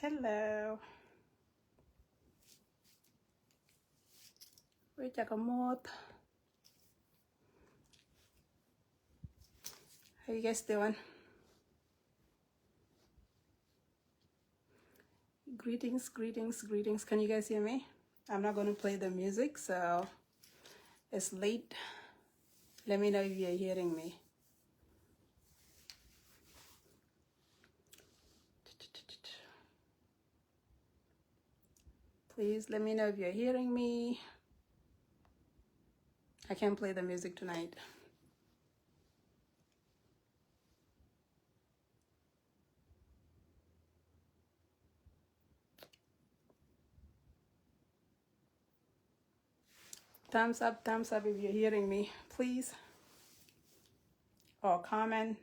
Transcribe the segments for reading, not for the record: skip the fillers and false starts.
Hello. How you guys doing? Greetings, greetings, greetings. Can you guys hear me? I'm not going to play the music, so it's late. Let me know if you're hearing me. Please let me know if you're hearing me. I can't play the music tonight. Thumbs up if you're hearing me, please. Or comment.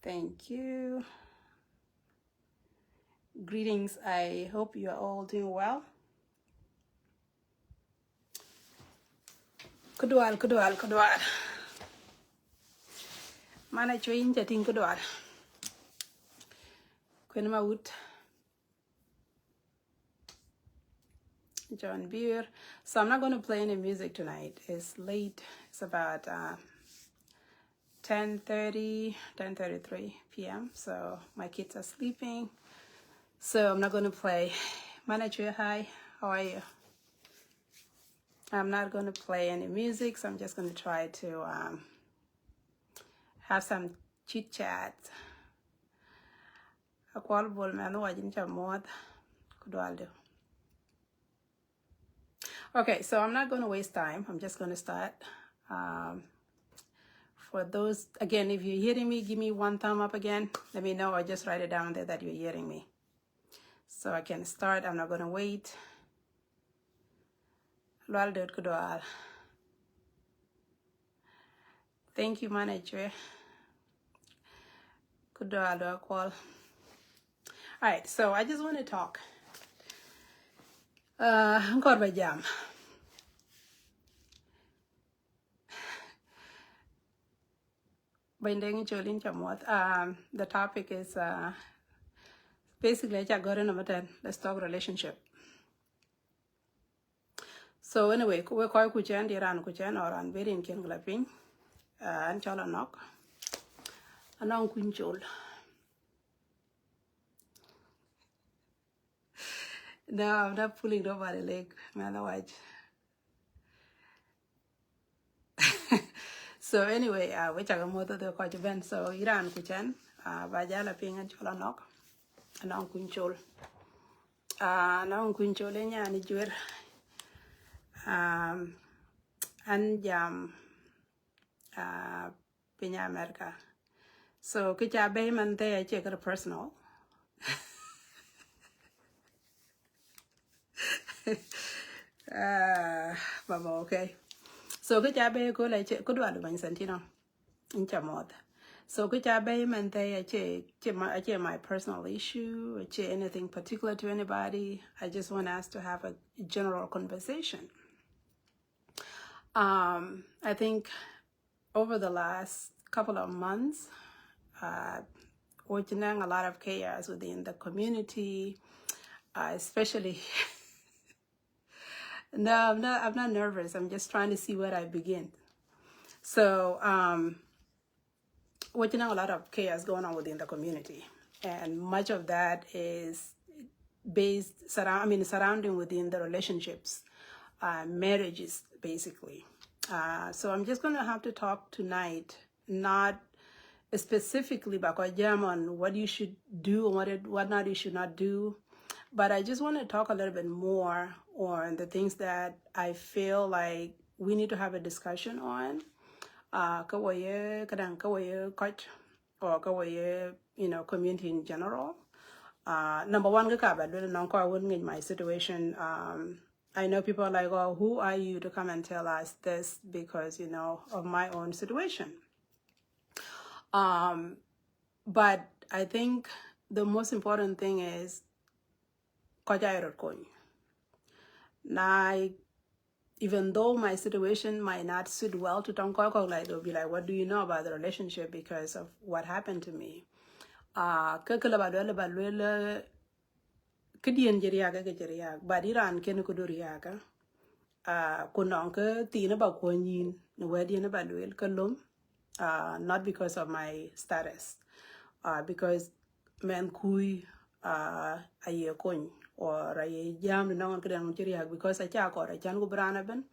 Thank you. Greetings. I hope you're all doing well. Kudwal. Mana choin chatting kudwal. Kwenma wood. John Beer. So I'm not going to play any music tonight. It's late. It's about 10:33 p.m. So my kids are sleeping. So I'm not going to play. Manager, hi. How are you? I'm not going to play any music. So I'm just going to try to have some chit chat. Okay, so I'm not going to waste time. I'm just going to start. For those, again, if you're hearing me, give me one thumb up again. Let me know, or just write it down there that you're hearing me. So I can start. I'm not going to wait. Thank you, manager. All right, so I just want to talk. The topic is basically let's talk relationship. So anyway, we call kuchen diran kuchen or an very in kinglaping and chala knock. Anong kunchol. No, I'm not pulling nobody leg, man. So anyway, which I got the coach event. So Iran kuchen, bajala ping and chala knock. Anong kunchol. Anong kunchol enya ni juer. And jam Pinya America. So kicha bay man te I check it personal. Mama, okay. So kicha bay ko like could do ban sentino in chamot. So kicha bay man te I check my personal issue, I check anything particular to anybody. I just want us to have a general conversation. I think over the last couple of months, watching a lot of chaos within the community, especially. No, I'm not nervous. I'm just trying to see where I begin. So, watching a lot of chaos going on within the community, and much of that is surrounding within the relationships, marriages, basically. So I'm just going to have to talk tonight, not specifically about on what you should do and what not you should not do, but I just want to talk a little bit more on the things that I feel like we need to have a discussion on. Kawaye coach or kawaye, community in general. Number one, I wouldn't in my situation. I know people are like, oh, who are you to come and tell us this because, of my own situation. But I think the most important thing is na even though my situation might not suit well to Tom Koko, like they'll be like, what do you know about the relationship because of what happened to me? Kadian jeriaga ke jeriag, but Iran ken kuduriaga. Kunonka tina ba kwanyin, no wedian ba luel kalum, not because of my status, because men kui aye kony or aye jam no one can because I check or I can go branaben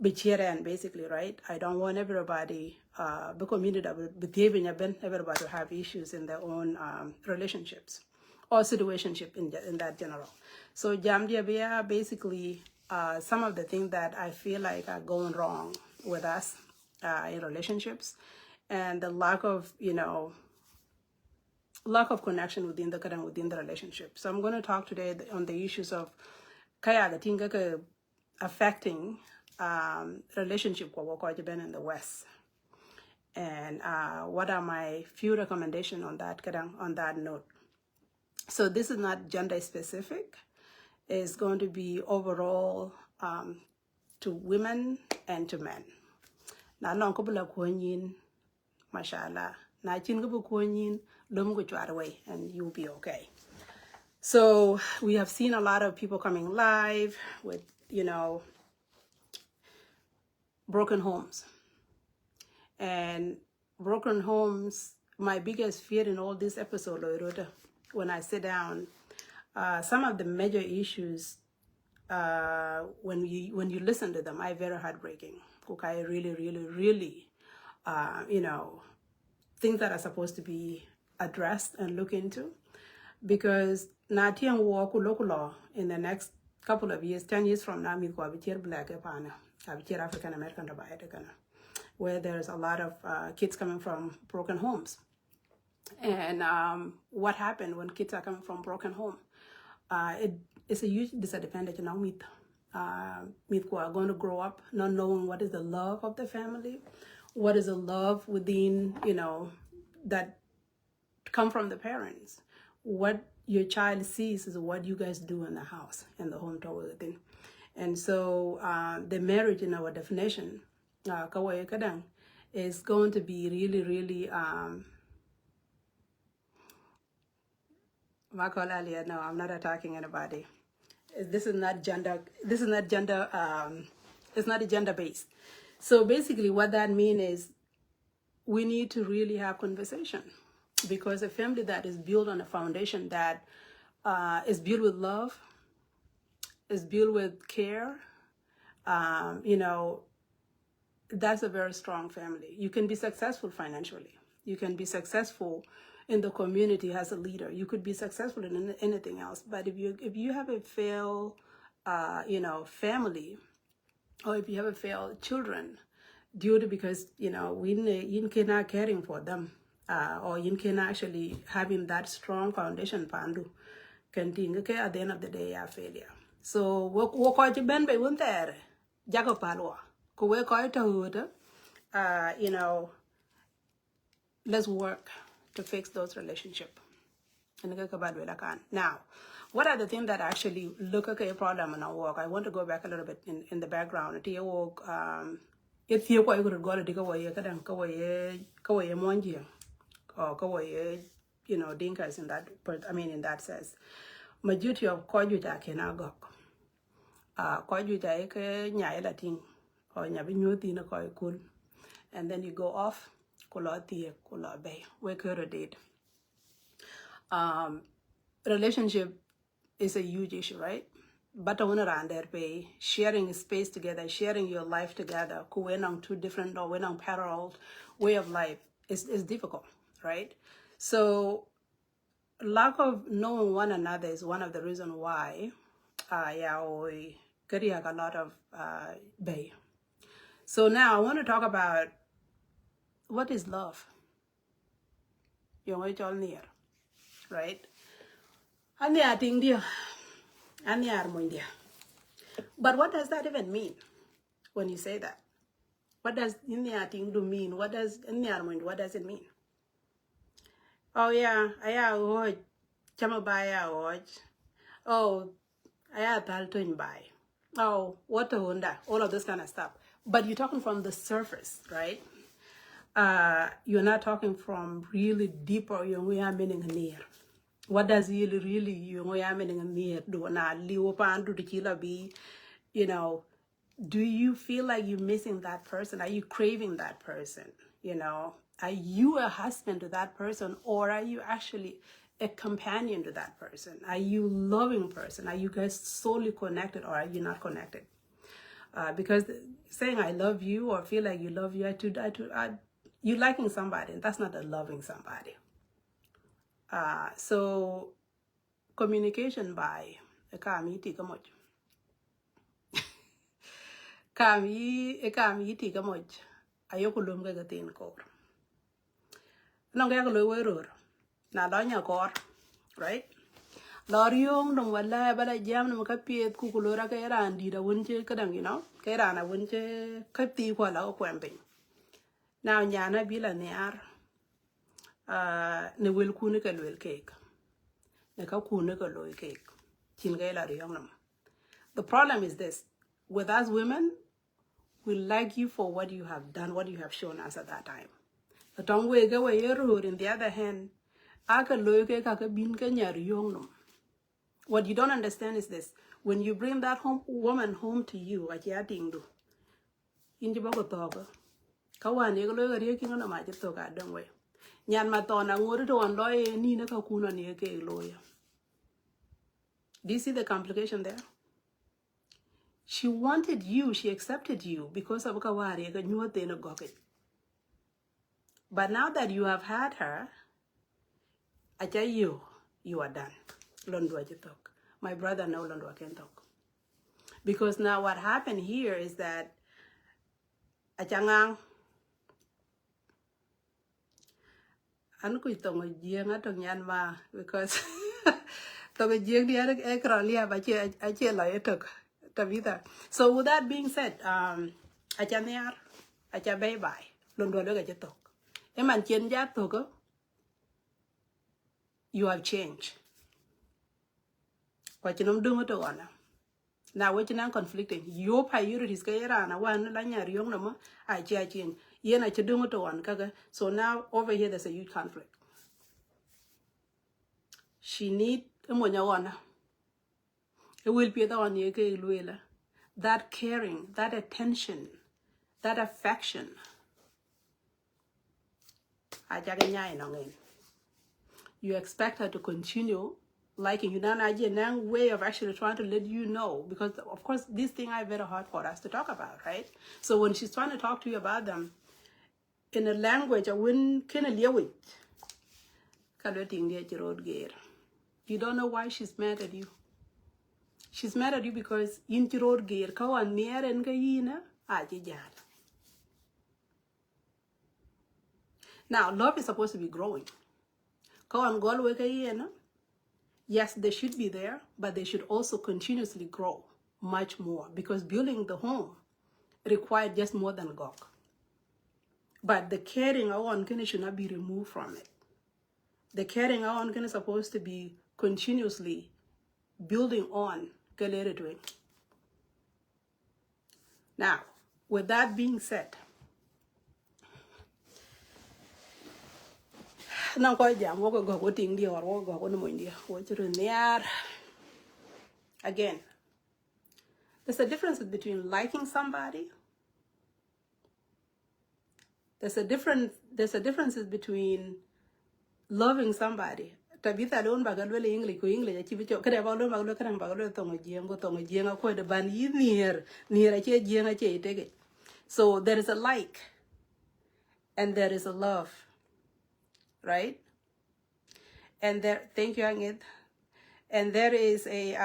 be cheeren basically, right? I don't want everybody the community that behaving everybody to have issues in their own relationships or situationship in that general. So jam dia basically some of the things that I feel like are going wrong with us in relationships, and the lack of connection within the relationship. So I'm going to talk today on the issues of kaya the thing affecting relationship in the West, and what are my few recommendations on that note. So this is not gender specific. It's going to be overall to women and to men. Na long ko bula kwenyin, mashallah. Na chin ko bu kwenyin, lum go chwar away, and you'll be okay. So we have seen a lot of people coming live with, broken homes. And broken homes, my biggest fear in all this episode, when I sit down, some of the major issues, when you listen to them, are very heartbreaking. Okay, really, really, really, things that are supposed to be addressed and looked into, because Nati and walk law in the next couple of years, 10 years from now, black African American, where there's a lot of kids coming from broken homes. And what happened when kids are coming from broken home? It's a huge disadvantage now with who are going to grow up not knowing what is the love of the family, what is the love within, that come from the parents. What your child sees is what you guys do in the house, in the home thing. And so the marriage in our definition, is going to be really, really no, I'm not attacking anybody. This is not gender. It's not a gender based. So basically what that means is we need to really have conversation, because a family that is built on a foundation that is built with love, is built with care, that's a very strong family. You can be successful financially. You can be successful in the community as a leader. You could be successful in anything else. But if you have a failed, family, or if you have a failed children, due to because you cannot caring for them, or you can actually having that strong foundation, pandu, can think okay at the end of the day a failure. So what quite ben be won there, jago palwa, ko we quite let's work to fix those relationships. Now, what are the things that actually look like a problem in our work? I want to go back a little bit in the background. If you could go to Dinka is in that, in that sense. Majority of Kojuja Kenagok. Kojuja Eke Nyailating or Nyabinuti Koi Kul. And then you go off, Koloti, Kolabe, wake her a date. Relationship is a huge issue, right? But I want to run that way, sharing space together, sharing your life together, when on two different or when on parallel way of life is difficult, right? So lack of knowing one another is one of the reasons why we have a lot of bay. So now I want to talk about what is love. You're all near, right? And they are thing dear. And they are dear. But what does that even mean when you say that? What does in the thing do mean? What does it mean? Oh yeah, I watch Chamabaya watch. Oh, I have Talton by. oh, what a Honda, all of this kind of stuff. But you're talking from the surface, right? You're not talking from really deeper, meaning near. What does really meaning near do na liwopan do the killer be, you know, do you feel like you're missing that person? Are you craving that person? You know, are you a husband to that person, or are you actually a companion to that person? Are you a loving person? Are you guys solely connected, or are you not connected? Because saying I love you or feel like you love you, you liking somebody, and that's not a loving somebody. So communication by kami ti kamoj ayoko lum ga tin kor no ga lo weror na do nya kor right lor yung dum wala bala jam no ka piet ku ku lora ka ran di da wonche kadang ka ran na wonche ka ti ko la ko embe now nya na bila near ne wel ku ne ka wel cake ne ka ku ne ka lo cake chin ga la yung nam. The problem is this: with us women, we like you for what you have done, what you have shown us at that time. The tongue way go away, in the other hand, what you don't understand is this: when you bring that woman home to you, what you are doing, in the Bogotoga, Kawan, you go to the magic to God, don't we? Nyan Matona, what to one lawyer, Nina Kakuna, near a lawyer. Do you see the complication there? She wanted you, she accepted you because of Kawari, a new thing of Gocket. But now that you have had her, I tell you, you are done. Londwa talk. My brother no Londwa can talk. Because now what happened here is that Achangang Anku tongo jiang atong yan ma because tongo jiang di ada ekrolia bache ache la etok tabita. So with that being said, achaniar acha bye bye. Londwa lo ga talk. Eman chen ja toko. You have changed. Kwachinom dungo to wana. Now we're not conflicting. Your priorities kaya na one lanya riyong nama I change. Yena chidungo to one kaga. So now over here there's a huge conflict. She need emonya wana. It will be the one yeke iluela. That caring, that attention, that affection. Ajaganya inongin. You expect her to continue liking you. Now, way of actually trying to let you know, because of course this thing is very hard for us to talk about, right? So when she's trying to talk to you about them in a language I wouldn't kind of live with, you don't know why she's mad at you. She's mad at you because in road gear kawan near and gayina ajijad. Now love is supposed to be growing. Kawan golwe kayina. Yes, they should be there, but they should also continuously grow much more because building the home required just more than gawk. But the caring on should not be removed from it. The caring on is supposed to be continuously building on. Now, with that being said, again, there's a difference between liking somebody. There's a difference between loving somebody. Tabitha don't bagalwele English ko English achibicho kada bagalo bagalo kada bagalo tongo jiengo ko de ban near ache jienga ache itege. So there is a like and there is a love, right? And there, thank you, Angit. And there is a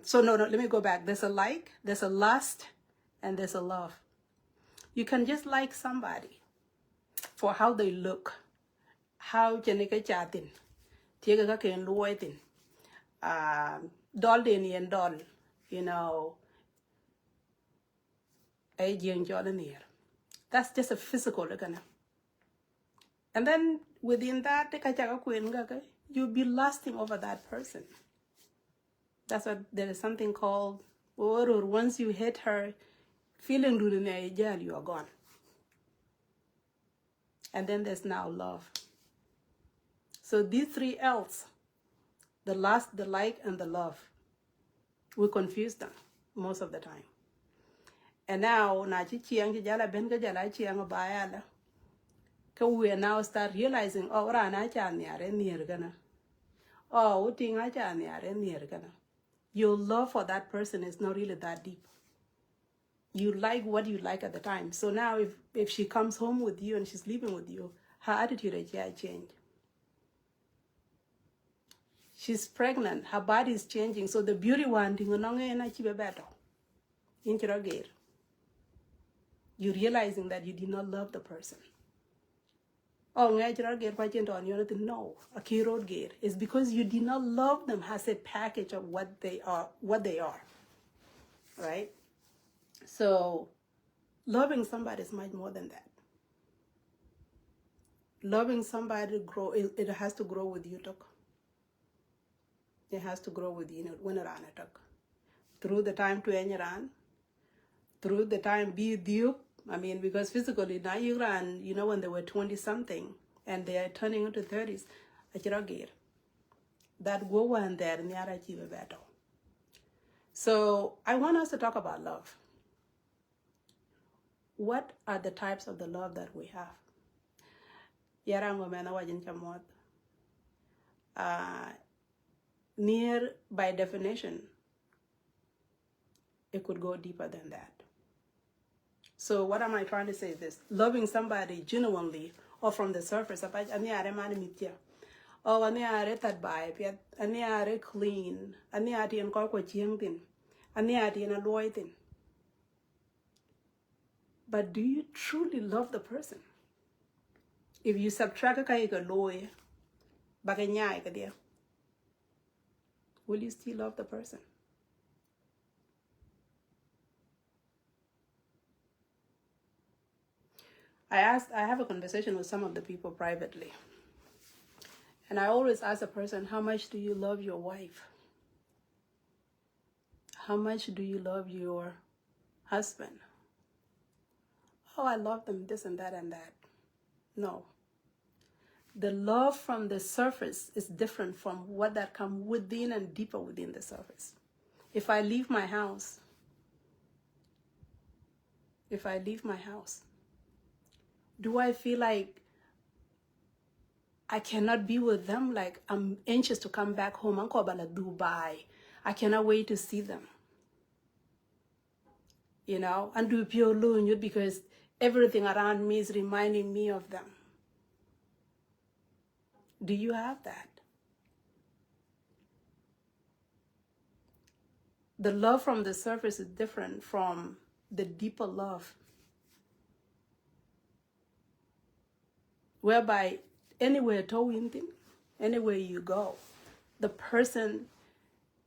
so no, let me go back. There's a like, there's a lust, and there's a love. You can just like somebody for how they look, how Janika chatin. Tiega can luitin, doll and doll, you know, a young Jordan here. That's just a physical look. And then within that, you'll be lusting over that person. That's what there is something called Or once you hit her, feeling you are gone. And then there's now love. So these three L's, the lust, the like, and the love, we confuse them most of the time. And now, we now start realizing, oh, your love for that person is not really that deep. You like what you like at the time. So now if she comes home with you and she's living with you, her attitude has changed. She's pregnant, her body is changing. So the beauty one thing you're realizing that you did not love the person. Oh, no, a key road gate is because you did not love them as a package of what they are, right? So loving somebody is much more than that. Loving somebody it has to grow with you, Tok. It has to grow with you when around it, Tok. Through the time to end run, through the time be you. I mean, because physically now you ran, when they were 20 something and they are turning into 30s, that go one there and they are achieve better. So I want us to talk about love. What are the types of the love that we have? Near, by definition, it could go deeper than that. So what am I trying to say this? Loving somebody genuinely or from the surface, oh, ani are that vibe, ani are clean, ani are in korko chiengtin, ani are in a loitin. But do you truly love the person? If you subtract a kayaka loy, baganyai kadia, will you still love the person? I have a conversation with some of the people privately. And I always ask a person, how much do you love your wife? How much do you love your husband? Oh, I love them, this and that and that. No. The love from the surface is different from what that comes within and deeper within the surface. If I leave my house, do I feel like I cannot be with them? Like I'm anxious to come back home. I'm called Dubai. I cannot wait to see them. And do pure alone because everything around me is reminding me of them. Do you have that? The love from the surface is different from the deeper love, whereby anywhere you go, the person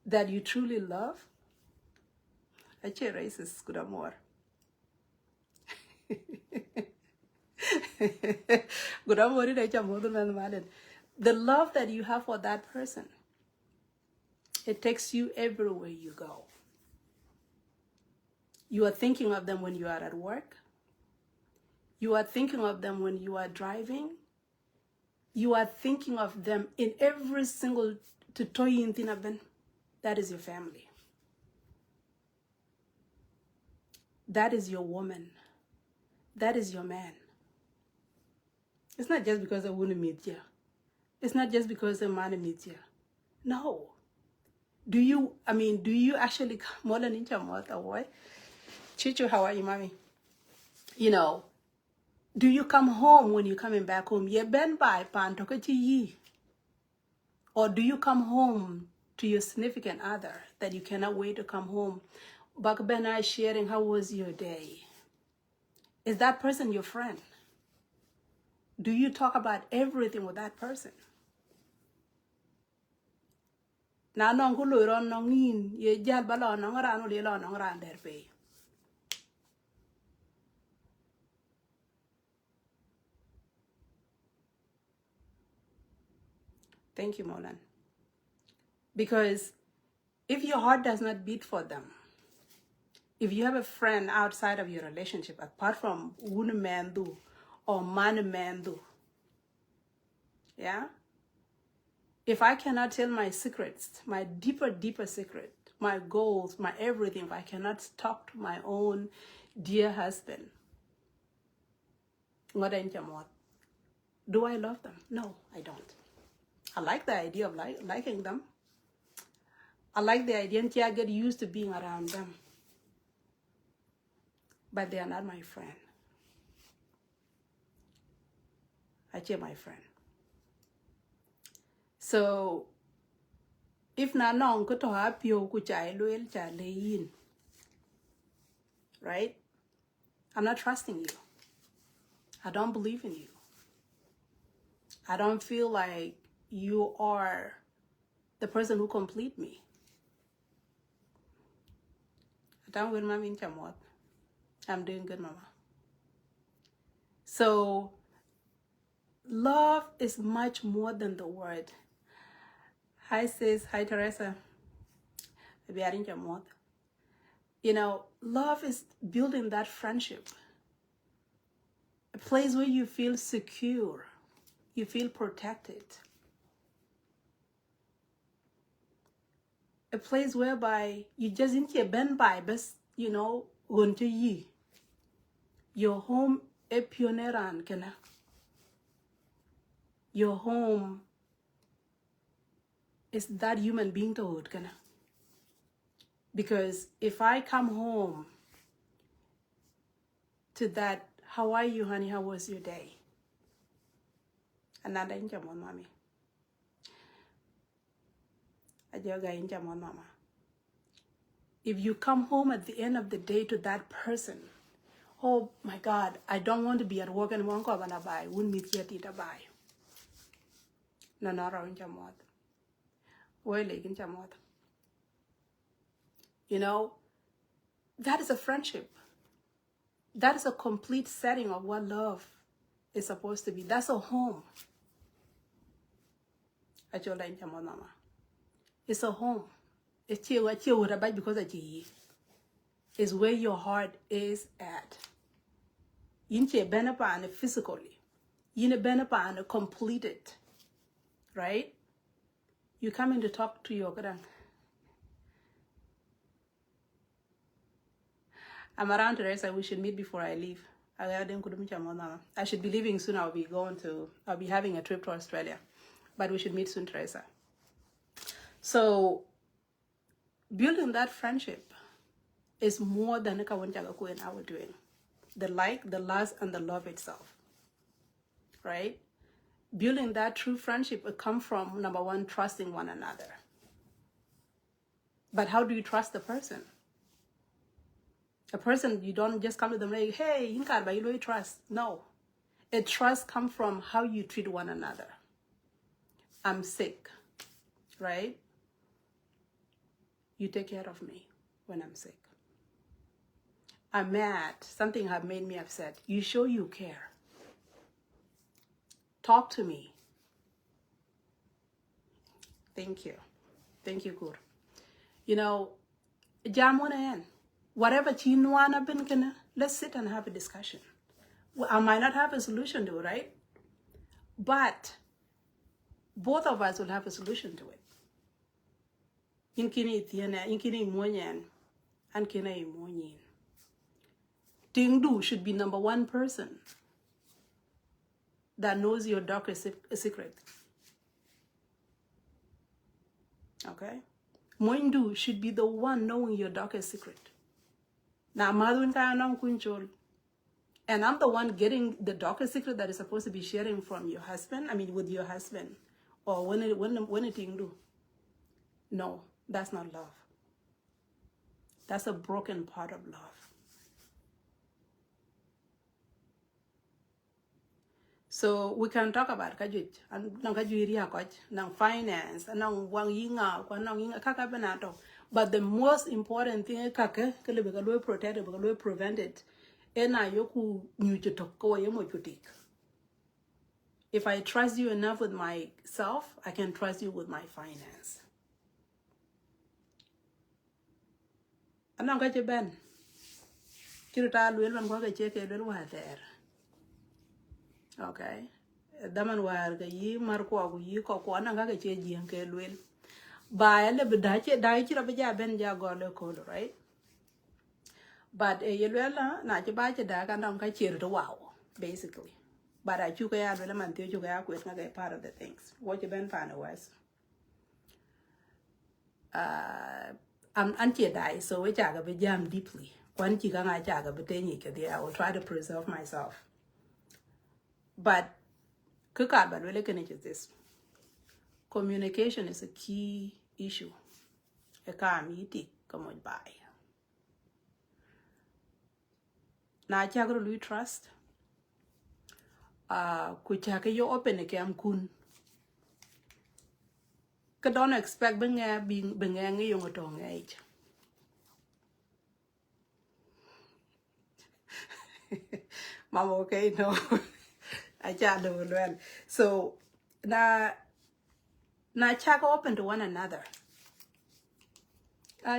that you truly love, actually racist good amor. The love that you have for that person, it takes you everywhere you go. You are thinking of them when you are at work. You are thinking of them when you are driving. You are thinking of them in every single tutoyin thing. That is your family. That is your woman. That is your man. It's not just because I want to meet you. It's not just because a man meets you. No. Do you actually more than inch boy? Chicho, how are you, mommy? Do you come home when you're coming back home? You been by pan or do you come home to your significant other that you cannot wait to come home? Back Ben I sharing, how was your day? Is that person your friend? Do you talk about everything with that person? Na nong kulo ron nong in ye jal balon nong ran uli lon nong ran der pe. Thank you, Molan. Because if your heart does not beat for them, if you have a friend outside of your relationship, apart from woman man do or man do, yeah? If I cannot tell my secrets, my deeper secret, my goals, my everything, if I cannot talk to my own dear husband, do I love them? No, I don't. I like the idea of liking them. I like the idea and I get used to being around them. But they are not my friend. I cheer my friend. So if na nong ko to happy ku chai loyal cha lein, right? I'm not trusting you. I don't believe in you. I don't feel like you are the person who complete me. I'm doing good, Mama. So love is much more than the word. Hi sis, hi Teresa. You know, love is building that friendship. A place where you feel secure, you feel protected. A place whereby you just in here bend by best, you know, going to ye. Your home a pioneeran kana. Your home is that human being to hold kana. Because if I come home to that, how are you, honey? How was your day? Another in Jamon, mommy. Mama. If you come home at the end of the day to that person, oh my God, I don't want to be at work and won't go and buy, wouldn't meet yet eat a buy. No, not around Jamot. Well, like in Jamot. You know, that is a friendship. That is a complete setting of what love is supposed to be. That's a home. At your line, Mama. It's a home. It's here what you would about because it's where your heart is at. Yinche benapa and physically. Yine benapa and completed. Right? You come in to talk to your grandma. I'm around today, so we should meet before I leave. I should be leaving soon. I'll be having a trip to Australia. But we should meet soon, Teresa. So building that friendship is more than Kawanjagaku and I were doing. The like, the lust, and the love itself. Right? Building that true friendship will come from, number one, trusting one another. But how do you trust the person? A person, you don't just come to them like, hey, you don't trust. No. A trust comes from how you treat one another. I'm sick, right? You take care of me when I'm sick. I'm mad. Something have made me upset. You show you care. Talk to me. Thank you. Thank you, Kur. You know, whatever chinwana bin kana, let's sit and have a discussion. Well, I might not have a solution to it, right? But both of us will have a solution to it. Inkini tiana, inkini monyan, and kina imonyin. Tingdu should be number one person that knows your darkest secret. Okay? Moindu should be the one knowing your darkest secret. Now, and I'm the one getting the darkest secret that is supposed to be sharing from your husband, with your husband, or when it do. No, that's not love. That's a broken part of love. So we can talk about kajuj and nang finance and nang wang yinga nang yinga kakabenato. But the most important thing kake kele beka protect beka prevent it. Ena yoku nyuchitok ko yemo chutik. If I trust you enough with myself, I can trust you with my finance. And I'm going to ben. chirita lwel man kwa che ke lwel wa there. Okay. Daman war ga yi mar kwa gu yi ko na ga che jien ke lwel. Ba le bidache dai chira ba ja ben ja go le ko, right? But ye lwela na che ba che da ka ndam ka chir to wow, basically. But I chuka ya lwela man te chuka ya kwet na ga part of the things. What you ben fan was. I'm anti-die, so we chaga be jam deeply. One chiganga chaga be tenyi kadi, I will try to preserve myself. But kukar but really can is this. Communication is a key issue. A calm iti come on by. Na chaga lui trust. Kuchaka yo open a cam kun. Ka don't expect being yung tong age. Mama, okay, no. I can't do it well. So na check open to one another.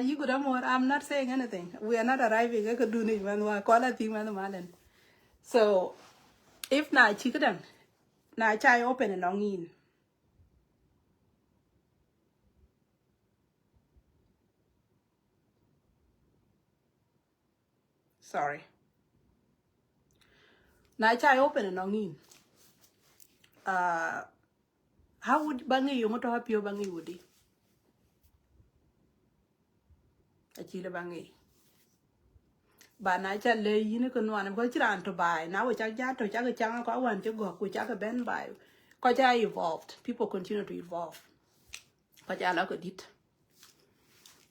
You could more. I'm not saying anything. We are not arriving. I could do it when we call a thing man. So if na chicken, na chai open and on in. Sorry. Na chai open and on in. How would bangi you moto happy bangi woody? A chile bangi. But na cha le yin ko no an ko chiran to buy. Now we cha ja to cha ga chang ko wan to go ku cha ga ben buy. Ko cha evolved. People continue to evolve. Ko cha la ko dit.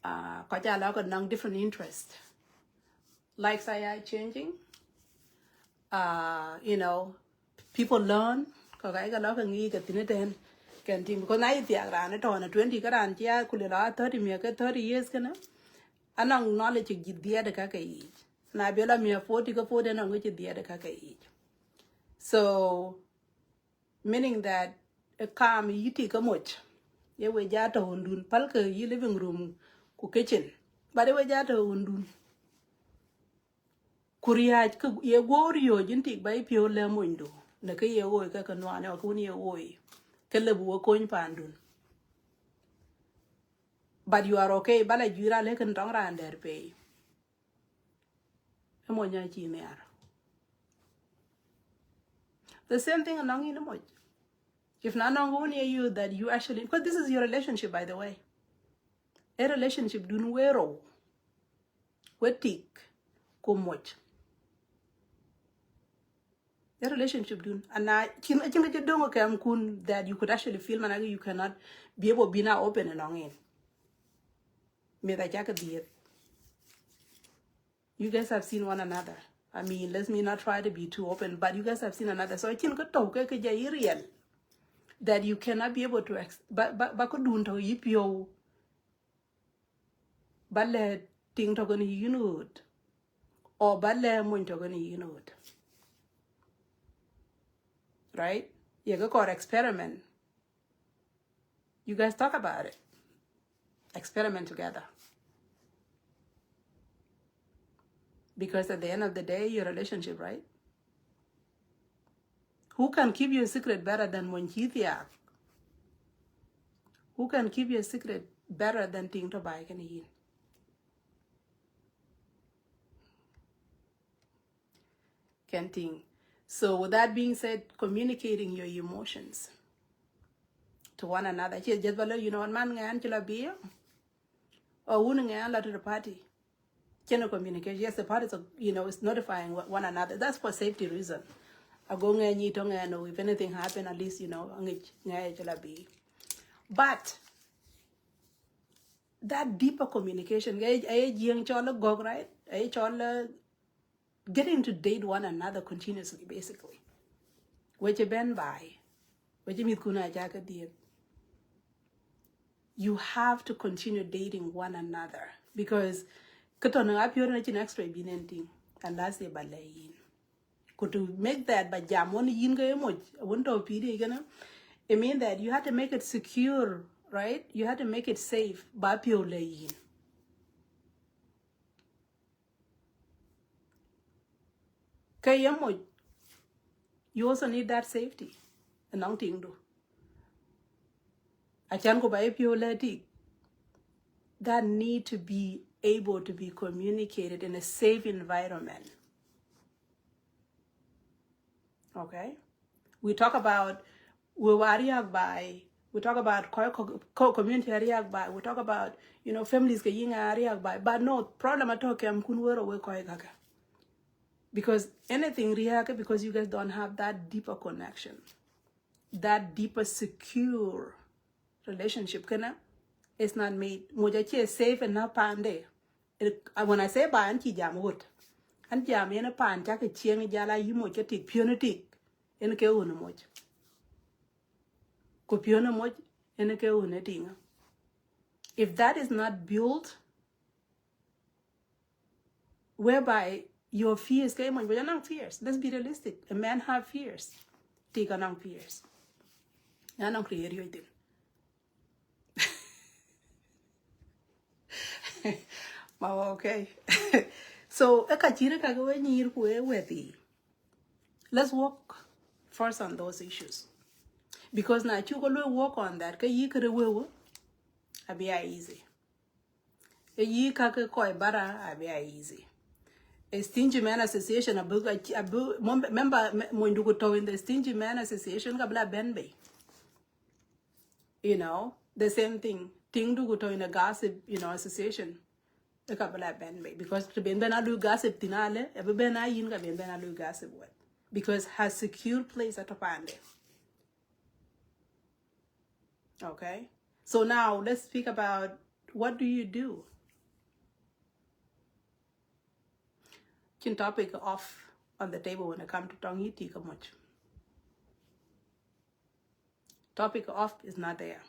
Ko cha la ko nang different interests. Likes are changing. You know, people learn. Ko ga ga la ko ngi ga tineten. Can team because na iti agra na to na 20 ka ran tia kulila 30 me ka 30 years kana. Anong knowledge gid dia de ka kai. Na bela me 40 ka 40 na ngi dia de ka kai. So meaning that a calm yiti ka much. Ye we ja to undun pal ka yi living room ku kitchen. But we ja to undun. Kuriya ka ye gori yo jinti bai pio le mundo. Na ka ye wo ka no ana ku ni ye wo. Kelebu ko pandun. But you are okay. Bala jura le kan tong ran der pay. Emonya chi ne ar. The same thing along in the much. If not near you that you actually, because this is your relationship, by the way. A relationship dun wero. Wetik ko much. A relationship dun. And I think you don't kun that you could actually feel man you cannot be able to be now open and on in. May that jacket be it. You guys have seen one another. I mean, let me not try to be too open, but you guys have seen another. So I think real that you cannot be able to but could do to yip yo balle ting to gonna unit or balle mun to gonna unit. Right? You go call experiment. You guys talk about it. Experiment together. Because at the end of the day, your relationship, right? Who can keep your secret better than Monchithia? Who can keep your secret better than Ting to buy can eat? Can Ting. So with that being said, communicating your emotions to one another. Just you know, man Angela beer or wooing a to the party. General communication. Yes, the parties are, you know, is notifying one another. That's for safety reason. I go know if anything happen, at least, you know, but that deeper communication, right? Getting to date one another continuously, basically. Which you been by, which you have to continue dating one another because and that's the balay. To make that but jam one yin it means that you have to make it secure, right? You have to make it safe. Kayamo, you also need that safety. And nothing ting do. I can go by purity. That need to be able to be communicated in a safe environment. Okay? We talk about we talk about community react by, we talk about, you know, families ke yinga react by, but no problem at all kem kunwero we koi gaga. Because anything react because you guys don't have that deeper connection, that deeper secure relationship kana it's not made moja che safe and not pande. When I say ba anti jam wood and jam in a pan take a chieng jala yimo tik punitic in a ke una moj ko piona moj in a ke una tinga. If that is not built whereby your fears came on, but you're not fears. Let's be realistic. A man have fears. Take on fears. You're not create your thing. Okay. So let's work first on those issues. Because now you go work on that, you could be easy. You can koi bara be easy. A Stingy Man Association, member Munduguto in the Stingy Man Association, Kabla Benbay. You know, the same thing. Duguto in a gossip, you know, association. The Kabla Benbay. Because to be Benalu gossip tinale, ever been I in Benalu gossip what? Because has secure place at a pande. Okay? So now let's speak about what do you do? Chin topic off on the table when it comes to tongue tika much. Topic off is not there.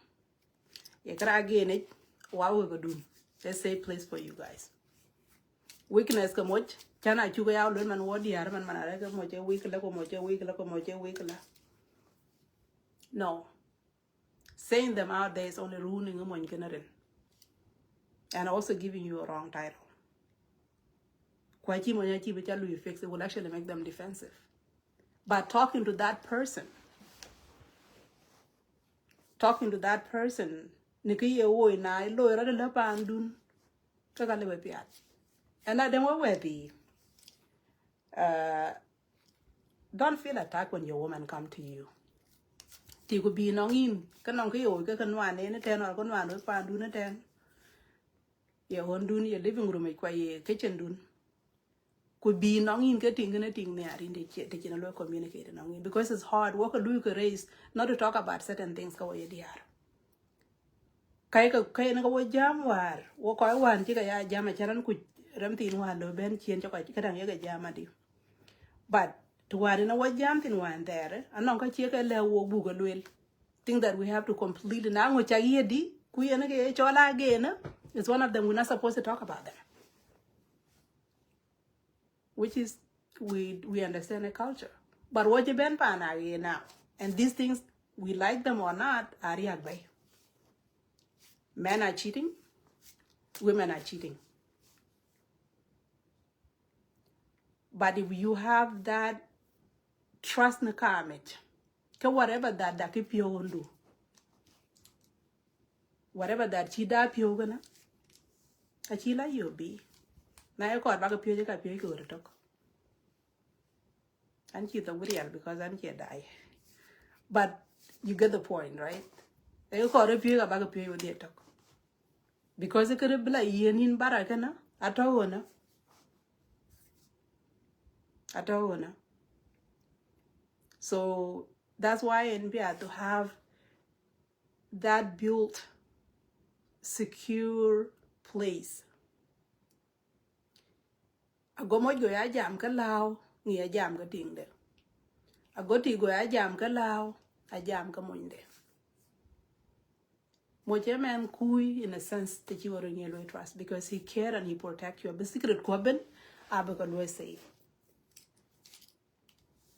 You can again it what we gonna do. Let's say place for you guys. Weakness come much. Can I chuga out man what the arman manareka much a week la. No. Saying them out there is only ruining them when you can and also giving you a wrong title. It will actually make them defensive. But talking to that person, and I don't worthy. Don't feel attacked when your woman come to you. Ti could be nongin, canong yo, can one in a ten or con one with pan a ten. Your own dun, your living room, a kitchen dun. Could be nongin getting anything there in the channel communicating on because it's hard. Work a do raise not to talk about certain things go away dear. Kaika go jam war, walk I want, take a jam a charan could ramtin one, no ben change of a jamadi. But to what in a what jam in one there, and non check a level booger will think that we have to complete the now which I hear di, queen again. It's one of them we're not supposed to talk about them. Which is we understand the culture. But what you been pan now. And these things, we like them or not, are react by. Men are cheating, women are cheating. But if you have that trust in the karmit, whatever that keep you do, whatever that she da pure gonna, a chila you be. Now you got back a pure go to talk. And she's the real because I'm here die. But you get the point, right? They got a pure back a pure with their talk. Because it could be like in Barakana, at all. So that's why NPR to have that built secure place. A go mo go ya jam ka lao, ni a jam ka ting de. A go ti go ya jam ka lao, a jam ka moin de. Moja man kui in a sense that you are in your trust because he care and he protect you. But secret kwabin, abaka lo safe.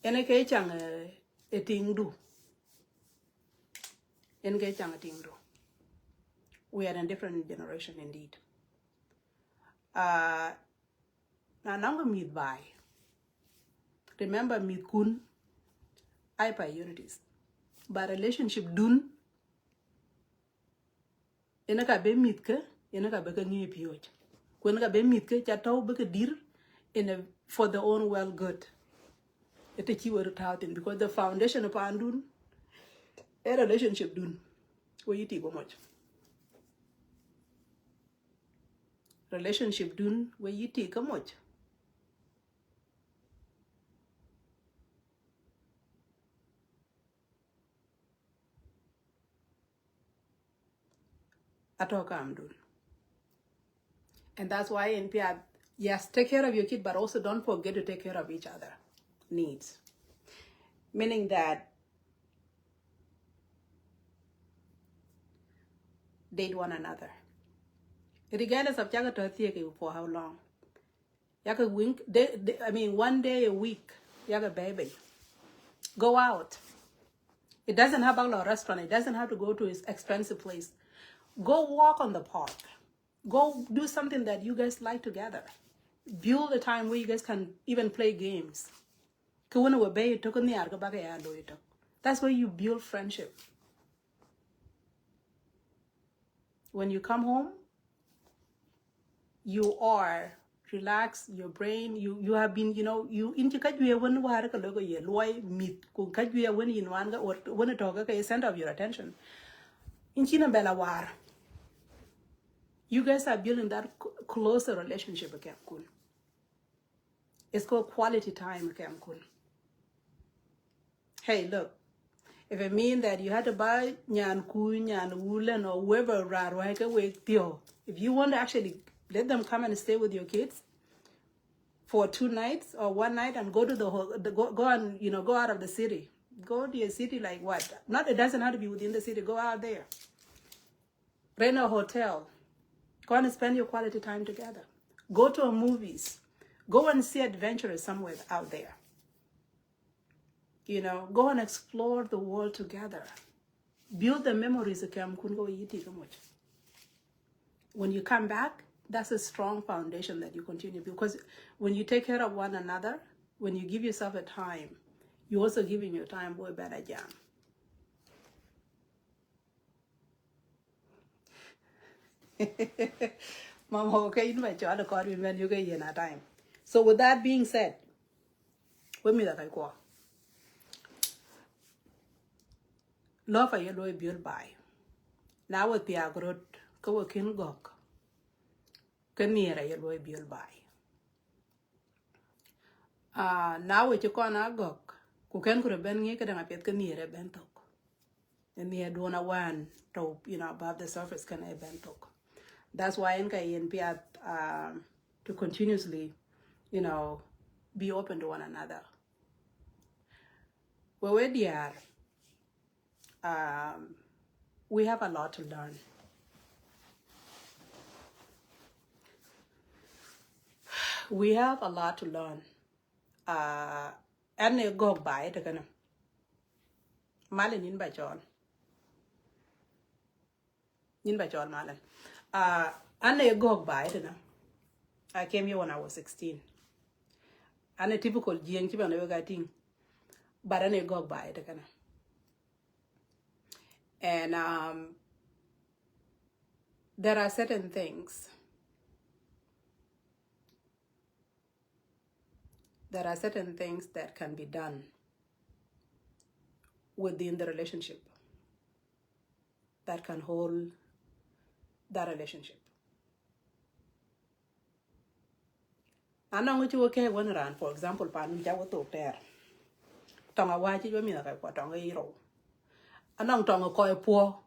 Ene ke chang a ting do. Ene ke chang a ting do. We are in a different generation indeed. Now I'm going to meet by. Remember, meet kun, I priorities. But relationship dun, enaka be meet ke, enaka be ka ngi pioj. Kwenaka be meet ke, chatau be ka dir, for their own well good. Ete chiwa rutautin, because the foundation of andun, a relationship dun, where you take much. Relationship dun, where you take much. Atoka amdun. And that's why in PR, yes, take care of your kid, but also don't forget to take care of each other needs. Meaning that date one another. Regardless of for how long. Yaka wink, one day a week, yaka baby. Go out. It doesn't have a restaurant. It doesn't have to go to an expensive place. Go walk on the park. Go do something that you guys like together. Build a time where you guys can even play games. That's where you build friendship. When you come home, you are relaxed, your brain, you have been, you into when meet when you or when it talk a center of your attention. In China Bella War. You guys are building that closer relationship with Kun. It's called quality time with Kun. Hey, look, if it means that you had to buy Nyan Ku, Nyan Woolen, or whoever, if you want to actually let them come and stay with your kids for 2 nights or 1 night and go to go and, go out of the city. Go to a city like what? It doesn't have to be within the city. Go out there. Rent a hotel. Go and spend your quality time together. Go to a movies. Go and see adventures somewhere out there. Go and explore the world together. Build the memories of when you come back, that's a strong foundation that you continue. Because when you take care of one another, when you give yourself a time, you're also giving your time for a better job. Mama, okay, you might try to call me when you get in a time. So with that being said, with me that I go. Love a yellow build by. Now with the agrot, go a kin gok. Can near a yellow build by. Now with your corner gok, who can could have been naked and a pet can near a bentok. And near dona one top, above the surface can a bentok. That's why in Pia to continuously, be open to one another. Well, where they are, we have a lot to learn. We have a lot to learn. And they go by it again. Malin in by John. In by John Malin. And they go by it. I came here when I was 16. And a typical GNG and everything. But I didn't go by it again. And there are certain things. There are certain things that can be done within the relationship that can hold that relationship. I know what you okay one around, for example, pan jawo to there. Tonga waji yo mi na kwa tonga iro. Anong tonga koi po.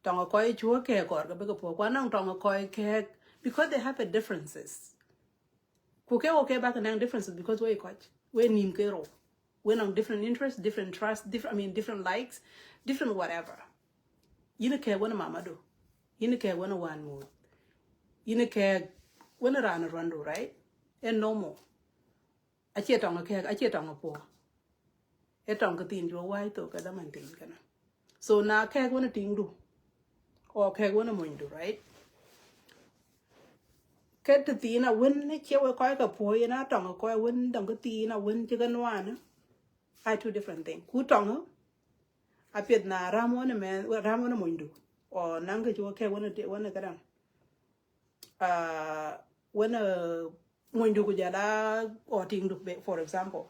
Tonga koi chuo ke kor ka bega po. Anong tonga koi ke because they have a differences. Kuke okay back and differences because we coach. We nim kero. We on different interests, different trusts, different likes, different whatever. You know care when a mama do. You know care when a one mood. You know care when a run do, right? And no more. I chet on a care, I chet on a poor. A tongue tin your white or cadaman thing. So now care when a thing do. Or care when a moon do, right? cái từ tí nào win nó chiếu coi cái phôi nó trồng coi win đồng cái tí nào win chứ cái noa nữa hai two different thing cú trồng á biết na ramo na mundu o nang cái chúa cái win cái đằng win mundu cái jada or ting được for example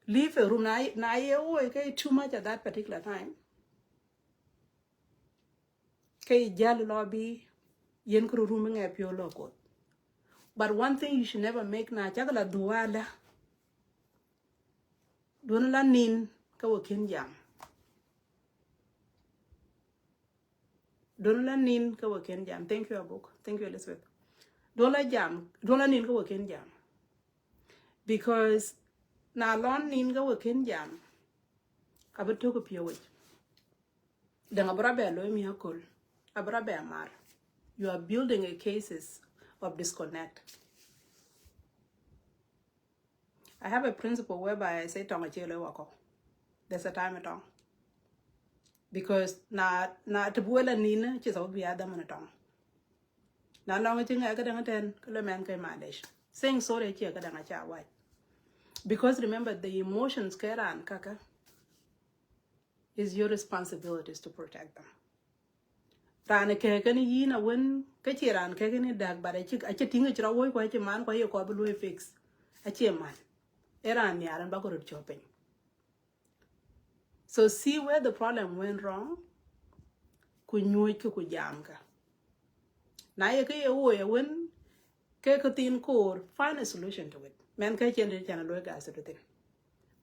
leave a room na cái too much at that particular time cái jal lobby yen kuru room nge pio loko. But one thing you should never make na chakala duala la nin ka wakin jam la nin ka wakin jam. Thank you Abuk, thank you Elizabeth. La nin ka wakin jam because na lon nin ka wakin jam abeto ko pio wich danga brabe lo mi hakol abrabe amar. You are building a cases of disconnect. I have a principle whereby I say tonga chele wako. There's a time at all. Because na tabuela nina chisa would be adam on a tongue. Na long thing I got a ten, man came manage. Saying sorry chia kadanga cha white. Because remember the emotions keran kaka is your responsibilities to protect them. Rana kekani yina wen kachi ran kekani dag but I think it's a way quite a man kwa ko bulu fix a man era ni aran ba ko chopping. So see where the problem went wrong ku nyoy ku jam ka na ye ke wo ye wen ke ko tin ko find a solution to it men ka chen de chan lo ga so de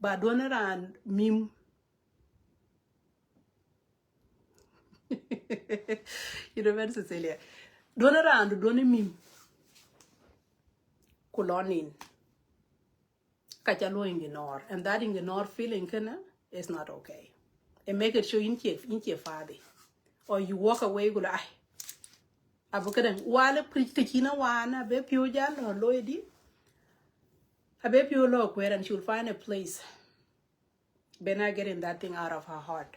ba don ran mim you know when Cecilia don around don mim kolonin kachalo ignore and that ignore feeling kana is not okay and make it show in your father or you walk away go ai abukadan wala pritikina wana be pio jalo loidi abe pio lo kwere and she'll find a place bena getting that thing out of her heart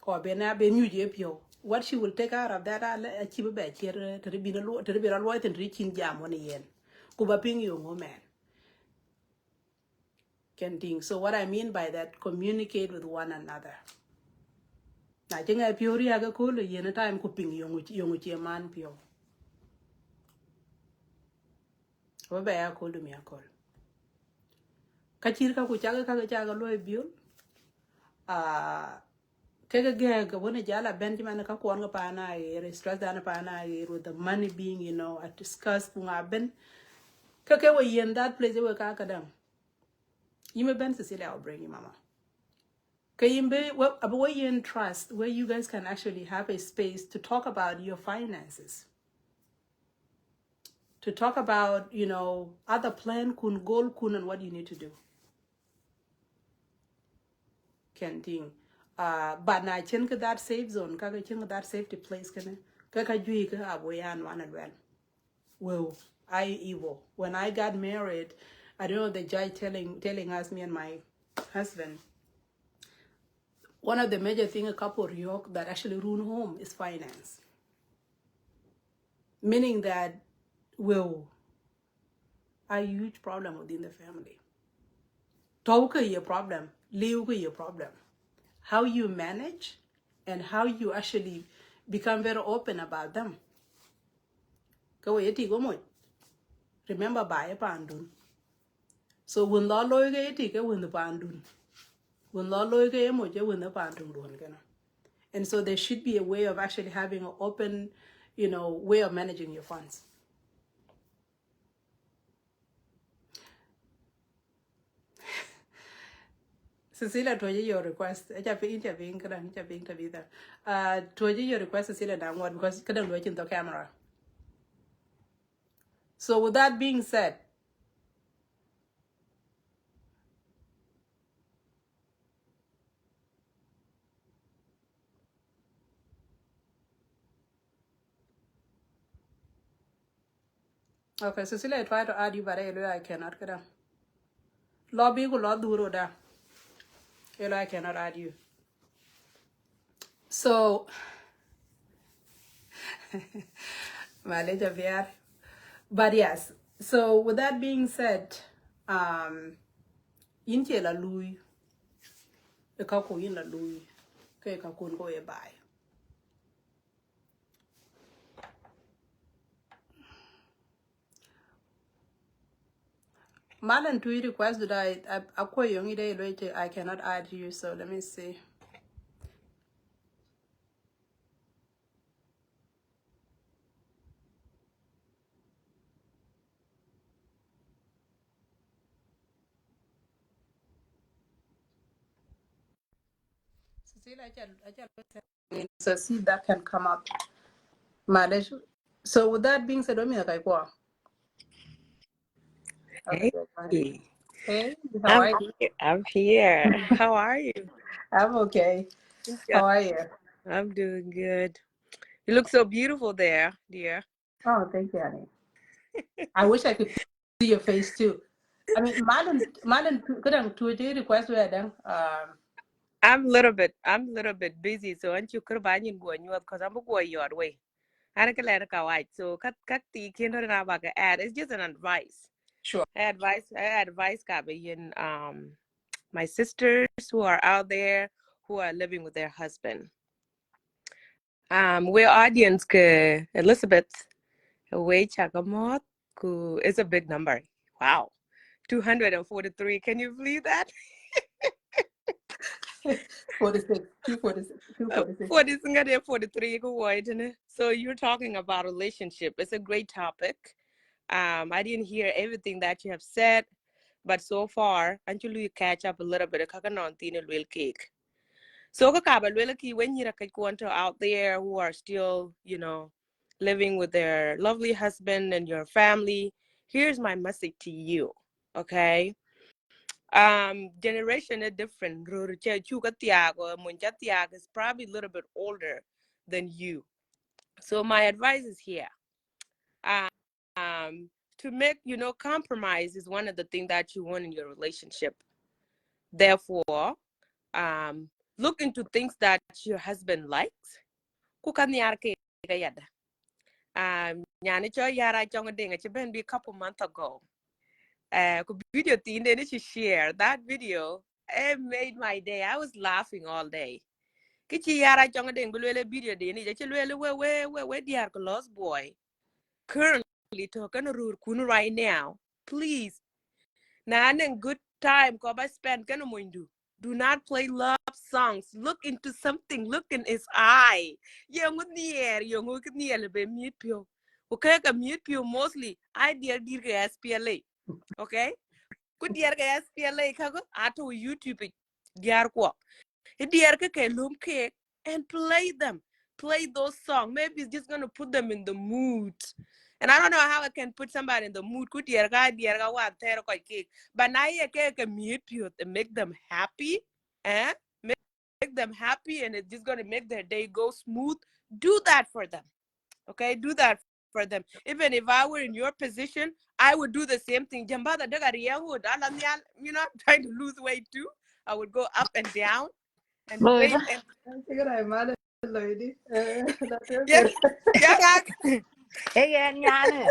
or bena be new pio. What she will take out of that achieve be here to be a lawyer and reaching jam one yen. Kuba ping you man. Can think. So what I mean by that, communicate with one another. I think I pure aga cool yen time kuping yung man pure. What by a call to me a call. Kachirka kuchaga loy bill. Kega gag when a jala Benjamin ka kwanga pana stress dana pana with the money being, you know, at discuss kunga ben kake we in that place we kakadam. You may ben Cecilia I'll bring you mama. Kayimbe well aboy in trust where you guys can actually have a space to talk about your finances. To talk about, you know, other plan kun goal kun and what you need to do. Canting. But na chen ka that safe zone, kaka chen that safety place kana kaka jui ka aboyan one and well. Well, I evil. When I got married, I don't know the judge telling us, me and my husband, one of the major things a couple Ryok that actually ruin home is finance. Meaning that will a huge problem within the family. Talk your problem, live your problem. How you manage and how you actually become very open about them. Remember buy a pandun. So when law lawyer take win the pandun. When law lawyer win the pandun. And so there should be a way of actually having an open, you know, way of managing your funds. Cecilia, to your request. Told your request, Cecilia, downward because you couldn't watch in the camera. So with that being said, okay, Cecilia, I try to add you, but I cannot get down. Lobby go lot duro da. I cannot add you. So Malaysia VR. But yes, so with that being said, inche la lui, e ka ko yin la lui, ke ka kun go e bai. Malan to request that I call young day later, I cannot add you, so let me see. So see that can come up. Malaysia. So with that being said, let me like go. Hey, Hey, how are you? I'm here. How are you? I'm okay. Yeah, How are you? I'm doing good. You look so beautiful there, dear. Oh, thank you, honey. I wish I could see your face too. I mean, Marlon, couldn't to a request where then. I'm a little bit busy, so aren't you could buy you because I'm going your way. I can let it go right. So cut the kinder and about ad. It's just an advice. Sure. I advise Gabi and my sisters who are out there who are living with their husband. We're audience ke Elizabeth Way Chagamot, who is a big number. Wow. 243. Can you believe that? 46, 246. 43. So you're talking about relationship. It's a great topic. I didn't hear everything that you have said, but so far, until you catch up a little bit, real cake. So when you're out there who are still, living with their lovely husband and your family, here's my message to you. Okay. Generation is different. Is probably a little bit older than you. So my advice is here. To make, compromise is one of the things that you want in your relationship. Therefore, look into things that your husband likes. Yara be a couple months ago. Video she shared that video. It made my day. I was laughing all day. Kichi yara jonga ding bulwele video dini ja chilwele we diar ko lost boy. Currently talking rur kunu right now. Please. Na good time ko ba spend kana moindu. Do not play love songs. Look into something. Look in his eye. Yung nier be mute pio. Okay, ka mute pio mostly. I dear SPLA. Okay? Good dear SPLA kago ato YouTube diar ko. Diar ke lum cake and play them. Play those songs. Maybe it's just gonna put them in the mood. And I don't know how I can put somebody in the mood. But now you can mute you and make them happy. Eh? Make them happy and it's just gonna make their day go smooth. Do that for them. Okay, do that for them. Even if I were in your position, I would do the same thing. You know, trying to lose weight too. I would go up and down and Lời wait đó. and Cái này má lời đi. yeah, yeah, Ê ghen nha nè.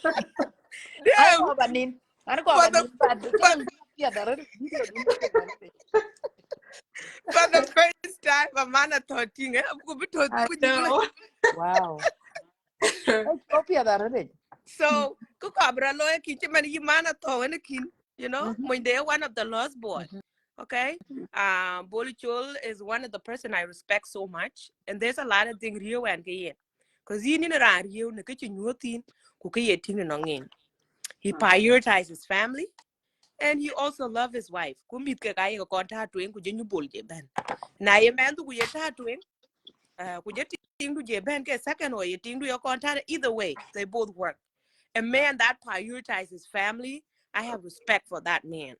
Ano damn. ko ba nin? Ano ko For ba the nin? Ba di for, ka video da rin. Video din da rin. for the first time, I'm on a 13. I know. Wow. Ay, copy da rin. So, you know, when they're one of the lost boy. Okay. Bolichol is one of the person I respect so much. And there's a lot of things Rio and Gayen. Because he he prioritizes his family and he also loves his wife. Now, you man second or either way, they both work. A man that prioritizes his family, I have respect for that man.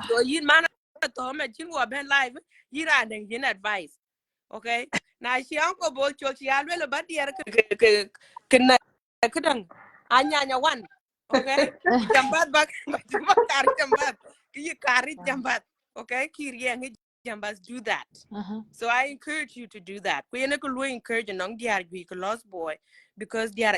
So you man at home at you ben live, you ran advice. Okay. Now she uncle boy she already but the can anya one. Okay. Jambat back jambat. You carry jambat. Okay, Kiriang jambas do that. Uh-huh. So I encourage you to do that. We encourage a non lost boy because they are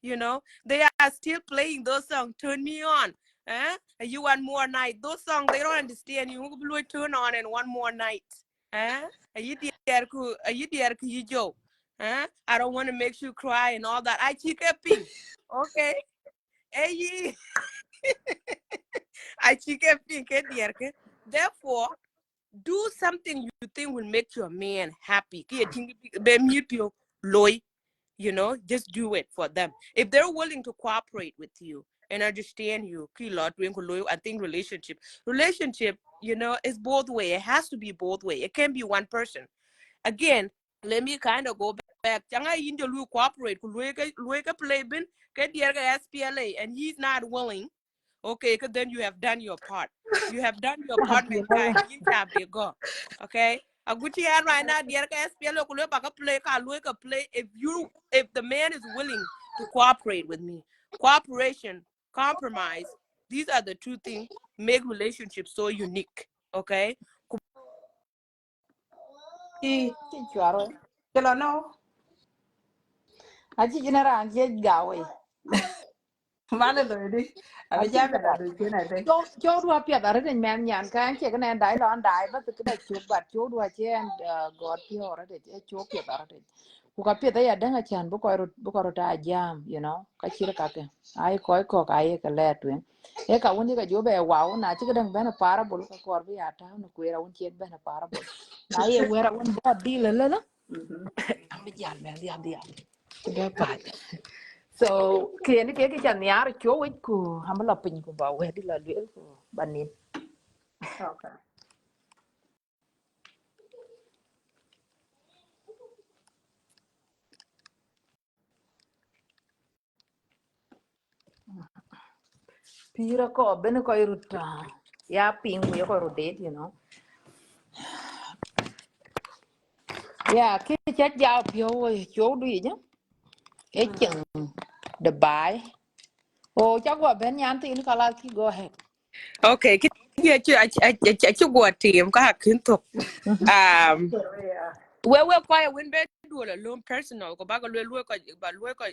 you know, they are still playing those songs. Turn me on. You want more night. Those songs they don't understand. You will turn on and one more night. You dear you joke. I don't want to make you cry and all that. I keep ping. Okay. Hey, I keep ping. Therefore, do something you think will make your man happy. You know, just do it for them. If they're willing to cooperate with you and understand you, I think relationship, you know, is both way. It has to be both way. It can't be one person. Again, let me kind of go back. Changa India Lu cooperate, play bin, get the SPLA, and he's not willing. Okay, because then you have done your part. You have done your part, You know, mankind. You have they go. Okay. Aguchi and right now, the SPLA play. If the man is willing to cooperate with me, cooperation, compromise, these are the two things make relationships so unique. Okay. Chalo no. achi jinara anje gawe. Mane lo di. Abi Achi jabe la jinara. do kina de. Cho đua pia da rin men nyan kan che kan dai lon dai ba tu da chu ba cho đua che and god pio ra de cho pia da rin. Ku ka pia da ya danga chan bu ko ta jam, you know, ka chira ka ke. Ai ko ka ka le twen. E ka woni ka jo be wa na chi ka dang ben para bol ka kor bi ata no ku era won chen ben para bol. Na ye wera won bo di le le. Am jal men dia. Be pa. So kini ke chan nyar cho wit ku hamla pin ku ba we di la lwel ku banin. Okay. Pira ko ben ko iruta. Ya ping yo ko rodet, you know. Ya ke chat ja pyo we cho du yi e chen the buy. O cha go ben yan tin kala ki go ahead. Okay, you go team ka kinto. Um, Yeah. we quiet when bed do alone personal go back a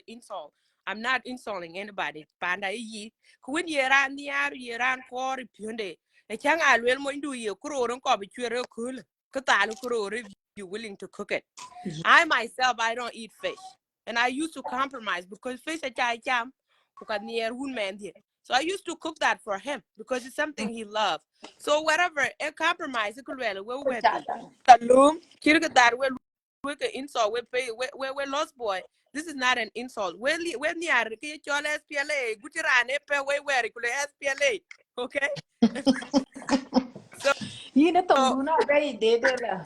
insult. I'm not insulting anybody. Panda yi when you ran the air you ran for pionde. A chang I will mo do you kuro don't go be cool. Katalu kuro if you willing to cook it. I myself I don't eat fish. And I used to compromise because fish a chai jam near man here. So I used to cook that for him because it's something he loved. So whatever a compromise, it could really we Cha ta. Loom, kirka that we insult, we lost boy. This is not an insult. When the are your SPLA, Gutirane, we wear SPLA. Okay? So Yi ne tong du na be de la.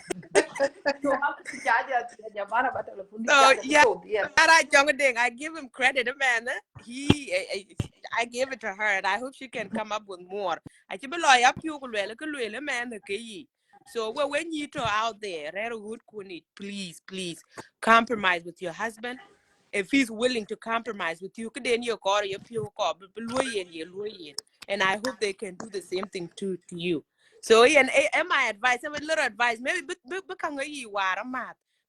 So ha ku cha ja bara ba telefon di cha so ja yeah, to dia. I young thing. I give him credit, man. I give it to her, and I hope she can come up with more. I keep a lawyer up you man. So when you two out there, please compromise with your husband. If he's willing to compromise with you, and I hope they can do the same thing to you. So and my advice, I have a little advice, maybe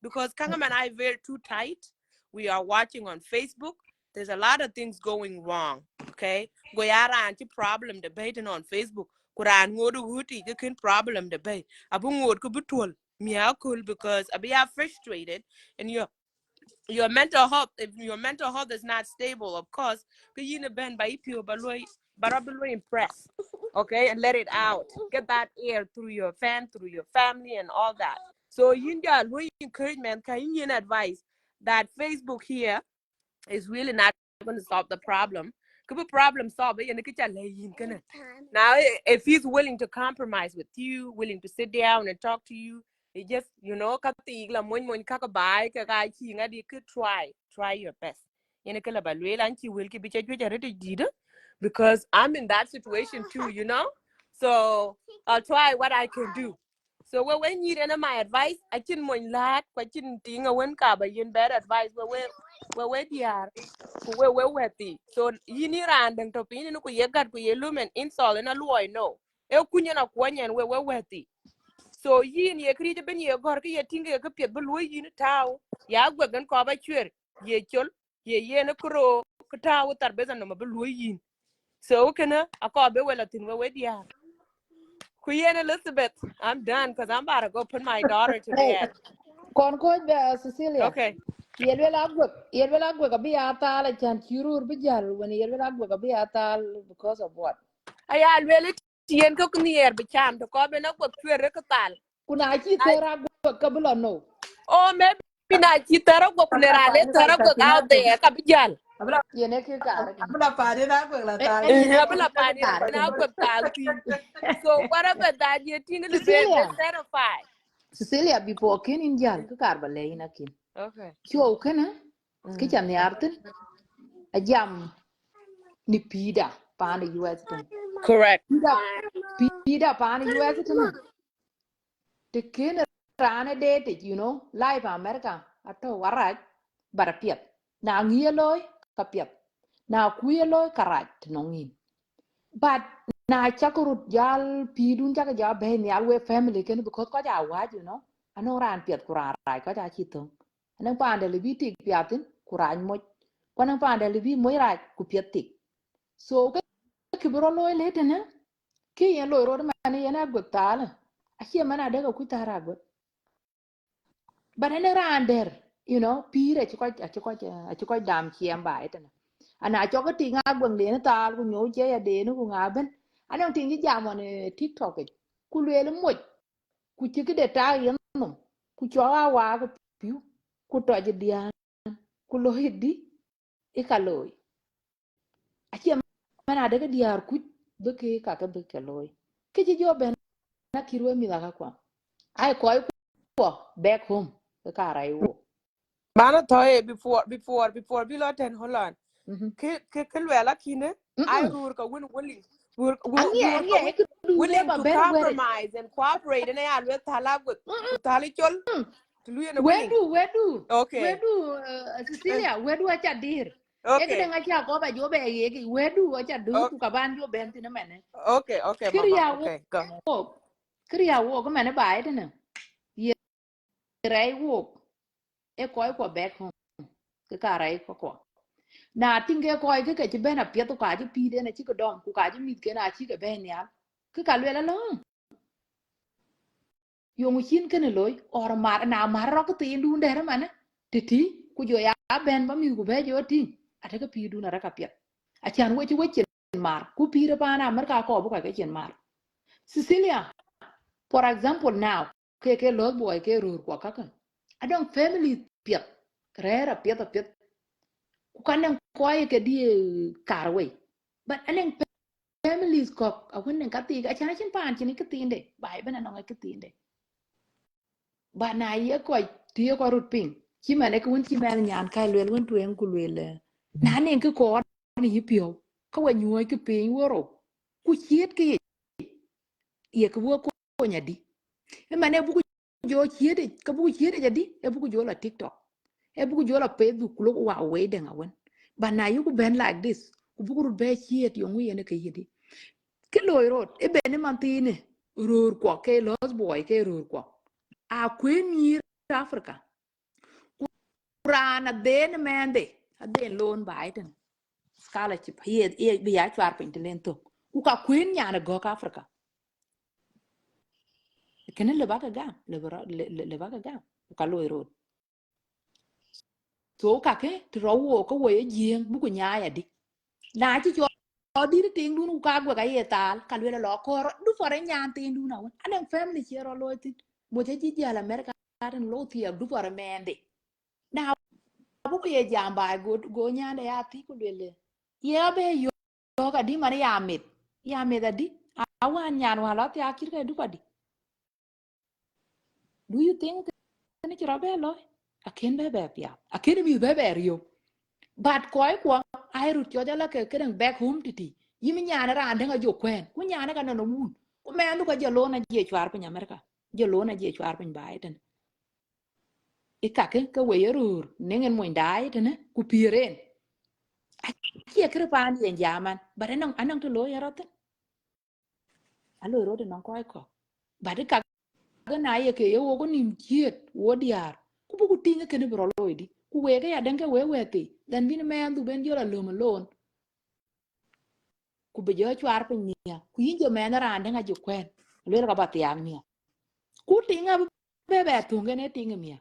because Kangam and I very too tight. We are watching on Facebook. There's a lot of things going wrong. Okay, goyara anti problem debating on Facebook. Kuran ngodu huti can problem debate. Abu ngod kubutul miakul because I be frustrated and your mental health, if your mental health is not stable, of course you ben by impress, okay, and let it out, get that air through your fan, through your family and all that. So you got encouragement, can you advice that Facebook here is really not going to solve the problem. Could be problem solved. Now, if he's willing to compromise with you, willing to sit down and talk to you, it just, you know, could try your best. Because I'm in that situation too, you know. So I'll try what I can do. So when you and my advice, I chin mon lad, kwa chin ting a wen ka ba yin bad advice we diar ku we weti. So yini randang to pin no ku ye gat ku ye lumen insult na luoy no. E kunya na kwanyan we weti. So yin ye kri ben ye gor ke ye tinga ke pet bu luoy yin taw. Ya gwa gan ko ba chwer ye chol ye na kro ku taw tar bezan no ba luoy yin. So kana ako be wela tin we diar. Queen Elizabeth, I'm done because I'm about to go put my daughter to Hey, bed. kon ko be Cecilia. Okay. Yelwel agwe ka bi atal chan chirur bi jal when yelwel agwe ka bi atal because of what? I really tien ko near be cham to ko be na ko twere ko tal. Kuna chi tera agwe ka bilo no. Oh, maybe na chi tara ko Abla kulera pa le ni tara ka ko out tinate. there ka bijal. Yene ke kare kan. Abla pa ni na ko la tal. Yene ke Abla pani kare na kan. ko tal tin. So whatever that you think will be Cecilia. certified. Cecilia before kin in jal ka kar ba le ina kin. Okay. Cho kana ke chan yartin a jam ni pida pa ni US tan. Correct. Pida pa ni US tan. Te ken rane date you know live America ato waraj barapiat. Na ngiye loy kapiat. Na kuye loy karaj nongin. But na chakurut jal pidun chaka ja be ni alwe family ken because ko ja waj you know. Ano ran piat kuran rai ko ja chitong. Anang pande libi tik piatin kuran mo. Kwanang pande libi mo rai ku piat tik. So ke kibro loy letena ki yen loy ro man yen agot tala. Achie man adega ku tara agot. But ene ran der you know pire chiko dam chiem ba etena. Ana cho cái tiếng Anh liền ta cũng nhớ chơi à để nó cũng ngã bên anh đang tiếng cái jam on TikTok ấy ku lue nó một ku chỉ cái data yên nó ku cho wa ku piu ku to je dia ku lo hidi e ka loy a chi mana de cái dia ku be ke ka ka be ke loy ke je jo ben na kirwe mi da kwa ai ko ko back home ka rai wo Mana toy before below 10 hold on. mhm Ke lwela kine I mhm rur ka ange win e ku du le willing ba to ben were compromise and cooperate and I will tala with tali chol to Luyan willing. Okay. wedu Cecilia wedu acha dir e ke Okay. denga cha ko ba jo be ye ki wedu acha du O- ku ka ban jo ben tin mene okay, mama. Okay, go ahead. kriya wo ko mene ba ite ne ye rai wo e ko back home ke ka rai ko na tinge ko ke ke ben a pie to ka ji pi de ne chi ko dom ku ka ji mit ke na chi ke ben ya ke ka le la no yo mu chin ke ne loy or mar na mar ro ko tin dun de mane titi ku jo ya ben ba mi ku be jo tin ate ka pi dun ara ka pie a chan we chi we chen mar ku pi re pa na mar ka ko bu ka ke chen mar Cecilia for example now ke lo boy ke rur ko ka ka adon family pie rera pie ku kan ko ye ke di kar we but anen families ko a wannan ka ti a chan chin pan chin ke tin de bai bana no ke tin de ba na ye ko ti ko rut ping chi ma ne ko won chi ma nyan kai lwel won tuen ku lwel na ne ke ko ni pio ko wa nyu ke pin woro ku chiet ke ye ko ko nya di e ma ne bu jo chiet ka bu chiet ja di e bu jo la TikTok e bu jo la Facebook lo wa we de ngawen ba na yu ku ben like this ku bu rut be chiet yo ngu ye ne ke yidi cái lồi rồi e bene man tine rur ko ke los boy ke rur ko a kwen yir Africa rana den mende a den lon biden scholarship here e bi ya chwar pin len to ku ka kwen nyana go ka Africa kene le baga gam le baga gam ka lồi rồi so ka ke tro wo ko we jien bu ko nyaaya di na chi cho đi tiếng đun ka gwa cái tal ka le lo ko du fore nyan tiếng đun na anh family chero lo ti mo je ji la America den lo ti du fore mende na bu ko ye jamba go nyande ya ti ku le ye be yo ka di mari ya met di awan nyan wa lo ti akir ka du ka di do you think ni chro be lo aken be pia aken mi be rio but koi ko ai rut cho jala ke dang back home titi yimi nyana ra ande nga jo kwen ku nyana ka no mun ku me andu ka jalo na je chwar pe America je lo na je chwar pin bai ten ikake ka we rur ningen mo ndai ten ku piren kia kre pan yen jaman bare anang to lo yaroten alo ro de non ko ko bare ka ga na ye ke yo go nim chiet wo diar ku bu ku tinga ke ne bro lo di ku we ga ya den ke we ti dan bin me andu ben yo la lo malon ku be jo chwar pin nia ku yin jo me na ran de nga ju kwen lo ga ba tiang nia ku tinga be tunga ne tinga mia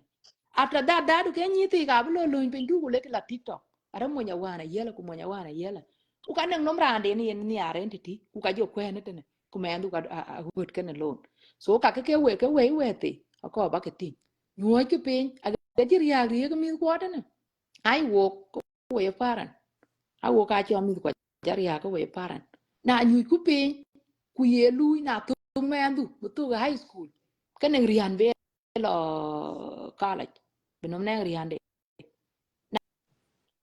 after that dadu ke nyiti ka blo lo pin du ku le la tiktok ara mo nya wana yela ku mo nya wana yela ku ka nang nom ran de ni are entity ku ka jo kwen ne te ku me andu ka a hot ken lon so ka ke we ti ko ba ke ti nyo ke pin a ga ji ria ri ga mi ko ta ne ai wo ko we paran a wo ka cho mi ko ja ria ko we paran na nyu ku pin ku ye lui na tu me andu tu ga high school ka nang rian be lo college benom nang rian de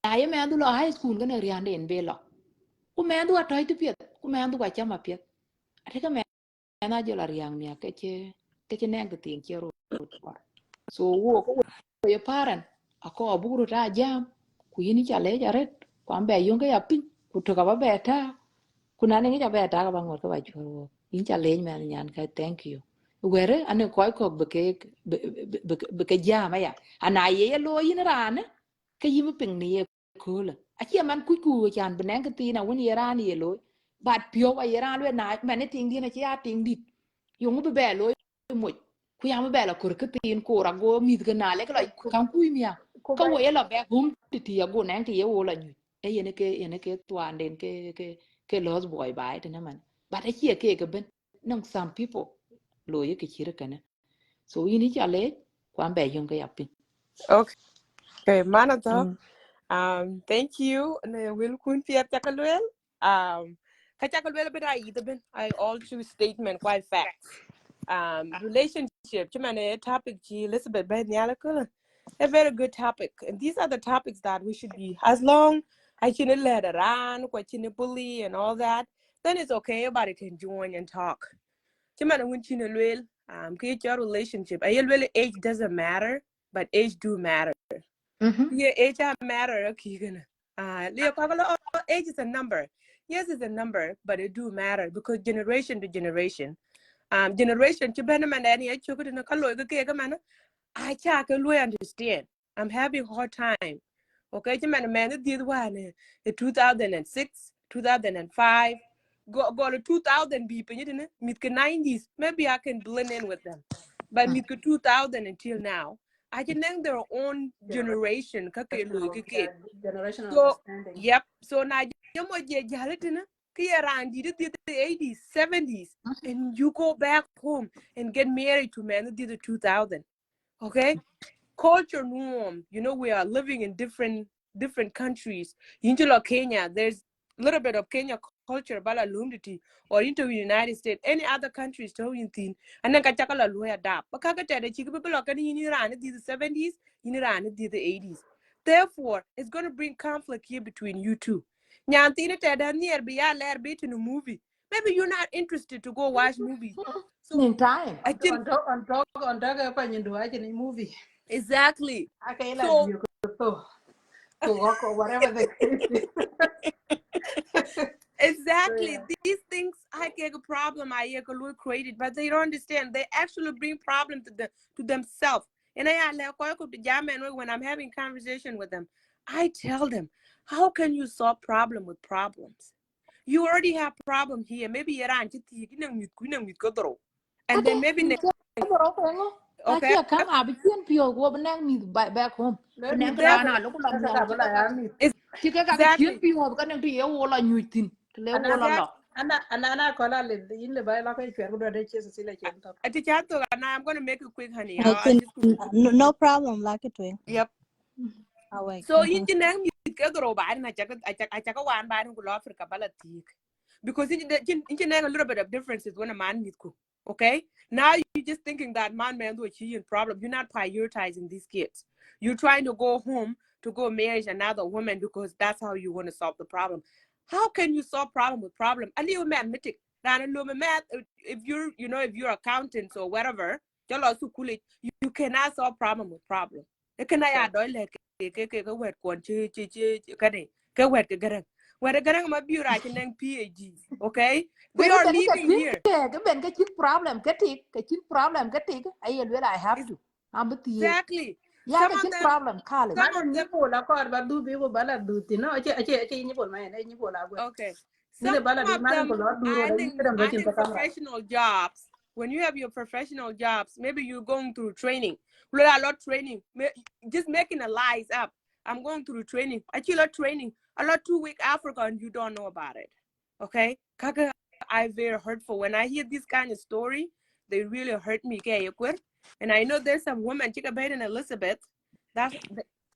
na ye me andu lo high school ka nang rian de en be lo ku me andu a toy tu pet ku me andu ka chama pet ate ka me na jo la riang mia ke che nang tin che ro so wo ko we paran ako buguru ta jam ku yini chale jaret ku ambe yonge ya pin ku to ka ba beta ku na ne ja beta ka bangor ka ba choro yin chale me nyan ka thank you were ane koy ko be ke jama ya ana ye lo yin ran ke yim ping ni ye kula a che man ku chan benen ka tina woni ye ran ye lo bat pio wa ye ran we na man ne ting di na che ya ting dit yung be lo mo ku ya be la kur ka tin ko ra go mi ga na le ka kan ku mi ya ka wo ye la be hum ti ya go nan ti ye wo la nyu e ye ne ke twan den ke los boy bai te na man but a che ke ben nong some people lo ye ke chira kana so yini chale kwan be yung ga ya pin Okay, Manato. Thank you. Ne will kun pier takalwel. Kachakalwel bit I either been I all true statement quite facts. Relationship. Chimane topic G Elizabeth Ben Yalakula. A very good topic. And these are the topics that we should be as long I can let it on, what you bully and all that, then it's okay, everybody can join and talk. Chimane when chinelwel, create your relationship. I really age doesn't matter, but age do matter. Yeah, age matter. Okay, age is a number. Yes, it's a number, but it do matter because generation to generation. Generation to Benaman and I took it in a color. I can't understand. I'm having a hard time. Okay, man, did one in 2006, 2005, go to 2000 people, you know, mid 90s. Maybe I can blend in with them, but mid 2000 until now, I can name their own generation. Generational So, understanding. yep. So now you mo je jalitina ki around the 80s, 70s, and you go back home and get married to men that did the 2000. Okay, culture norm. You know, we are living in different countries. Into Kenya, there's a little bit of Kenya culture about alumnity, or into the United States, any other countries to thing, and then kachakala lawyer adapt. But kakata the chicken people are getting in Iran the 70s, in Iran the 80s. Therefore, it's going to bring conflict here between you two. Nyantina tada near be a lair bit in a movie. Maybe you're not interested to go watch movies. So in time I think On talk pa nyin duwa in movie. exactly. Okay, like So you to work or whatever the case is. So exactly, yeah. these things I get a problem I created, but they don't understand. They actually bring problem to themselves. And when I'm having conversation with them, I tell them, how can you solve problem with problems? You already have problem here. Maybe you're and ake then maybe bro ko ngo okay. achi kam abi chen pio go benang mi back home Let me benang go There kra back. na lo ko la That's mo a chi couple ka of years. chi ka chen exactly pio ko nang ti ye wo la nyu tin le wo la Ana lo ana kola le in the by la ko chwer go de chese sile chen to. I think I'm gonna make it quick, honey. I Okay, just no problem, like it way. yep. I wait. So yin ci nang mi ke dro ba na chaka wan ba ko lo Africa bala tik. Because in a little bit of differences when a man meet ku. Okay? Now you're just thinking that man do a problem. You're not prioritizing these kids. You're trying to go home to go marry another woman because that's how you want to solve the problem. How can you solve problem with problem? A little mathematic. If you're accountants or whatever, chalo school you cannot solve problem with problem e kana ya do le ke wet kon chi kade ke wet ke garang ma biura chi nang PhD okay they Kwen are ben ka living tin here ke ben ka chin problem ka chin problem ka tik ay well I have to am ti exactly ya some ka of chin them problem kale Malan ni bola ko ba du bi ko bala du ti no che ni bola mai ni bola gwe okay ni some le bala du of malan ko them lo du ro are da ni in kidan do chin ta kamera professional jobs. When you have your professional jobs, maybe you're going through training. A lot training, just making a lies up. I'm going through training. Actually, a lot training. A lot 2 week Africa, and you don't know about it. Okay, Kaka, I very hurtful when I hear this kind of story. They really hurt me. Okay, and I know there's some women, Chica Bed and Elizabeth. That's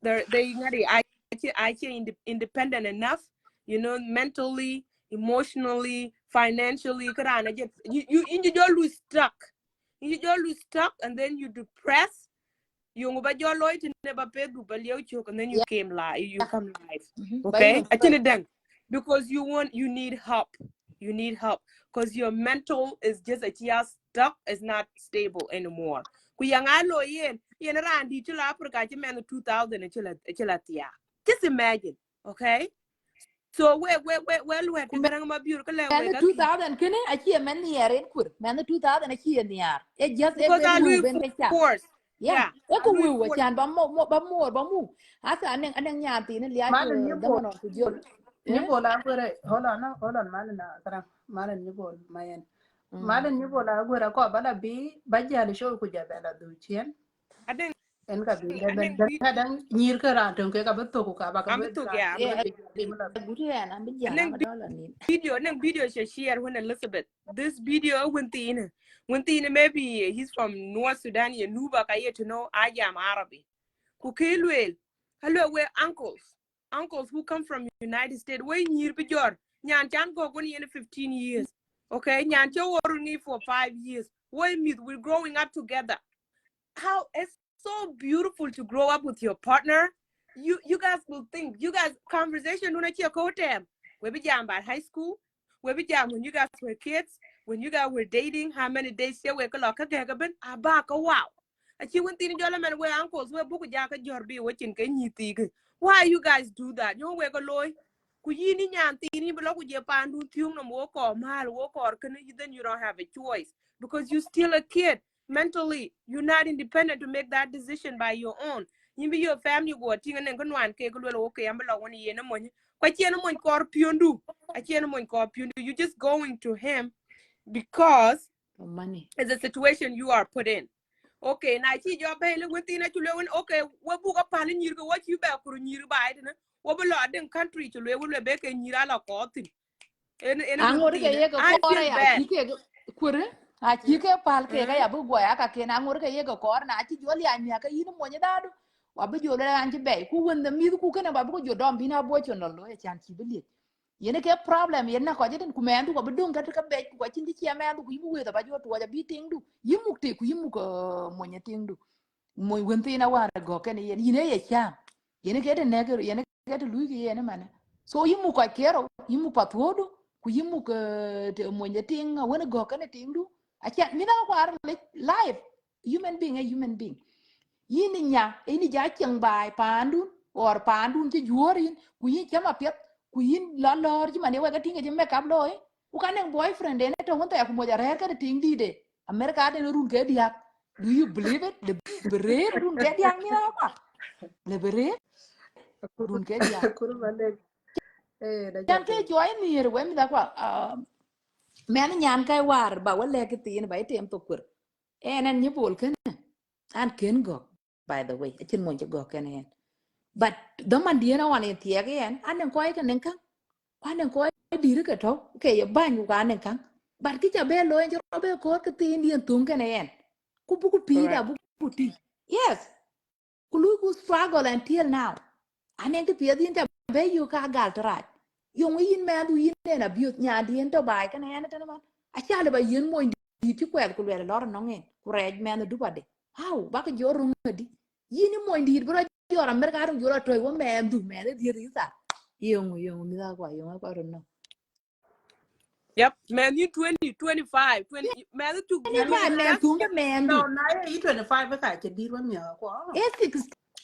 I independent enough, mentally, emotionally, financially. You just lose stuck. You just lose stuck, and then you depress. You never pay and then you ya came live. You come live, bai okay? lo Because you need help. You need help because your mental is just stuck. It's not stable anymore. Kuyangalo yen randi chila Africa chimen 2000 chila tia. Just imagine, okay? So we ku men garang ma biur kala we 2000 kene a chi men ni eren kur men 2000 a chi ni yar e just because I wu live ben ka cha force. ya Yeah, e I ko live wu force. chan ba mu asa anen nya ti ne liya malan ni da bola man ku jol ni eh bola gwe hold on malan na kara malan ni bola mayen malan ni bola gwe ko bala bi ba jali show ku jabela du chien I think en ka bi I ben think ben ka dan nyir ka ran ton ke ka ba to ku ka ba ka I'm lo to ra yeah. lo e bi bi mala gutu ya na bi And jala ma dola ni then video she share when Elizabeth. This video when maybe he's from North Sudan, you Nuba kaya to know I am Arabi. Kukilwel. Hello, we're uncles. Uncles who come from United States. We near bejor. Nyan chan go when 15 years. Okay, nyan cho for 5 years. We're growing up together. How it's so beautiful to grow up with your partner. You guys will think you guys conversation when you go them. We be jam about high school. We be jam when you guys were kids. When you guys were dating, how many days you were back a wow. A chi went in Jolaman where uncles were book jaka jorbi watching can you think. Why you guys do that? You wake a loy. Kuyini nyan tini below with your pandu tune and walk or mile walk or can then you don't have a choice because you're still a kid mentally. You're not independent to make that decision by your own. You be your family go ting and then one cake okay I'm below 1 year no money quite no one corpiondu I can't one corpiondu you're just going to him because money it's a situation you are put in. Okay, now see your bail within a children. Okay, what book up palin you go what you back for you by it. What below them country to live with Rebecca and Yirala cotton. And angor ke within ye ko I kore feel ya bad. chi ke kure a chi ke pal ke ga Mm-hmm. ya bu go ya ka ke na angor ke ye ko kor na chi joli an ya ka yin mo nya dadu wa bu jole an chi be ku won da mi ku ke na ba bu jo dom bi na bo cho no lo e chan chi bi li yene ke problem yen na ko jiten ku men du ko bu dun ka ka be ku chin chi ya men du ku yimu we da ba jo to ja bi ting du yimu te ku yimu ko mo nya ting du mo won ti na wa go ke ne yen yine ye cha yene ke de ne ke yene ke de lu ke yene mane so yimu ko kero yimu pa thodu ku yimu ke te mo nya ting wona go ke ne ting du a cha mi na war life human being a human being yini nya ini ja chang bai pandu or pandu ci jorin ku yi chama pet ku yin la lor ci mane waga tinga ci make up loy ku kan boyfriend ne to wonta ku mo ja re ka ting di de america de run ke dia do you believe it the bere run ke dia mi na pa le bere run ke dia kuru bale da kan ke jate joy ni re we mi da kwa men nyan kai war ba wale ke tin ba tem to kur enen ni bol ken an ken go by the way chin mo ci go ken but the man dia one in tie again anen ko cái nen kan anen ko di cái to ke ye ban ku anen kan but ki cha be lo en ro be ko ke tin dien tun ken en ku bu ku pi da Correct. bu ku ti yes ku lu ku struggle until now anen ke pie dien ta be yu ka gal tra yung yin me du yin na bi nya dien to bai kan en ta man a cha le ba yin mo di ti kwel ku le lor no ngen ku rej me du ba de how ba ke jo ru di yin mo di bro yo ra mer ka ru yo ra to wo me du me de di ri sa yung mi da kwa yung ko ro no. Yep, man, you 20, 25, 20, man, to give you 25 man just tung da man No, di. now you 25 ba ka che dir wa mi ko. Eh,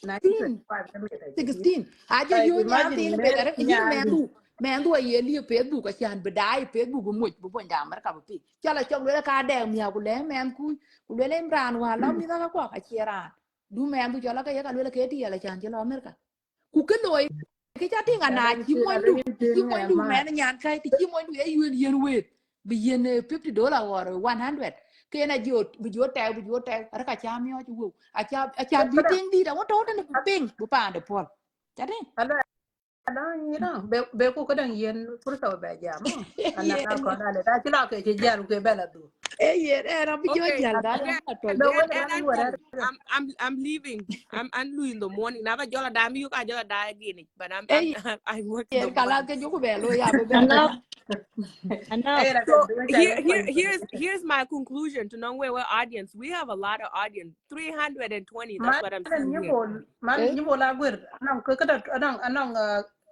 Now you 16. 25 ka mi ta che dir. 16 aja Like yo nya imagine tin be mer gara yin nyandi. mendu ye li facebook a chan bedai facebook mo bu bon da mar ka pi chala chok le ka de mi ku le men ku le ran wa lo mi da ko ka chira du mendu chala ka ye ka le ke ti la chan chelo mer ka ku ke loy ke cha ti ngana chi mo ndu chi mo ndu men nyan kai ti chi mo ndu ye yen we bi yen $50 or 100 ke na jot bi jot ta ar ka cha mi o chu a cha bi ting di da wo to ne bu ping bu pa de pol chati Ada you know be ko ko dan yen fursa ba jam. Ana na yen ko dale ta chila ke che jaru ke bela du. yen era bi jo okay. jal da Yeah, na to Do je and wena and na I ngora. I'm leaving. I'm in the morning. Now I just die. You got just die again. But e I work in the yen kala morning. ke jo ko be lo ya be be to Enough, enough. Ay na ka So do cha yen ko here's my conclusion to know where we're audience. We have a lot of audience. 320. That's what I'm man seeing here. e nyibol agwer anong ko kada anong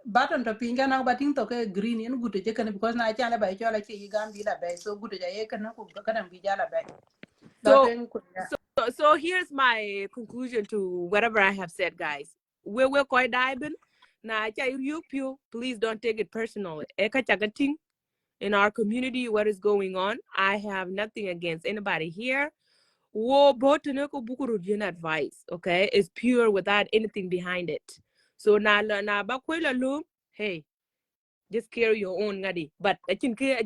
button to pinga nang bating to ke green in gute je kan because na cha la ba cho la chi gam bi la ba so gute ja ye kan ko kada bi ja la ba do So ten ko ya so here's my conclusion to whatever I have said, guys. We're quite diving. Now, please don't take it personal. Eka chagating in our community, what is going on? I have nothing against anybody here. Wo botaneko bukuru advice, okay? It's pure without anything behind it. So na bakwela lu, hey, just carry your own ngadi. But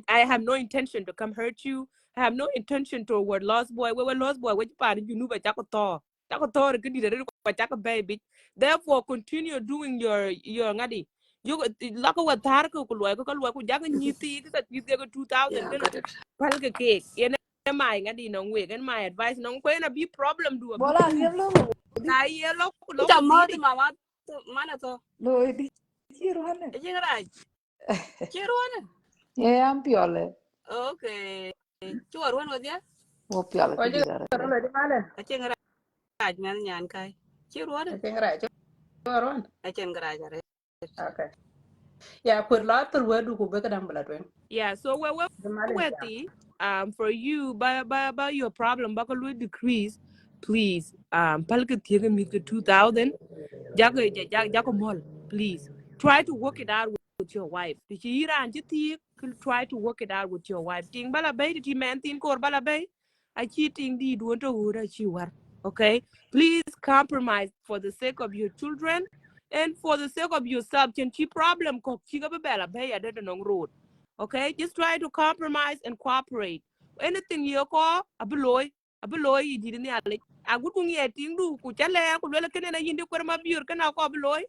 I have no intention to come hurt you. I have no intention toward lost boy. We were lost boy. What you part you know by Jacotor. Jacotor baby. Therefore, continue doing your ngadi. You lako wa tarko kulwa ko kalwa ko jaga nyiti ka nyiti ko 2000 yeah kana got it palka cake. Yena my ngadi no week and my advice no ko na be problem do a big bola two. riam lo di Na ye loko Ita mod didi. mama mana to. lo di chiru hane E jingra. Chiruana. e am piole Okay. Chuar wan wadia. o piole o ke je di da ro le di malen A jingra man nyan kai. Chiruana. a che ngra che ron A jingra jare. okay ya pur la tur we du ko be kada bla twen Yeah, so de malen we're ja the for you by your problem bakalu decrease, please palka tiga mika 2000 jago mall, please try to work it out with your wife. The chira and try to work it out with your wife. Ting bala bay the man tin kor bala bay. I cheating di do to ura chiwar. Okay? Please compromise for the sake of your children and for the sake of yourself. Can chi problem ko chiga bala bay at the road. Okay, just try to compromise and cooperate. Anything you call a beloy, you didn't like. I would go here, ting do, could tell her, could well can I in the Kurma Bur can I call beloy?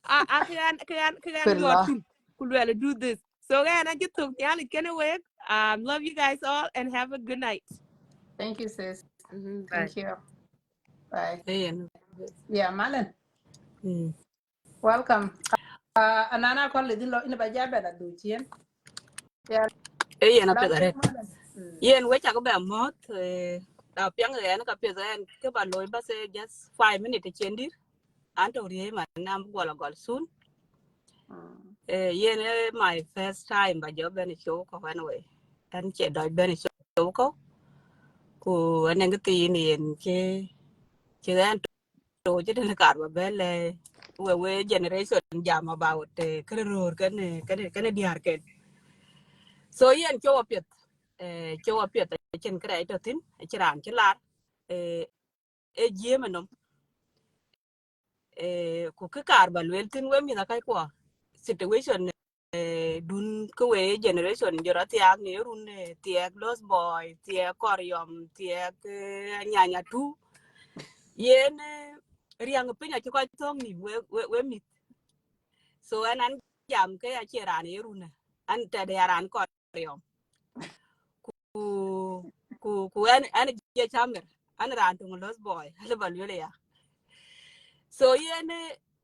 I can your pilla thing, could well do this. So then I just took the alley can away. Love you guys all and have a good night. thank you sis Bye. thank you bye Ayen. yeah malen Hmm. welcome anana ko le di lo ina ba ja bela du chien yeah Ayen a la tu pedaret. malen Yen we chak ba mod. Da piang ren ka pedaret ke ba loy ba se just 5 minutes chendi. Anto rie man nam gola gol soon. Yen my first time ba job ben show ko anyway. An che doj ben show ko. Ku anen ke tin yen che an to chứ đừng cả mà bé lệ we generation jam about cái rồi cái này diar cái so yen cho apet chen cái to tin chiran chilar e jiem no ku cái kar ba wel tin we mi na kai kwa situation dun ko we generation jora tiak ni run tiak lost boy tiak koryom tiak nyanya tu yen riang pinya ci ko tong ni we mi so an jam ke a chiran iruna an te de aran ko riom ku ku an je chamer an ran to los boy le balule ya so yen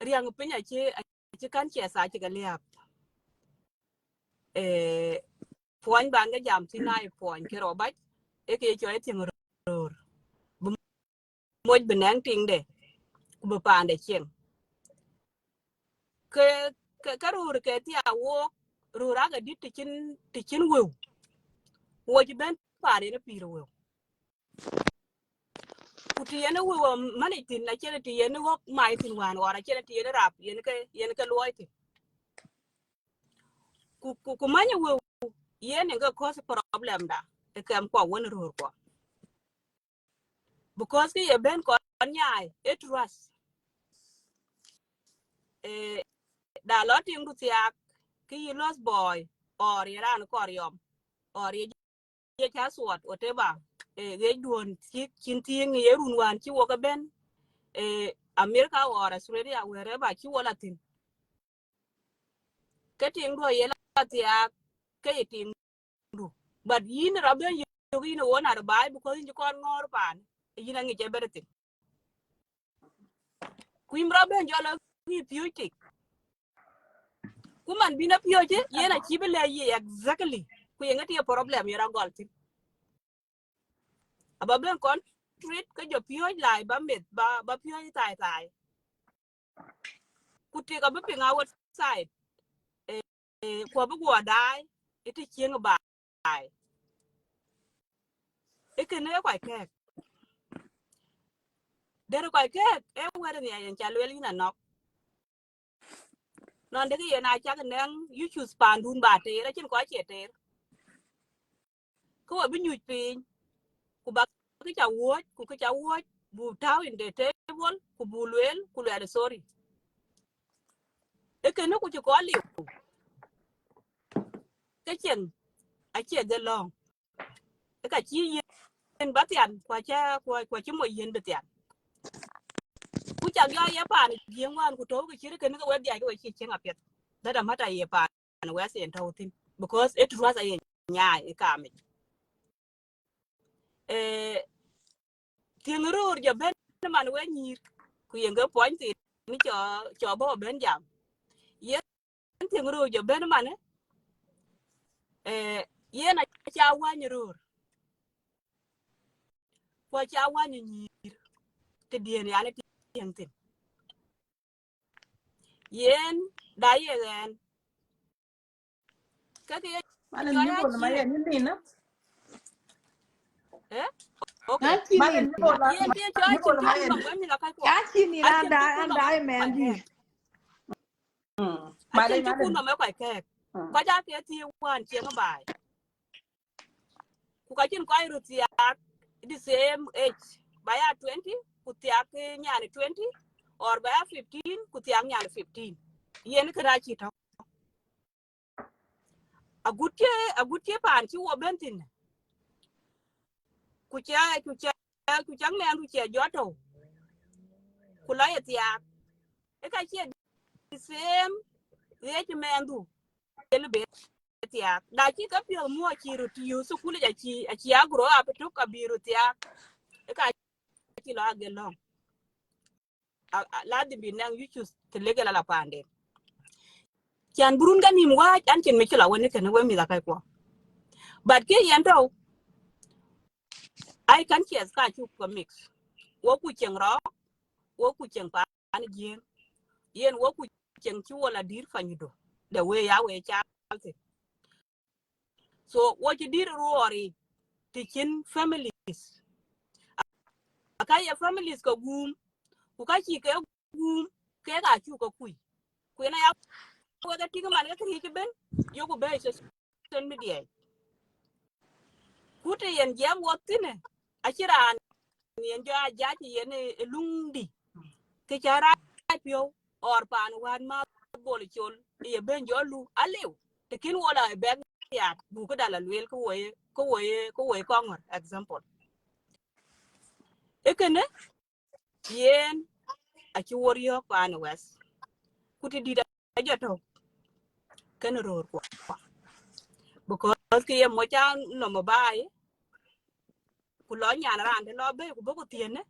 riang pinya ci kan che sa ci galiap poin ban ga jam tinai poin ke robat e ke cho e tim ror bu moj benang ting de ku bu pande chen ke rur ke ti awo rura ga dit tichin wew wo ji ben pare na piro wew kuti yana wew mani tin na chere ti yana hok mai tin wan ora chere ti yana rap yana ka loiti ku manya wew yana ga cause problem da e kam kwa won rur kwa because ki ye ben ko nyai it was da loting du tiak ki lost boy or iran koryom or ye cha suot whatever ge duon kin ting ye run wan chi wo ga ben America or Australia wherever chi wo latin ke ting do ye la tiak ke ting du but yin raben yo yin wona da bai because yin kon ngor pan yin ngi je beretin kuim raben jolo ki piutik kuman bina pioje yena chi bele ye exactly ku ye ngati problem yera goltin aba ben kon treat ka jo pioj lai ba met ba pioj tai ku te ka be pinga outside ko bu go dai ite chieng ba ai e ke ne kwa ke der kwa ke e wer ni en chalweli na nok non de ye na cha neng you choose pandun ba te ra chin kwa che te ko bi nyu pin ku ba ka cha wo bu tau in the table ku bu lwel ku le sorry e ke ne ku ko li ke chen a che de long e ka chi yen ba tian kwa chi mo yen de tian ku cha ga ye pan gien wan ku to ku chi ke ne ko we dia ko chi chen apet da da mata ye pan we sen tautin because it was a nya e ka mi tiengru jo ben man we nyir ku yen ga point ni cho bo ben jam yen tiengru jo ben man yen a cha wa nyru ko cha wa nyir te dien ya ne tieng tin yen da ye gen ka ke Mana cho ya nyugo na chi maya nini na. okay Ngachi ni. yen ke cho Nyugo chin na kun maya. nom ga mi la kai ko Ngachi ni a na chin ka kun nom anda ko man ke di. a chin Malay ka kun malay. nom ko ke ko ja ke ti wan chieng bai ku ka chin ko ru ti the same age baya 20 ku ti ak nyani 20 or baya 15 ku ti ak nyani 15 yen ka da chi to a gutke pan chi wo bentin ku chang ne ku che joto ku la ya ti ak e ka chi the same age men du yen be ti ak da chi ka pio mo chi ru ti su ku le a chi agro a petu ka biru ti ak e ka chi la ge long la di bi nang you choose to legal la pande chan burun ga nim wa an chen me chila woni kan we mi la kai ko but ke yan to I can check ka chu ko mix wo ku chen ro wo ku chen pa an jien yen wo ku chen chu wala dir fanyido the way ya we cha so wo ti dir ruori ti chen families aka ya families ko gum ku ka chi ke gum ke ga chu ko ku na ya wo da ti man ga ti ke ben yo ku be social media ku te yen jam wo tine achira yen jo aja ti yen lungdi ke chara pio or pan wan ma bol chol ye ben jo lu alew te kin wala be ya bu ko dala lwel ko we kongor example ekene yen a chi wor yo pan wes kuti di da jo to ken ror ko because ke ye mo cha no mo bai ku lo nya na ran lo be ku bo ku tiene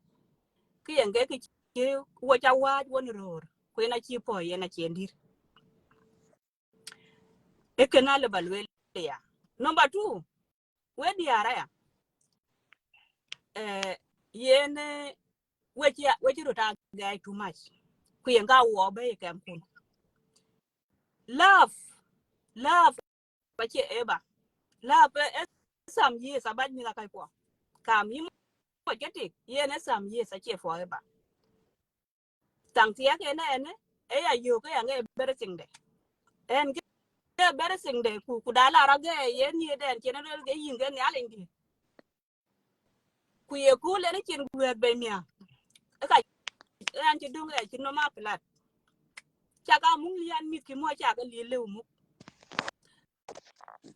ke yen ke wo cha wa won ror ko na chi po ye na chendir ekena le balwel ya number 2 we diara ya yene wechi rota guy too much ku yenga wo be kem kun love love ba che eba love some years abad mi la kai ko kam yi mo jetik yene some years a che forever tang tia ke na ene e ya yo ke ya nge better thing de en ke better thing de ku da la ra ge ye ni den che na ge yin ge ni alen di ku ye ku le ne chin ku be mia e ka an che dung e chin no ma plat cha ka mung lian mit ki mo cha ga li le mu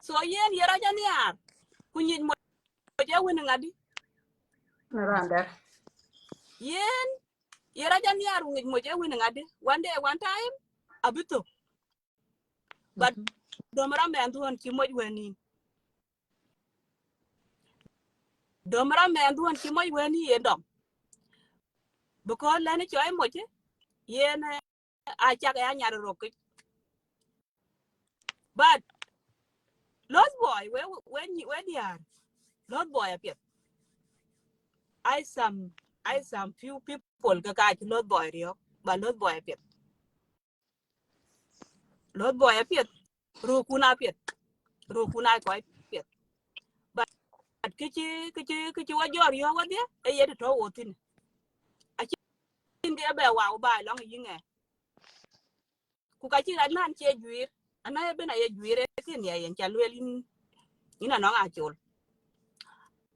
so yen yera ja ni ar ku nyin mo je woni ngadi Randa. yen yera ja ni ar ngi mo je woni ngadi one day one time abito but domara me anduan ki mo weni domara me anduan ki mo weni ye dom because le ne choy mo je yen a cha ga nya ro ki but lost boy when you are lost boy apet I some few people ga ka lost boy rio but lost boy apet Lord boy apet ru kuna apet ru kuna ko apet but kichi wa jor yo wa dia e yede to wotin a chin ge be wa ba long yinge ku ka chi nan che juir ana be na ye juire kin ya yen chalwelin ina no a chul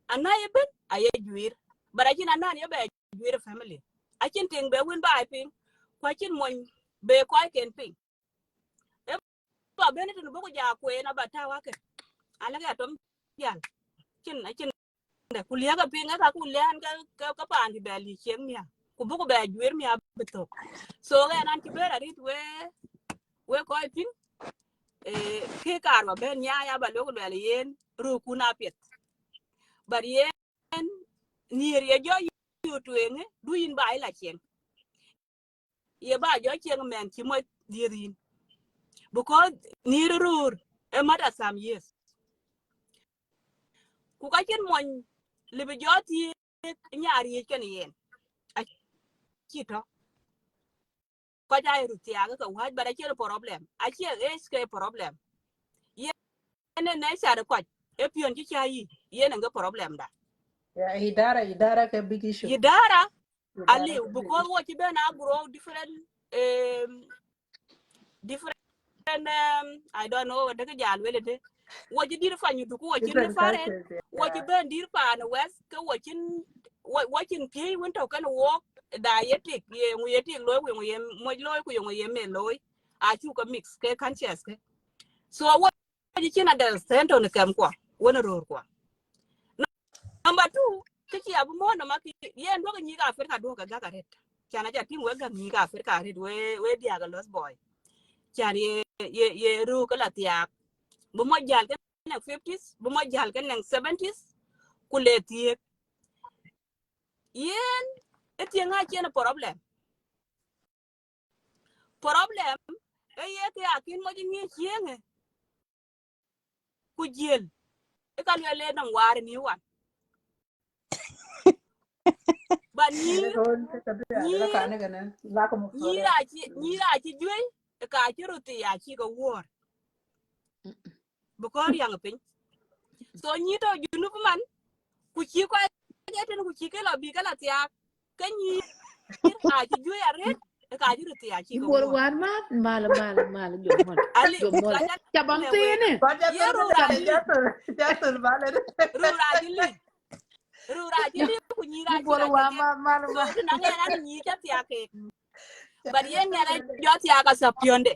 ana ye ben a ye juir but a chin anan ye be juire family a chin ting be win ba ping kwa chin mon be ko ken ping e ba be ne tu bu ko ja ko na ba ta wa ke ala ga tom yan chin de kulia ka pinga ka kulian ka pan di beli chen mia ku bu ko be juer mia beto so ga nan ki bera rit we ko pin ke kar ba ben nya ya ba lo le yen ru ku na pet bar yen ni re jo yu tuenge du yin ba ila chen ye ba jo chen men ki mo dirin because ni rur e mata some years ku ka chen mon le be jo ti nyari ken yen a chito ko ja ru tia ga wa bara che problem a che es ke problem ye ne sa de ko e pion ji chai ye ne ga problem da Yeah, idara ka big issue. yidara Idara ali ka big because issue. what you been grow different I don't know what the jal wele de what you did fan you do what you Different faren cultures, what yeah. you been dir pan west ka what you pay when to kan walk dietic ye we tik loy we mo loy ku ye me loy a chu ka mix ke conscious ke so what you can understand on the cam kwa wona ro kwa number 2 kiki abu mo na maki ye ndo ni ga afrika do ga ga ret kana ja tin we ga ni ga afrika ret we dia ga lost boy chan ye ru ka la tia bu mo jal ke na 50s bu mo jal ke na 70s ku le tie yen etie chen problem e ye ke akin mo ni chienge ku jel e ka le na war ni wan ba Ene ko wonte ka biya da ka ne gana la ko mo sole. ni ra chi jwe e ka chi ru ti ya chi ga war bu ko yang pin so ni to junu man ku chi ko ya ten ku chi ke la bi ka la tia ka ni a chi jwe ya ret e ka chi ru ti ya chi ga Ibor war war mal jomol. ali Jomol. ka ja Cabam le we tine. Ba ja ye tor ru ga ra da ji li ja tor ba le. ru ra ji li ru ra ji li ku ni ra chi Ibor ra wa ke so mal. tu na nge na ni cha tia ke but ye nge na jo tia ka sa pionde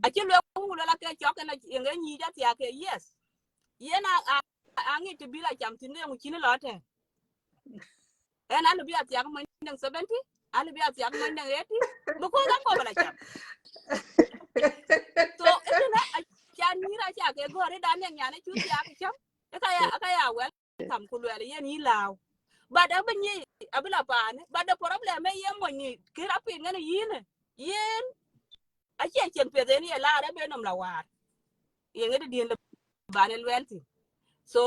a chi le ku la ke cho ke na nge ni cha tia ke yes ye na a ngi ti bi la cham tin nge mu chi ni lo te en alu bi atiak mo ndeng 70 alu bi atiak mo ndeng 80 buko da ko bala cham so etena a chan ni ra cha ke gore da ne nyane chu tiak cham e ka ya wel kam ku le ye ni law ba da ba ni abila pa ne ba da problem e ye mo ni ke ra pin ne yin yen a chen pe de ni la re be nom la war ye ngi di le ba ne welti so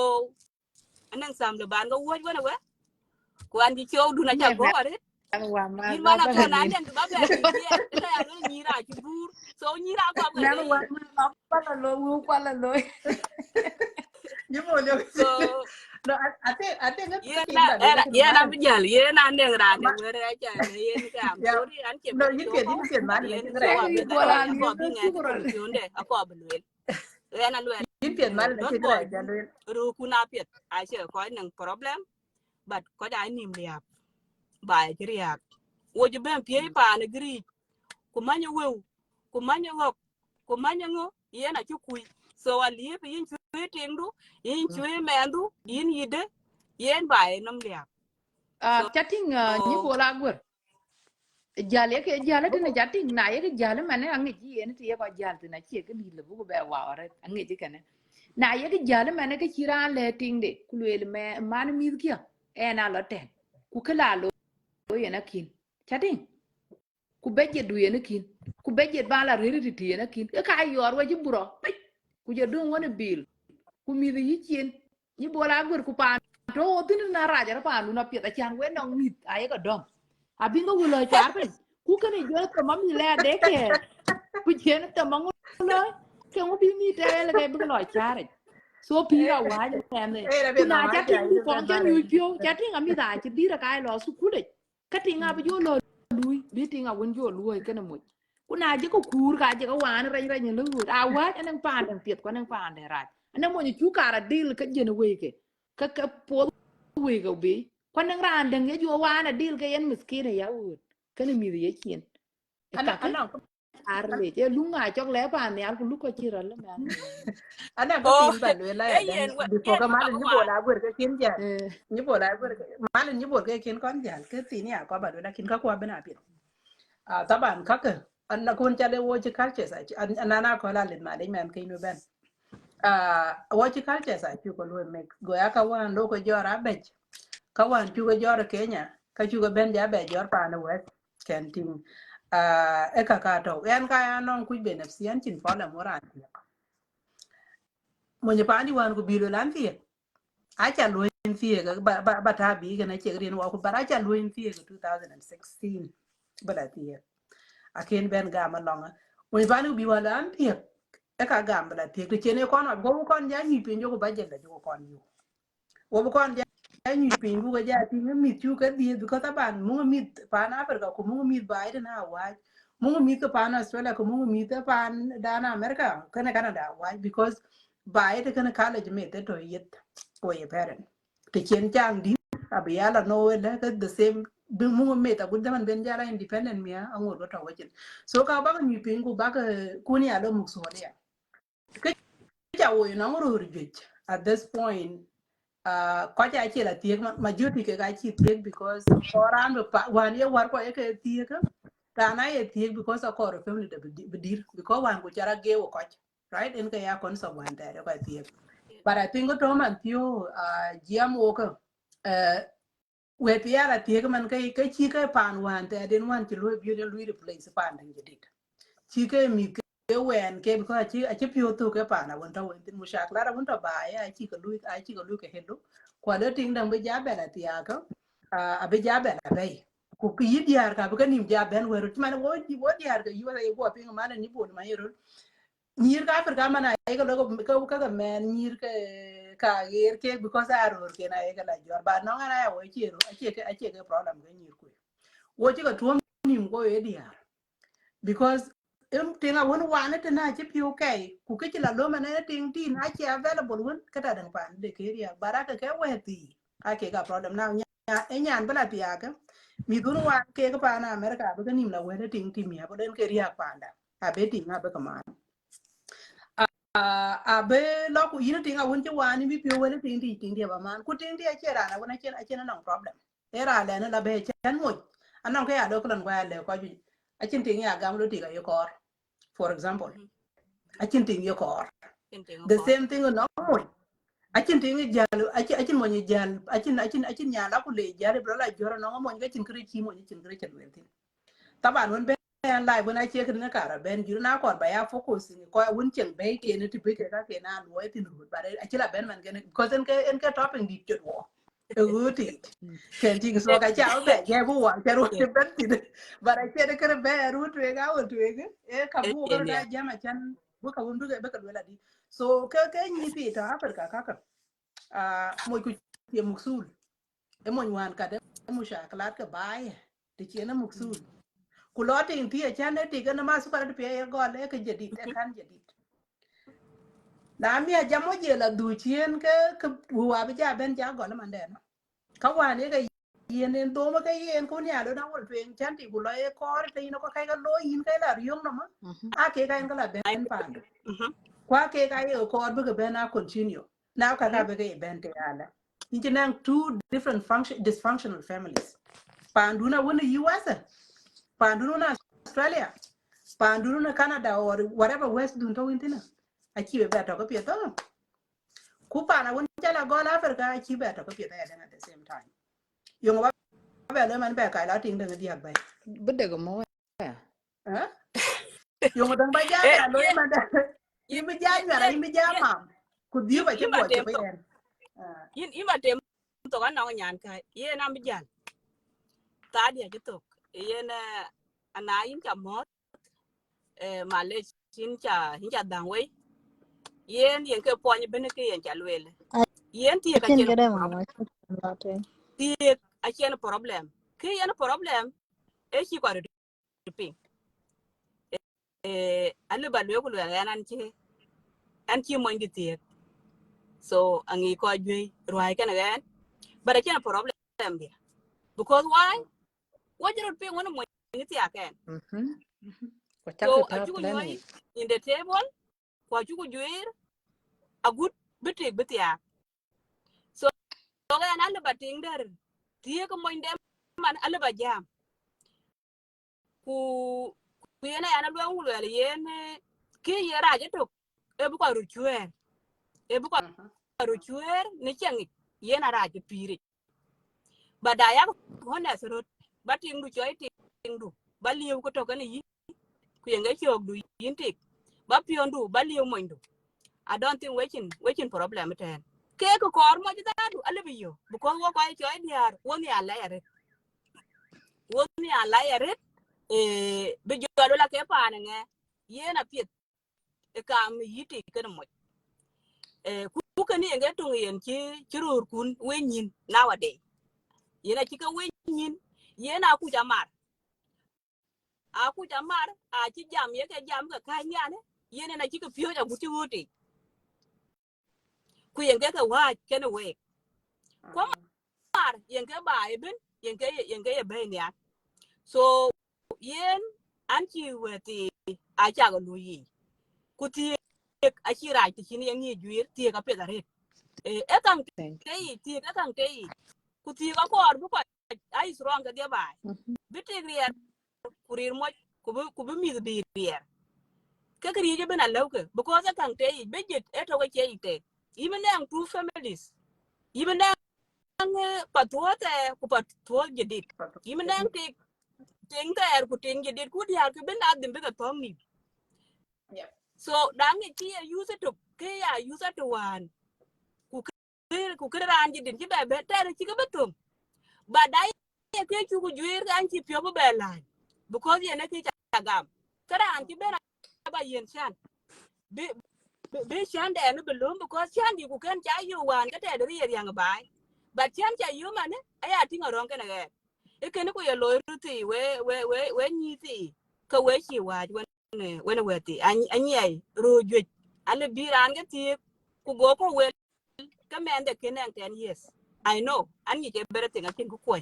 anan sam le ban go wo ne we ko andi chow du na cha Me go me wa wa mal yin za mana ba to na ni. den ba ba ti bien ka ya lo ni ra chi bur so ni ra ko ga Mẹ le nó quên nó quá là lôi ngu quá là lôi. You know, so no, I think it's ye the thing na that we're looking ye na at. bi jal ye na ne ra ne were ja le ye ni ka am Yeah, sorry an che no, ben you cho can, ko you can man, ye like ni you so Cái a right. bi gì da bùa lo là ya nhiều ko bi cái nge chú ti rồi. commission de a ko bi le ye na lo You can man, like los you boy right, dun Jalil. ru ku na pet a che ko nang problem but ko da nim liap ba ti riak wo je ben pie pa ne gri ku manya we ku manya ngok ku manya ngo ye na chu kui so a li bi yin chu ting du yin chu men du yin yide yen ba nam liap so Chatting như bùa là quên. Jale ke jale tene chatting na ye ke jale mane angi ji en ti ye ko jale tene chi ke di le bu be wa ore angi ji kene. Na ye ke jale mane ke chira le ting de kulwel me man mi kia e na lo ten. Ku kala lo ye na kin. Chatting ku beje du ye na kin. Ku beje ba la re ti ye na kin. E ka yor wa ji buro. Ku je don wona bil. Ku mi yi chien. Ni bola gur ku pa to tin na raja pa lu na pie ta chan we nong mit aye ka dom. Abinga wulo char pen ku kene jo to mam le de ke ku chen to mang lo ke ngo bi mi te le ke bi lo char so pi ga wa ja ne Hey, I've ku been na on ja my tin guy, du you kon can cha man. nyu pyo ja tin ami da chi di ra kai lo su ku de ka tinga bi jo lo lui bi tinga won jo lu ke na mu ku na je ko kur ka je ko wa ne ra ne lu a wa anan pa dan piet ko nan pa de ra anan mo ni chu kara dil ka je ne we ke ka po we go bi ko nan ran den ye jo wa na dil ke yen miskin ya u kene mi ye chien e I know, I kake know, ar le je lunga chok le pa ne al ku ko chira le man I know, got oh in by the e line. Then yen before yen come wa out ba and you wan board, I work a kin jan. eh You board, I work, man, and you board a kin con jan, Kitty, I covered with a kin kakwa benapit. Taban kaka, and the conchale watch cultures, and Nana Kola in my man came to Ben. Watch cultures, I took a make goyaka one local jar abbage. Kawan chuga jar Kenya, Kachuga Ben Jabe, your pan west, canting. Eka kato, and Kaya non could be an absent in Poland, Moran. When you find one could be the acha luin fie ga ba ta bi ga na che green wa ku bara acha luin fie ga 2016 bada tie aken ben ga ma longa we ba nu bi wa lan tie e ka ga bada tie ke chene kon go kon ja ni pin jo ba je da jo kon yu wo kon ja ni pin bu ga ja ti mi tu ka di du ka ta ban mu mi pa na per ga ku mu mi ba ida na wa mu mi ka pa na Australia ku mu mi ta pa da na America kana Canada why because ba ida kana college me te to yet ko ye parent te chen chang di abiyala no la ka the same bi mu me ta gudda man ben jara independent mi a ngor ko tawo chen so ka ba ni pingu ba ka kuni alo mu so ya ka ja wo na ngoro rujej at this point ko ja che la tiek ma juti ke ga chi tiek because oran ba wan ye war ko ye ke tiek rana ye tiek because a kor family de bidir because wan ko jara ge wo ko right en ka ya kon so wan ta ko tiek but I think to man tiu jam wo ka we piara tie man kai kai chi kai pan wan te den wan ti lo bi den lo replace pan den jidit chi kai mi ke wen ke ko chi a chi pyo to ke pan wan ta wen tin mushak la wan ta ba ya chi ka lu a chi ka lu ke helu kwa le ting dang be ja be la tia ka a be ja be la be ku ki diar ka be ka nim ja ben wer ti man wo diar ka yu la yo pin ma ni bo ma yero nyir ka afrika mana ai ka logo ka men nyir ka ger ke because aror ke na ai ka la jor ba no ana ya wo chiro a che ke problem ga nyir ku wo chi ka tuom nim ko e dia because em tinga won wane te na chi piu kai ku ke la lo mana ting ti na chi available won ka ta dang pan de ke ria baraka ke we ti a ke ga problem na nya e nyan bala ti aga mi dun wa ke ka pa na america ba ka nim la we ting ti mi ba den ke ria panda a be ti na ba ka ma be lo ku yin tinga won che wani bi pio wele ting di ba man ku ting di a chera na wona chen a chen na problem era le na la be chen mo anan ka ya do kulan kwa le ko ju a chen ting ya gam lo ti ga yo kor for example a chen ting yo kor ken te the ko same thing no mo a chen ting jal a chen mo ni jal a chen nya la ku le jare bro la joro no mo ga chen kri chi mo ni chen kri chen wel tin taban won be en lai bona che kin na kara ben juru na kor ba ya focus ni ko won chen be ke ne ti be ke ka ke na lo tin ru ba a chila ben man ke ne because en ke topping di chot wo good it can think so ka cha ba ja bu wa cha ru Yeah, ben ti but I said ka ba ru tu ga wa tu ga e ka bu ga yeah. da jama chan bu ka wundu ga ba ka wala di so ka ni pi ta africa ka mo ku ti muksul e mo wan ka de mu sha kala ka ba ti che na muksul ku lo tin ti chan ne ti ga na ma su ka pe ya go le ka jadid e kan jadid na mi a jamo je la du chien ka wa ba ja ben ja go na man de no ka wa ne ga yen en to ma ka yen ko nya do na wol twen chan ti ku lo e ko te no ko kai ga lo yin kai la riong no ma a ke ga en ga la I ben pa ndo mhm kwa ke ga ye ko ba ga ben a continue now ka mhm ka ba ga ben te ala in two different dysfunctional families panduna wona US panduna Australia panduna Canada or whatever west dun to wintina aki be to ko pie to ku pana won jala go la Africa aki be to ko pie at the same time yung ba ba le man be ka la ting de diak bay Bede go mo. eh yung dang ba ja eh ba lo yeah man da yeah imi ja nyara yeah imi ja yeah mam ku di ba che ima go che tem ba to yen ima tem to kan no nyan kai ye na mi jan ta dia je to ye na ana yin cha mo ma le hin cha dang we yen ke po ni ben ke yen cha lwele yen ti I ka can chen get him problem on my ti a chen problem ke yen problem e chi kwa ri ping ale ba lwe ku lwe an chi mo ngi ti so angi ko jwe ruai kana gan but a chen problem dia because why what you ping when mo ngi ti aken Ko chak so to a ta chu plan. nyoy in the table kwa chu jwe a good bitia so ga na le ba ting der ti ko mo ndem man ale ba jam ku ku yena yana lwe ngulu yen ki yera je to e bu ko ru chwe e bu ko ru chwer ni changi yena ra je piri badaya ko na sero bating du choi ting du baliu ko to kan yi ku yenge chok du yintik ba pion du baliu mo ndu I don't think waking problem ten ke ko kor mo jita du ale biyo bu ko wo ko choi diar woni ala yare be jo la ke pa ne yena pit e kam yiti kan mo ku kan yenge to yen chi rur kun wenyin nowadays yena chika wenyin yena ku jamar a chi jam ye ke jam ka kanya ne yena na chika pio ja guti guti ku yenge ka wa kene we ko mar yenge ba eben yenge ye be nya so yen an chi weti a cha ga lu yi ku ti a chi ra ti chin yang ni juir ti ka pe da re e kan te ku ti ka ko bu ko ai strong ka dia ba bitigrier kurir mo kubu mi bi rier ka kri je bena lawke because I can tell you budget eto ga che ite even them two families even them patuote ku patuo jedit even them ting ter ku ting jedit ku dia ke bena dim be ka tomi so dang ki use to ke ya use to one ku kran jedit ki be ter ki ka betum badai ke ku juir kan ki pyo be la because ye ne ki gam kran ki bena ba yen chan be chan de no belum because chan di ku kan cha yu wan ka te ri yang bai but chan cha yu man aya tinga rong kana ga e ken ku ye lo ruti we ni ti ka we chi wa we we ti an ye ru ju ale biran ga ti ku go ko we ka men de ken 10 years I know an ni je bere tinga tin ku ko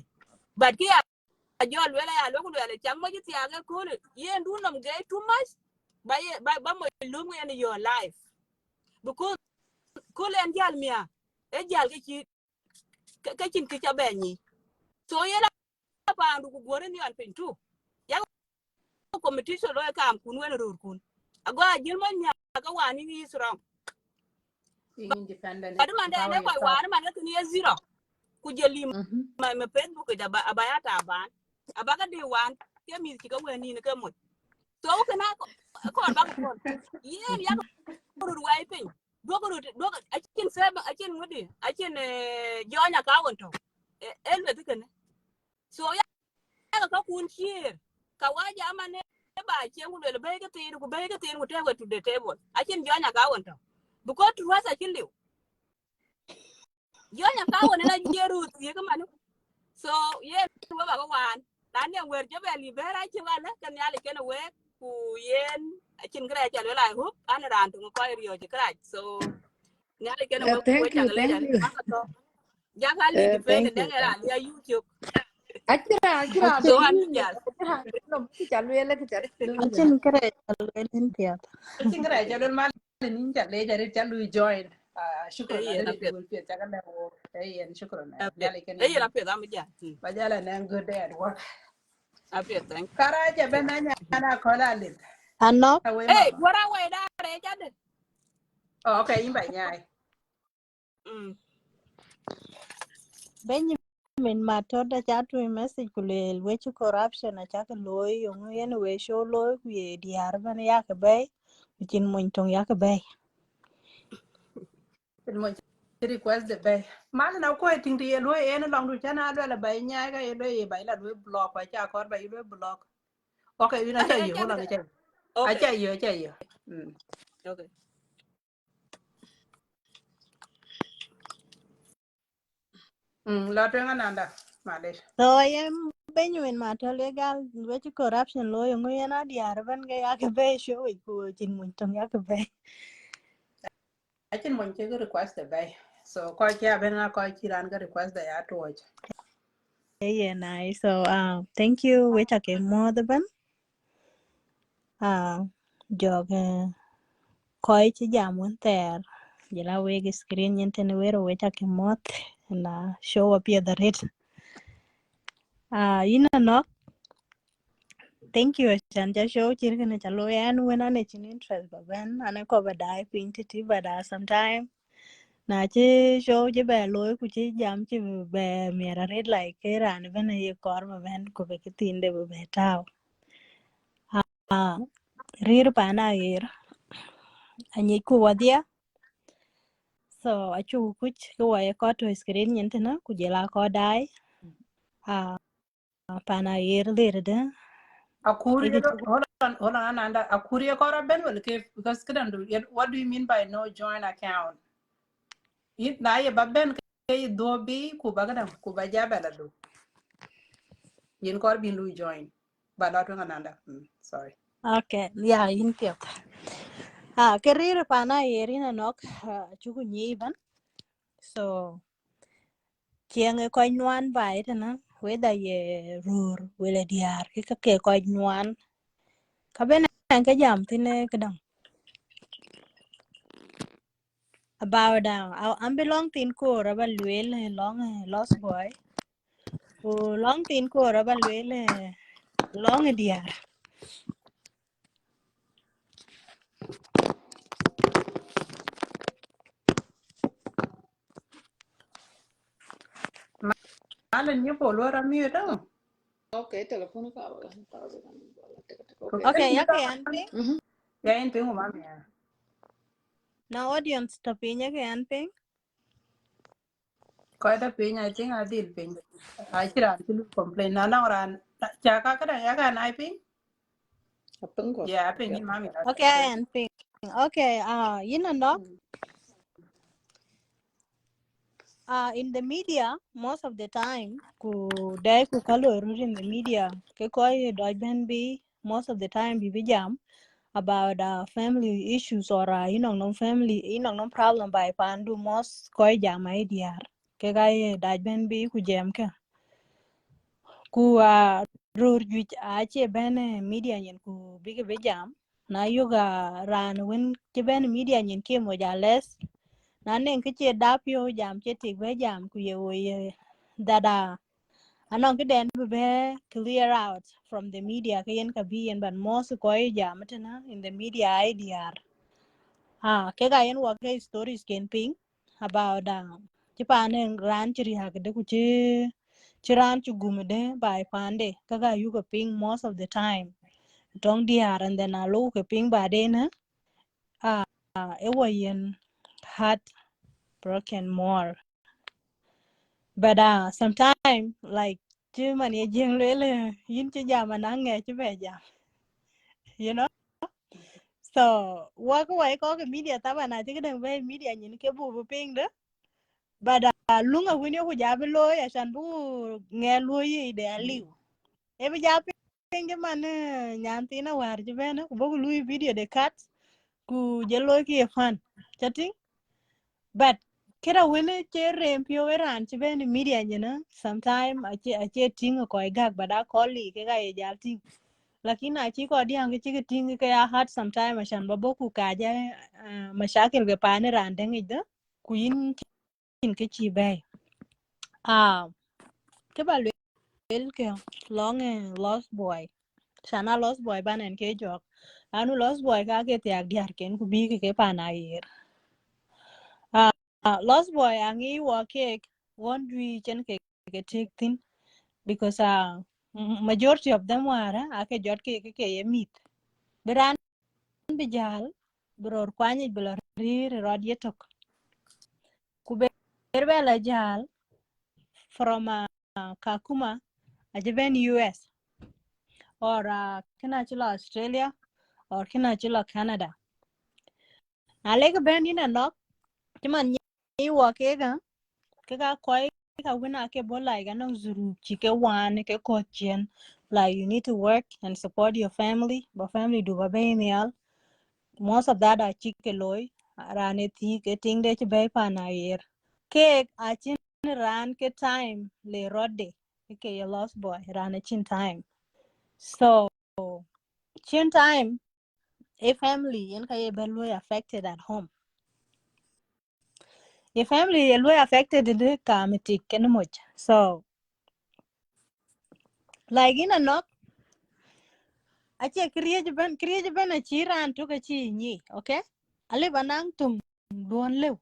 but ki a jol wela ya lo ku le chang mo ji ti aga ko ye ndu nom ge too much ba mo lu mu in your life because ko len jal mia e jal ke chin ki cha be ni so ye la pa ndu ku gore ni an pin tu ya competition lo ka am kun wen rur kun ago a jil mo nya ka wani ni sro being independent but man de empower ne ko yourself wani man ni zero ku jeli Mhm. ma facebook da ba ya ta ban abaga de wan ke mi ki ka wen ni ka mo so kana ko ba ko ye ya ko rur wai pin dogo akin seba akin ngudi akin jonya ka wonto elbe tikene so ya ka kun chier ka waja mane ba chen ku le be ke tin ku te to the table akin jonya ka wonto because to was akin liu jonya ka wona na jeru ti ka manu so ye wa ba wan dan ne wer je be libera chi wala kan ya le ken we ku yen akin gra ja le la hu an ran tu ko rio je kra so nyale ken we ku Thank ja you, le thank ja you. ma ka to ja ka li defend Thank ne you, ra thank you. ya youtube Akira, so be an yin. ja Akira, no, kichalo ke chalo. Achin kare chalwelin piat. Chin kara chalul mal nin challe jare chalu join. Shukran e are na de pet jubul pia chaga na wo. Yen shukran a pet nyale e ken na pet am ja bajala na good day at work. a pet thank Kara ja benanya na kola lit. Anok, Away eh mama. gora we da re ja de Oh, okay, imba nyai. Benjamin Matoda chatwe message kulel wechu corruption achaka loy yung yen we show loy kuye diar ban yake bay. Chin mun tong yake bay. Mo request the bay. Mal na ko ting ti lo en long du chana lo la bay nyai ga lo e bay la lo block wa cha kor bay lo block. Okay, ina cha e yo ja hola de ga cha. okay Acha yo, acha yo. okay Lo twenga nanda. Malish. So I am Benjamin Matoda gal wechu corruption loy yung yen diar ban yake bay show ku chin mun tong yake bay. Achin mo che request the bay. So ko cha ben na ko chi ran ga request the ya to watch. Yeah, nice. So thank you wecha ke mo the ban. Jog koi chi jam won ter. Jela wegi screen yenten wero wecha ke mot na show up the rate. Ina nok thank you Chan show chirken chalo yan when ane chin interest ba ben ane ko ba dai pin ti ba da sometime na chi show je ba loy ku chi jam chi be mera red like ke ran ben ye kor ba ben ko be kitin de be taw rir pa na yer anyi ku wadia so achu kuch ko wa ko to screen yenten ku jela ko dai pa na yer lir de Akuri e hold on nanda. Akuri ko ra ben well ke because kidan do what do you mean by no joint account? It na ye ba ben ke do bi ku ba gadan ku ba ja bela do. Yin kor bin lu join. Ba lo twenga nanda. Sorry. okay yeah in pio career pana yerina nok chuku nyiban so chieng ko nwan bai tana whether ye rur wele diar ke ko nwan ka ben ka jam tine kadang about am belong tin ko raba luel long lost boy o long tin ko raba luel long diar Malen ni po lo ra mi do. Okay, telepon ka ba? Okay. Okay, okay ni yake ta. an ping Ya in pingu mami ya. na audience tapinya ke an ping Ko da pin I think I did pin. I kira ti complain na na ran. Cha ka kada ya ka na pin. Apeng ko. Yeah, pin ni mami. okay an ping okay yina nok in the media most of the time ku dai ku kalo in the media ke koi doj ben be most of the time be jam about family issues or no family no problem by pandu most koi jam ai diar ke ga daj ben be ku jam ke ku rur ju che ben media nyen ku bige be jam na yoga ran wen che ben media nyen ke mo jales na nen ke che dap yo jam che tik be jam ku ye dada anong ke den be clear out from the media ke yen ka bi yen ban most ko jam tana in the media idr ke ga yen wa ke stories ken ping about che pa nen ran chiri ha de ku che ran chu gum de bai pande ka ga yu ko ping most of the time dong diar and then a lo ke ping ba de na e wa yen heart broken more. But sometimes like chứ mà nghe riêng lưỡi yin chứ giờ mà nắng nghe chứ về giờ, you know. So wa ko wai ko media taba na chứ cái đường về media nhìn cái bu ping đó. But lunga winyo ko jabe lo ya san bu nghe lo yi de aliu. E bi jabe ping man nyan tina war chứ về nó ko bu lu video de cut ku je lo ki fan. Chatting. But kira wene che rempio eran che ben media nyina sometime ache tinga ko igak bada koli ke ga ya ting lakini achi ko diang ke chi ting ke ya hat sometime ashan babo ku ka ja mashakil ke pane ran dengi da ku yin kin ke chi bai ke ba lel ke long lost boy shana lost boy banen ke jok anu lost boy ka ke tiak diar ken ku bi ke pana yer lost boy angi wa ke wondri chen ke take thin because majority of them were ake jot ke meat beran bijal bror kwani bela rir rod yetok ku berbela jal from Kakuma ajaben US or kina chila Australia or kina chila Canada alega ben ina nok timan ni wa kega koi ka wina ke bola ga no zuru chike wan ke ko chen like you need to work and support your family but family do ba benial most of that are chike loy rane ti ke ting de che be pa na yer ke a chin ran ke time le rode ke your lost boy ran chin time so chin time a family in ka ye be affected at home. Your family is affected in the committee can much. So like in a knock ache create ban a chira and took a chi ni, okay? I live anang tung don live.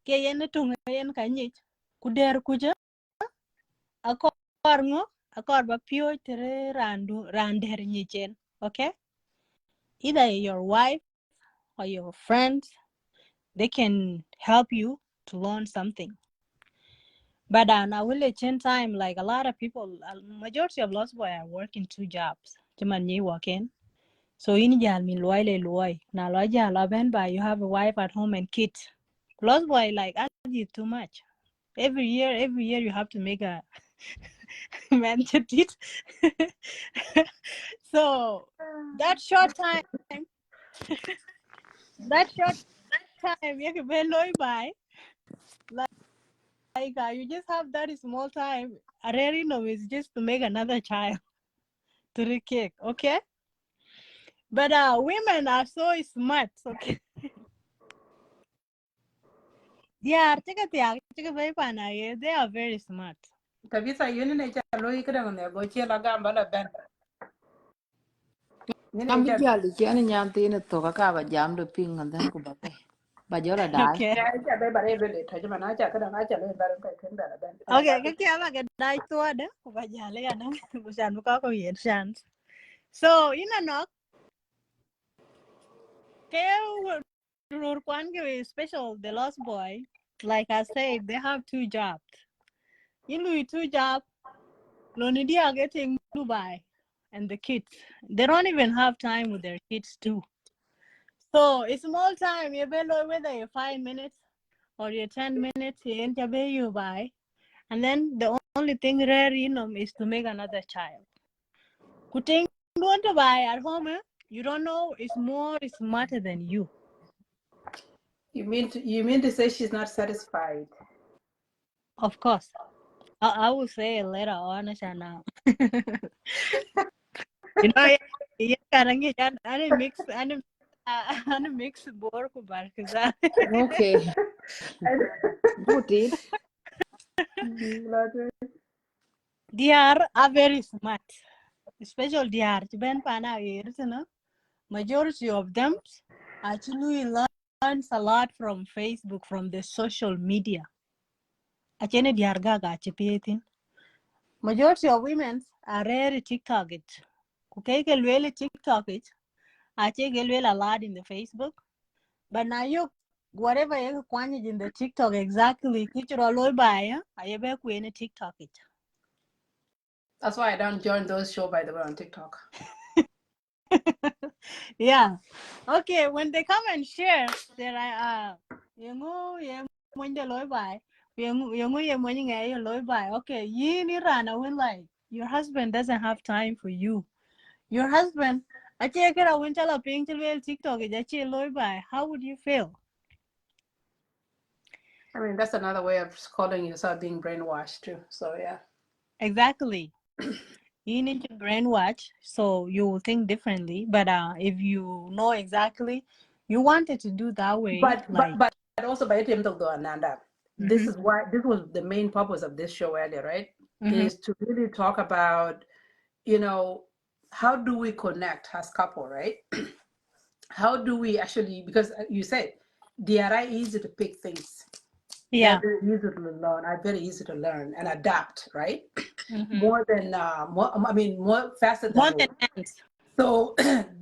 Ke yen tung yen kanyi. Kuder kuja a korngo a korba pure tere randu rander chen, okay? Either your wife or your friends, they can help you to learn something. But now will change time like a lot of people majority of lost boy are working 2 jobs. Chaman yi working. So in jal min loy le loy. Na loy jal ben by you have a wife at home and kids. Lost boy like argue too much. Every year you have to make a mention it. So that short time you can be loy by like you just have that small time. A rare is just to make another child to the cake, okay? But women are so smart, okay? Yeah, they are very smart. kabisa yuni ne cha lo ikra ne go che la gamba la ben ni ne am cha bijal chen nyan tin to ka ba jam do ping and then ku ba pe ba jola dai Okay. ya cha be bare be le ta jama na cha kada na cha le bare ka ken bara ben ana Okay, ga be kaki ama get die to ada. Kubajale ya nang busan buka ko yen chance. So, no, kaya kwan special the lost boy. Like I said, they have 2 jobs. You know, 2 jobs. Lonely are getting Dubai and the kids. They don't even have time with their kids too. So it's small time. You better whether you're 5 minutes or you're 10 minutes. You ain't you buy, and then the only thing rare is to make another child. Kuting want to buy at home. You don't know. It's more smarter than you. you mean to say she's not satisfied? Of course, I will say it later on. Shana. Yeah, I didn't mix. I didn't mix board ko bar kaza. okay good it They are very smart, especially they are. Ben pana years, majority of them actually learns a lot from Facebook, from the social media. Achene they are gaga chipitin. Majority of women are rare TikTok it. Kukeke really TikTok it. I take a lot in the Facebook. But now whatever you find in the TikTok exactly, kuchuro loy by I be ku in TikTok it. That's why I don't join those shows, by the way, on TikTok. Yeah. Okay, when they come and share, they're like, yengu yengu loy by, yengu loy by. Okay, you ni rana when like your husband doesn't have time for you. Your husband, I check it out when tell a ping to TikTok, loy by. How would you feel? I mean, that's another way of calling yourself being brainwashed too. So yeah. Exactly. You need to brainwash so you will think differently. But if you know exactly you wanted to do that way, but also by the time to Ananda, this Mhm. is why this was the main purpose of this show earlier, right? Mhm. Is to really talk about, you know, how do we connect as couple, right? How do we actually, because you said they are easy to pick things. Yeah. They're very easy to learn, are very easy to learn and adapt, right? Mhm. More than more faster More than than we. hands. So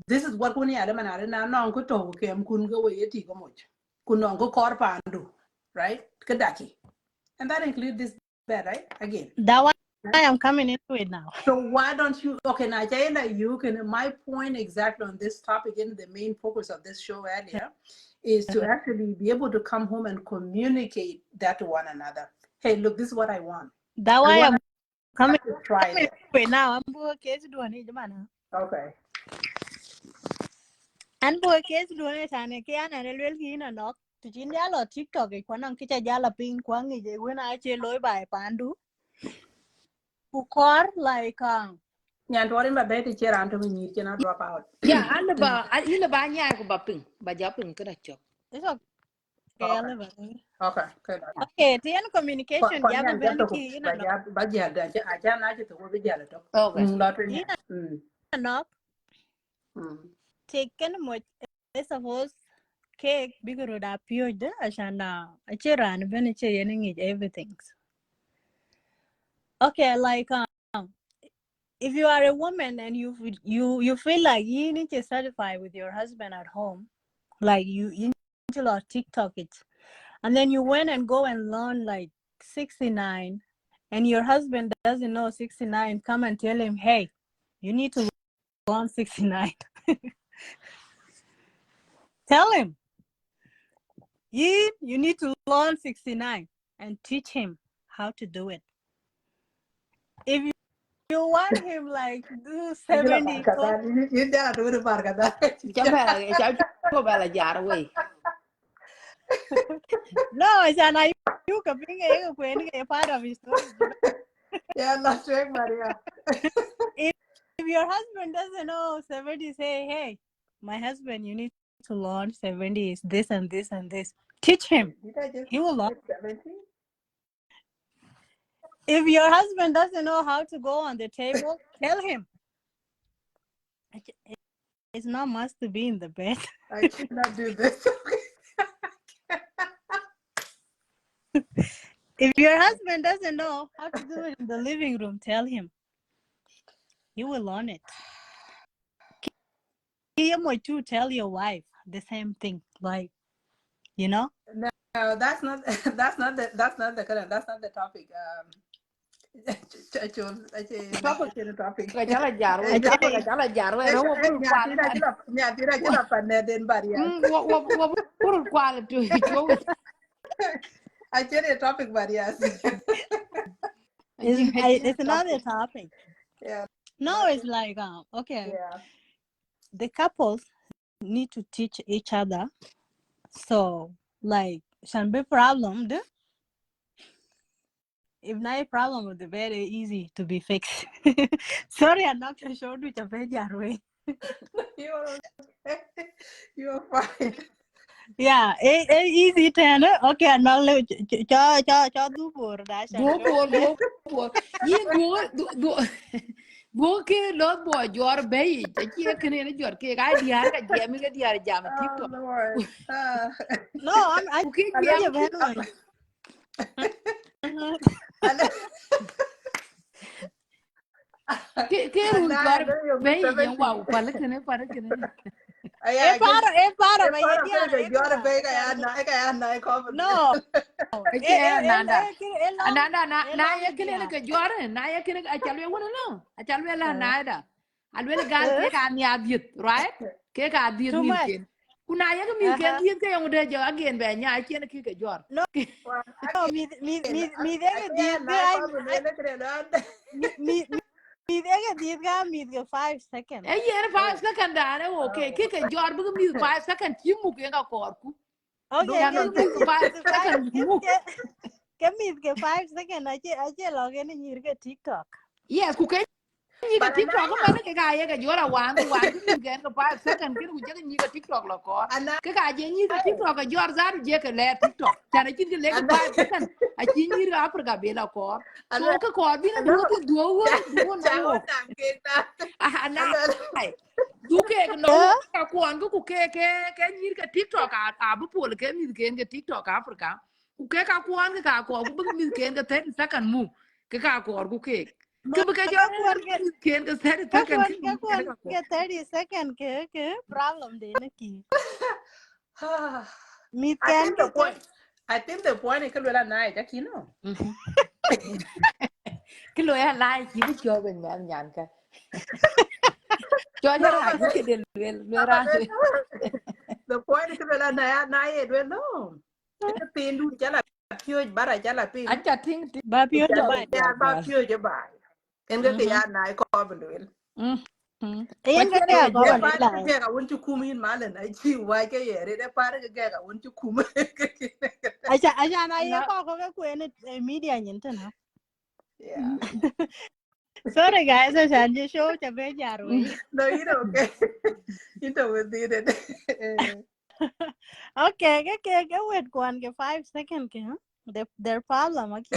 this is what kuni ada manare na no ko to kem kun go we ti ko much. Kun no go kor pandu, right? Kadaki. And that includes this bed, right? Again. That why Right? I'm coming into it now. So why don't you okay now Jayla, you can my point exactly on this topic in the main focus of this show earlier is to actually be able to come home and communicate that to one another. Hey, look, this is what I want. That I why want I'm coming to try into this. it now. I'm book case doing it, man. Okay. And book case doing it, and again, and a little in a knock. To Jinjal or TikTok, a quantum kitcha jala ping quang is when I chill loy by pandu. Who core like Nyantorin ba beti chera anto mi cannot drop out. Yeah, ila ba nya ko ba ping ba ja ping kada chok. it's okay. Okay. Okay. Good. Okay, the communication Kon jab yan jato ko beniki in a ba knock. ja ba ja da aja na ji to ko bi ja to. Okay. Lotrin In ya. a knock, taken much suppose cake bigger da pure de ashana a chiran beniche yening everything. Okay, like if you are a woman and you feel like you need to satisfy with your husband at home, like you need to like TikTok it, and then you went and go and learn like 69, and your husband doesn't know 69, come and tell him, hey, you need to learn 69. Tell him you need to learn 69 and teach him how to do it. If you want him like do Ajila 70, barkada. You ja do barkada. Cha ko ba la jar we. no, it's an you can bring a part of his story. Yeah, Lotrin Maria. If your husband doesn't know 70, say, hey, my husband, you need to learn 70 is this and this and this. Teach him. Did I just He will learn. 70? If your husband doesn't know how to go on the table, tell him. It's not must to be in the bed. I cannot do this. If your husband doesn't know how to do it in the living room, tell him. He will learn it. To tell your wife the same thing, like, you know. No, that's not the topic. Topic. Ka cha la jar we cha ko cha la jar we ro bur kwa la man. Nyatira chila paneden barriers. Wo bur kwa la tu cho we. I tell you topic barriers. It's another topic. Yeah. No, it's like okay. Yeah. The couples need to teach each other. So like can be problem. If not a problem with the very easy to be fixed. Sorry, I'm not sure which a very way. You're okay. You're fine. Yeah, easy turn. Okay, I'm not cho do for that. Go. Yi go ke lo bo jor be cha chi ke ne jor ke ga diar ka jam ga diar jam Oh TikTok. Lord. No, I Ku ke just jam anyway. ke ru Ana jor do yo be je 70. wow palakene Aya just Para e ba ye para dia ko na de ye jor kada be e kada ka na ko bulu. no ake ananda long ananda na long ye kene dia ke jor na ye kene a chalwe wona no a chalwe la na da alwe gal ke ka ni adiet right ke ka adiet too mi much ken kuna ye ke mi ken uh-huh diet ke yong de jo again be nya ken ki ke jor no Wa no mi de ake ke di ke na ko bulu le kre lo. mi de ke di ka mi ke 5 second e ye 5 Oh. second da ne okay ke jor bu mi 5 second ti mu ke ka kor ku okay chan bu mi 5 ke 5 second mu ke mi ke 5 second ache lo ke ni nyir ke TikTok yes ku ke ni ga But TikTok ko anaya, mane ke ga ye ga jora wan ku mi gen ko 5 second ke ku je ni ga TikTok lo ko anaya, ke ga je ni ga TikTok ga jor za je ke le TikTok tan ki ke le ga 5 second a ki ni ga Africa be la ko so anaya, ke ko bi na no, du won na chao wo tang ke na. na Ano, du ke no wo eh ka ko an ku ke ni ga TikTok a bu pol ke mi gen ga TikTok Africa ku ke ka ko an ka ko ku bu mi gen ga 30 second mu ke ka ko ku ke ma bu ke ka jor kuan ken ga 30 second ke mu ke ka ko ke 30 second ke problem de ne ki mi I kan think the ke point. I think the point is que lo era nai, ya kino. cái lối là lai chỉ biết cho mình mà nhàn cả cho No, ra những cái điều luyện ra the point is que lo era nai, nai, no. Ito pin du chala pio bara chala anh pin. cho thiên ba pio cho je Chala ba mình ya nhàn ba cả pio je ba. En ke ya nai ko bulu. mà yen ka chuyện ya này ko E ba giờ le pa la de ke ga won chu kum hin malen ai chi wa ke ye re pa de ke ga won chu kum. acha na ye nó ko ku en media nyin ta na Yeah. sorry guys acha je show cha be jar we No, you know, okay. You know what did it. okay ke wet kwan ke 5 second ke their problem aki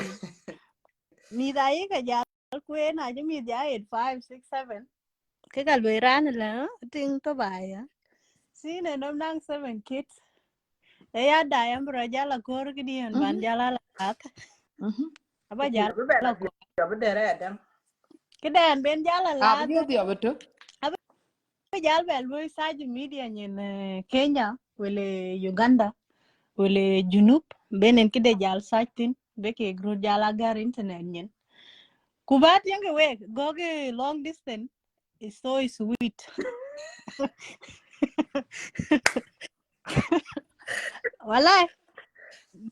mi da ye ka ja ku na je mi ja 8 5 6 7 cái cả lưỡi ra này là tiếng có bài á xí này nó đang 7 kids ấy à đại em rồi giá là cô cái đi hình bàn giá là apa giá Be bela là dio cô be dere adam. cái đèn bên giá à là bây giờ thì ở bên apa giá về lưỡi sai media nhìn Kenya wele Uganda wele Junub benen kide jal sajtin beke gro jala gar internet nyen kubat yang we go long distance is so sweet walai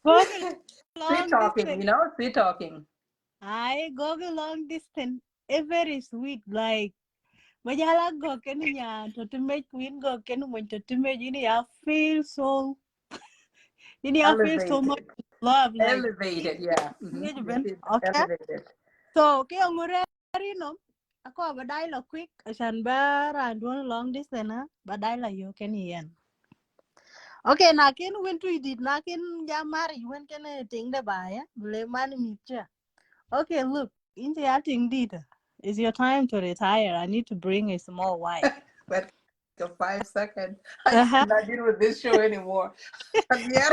go Sweet long talking, distance sweet talking. I go long distance. It's very sweet. Like, majala go kenya to make queen go ken when to make I feel so I feel so much Elevated. love. Like, Elevated, yeah. You feel okay. elevated. So kaya ngure no. Ako abadai la quick asan ba and one long distance ha. Badai la yo ken yen. Okay, na ken when to did na ken ya mari when ken ting da ba ya. Bule man mi cha. Okay, look, into your thing did. It's your time to retire. I need to bring a small wife. But a 5 second. I Uh-huh. cannot deal with this show anymore. Yeah.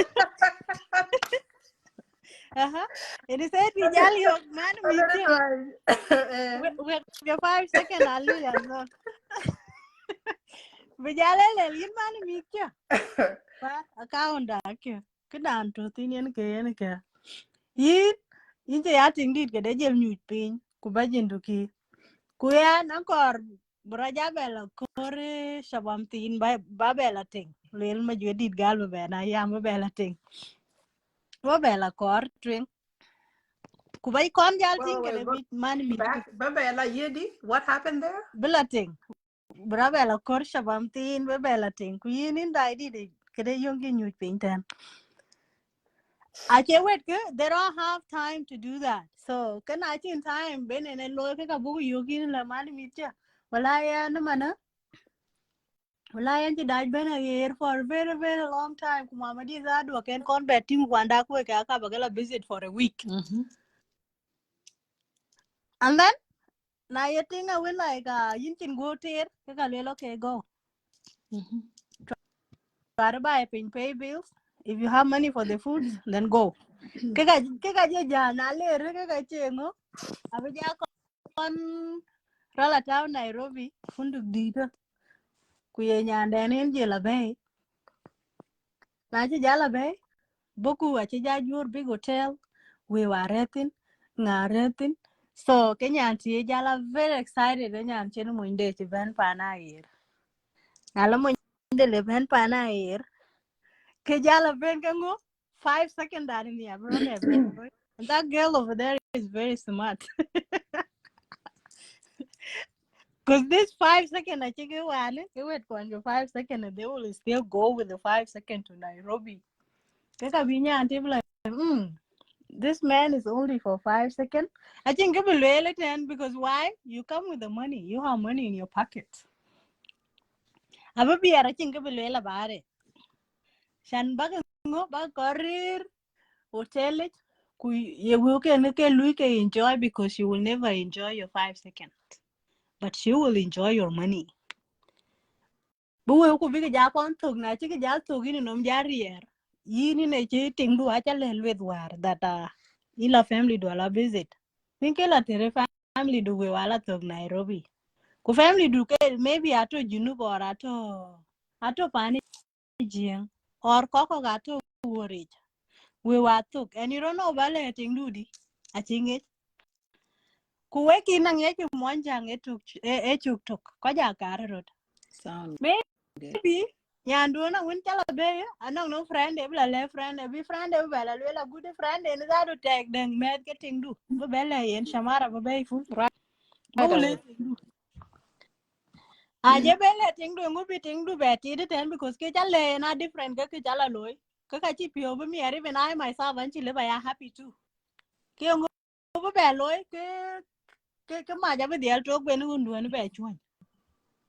Uh-huh. It is said we jolly man I meet let it you. try. With your 5 second I'll lose as well. We jolly man meet you. But account dark you. Cái đàn trừ tin yên kìa. Yin, yin chạy á tiếng đi cái đấy dèm nhụt pin. Cô bà dên đồ kì. Cô ya nó còn beraja bela kore shabam tin ba bela ting. Lel ma jwe dit gal ba bela yam ba bela ting. Ba bela kor twing. Ku bay kon jal ting Wait, kede go bi man mi back. Babela Yedi, what happened there? bela ting. Bra bela kor shabam tin ba bela ting. Ku yin in dai di de kede yongi nyut pin ten. Ache wet ke they don't have time to do that. So kan ache time ben en lo ke ka bu yogi la man mi cha. Wala ya na mana. Wala yan ti daj ben here for a very very long time. Kumama di za do ken kon betting wanda ko ka ka bagala visit for a week. And then na you think I will like yin chin go ter ke ka le okay go. Try to buy pay bills. If you have money for the food, then go. Ke ka je ja na le re ke ka chengo. Abi ja kon Rola town Nairobi, funduk dito. Kuye nyanden en jela bay. Na ci jala bay. Boku aci jajur big hotel. We were retin. Nga. So Kenyan ti jala very excited nyan chen muinde ci ben pana ir. Nala muinde le ben pana ir. Ke jala ben kango 5 seconds that in the abroad. And that girl over there is very smart. Because this 5 seconds, I think it wait for your 5 seconds, and they will still go with the 5 seconds to Nairobi. And they be like, this man is only for 5 seconds. I think it will really ten because why? You come with the money. You have money in your pocket. I will be I think it will really about it. Shan baga ngo baga career hotel it. You will enjoy because you will never enjoy your 5 seconds. But she will enjoy your money. But we could be a Japan talk, na chicken jal talk in nom jarrier. Yini na cheating do a with war that ila family do a visit. Think la tere family do we wala talk Nairobi. Ku family do maybe ato Junub or ato pani jing or koko gato worried. We were talk and you don't know about letting do di. I think it. Kuweki nang yeki mwanjang etuk tok. Koja karot. Sound Maybe good. Yanduna win tell a bay. I know no friend, every left friend, every friend, every a good friend, and that to take them mad getting do. Bella and Shamara bay full. Right Bole. away. I just bella thing do movie thing do betty the ten because Kajale and a different Kakala loy. Kakachi over me, even I myself and she live I am happy too. Kyong over belloy, Kama Java the alto when you do any bad one.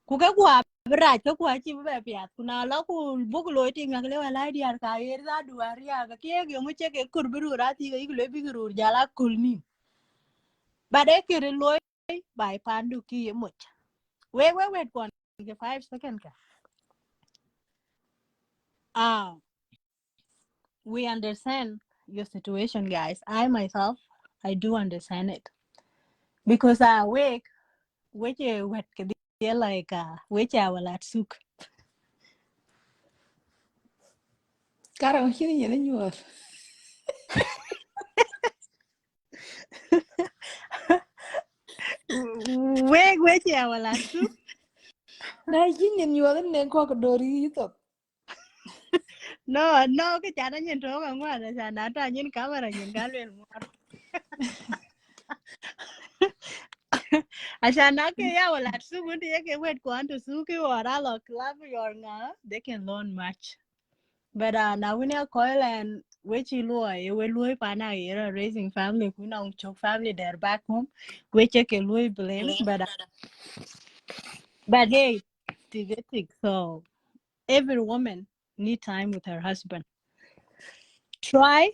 Kukakua. Right, ko kwa chi ba pia kuna la ku buk lo ti ngak le wala di ar ka yer da du ar ya ga ke yo mu che ke kur biru ra ti ga le bi ru jala kul ni ba de ke lo bai pandu ki ye mu we kon ke 5 seconds ka we understand your situation guys. I myself I do understand it because I wake which wet ke like which I will at suk Karang hini nyene nyuol. wake which I will at suk. Na hini nyuol ne ko dori to. No, cái chả đã nhìn trốn ở ngoài là chả đã tra nhìn camera nhìn cá liền muat. Asha na ke ya wala su mun ya ke wet kwan to su ke ora lo club your nga they can learn much. But now when you call and which we loy pa na era raising family ku na chok family there back home which ke loy blame but hey tig so every woman need time with her husband. Try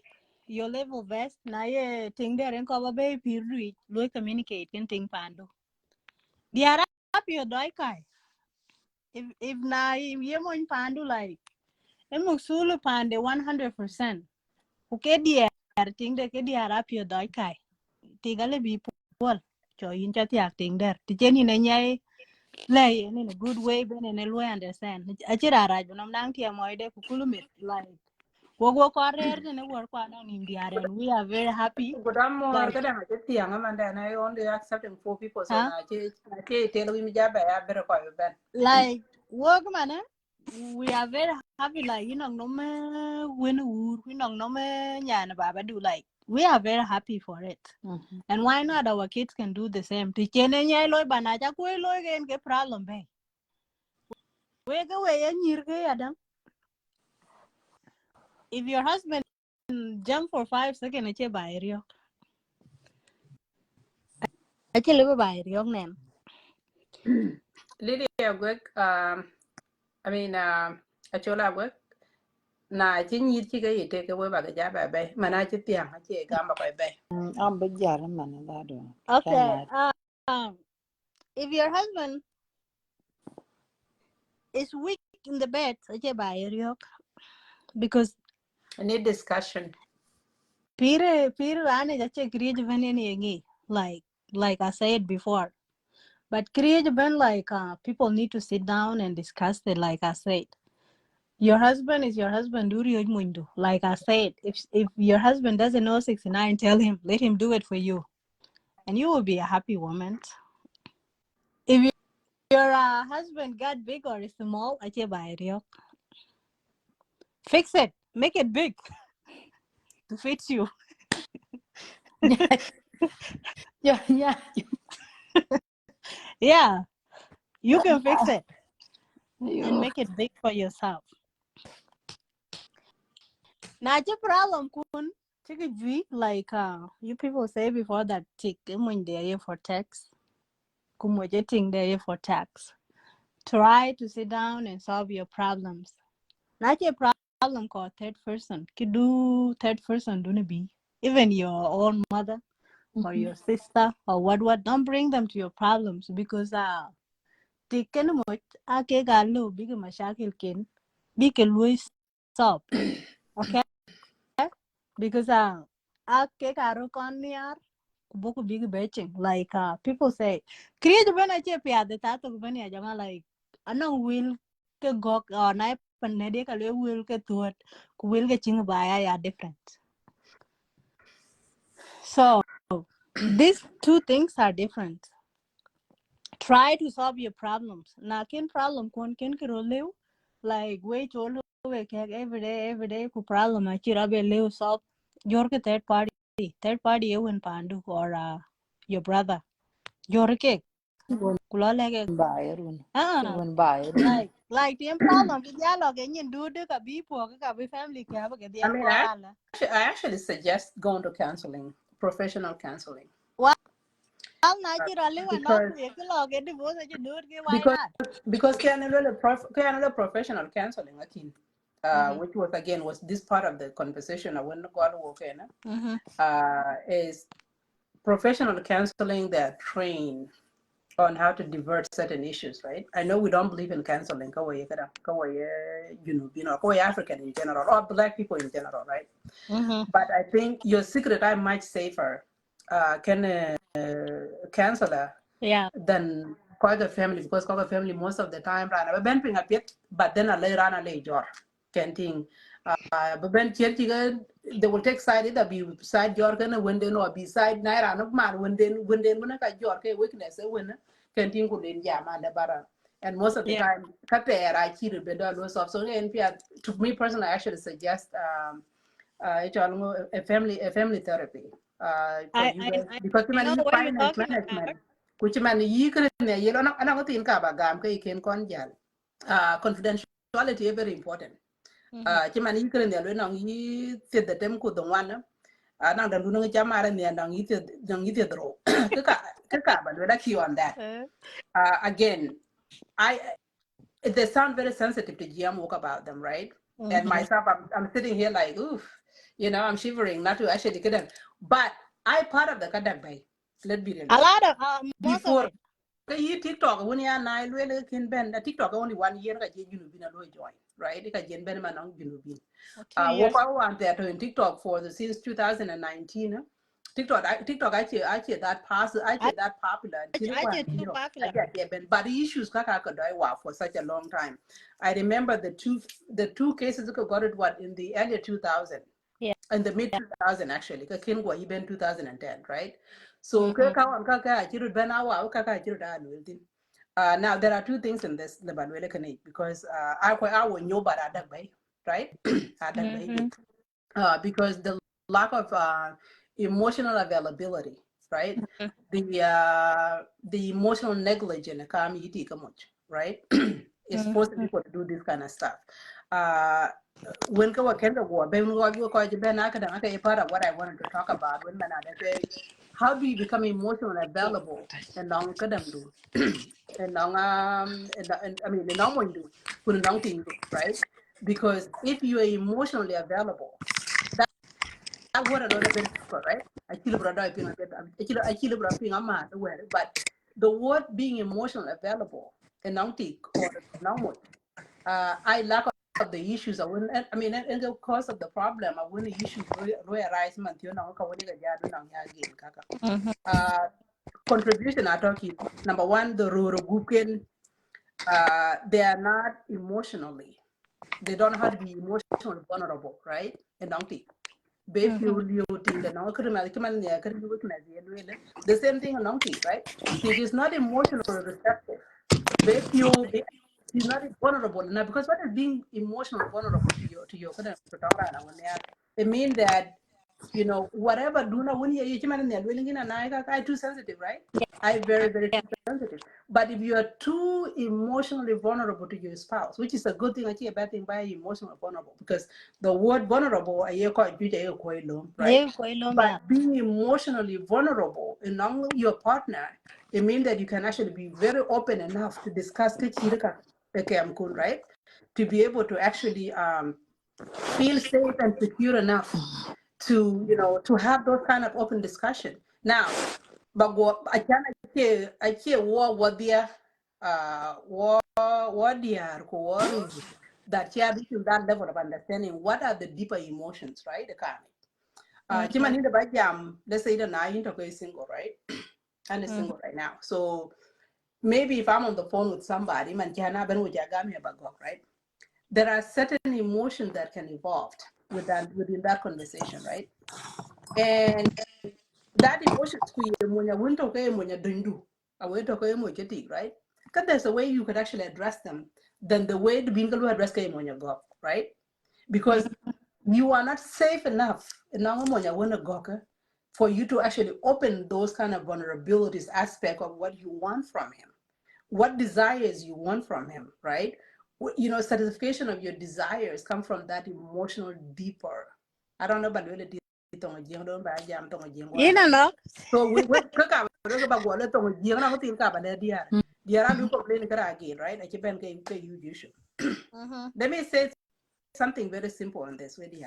your level best. Na ye ting there and cover baby reach. Loy communicate can ting pando. Diara up your doi kai. If na ye mo pando like emo sulu pande 100%. Uke diar ting de ke diar up your doi kai. Tigale bi pol. Cho yin chat yak ting there. Tijeni na nyai lay in a good way ben and a understand. Achira raj bunam nang tia moide kukulumit like Wogo career and work on in the and we are very happy Good more that kada na cheti yang man and I only accepting 4 people so huh na che tell we me jabe ya better call you ben. like work man we are very happy like no me win wood we no me nyana baba do like we are very happy for it. And why not our kids can do the same to chene nyai loy banaja ko loy gen ke problem be we go we nyir ke adam if your husband jump for 5 seconds che ba rio ache lebe ba rio nem Lydia Gwek I mean achola Gwek na chi nyir chi ga yite ke we ba ga jabe be mana chi tiang che gamba ko be. Am bejar man da do. okay Chama. if your husband is weak in the bed ache ba rio because I need discussion. pire ane ache create vaneni ngi like I said before But create been like people need to sit down and discuss it. Like I said, your husband is your husband. Do your mundo. Like I said, if your husband doesn't know 69, tell him. Let him do it for you, and you will be a happy woman. If your husband got big or small, I buy it. Fix it. Make it big to fit you. Yeah, yeah. Yeah, you can fix it and You. make it big for yourself. Now, the problem kun take a G like you people say before that tick when they're here for tax. Kumwajeting they're here for tax. Try to sit down and solve your problems. Not your problem called third person. Could do third person do be. Even your own mother or your sister or what. Don't bring them to your problems because tiken much ake galu big mashakil kin big Louis solve. Okay? Because ake karo kon niar kuboku big betching. Like people say create when I check ya the tato when ya jama like anong will ke gok or na panede ka le will ke tuot ku will ke ching baya ya different. So these two things are different. Try to solve your problems. Na kin problem kon kin kiro live like wait all we every day ku problem achira be live solve your third party. Third party you and pandu or your brother. Your cake. Kula lege. Bayarun. Ah, Even Bayarun. like the problem with dialogue and you do the kabi po kabi family kaya ke I dia mean, kwala. I actually suggest going to counseling, professional counseling, Well, na chira live and not because ku yekilo get divorce you do it why because not? because Canada professional counseling, I think, Mhm. which was again was this part of the conversation I went to go okay, Mhm. is professional counseling that train on how to divert certain issues, right? I know we don't believe in counseling, African in general, or Black people in general, right? Mhm. But I think your secret I much safer can counselor Yeah. than quite a family because quite a family most of the time run a ben ping up yet, but then a lay run a lay jar canting. But Ben they will take side either be side Jordan when they know beside Naira no man when they a Jorke weakness when canting could in Jam and the barra. And most of the Yeah. time, I cheated better loss of so to me personally I actually suggest a family therapy for I you I guys I because I man know you what you're finance talking about. management which man you can you know ana ko tin ka ba gam ka iken kon jal confidentiality is very important Mhm. ci man yi kren ya lo nang yi te de tem ko don wana nang da dunu ga mara ne nang yi te dro ka ba lo da ki on that Uh, again I they sound very sensitive to GM walk about them, right? And mhm. myself, I'm sitting here like, oof, I'm shivering not to actually get them. But I part of the Kadak Bay, let's be A realistic. lot of most of Before it. TikTok, when you're nine, really can bend a TikTok only 1 year, I get you been a low join, right? Because Jen Benman on Junubin. 2 years. What I want there to in TikTok for the since 2019. TikTok actually that pass I actually that popular until I one just too video. I popular. get yeah, but the issues kaka could die for such a long time. I remember the two cases that got it what in the early 2000 Yeah. in the mid 2000 actually ka kin go even 2010 right so ka Mhm. ka wan ka ka chiru bana wa ka ka chiru da lweltin now there are two things in this the balwele kan because I will know but adag bay right adag bay Mhm. because the lack of emotional availability, right? Mhm. The emotional negligence, right? Is forcing Mhm. people to do this kind of stuff. Uh, when ka wakenda go ben go ko ben aka da aka part of what I wanted to talk about when man I say how do you become emotionally available and long kadam do and long and I mean and long do kun long thing do right because if you are emotionally available that word a lot of benefit right actually brother I think actually brother ping ama but the word being emotionally available and long or long I lack of the issues. I mean, and the cause of the problem. I wouldn't issues arise. Man, you know, when you get again, kaka. Mhm. Uh, contribution are talking. Number one, the Ruruguken, they are not emotionally. They don't know how to be emotionally vulnerable, right? And donkey. The same thing on donkey, right? She's not emotionally receptive. She's not vulnerable enough, because what is being emotionally vulnerable to your it means that, you know, whatever do not when you're too sensitive, right? I very too sensitive. But if you are too emotionally vulnerable to your spouse, which is a good thing, actually a bad thing by emotionally vulnerable, because the word vulnerable, right? But being emotionally vulnerable among your partner, it means that you can actually be very open enough to discuss, right? To be able to actually feel safe and secure enough to, you know, to have those kind of open discussion. Now, but I can't what there what they are that you have that level of understanding what are the deeper emotions, right? The let's say the nine is single, right? And is single right now. So maybe if I'm on the phone with somebody, right? There are certain emotions that can evolve within that conversation, right? And that emotion right? Because there's a way you could actually address them than the way the bingo address right? Because you are not safe enough for you to actually open those kind of vulnerabilities aspect of what you want from him, what desires you want from him, right? You know, satisfaction of your desires come from that emotional deeper. I don't know about really so we complain again, right? Let me say something very simple on this with you.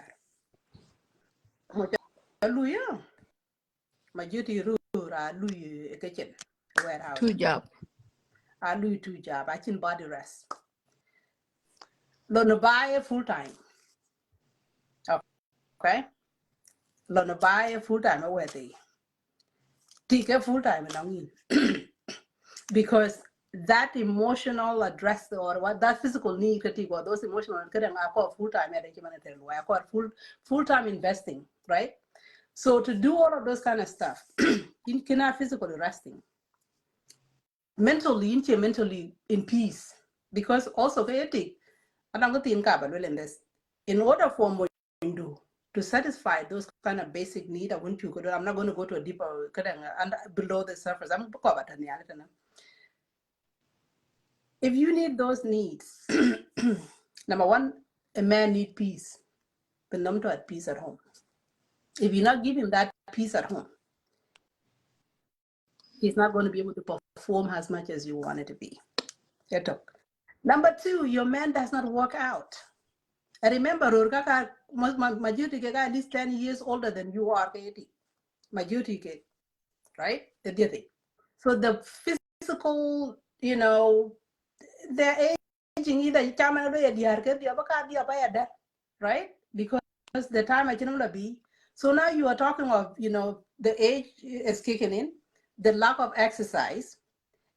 My duty kitchen warehouse. Two job. I do 2 job. I can body rest. Learn buy full time. Okay. Learn buy full time away they. Take a full time and because that emotional address or what that physical need or those emotional I call full time I call full time investing, right? So to do all of those kind of stuff, you cannot physically resting. Mentally in peace. Because also in order for to satisfy those kind of basic need, I'm not going to go to a deeper below the surface. If you need those needs, number one, a man needs peace. The number at peace at home. If you're not giving that peace at home, he's not going to be able to perform as much as you want it to be. Number two, your man does not work out. I remember majority at least 10 years older than you are, majority, right? So the physical, you know, they're aging either right? Because the time I can be. So now you are talking of, you know, the age is kicking in, the lack of exercise,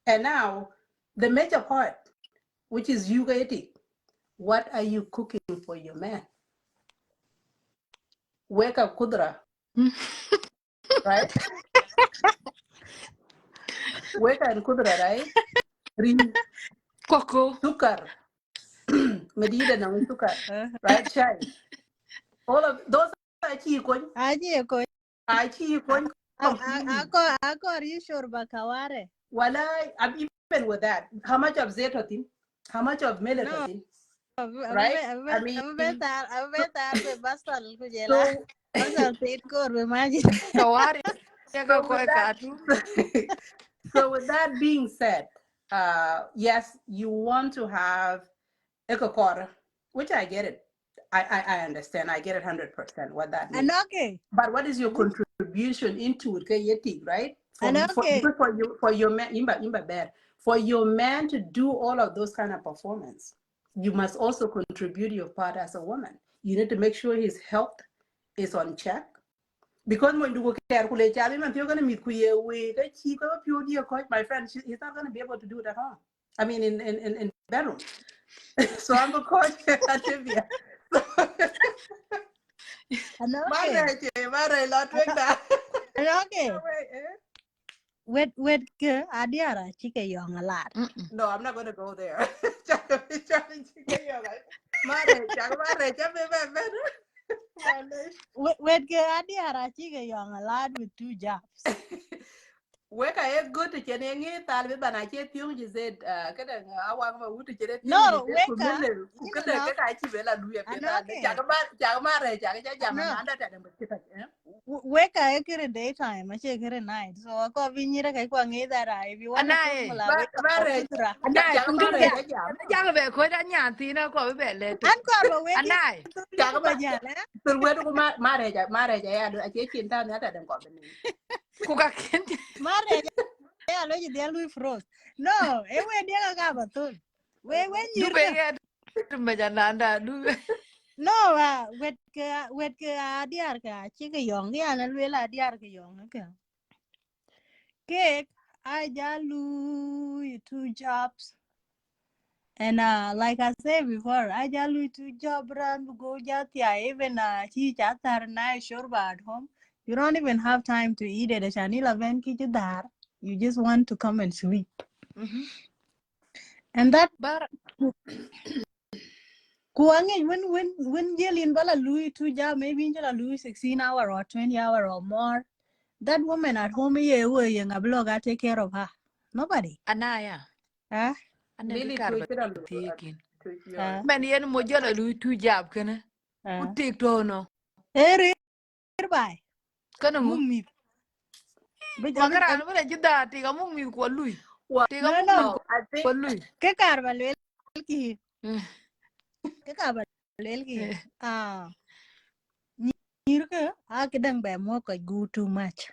and now the major part, which is you eating. What are you cooking for your man? Wake up kudra, right? Wake up kudra, right? Coco. Sukar, medida na sukar, right? Chai. All of those are chikon. I chikon completely. Ako you sure bakaware. Well, I'm even with that. How much of zetotin? How much of melatonin? Right? I mean, so Kawari. So with that being said, yes, you want to have a which I get it. I understand. I get it 100% what that means. But what is your contribution into it, right? For your man, for your man to do all of those kind of performance, you must also contribute your part as a woman. You need to make sure his health is on check. because when you go care kule chali man you're going to meet kuye we ka chi ko pure dear coach my friend he's not going to be able to do it at home. I mean in bedroom. So I'm a coach at Tibia. Anoke. Mare lot wing that. Anoke. Wet ke adiara chike yong a lot. No, I'm not going to go there. Mare, Wet ke adiara chike yong a lot with 2 jobs. Weka e good to chene ngi tal be bana che tiong ji zed kada awang ma wutu chene tiong ji No, zed ku weka. mele ku kada ka ka chi bela duya pe ta ne Anoke. cha ma re cha cha jam No. na anda ta de kita Weka e kere daytime, ache kere night. So ako vinyira kai kwa ngi that if you want to cook Anai. mala weka Mare kudra. Anai cha ma re tungja. cha jam Jangan be ko da nyanti na ko be lete. An korba weki Anai. tuli cha ku ma bajala. tur we ku ma re cha ya do a che chin ta ne ta de ko be ni Ku ka kente. Mare ya lo ji dia lui frost. No, e we dia ka batul. We Du be nyirka. ge me jananda du. No, wet ke diar ka chi ke yong ya na lwe la diar ke yong ka. Cake I jalu 2 jobs. And like I said before, I jalu 2 job run go jatia even chi chatar na shorba at home. You don't even have time to eat it. Shanila ven ki dar. You just want to come and sleep. And that Bar kuangi when jelin bala lui 2 job maybe jala lui 16-hour or 20-hour or more. That woman at home ye we yang blog I take care of her. Nobody. anaya. Huh? Ane ke lili tu karba chira lu tikin. tu yo Huh? Men yen mo jala lu tu jab kana. Ku Huh? tik to no. Ere bye. Kana ngu. Mung meat. But Makara na bale jida tiga mung mi ko lui. Tiga no mung mi no. I ko think lui. Ke karba lel ki. Ke karba lel ki. Nyirka akidang ba mo ko go too much.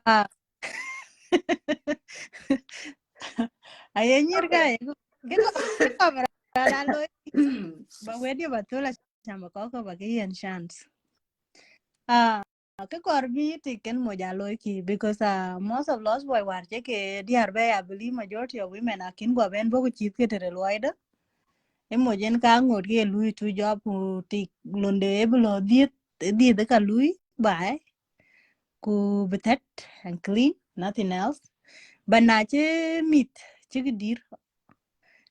Ah. Ay nyirka okay ke ko bara lo ba wedi ba tola chamba ko ba ki en chance. Ke korbi tiken mo jalo ki because most of lost boy war che ke diar be I believe majority of women akin go ben bo chit ke tere loida e mo jen ka ngot ke lui tu job ti londe e blo diet di de ka lui bai ku betet and clean nothing else bana che mit che ke dir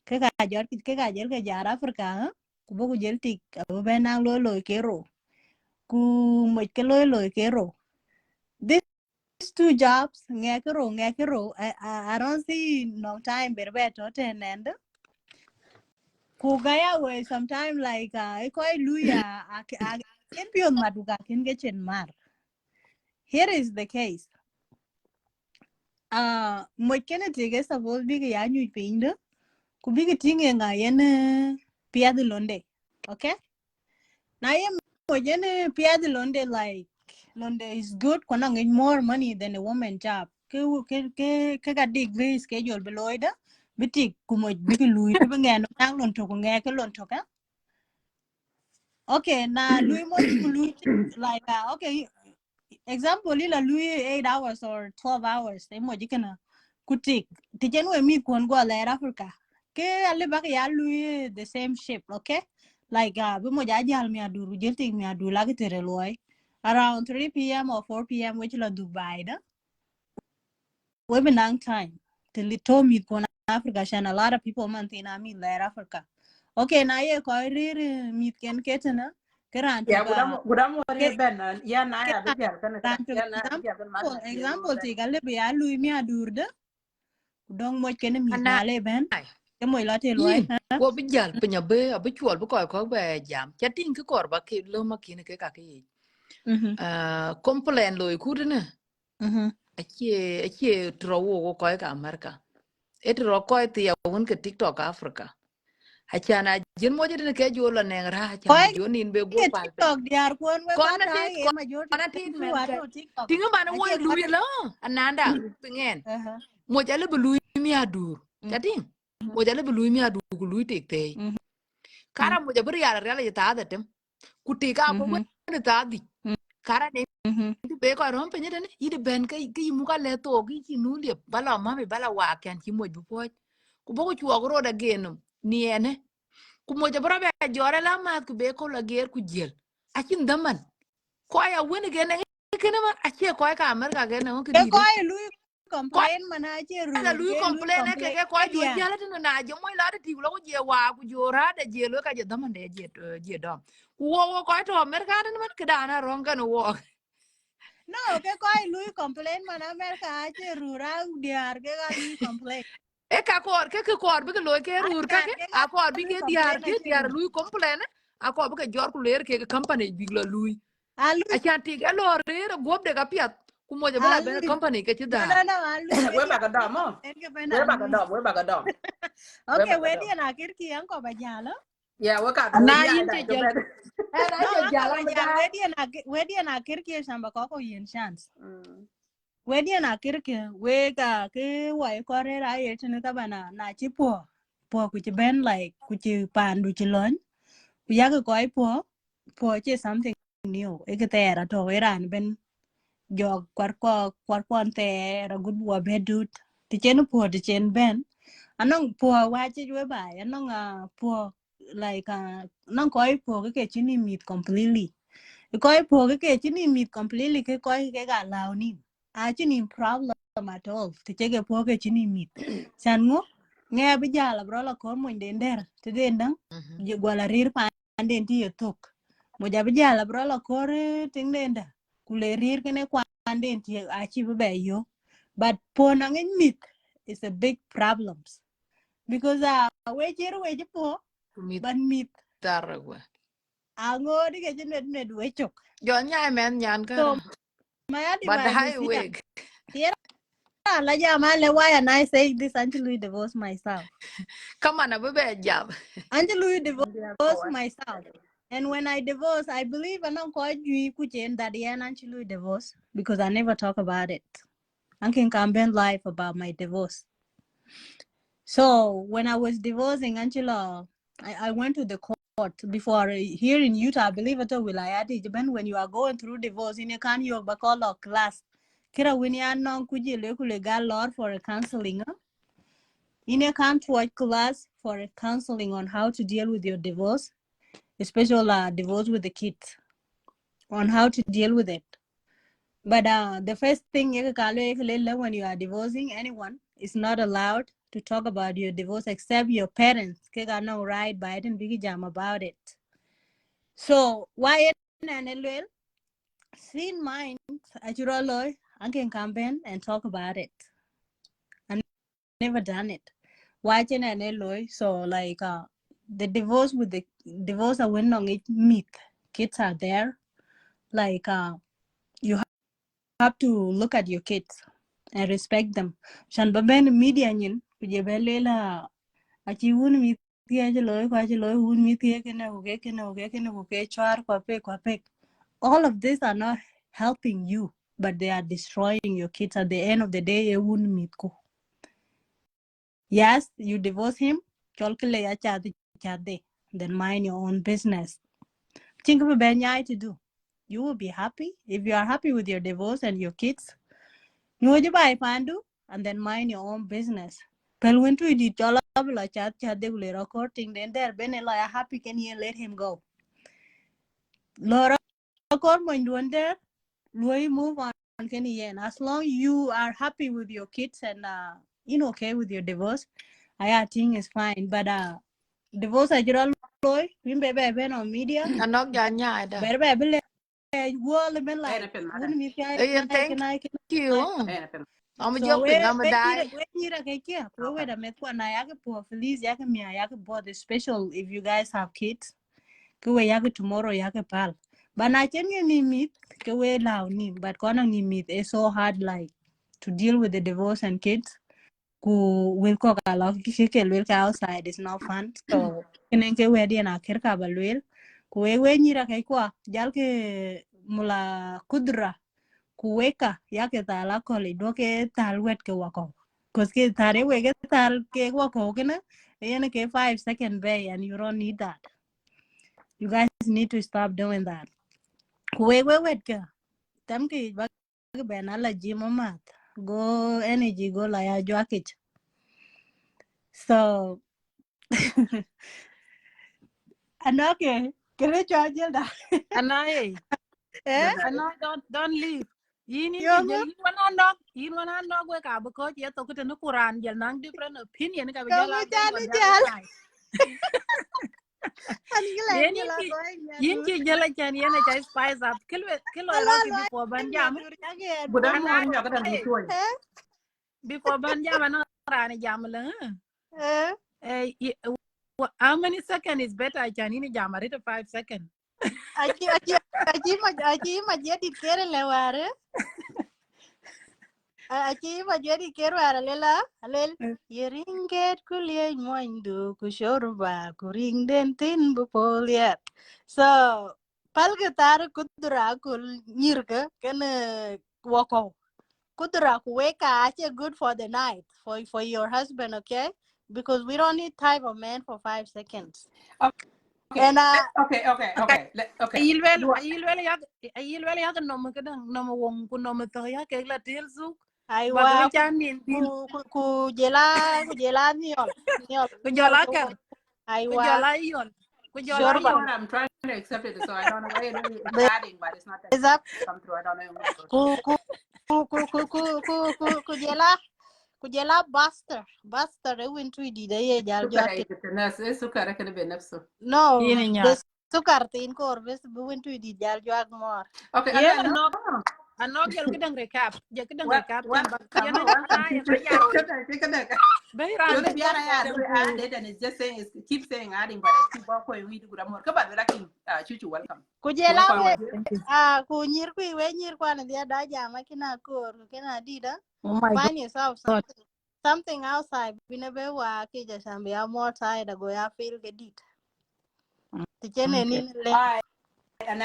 ke ka jor ke ka jel ke jara afrika ku bo ku jel tik bo ben ang lo ke ro ku mo ke lo ke ro. These 2 jobs ngekero I don't see no time berbe to tenend ku gaya we sometime like ko luya a ken pion maduga ken gechen mar. Here is the case. Mo ken tige suppose big ya nyu pinde ku big tinge nga yen piad londe. Okay? Na ye mo yen piad londe like londe is good kwana ngin more money than a woman job. Ke ga dig ve schedule beloida bitik kumo big lui be ngeno nang lon to ko ngeke lon to ka. Okay, na lui mo lui like okay, example lila lui 8 hours or 12 hours they mo jikana kutik tijen we mi kon go la Africa ke ale bak ya lui the same shape. Okay, like be mo jajal mi aduru jelting mi adu la tere loy around 3 p.m. or 4 p.m. which la Dubai da we benang time till it told me kon Africa shan a lot of people man tina mi la Africa. Okay, na ye ko rir mi ken ketena keran to ya ga gudam wari ke ben ya na ya be jar kana ran kada to ya na be jar ben man example na ye no example ben ti galle be ya lui mi adurde dong mo ken mi Anai. na le ben ke mo la te loy Yin. Wo bi jal pinya be abi chuol bu koy ko be jam. Chatin ki kor ba ki lo ma kin ke ka ki. mhm Complain lo ku ne. mhm Achie tro wo ko ka Amerika. Et ro ko ti ya won ke TikTok Africa. Achana jin mo jere ke jo la ne ra ko chan bi jo nin be go ke pal pe. tiktok diar kon we Kon ka na ta tit ye kon majority na tit ku men wa ke. to tiktok Tinga man a wo che ko lu lo ananda pingen. uh-huh Mo jale bu lu mi adur. Chatin. Mo jale bu lu mi adur ku lu tik te. mhm Kara mo jabri ya la ta da tem. kutika ko Mhm. wani tadi kara de Mhm. be ko rom pe nyene ide ben kai mu ka le to ki nuli bala mami bala wa kan ki mo bu po ku bo ku chuo ro da genum ni ene ku mo jabra be jore la ma ku be ko la ger ku jel akin daman ko ya wani gene kene ma ache ko ka amerika gene ko Ke di ko de lui ko complain mana che la rur lui ke lui complain ke complain ko ke jo dia. jala tin na je mo la ti lo ko je wa ku jora da je lo ka je daman de je dom ku wo ko to amerika den man ke da na ronga no wo No, ke ko lui complain mana America che rura diar ke ga lui complain. e ka kor ke kor bi lo ke A rur ka diar ke ke a kor ga bi lui ke complain a che diar rur. lui complain a kor bi ke jor ku ler ke company bi lo lui A a lui chan ti ke lo rer gob de ka piat ku mo je bela a ben lui company ke ti no dar no no a lui we We dia back a dom, oh. en ke ben We a back a lui. dom, we back a dom. We Okay, back a we dom. dia na kir ki an ko ba jalo. Yeah, we got the ana yeah, yin je that go jel better. ana No, je an ko jala ba mi jal dar we dia na kir ki samba ko yin chance. Mm. We dia na kir ki we ga ke wa ko re ra ye tene ta bana na chi po ku chi ben like ku chi pan du chi lon. Ku ya ko ai po che something new. E ke te ra to ran ben jog kwar kon te ra good wa bedut. Ti chen po ti chen ben. Anong po wa che we ba anong po like nong ko ai po ke chini meet completely. Ko ai po ke chini meet completely ke ga lao ni. A chini problem at all. Ti che ke po ke chini meet. San ngo nghe bây giờ là bro là có mình đến đây thế đến đó gọi là rir pa đến thì tok một giờ bây giờ là bro là có tiếng đến đó kule rir cái này quan đến thì a chi be yo but po nang in meet is a big problems because we po mi but meet dar go a ngo đi cái chuyện này we chok jo nya men nyan so kara my but advice is hi here wig here la ya male why and I say this until we divorce myself come on abu be jam until we divorce Yeah, go myself. And when I divorce, I believe I'm not quite that the end actually divorce because I never talk about it. I can campaign live about my divorce. So when I was divorcing Angela, I went to the court before here in Utah. I believe it will I add it when you are going through divorce in a can you call class. Kira when you are non legal law for a counseling. In a country class for a counseling on how to deal with your divorce, especially divorce with the kids, on how to deal with it. But the first thing when you are divorcing anyone, it's not allowed to talk about your divorce except your parents. They got no right by it and big jam about it. So why and seen mine I can campaign and talk about it. I never done it. Why and so like the divorce with the divorce I went on it meet. Kids are there. Like you have to look at your kids and respect them. Shan ba ben media nyin kuje belela achi un mi tia je loy un mi tia kena ko ke chwar kwa pe. All of these are not helping you, but they are destroying your kids. At the end of the day, e un mit ko. Yes, you divorce him, cholkele ya chade, then mind your own business. Think of a to do. You will be happy if you are happy with your divorce and your kids. You buy pandu and then mind your own business. Pel when to di chola la chat de recording then there ben la happy can you let him go. Laura record when doing there, we move on can yen. As long you are happy with your kids and okay with your divorce, I think is fine. But divorce I just loy, we be on media, anok ja nya da be world been Ain't like up in my wouldn't be and thank I you ain't up in I'm so jumping I'm a die we need a cake. We okay. wait a minute when I for please yaka me yaka bought special if you guys have kids. Go yaka tomorrow yaka pal. But I can you need meet go away loud ni but gonna need meet it's so hard like to deal with the divorce and kids. Who will cook a lot will outside it's not fun. So can ke wedi na kirka balwil. Kuwe we nyira kai kwa jalke mula kudra kuweka yake tala koli doke tal wet ke wako cause ke tare we ke tal ke wako kena ene ke 5 second bay and you don't need that You guys need to stop doing that. Wait, Tamki bag ben ala gym mat. Go energy go la ya jacket. So anoke kere charge da. Anai, Eh? Anai, don't leave. Yin Yongo? yin wana nog we ka because ye to kuta no Quran jel nang different opinion ka Yongo bijala based chani on the other jal. side. Ani gila Yen jala doing ya yin dur. ki jela chan yen chai spice up. Kilo Ala roki doing before ban ya jam. dur ya Buda boy. mo Anai, rin ka dan dutoy. Eh? before ban jam ano rani jam lang. Eh? How many seconds is better? Chan ini jam arita 5 seconds. Achi ma jadi kere leware. Achi ma jadi kere ware lela. Alel. Yeringet kuliah moindu kushorba kuring den tin bupoliat. So palga tar kudura kul nyirka kena wako. Kudura kuweka ache good for the night for your husband, okay? Because we don't need type of man for 5 seconds. Okay. And Okay. Okay. Ayilwel yak nom kadang nom wong ku nom to ya ke la tel su ba aiwa ga chan nin tin ku jela niol ku niol jola ke ker ku aiwa jola yon ku You jola know shorba yon what? I'm trying to accept it, so I don't know why it's adding, but it's not that bezap come through. I don't know. ku ku ku jela buster e win tu di de ye jal Sukar jote ay bitanas, sukar ka na benefso. no yin nya the sukar tin ko bes bu win tu di jal jog mor Okay, yen ano, no. anok jel kadang recap je kadang recap chan ba yen Welcome. ana ba jaro be ran You're be the jam other ad, kadang we ku added, and it's just saying, keep saying adding, but I keep walking. We do good more. Come on, we're like, chuchu, welcome. ku jela Welcome, we my dear. thank you ku nyir ku we nyir kwa na dia da jama kina ko kina dida oh my find yourself god something outside binabe wa ki ja shambi ya more tired go ya feel get it tichene okay ni le Hi, and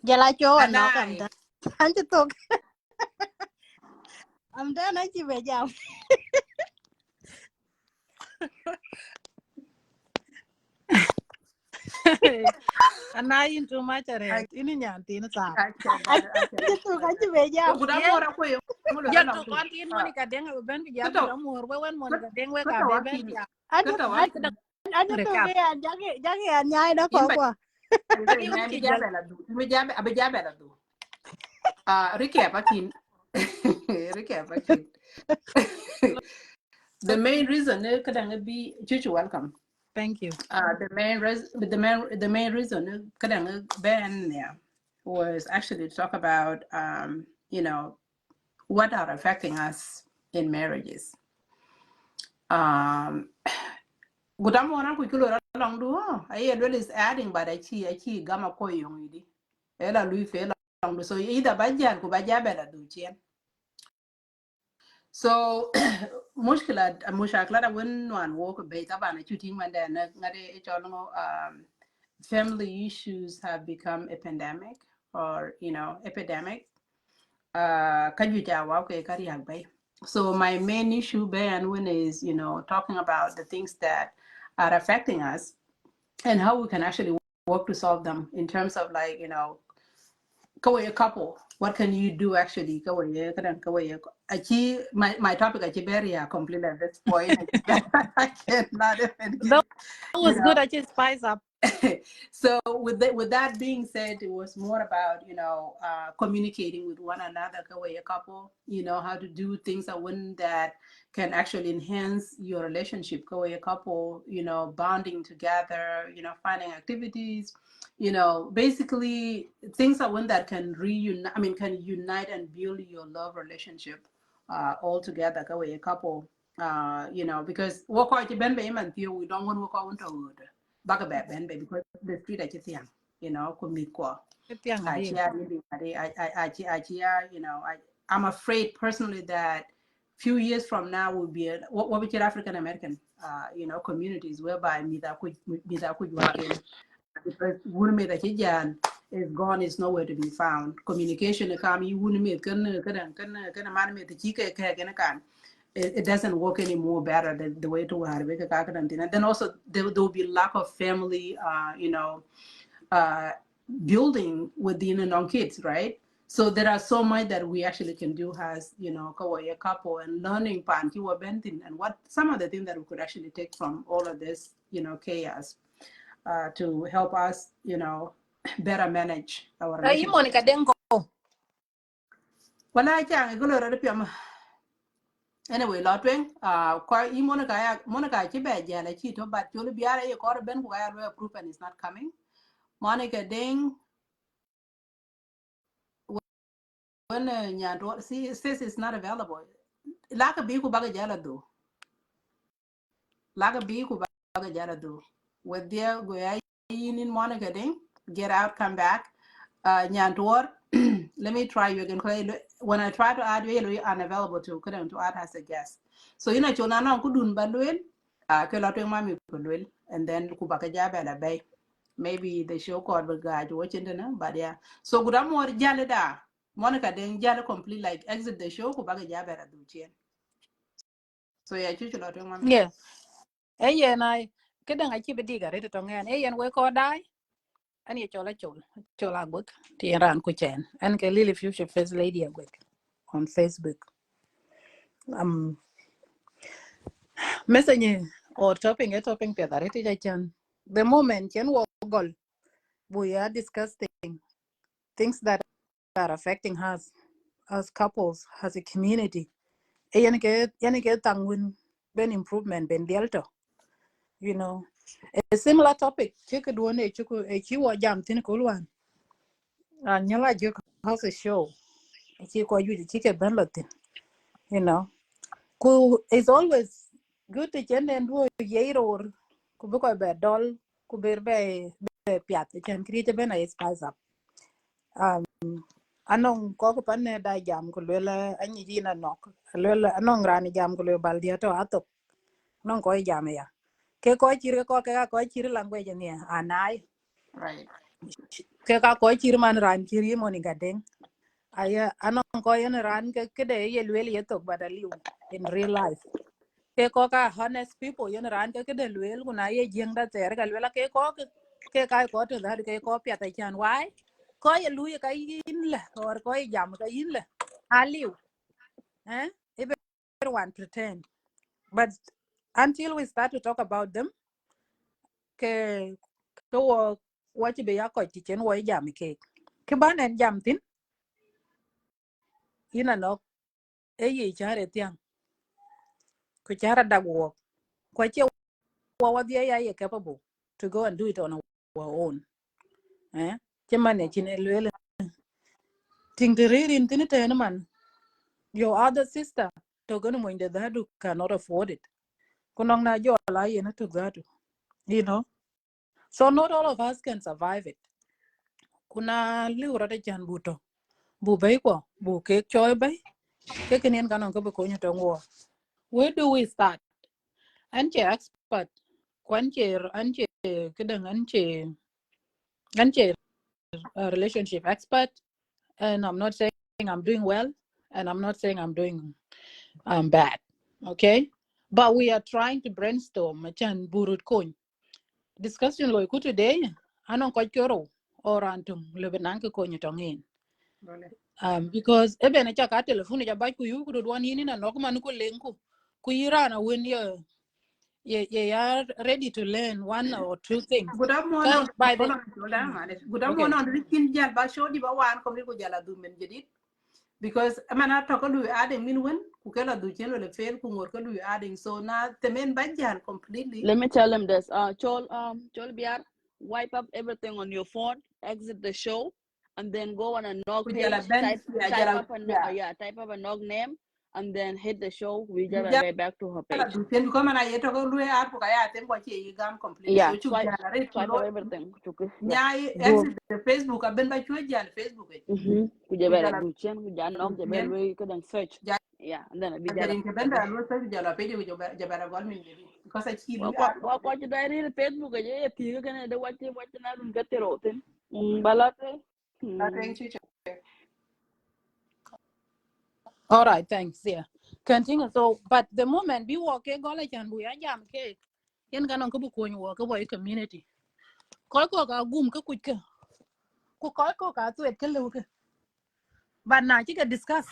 jala cho no kam I. da anji to am da na chi be jam ana yin too much red ini nyan tin sa I can't bother. I can't anji to ka bother. chi be jam Good yen more. I'm going jal to to long too. kon tin monica deng ben bi jal Kato, guda mor we wen monica deng we ka kato, be ben wakin. ya anji Kato, yin wakin. kadang anji to recap be ya jage ya nyai da ko In kwa Say, yin man, ki be jal jabela do. Me jabe, abe jabela do. Recap akin. Recap akin. The main reason, kadang be chuchu welcome. thank you The main reason, kadang Ben yeah, was actually to talk about, you know, what are affecting us in marriages. Um, Gudamo na kuikulo long do. I really is adding, but I gama ko yung idi. Ela lui fe long do. So either bajan ko bajabela do chien. So mushakla da win one walk be tabana shooting man then ngade family issues have become a pandemic or epidemic kajuja wa ke kari hagbai. So my main issue Ben when is talking about the things that are affecting us and how we can actually work to solve them in terms of like kawai a couple what can you do actually kawai kadan kawai my topic achi very completely at this point I cannot even that give you was good know I just spice up so with that being said, it was more about communicating with one another, a couple, how to do things that can actually enhance your relationship, a couple, bonding together, finding activities, basically things that can reunite. I mean, can unite and build your love relationship all together, a couple. Because we don't want to work out into baga be ben be because the street I just ko meet ko tiang I adi chia really I chia I'm afraid personally that few years from now will be what we call African American communities whereby me that could work in because would me that is gone is nowhere to be found communication come you wouldn't make can man me the chike kan it doesn't work anymore better the way to have it. And then also there will be lack of family, building within the non kids, right? So there are so much that we actually can do as a couple and learning and what some of the things that we could actually take from all of this chaos to help us better manage our Hey, relationship. Monica Denko. Well, I can't go to anyway lotwing kwa I Monica ci be jala ci to but jolo biara ye ko ben ko ya proof and is not coming. Monica Ding when nyanto see says it's not available. Laka bi ku baga jala do. Laka bi ku baga jala do. With there go ya in Monica Ding, get out, come back. Nyantor, let me try you again. When I try to add you, you're unavailable to add as a guest. So chona na kudun balwel, ke lotwing mami kulwel, and then kubaka jabe la bay. Maybe the show called the guy to watch it, but yeah. So good more jalida. Monica then jala complete like exit the show, kubaka jabe la duchen. So yeah, chuchu lotwing mami. Yeah. Hey, yeah, I kadang achi bediga ready to ngan. Hey, and we ko dai. Ani chola book. Ti ran ku chen. And ke lily future first lady agwek on Facebook. Messaging or topping pe dare ti chan. The moment chen wo gol we are discussing things that are affecting us as couples, as a community. Hey, yani ke tangwin ben improvement ben delta. You know, a similar topic. Check it one a chiwa jam tin kulwan. And nyala juk house a show. A chiko you the chicken benlotin. You know, it's always good to chen and do a year or kubuko be doll kuberbe piat. You can create ben a spice up. Anong ko pan ne da jam ko lela anyi dina nok. Lela anong rani jam ko le baldia to atok. Non ko jam ya. Ke ko chire ko language ni anai. Right. Ke ka ko chir man ran chiri moni gadeng aya anong ko yen ran ke de ye lwel ye tok badaliu in real life ke ko ka honest people yen ran ke de lwel kuna ye jeng da ter ka lwela ke ko to da ke ko pya ta chan wai ko ye lu ye ka yin la or ko ye jam ka yin la aliu everyone pretend but until we start to talk about them ke ko what be ya ko ti chen wo jam ke ban jam tin ina no e chare tiang ku chara dagwo kwa che wa dia ya ye capable to go and do it on our own che mane chine lwele tingririn tinite na man your other sister to go no inde dadu cannot afford it kunong na jo la ye na to dadu you know so not all of us can survive it kuna liura de jan buto bu bay ko bu ke choy bay ke kenien kanon ko ko nyoto ngo where do we start anche expert anche kedang anche a relationship expert, and I'm not saying I'm doing well, and I'm not saying I'm doing bad, okay? But we are trying to brainstorm. Chan burut coin discussion lo ku today. Anong ko choro or antum lebenang ko nyo tongin. Because even a chaka telephone ja ba ku yu ku do one in na nok man ku lenku ku irana when you are ready to learn one or two things. Good morning. By the Good okay. morning. Rikin jal ba show di ba wan ko mi ko jala du men jedit because amana to ko lu adding min wen ku kala du chen le fail ku ngor ko lu adding so na temen ba jal completely. Let me tell them this. Chol Biar, wipe up everything on your phone, exit the show, and then go on a nog Ku page. jala ben Type up a nog name, and then hit the show. We get right back to her jala page. du chen ko mana yeto ko lu add ku kaya tem ko che yi gam completely so Yeah, chu jala re ku swipe lo up everything. Yeah. nyai Go. exit the Facebook a ben ba chu jala Facebook e Ku ku jabel jala du chen ku jan du nog jabel chen we could search. jala Yeah, and then we jala jerin ke ben da lu sa jala page ku jabara gol min jedit because I chi lu add what you diary Facebook aja tiga kan ada what na run gaterotin. Balate. thank you. All right, thanks. Yeah. continue. So but the moment we walk ke gola chan bu ya jam ke yen ganon ko bu ko nyo ko boy community ko ka gum ka kuj ka ko ka tuet ke lu ke but na chi ka discuss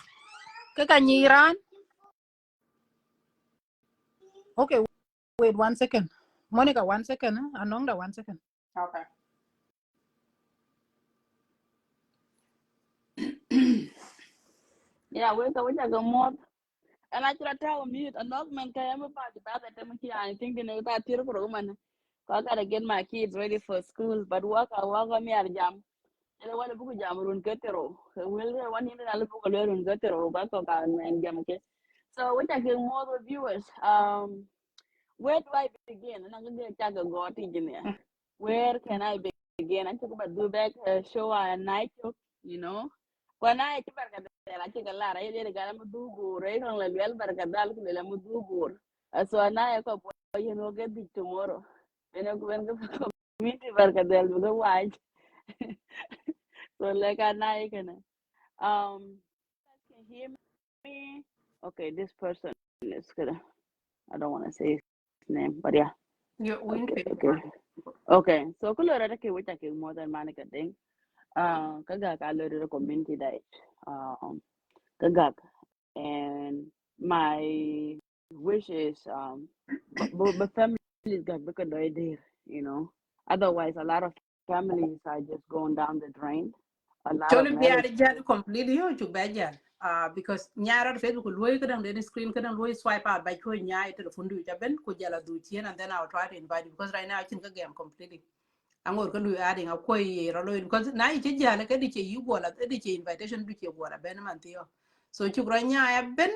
ka nyiran. Okay, wait 1 second. Monica, 1 second. Anongda 1 second. Okay. Yeah, we go more. And I try to mute a knock man came about that I think they know that here for woman. I gotta get my kids ready for school, but work I work on me at jam. And I want to book jam run getero. Will one in a book a run getero back and jam. Okay. So what I get more viewers. Where do I begin? And I'm gonna tag a god engineer. Where can I begin? I talk about do back show and night, you know. When I take a lot, I did a galamudu, right on the well, but a gadal, Lamudu. So I go, you know, get it tomorrow. And I'm going to meet the Barcadel with the white. So, like, I can, can hear me. Okay, this person is gonna, I don't want to say his name, but yeah. You win Okay, pay. okay. Okay, so kulora take which I can more than manica thing. Kaga ka lori community diet. Kaga. And my wish is but families got because they're there, you know. Otherwise a lot of families are just going down the drain. A lot of Choli marriage. biya jan completely yo chu beja. Because nyara Facebook loy kadang the screen kadang loy swipe out by ko nyai telephone du jaben ko jala du chien and then I'll try to invite you because right now I think ka game completely. Angor ko lu adding a koi rolo because na I che jala ka di che you gola di che invitation du che gola ben man tiyo. So chu nyaya ben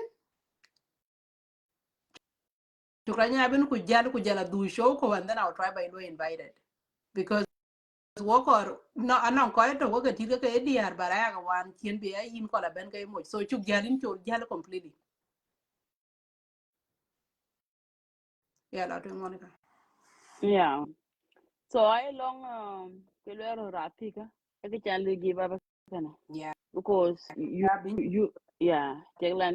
chu nyaya ben ku jala du show ko and then I'll try by loy invited. Because work or no anon ko to work ti ke diar bara ga wan chien be yin ko la ben ke mo so chu galin chu gal completely yeah la to monica Yeah. So I long Kilero Ratika. I can give up yeah because yeah bin you yeah, Tegla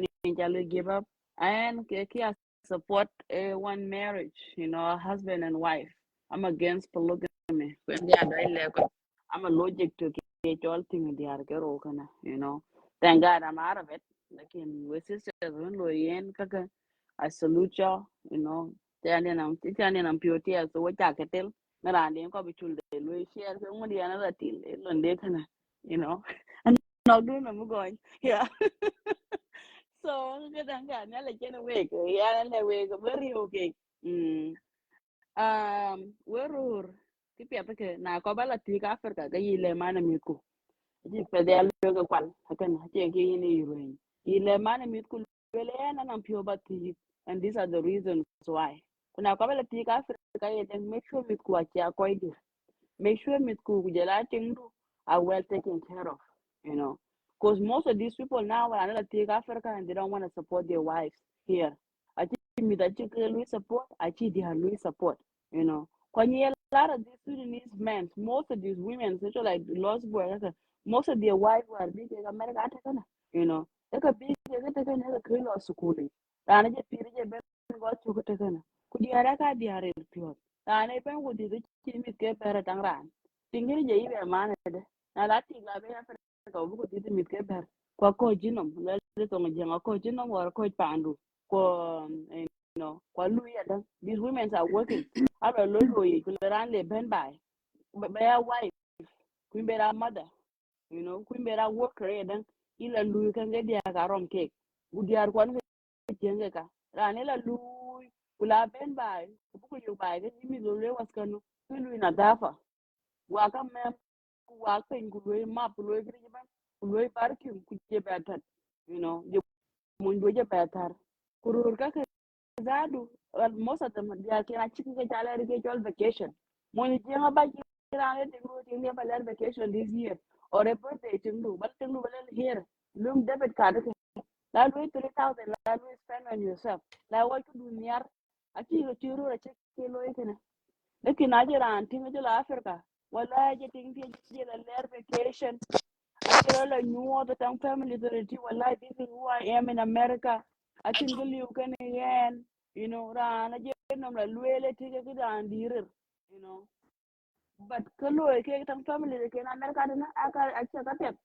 give up and Kia support one marriage, you know, a husband and wife. I'm against polygamy. When they are I'm allergic to get all things they are you know. Thank God I'm out of it. Like in with sisters when we kaka I salute y'all, you know. Tani purity as what I can tell. Narandi ko bichul de lo share ko ngodi another till londe kana, you know. And not doing I'm going. Yeah. So kadang kan na like in a week. Yeah, na week very okay. Mm. Werur kipi apa ke na ko bala ti ka Africa ga yile mana miku ji pe de alu ga kwal hakan hace ke yini yuroyin yile mana miku wele na nan pio bati and these are the reasons why kuna ko bala ti ka Africa ye then make sure mitku achi akoidi make sure mitku kujela tindu are well taken care of, you know, because most of these people now are not take Africa and they don't want to support their wives here. I think me that you can support, I think they are support, you know. When you a lot of these Sudanese men, most of these women, especially like the lost boy, most of their wives were big in America, you know. They could be taken as a creole or schooling. And I just feel it got to take on. Could you have a dear pure? And I been with the chimney get better than ran. Thinking je ibe man na lati la be Africa bu ti mit ke ber ko ko jinom le to ngi ko jinom or ko pandu ko you know ko lu ya dan these women are working aba lo lo yi ku ran le ben bai be a wife ku be a mother, you know, ku be a worker ya dan ila lu kan ga dia ga rom ke bu diar ko ngi jenge ka ran la lu ku la ben bai ku ku yu bai ga mi lo le was kanu ku lu na dafa waka mem waka ingulwe map loy kiri ban loy parking kuje better, you know, je mun doje better kurur ka ke zadu most of them they are kina cikin ke jala rike jol vacation mun je nga ba kira ne de go tin ne balar vacation this year or a birthday tindu bal tindu balal here lum debit card ke la loy 3,000 la loy spend on yourself la wa ku dunyar aki ro tiro ra ce ke loy kana lekin ajira antinga jela Africa wala je tingi jela ler vacation ajira la nyuwa the town family the reti wala this is who I am in America akin ga liu kan yen rana je nom la luele tige ki dan dirir but kalo ke tan family ke na America na aka acha ka pet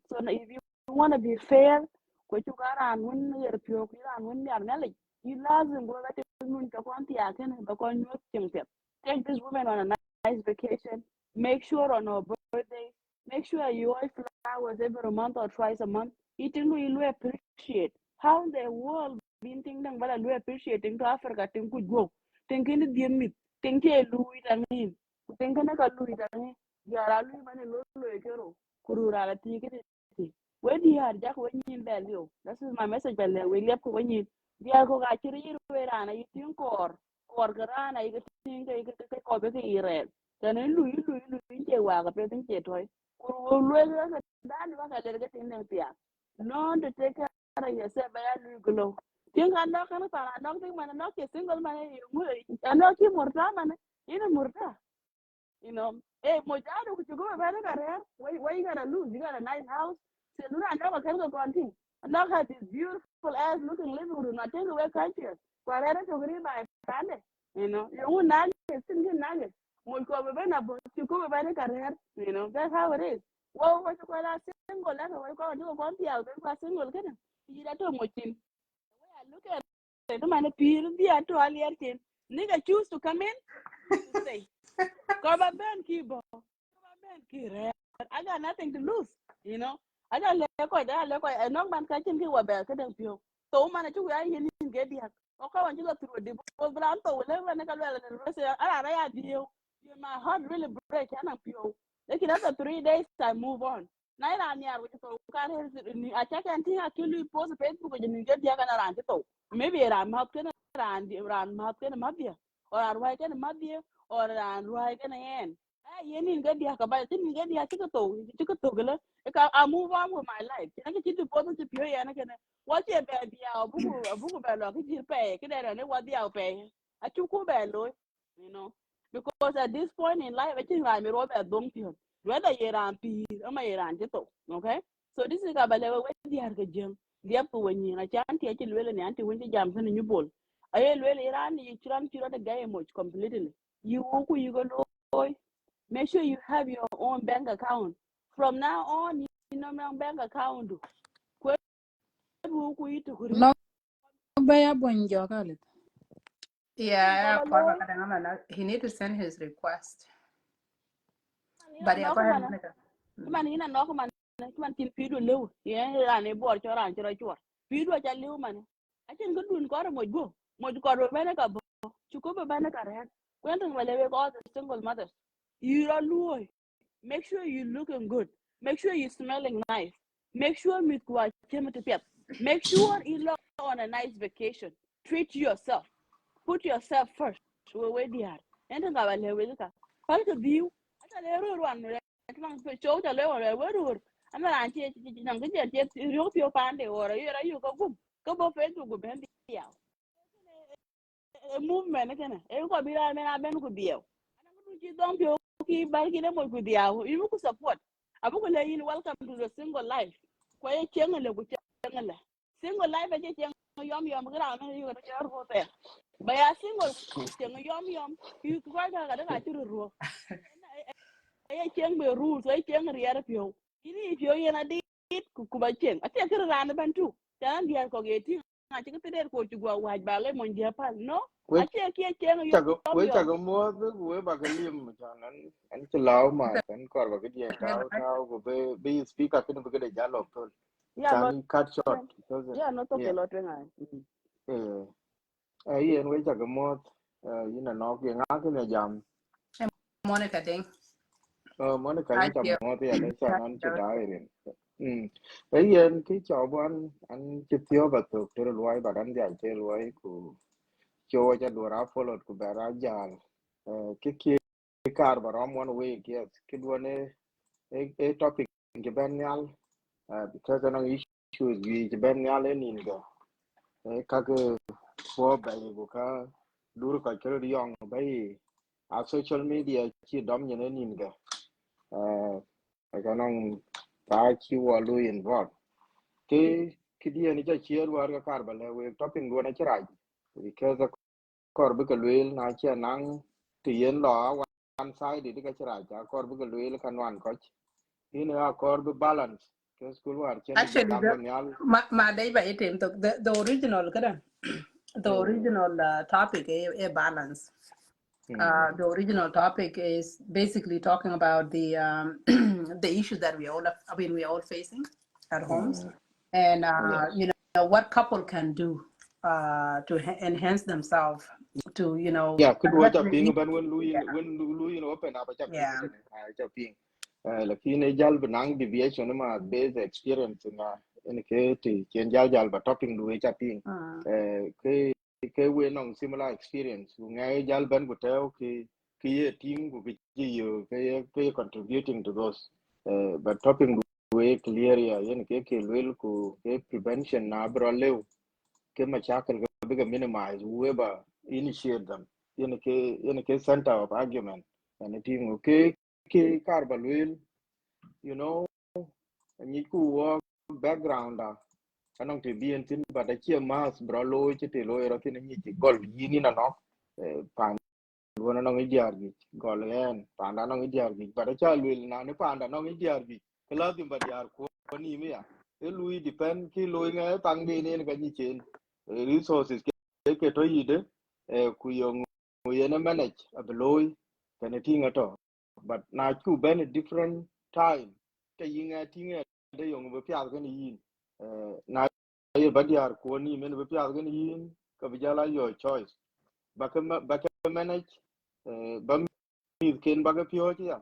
so if you want to be fair ko chu karan won yer pyo ki ran won yar na le you lazim go ga nun ka kon ti aken ba kon nyot tim pet take this woman on a nice vacation. Make sure on her birthday, make sure you buy flowers every month or twice a month. Eating will appreciate how the world been thinking but I appreciating to Africa think could go thinking the dear meat think a Louis and him thinking a Louis and him yara Louis man a little kurura la ticket when you are jack when you in value that is my message when you when you dia ko ga chiri rana you think or garana you think ko be ire tane lui che wa ga pe tin che toy ku lu ga dan wa ga le ga tin ne pia no to take care of yourself by lu glo tin kan no kan pa no tin man no ke single man mu no ki murta man ina murta mojado ku go ba na kare why you gotta lose you got a nice house so no no kan go konti no have this beautiful ass looking living room not take away culture kwara to gri ba pande you na sin na mo ko be na bo ku be na kare that's how it is wo ko la single la ko konti ya be ko single kana ira to mo tin look at the man pir dia to alier nigga choose to come in to stay Cover Ben Kibo. I got nothing to lose, I got a no man catching you a bear, couldn't you? So, man, you are in get the okay, when you go through the Branto, will never make a well, I deal. My heart really break, and I'm pure. Like another 3 days, I move on. Night on ya, which I check and think I kill you post Facebook and you get the other around it. Maybe I'm not going to run, not going to Mabia, or I'm right in Mabia, or I'm right in the end. Yen get the Akaba, didn't get the Akito, gala. I move on with my life. I can keep the positive pure and I can watch a baby, a book of a you pay, and what the pay. I took a bello, because at this point in life, I think I'm a robot don't feel whether you're on P or my Ranjito, okay? So this is about level where the Argajam, the upper when you can't take it well and anti winter jams in a new ball. I really ran you trying to the guy much completely. You walk you go. Make sure you have your own bank account. From now on, you know my bank account. No baya bonjo kale. Yeah, he need to send his request. But yeah, go ahead, Monica. Man, ina nok man tin pidu lew. Yeah, rane bor cho ran cho chwa. Pidu cha lew man. Achen ko dun ko mo go. Mo ko ro bene ka bo. Chuko be bene ka re. When we all the single mothers. You are loy. Make sure you looking good. Make sure you smelling nice. Make sure you Make sure you love on a nice vacation. Treat yourself. Put yourself first. We dear. And then I will look at. How to view? I tell you one. Show the level. I'm not anti. I'm going to get your pande or you go. Go Facebook go bend a movement again. Everybody be like, I been good deal. You don't feel okay, but you know good deal. You could support. I will let you welcome to the single life. Quiet channel with channel. Single life, I just yum ground and you got a share hotel. By a single yum, you quite a to the rule. I change the rules, I change the reality. If you're in a date, Kuba Chen, I take it around the band too. Then the alcohol. I think the go to go white ballet on Japan. No, I can't we yum. chago mo we ba galim chan an chlau ma kan kor ba gidien tao go be speaker kin be de jalo to Yeah, lot. chan cut short because Yeah, not okay, yeah lot when eh yen we chago mo ina no ke nga ke ne jam Monica Ding. Monica Hi, in cham dear. mo te ya chan an chi dai ren yen ki chawan an chi thio ba to to loi ba dan ja che loi ku cho cha dora follow ku ba ra jal ki kar ba rom one way yes kid one a topic ke ben yal because an issues we ke ben yal in ga ka ke fo ba go ka dur ka ke yong bai a social media chi dom ne nin ga ka nong ta chi wa lu involve ke kidi ni cha chier war ka kar bale we topping do na chira because the kor bu ka lwel na cha nang ti yen lo one side di ka chira ja kor bu ka lwel kan wan ko in a kor bu balance ke school war chen Actually, jam nyal my day by it, the original, the mm original topic, a balance. mm The original topic is basically talking about the the issue that we all facing at homes, mm and yes what couple can do to enhance themselves to yeah could watch address a the ping issue. ban Yeah, when Louis open up a ping yeah. ten cha ping lakini jal benang deviation ma base experience nga en ke ti chen jal ba topping du cha ping Mm. ke we nong similar experience nga jal ban ku teo ke ye team ku ke yo ke contributing to those but topping du we clear ya yen ke lwel ku ke prevention na bro lew ke ma chakal ke big minimize whoever initiate them yen ke center of argument and it ke karbal will you know ni ku wo background anong te bien tin ba da che mas bro lo che te lo ero tin ni ti gol yini na no pan wona no idiar gi gol en pan da no idiar gi ba da cha will na ne pan da no idiar gi kala dim ba diar ko ni mi ya e lui depend ki lo nga tang de ne ga ni chen resources ke to yide ku yo yene manage abloy kana tinga to but na ku ben different time ke yinga tinga de yong be pya ga ni yin na ye badiar ko ni men be pya ga ni yin ka bi jala your choice ba ka manage ba mi ken ba ga pyo ya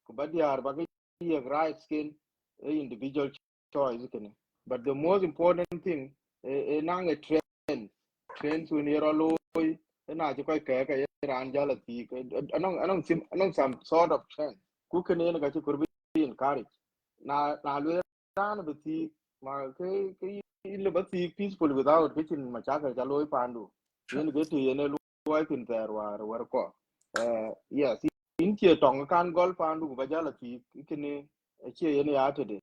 ku badiar ba ga ye right skin individual choice ken but the most important thing nang a trend when you're low na ji kai ka ran jala ti anong some sort of trend ku ken ne ga ci kurbi encourage na lu ran bi ti ma ke le ba ti peaceful without kitchen ma cha ka loy pandu yen ge ti ne lu wa tin ter war ko yes in che tong kan gol pandu ba jala ti kene che yen ya te de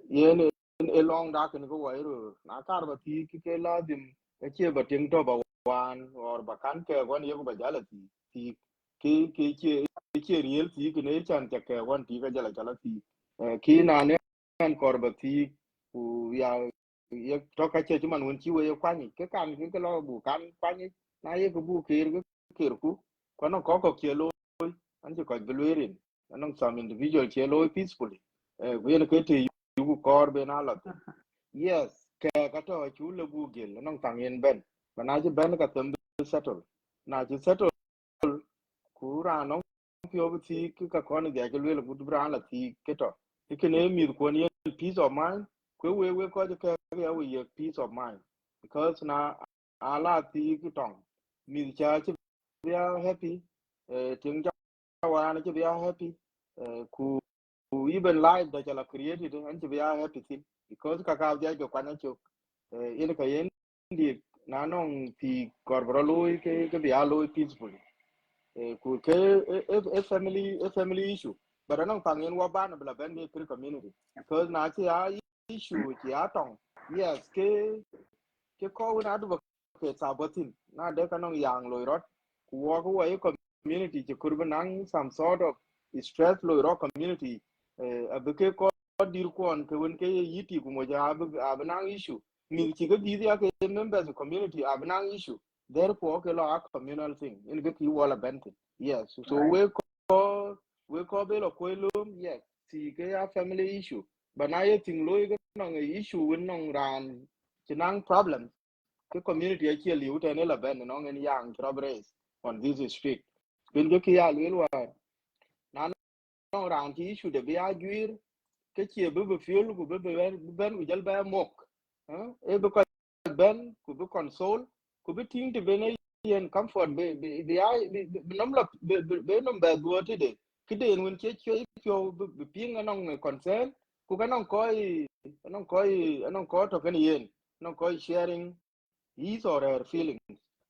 yen a long dark and go wire na kar ba ti ke la dim che ba ting to ba wan or ba kan ke wan ye ba jala ti ke real ti ke ne chan te ke wan ti ga jala ti ki na ne kan kor ba ti ku ya ye to ka che man won chi we kwani ke kan ke lo bu kan kwani na ye ku bu ke ku ko no ko ke lo an che ko gluerin anong some individual che lo peacefully we ne ke ti ku kor be na la yes ke ka to chu le bu gel non tang yen ben na ji ben ka tem settle na ji settle ku ra no pyo bi ti ka ko ne ga ke le bu bra la ti ke to ke ne mi ko ni peace of mind ku we ko je ke ya we ye peace of mind because na ala ti ki tong mi cha chi we are happy ting cha wa na chi we are happy ku even life that you created and we are happy thing because kaka dia jo kwana cho in ka yen di na non ti korbro lui ke bi alo peaceful ku ke a family issue but anong tang yen wa ban bla ben ni community because na ti a issue ti a tong yes ke ko na advocate sabotin na de kanong yang loirot ku wa ku wa community ti kurbanang some sort of stress loirot community abuke ko dir kon ke won ke yiti ku mo ja abnang issue mi ti ga di ya ke members of community abnang issue therefore ke lo a communal thing in ke ki wala bentin yes so Right. we ko be lo ko lo yes ti ke a family issue but na ye ting lo ga no issue won no ran tinang problem the community actually liu te ne la ben no ngen yang progress on this street bin ge ki ya lwel wa na no ran ti issue de bi a gwir ke che be fuel ku be ben ku jal ba mok e be ko ben ku be console ku be ting te be yen comfort be ya be nom la be nom ba duo te de ki de won che be ping anong concern ku ka non ko to ken yen non ko sharing his or her feelings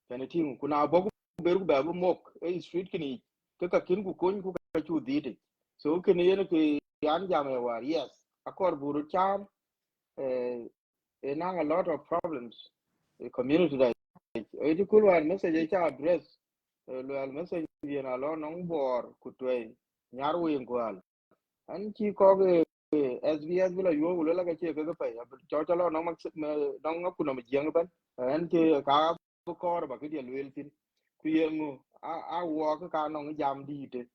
kana tin kuna bogu beru ba bu mok e street kini ka kin ku kon ku ka chu dite so kini yen ke yan jam war yes akor buru chan a lot of problems community that it could one message address well message you know lo nong bor ku twe nyar wen kwal an chi ko ge SBS bila yo lo la ga che ga pa ya cho lo nong mak nong ku no jeng ban an che ka ko ba ke dia wel tin ku yengu a wo ka nong jam di te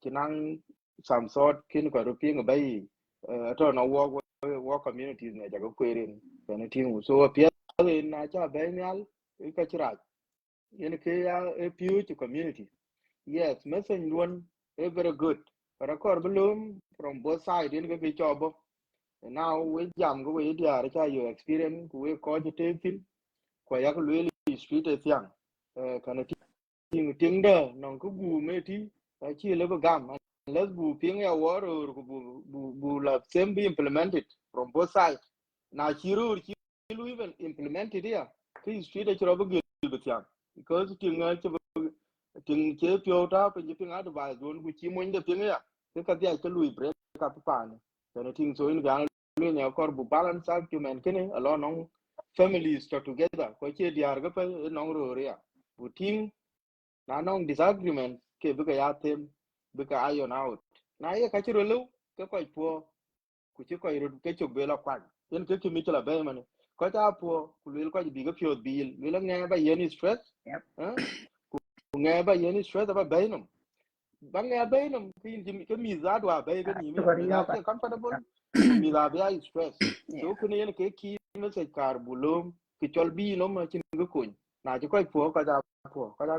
kinang some sort kin ko ro ping bai to no wo communities ne ja ko kwerin ne tin so pia na cha bai nyal ka chira yen ke ya a huge community. Yes, message one is very good. But of course, bloom from both sides in the job. And now we jam go with your experience, we call it taking, quite really street as young. Kind of thing there, non có bù mê tí, chỉ lấy gam, unless bù pieng ya war or bù la same be implemented from both sides. Now, chiru even implemented here. Cái street ấy cho nó bị young because ting che pyo ta pe ji pinga advise don ku chi mo inde pinga ya ke ka dia ke lui break ka pa ne ne ting so in ga lu ne kor bu balance argument kene alo non families to together ko che diar ga pe non ro ya bu ting na non disagreement ke bu ka ya tem bu ka iron out na ye ka chi ro lu ke ko po ku chi ko ro ke chu be la kwan yen ke mi la be man ko ta po ku lu ko bi ga pyo bil lu la ne ba yen stress nghe ba yeni stress ba bainum bang nghe bainum cái mi za dwa bay cái ni mi za che comfortable ku mi za ba stress so ku ne ke ki me se carbulum ki chol bi no ma chin ga kun na ji ko po ka da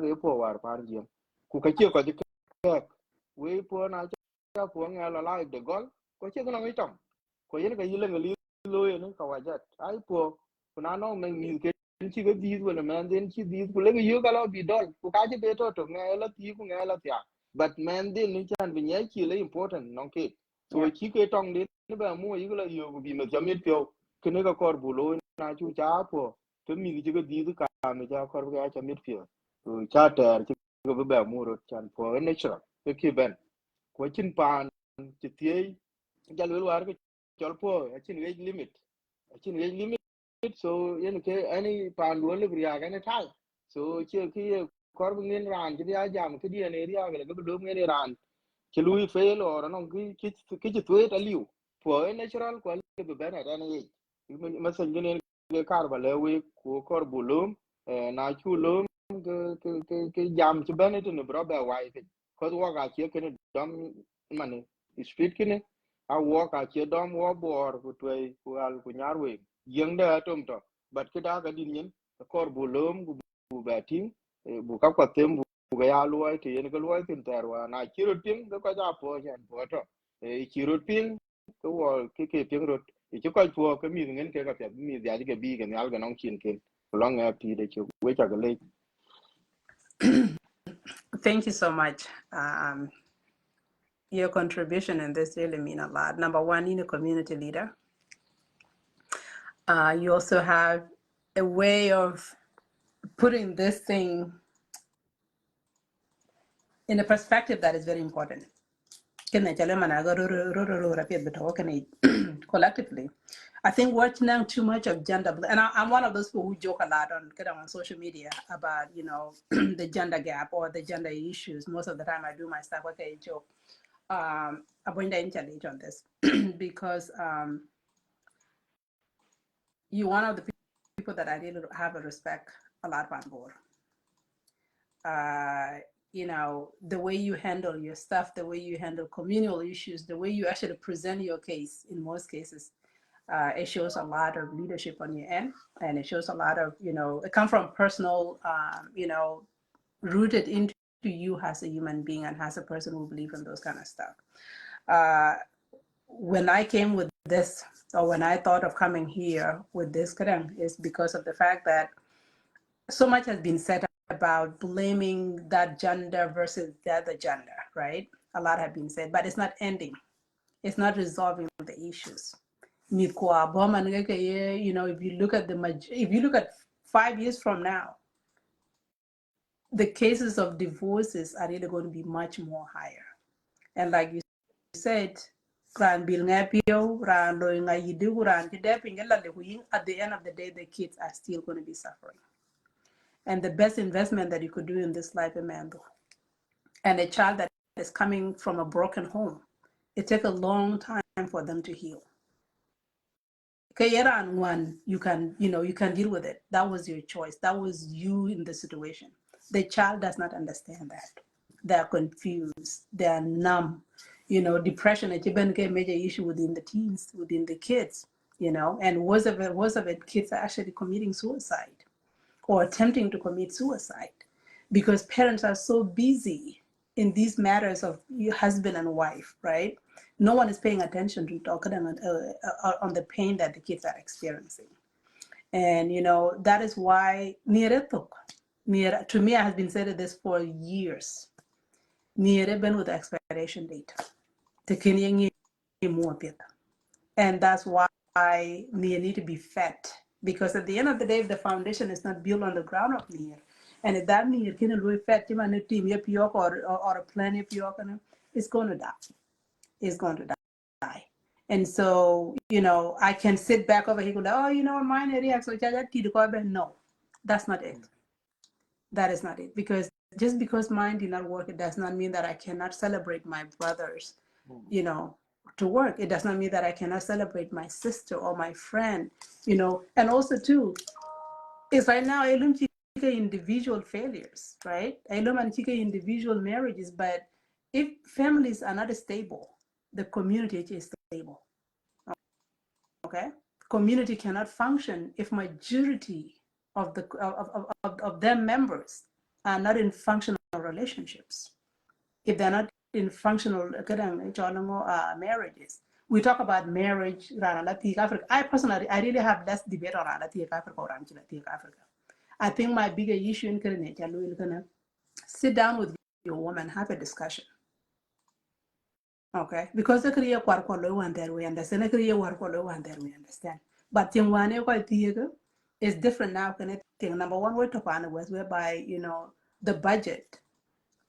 ge po war par ji ku ka che ko ji ke we po na cha po nghe la lai de gol ko che ko ngi tom ko yen ga yile ngali lo yen ka wa jat ai po ku na no men mi ke chi ga di wala man den chi di ku le yo ga lo bi dol ku ka ji be to nge la ti ku nge la tia but man den ni chan bi nya chi le important non ke so chi ke tong de ni ba mu yi la yo bi ma jamit pyo ke ne ga kor bu lo na chu cha po to mi ji ga di ka me ja kor ga cha mit pyo to cha ter chi ga ba mu ro chan po ne chra ke ki ben ko chin pan chi tie ja lo war ke chol po chin age limit chin age limit so yen ke any pan do le bria ga ne tai so che ki kor bu ngin ran ki ya jam ki dia ne ria ga ga do ngin ran ki lui fe lo no ki tu ta liu po natural ko le be na ran ye ma sen ngin ke kar ba le we ko kor bu lum na chu lum ke jam ci bene to ne bro ba wai pe ko wa ga che ke ne dom man street ki ne a wo ka che dom wo bor ku tu ku al ku nyar we yeng da tom to but ke da ga din yen kor bu lum bu ba tin bu ka ko tem bu ga ya lo ai te yen ga lo ai tin ter wa na chi ro tin ga ko ja po jan po to chi ro tin ko wo ke tin ro chi ko po ke mi ngen ke ga pe mi ya ji ke bi ke nyal ga nong chin ke long a ti de chu we cha ga le. Thank you so much. Your contribution in this really mean a lot. Number one, you're a community leader. You also have a way of putting this thing in a perspective that is very important. Collectively, I think watching now too much of gender, and I'm one of those people who joke a lot on social media about the gender gap or the gender issues. Most of the time, I do my stuff. Okay, joke. I'm going to challenge on this because you're one of the people that I really have a respect a lot on board. The way you handle your stuff, the way you handle communal issues, the way you actually present your case in most cases, it shows a lot of leadership on your end, and it shows a lot of, it comes from personal, rooted into you as a human being and as a person who believes in those kind of stuff. When I came with this, or when I thought of coming here with this, is because of the fact that so much has been said about blaming that gender versus the other gender, right? A lot have been said, but it's not ending. It's not resolving the issues. If you look at 5 years from now, the cases of divorces are really going to be much more higher. And like you said, ran bil nga pio ran lo nga yidu ran ti de pingela le yin. At the end of the day, the kids are still going to be suffering. And the best investment that you could do in this life, Amanda, and a child that is coming from a broken home, it takes a long time for them to heal. And one, you can deal with it. That was your choice. That was you in the situation. The child does not understand that. They're confused. They're numb. Depression is a major issue within the teens, within the kids. And worst of it, kids are actually committing suicide or attempting to commit suicide because parents are so busy in these matters of your husband and wife, right? No one is paying attention to talking on the pain that the kids are experiencing. And, that is why to me, I have been saying this for years. Been with the expiration date. And that's why Near need to be fed. Because at the end of the day, if the foundation is not built on the ground of Near, and if that Near can really fed him and a team or a plan if you it's going to die. It's going to die. And so, I can sit back over here and go, mine reacts. No, that's not it. That is not it. Because just because mine did not work, it does not mean that I cannot celebrate my brothers, to work. It does not mean that I cannot celebrate my sister or my friend, and also too, is right now I look at individual failures, right? I look at individual marriages, but if families are not stable, the community is stable. Okay? Community cannot function if majority of the of their members are not in functional relationships. If they're not in functional marriages. We talk about marriage around Latin Africa. I really have less debate around Latin Africa or Latin Africa. I think my bigger issue in Kenya, sit down with your woman, have a discussion. Okay, because the Korea kwarkwalo one that we understand, the Korea kwarkwalo one that we understand. But in one is different now. Number one, we're talking was whereby the budget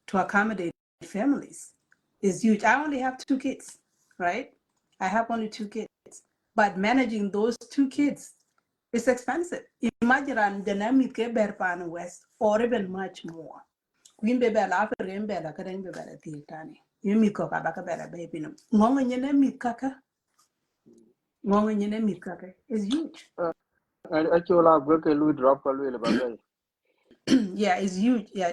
to accommodate families is huge. I only have 2 kids, right? I have only 2 kids, but managing those 2 kids is expensive. Imagine the dynamic Berpan West or even much more. Queen baby la for game bella kadang bella titani. You meet coca baka bella baby no. Ngong nyene meet kaka. Ngong nyene meet kaka is huge. Actually, I'm going to drop a little bit. Yeah, it's huge. Yeah,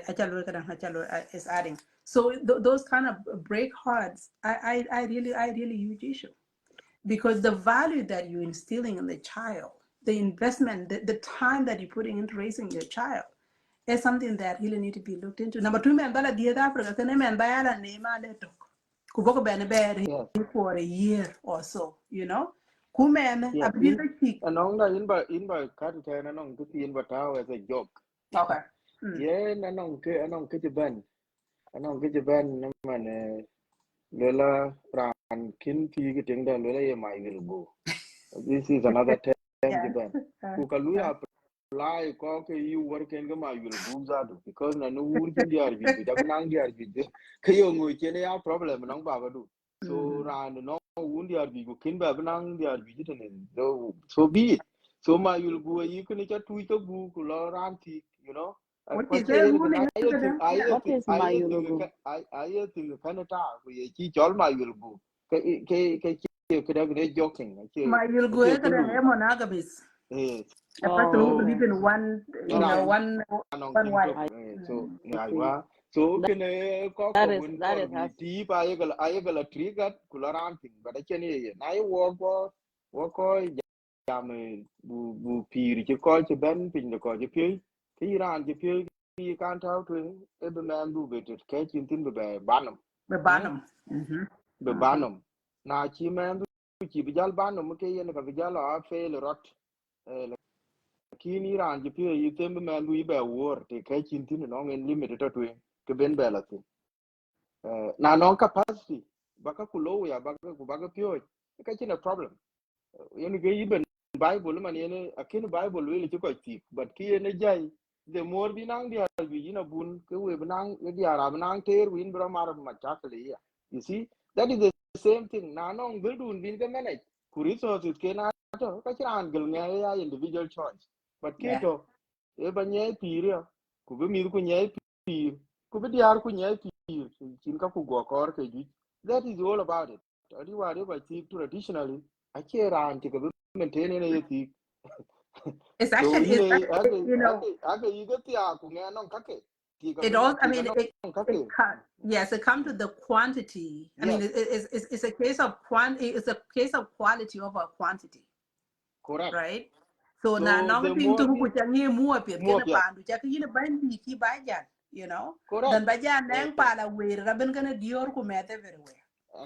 is adding. So those kind of break hearts, I really huge issue, because the value that you're instilling in the child, the investment, the time that you're putting into raising your child, is something that really need to be looked into. Number 2, man, bala dear Africa, can a man buy a name Kuboko ben bed for a year or so, Kuman, Yeah, I believe in by Carter and on to in Batao as a joke. Okay. Yeah, anong Kitty anong Kitty man, Lela Ran Kinti getting the Lela my will go. This is another term Japan. Kukaluya apply cock you work and my will go that because no wood in the RV, Dabanang the RV. Kayongo Chene problem, no Babadu. So Ran no wound the RV, Kimba Banang the RV, so be it. So my will go, you can eat a tweet of book, Laura Antique, What is that ruling? What is my logo? I think Canada, we teach all my will go. Could have been joking. My will go a monogamous. Yes. A person who believes in one, one wife. So, so can a cock win for me deep. I got a trigger, Kularanting, but I can hear. I walk, Jam, bu peer, you call to Ben, pin the call you pay. Kiran, you can't help to every man do better. Catch in Timber by Banum. The bottom. The Banum. Now, chi man, chi Vijal Banum, okay, and a Vijal are fail rot. Kini ran you pay you think man we bear war, take catch in tin long and limited to Ben Bellati. Now, no capacity. Bakakulo, ya Baka Pure. Catching a problem. You even Bible man, a kin Bible really took a thick, but key and a jay. The more binang the Albina Bun, we benang the Arabanang tear, win Bramar of Machakali. You see, that is the same thing na nong dul dun bin ka manage ku resources ke na to ka chiran gel nge ya individual choice but ke Yeah. to e ba nye pirio ku be mi ku nye pir ku be diar ku nye pir chin ka ku go kor ke ji that is all about it adi wa de ba ti traditionally a che ran ti ka be maintain ne ye ti It's so actually, ine you know, age yi ga ti a ku nge non ka ke ti ka it all, I ti ka mean, non ka ke yes, it comes to the quantity. I mean, yes it's a case of it's a case of quality over quantity, correct right? So na so na the ting more tu ku you changi mua pet more kena piat pandu chaka yina bandi ki bajan, you know, correct dan bajan nang pala we rabin kana dior ku mete everywhere.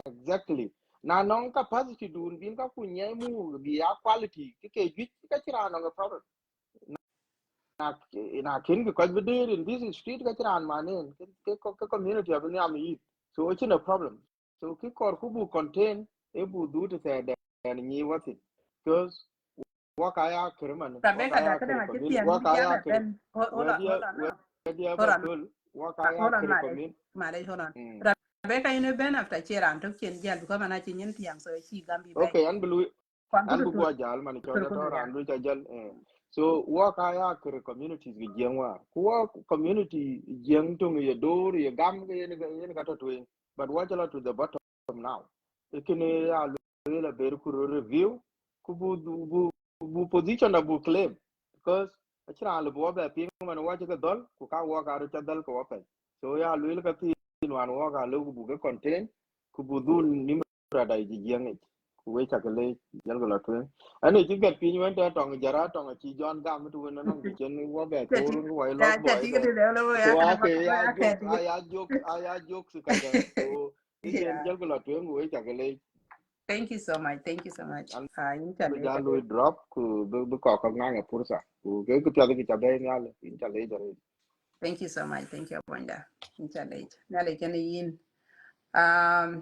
exactly na non capacity dun bin ka kunye mu bi a quality ke git ka tira no problem na kin ko be there in this street ka tira manen ke community of ni am yi so it's no problem so ki kor ku bu contain e bu du te de ni wati because waka ya kirman waka Rebecca, da ya kada kir ma chiti community and waka ya jaga kir ben. Hold on, hold wedia on, no. wedia Hold on, batul waka ya hold on, kir Malay, community Malay, hold on. Rebecca, you know ben after chair and took in jail because I'm not in tiang so she gambi ben. okay and Kwan an kudu bu tu gwa jal man cho ja to tu ya. ran du cha jal so wa ka ya kre communities gi jengwa ku community jeng to ye dor ye gam ge ye ga to twin but wa jala to the bottom now ikene ya le ber ku review ku bu position na bu claim because achira le bo ba ping man wa ga dol ku ka wa ga ru cha dal ko pa so ya le ka tin wan wa ga le ku bu ge content ku bu dun ni ra dai ji jeng we cha le jal go la twen ani ti gat pin wen ta tong jara tong chi jon gam tu wen no gi chen wo be to Jadi, run wo los ya boy jadi be kita dah lalu ya so kena a ke makan ya kayak ya jok su ka ga so ni chen yeah. jal go la twen we cha le Thank you so much. Thank you so much. an Ini cale ja jadi. lu drop ku bu ko ko nga pursa ku ke ku ta ki cha be nya le in cha le jare Thank you so much. Thank you, Wanda. Ini cale. Nale kena yin. Um,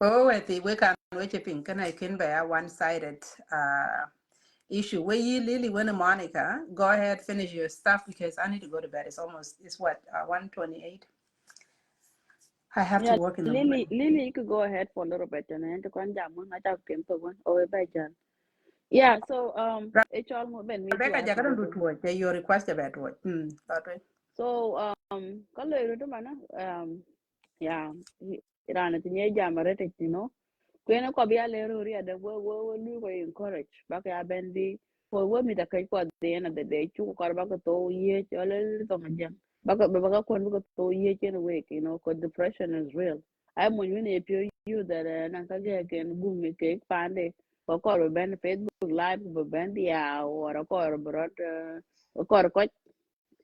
oh, we can we checking. Can I can be a one-sided issue. Where you Lily when Monica, go ahead finish your stuff because I need to go to bed. It's what 1:28. I have to Yeah, work in the Lily, morning. Lily, you could go ahead for a little bit and then to con jam I talk to him to one or by Jan. Yeah, so it's all more been me too. I Rebecca, have to jagaran go do to. to your request about what? That way. So kalau itu mana yeah, rana tinye jam rete Kwen ko bia lero ria de wo lu ko encourage ba ka ben bi for wo mi da kai ko de na de chu ko ba ko to ye chole to ngajam ba ka ko ko to ye chen we ko depression is real I mo you ne pure you that na ka ge ken bu mi ke pande ko ben Facebook live ko ben dia or ko brot ko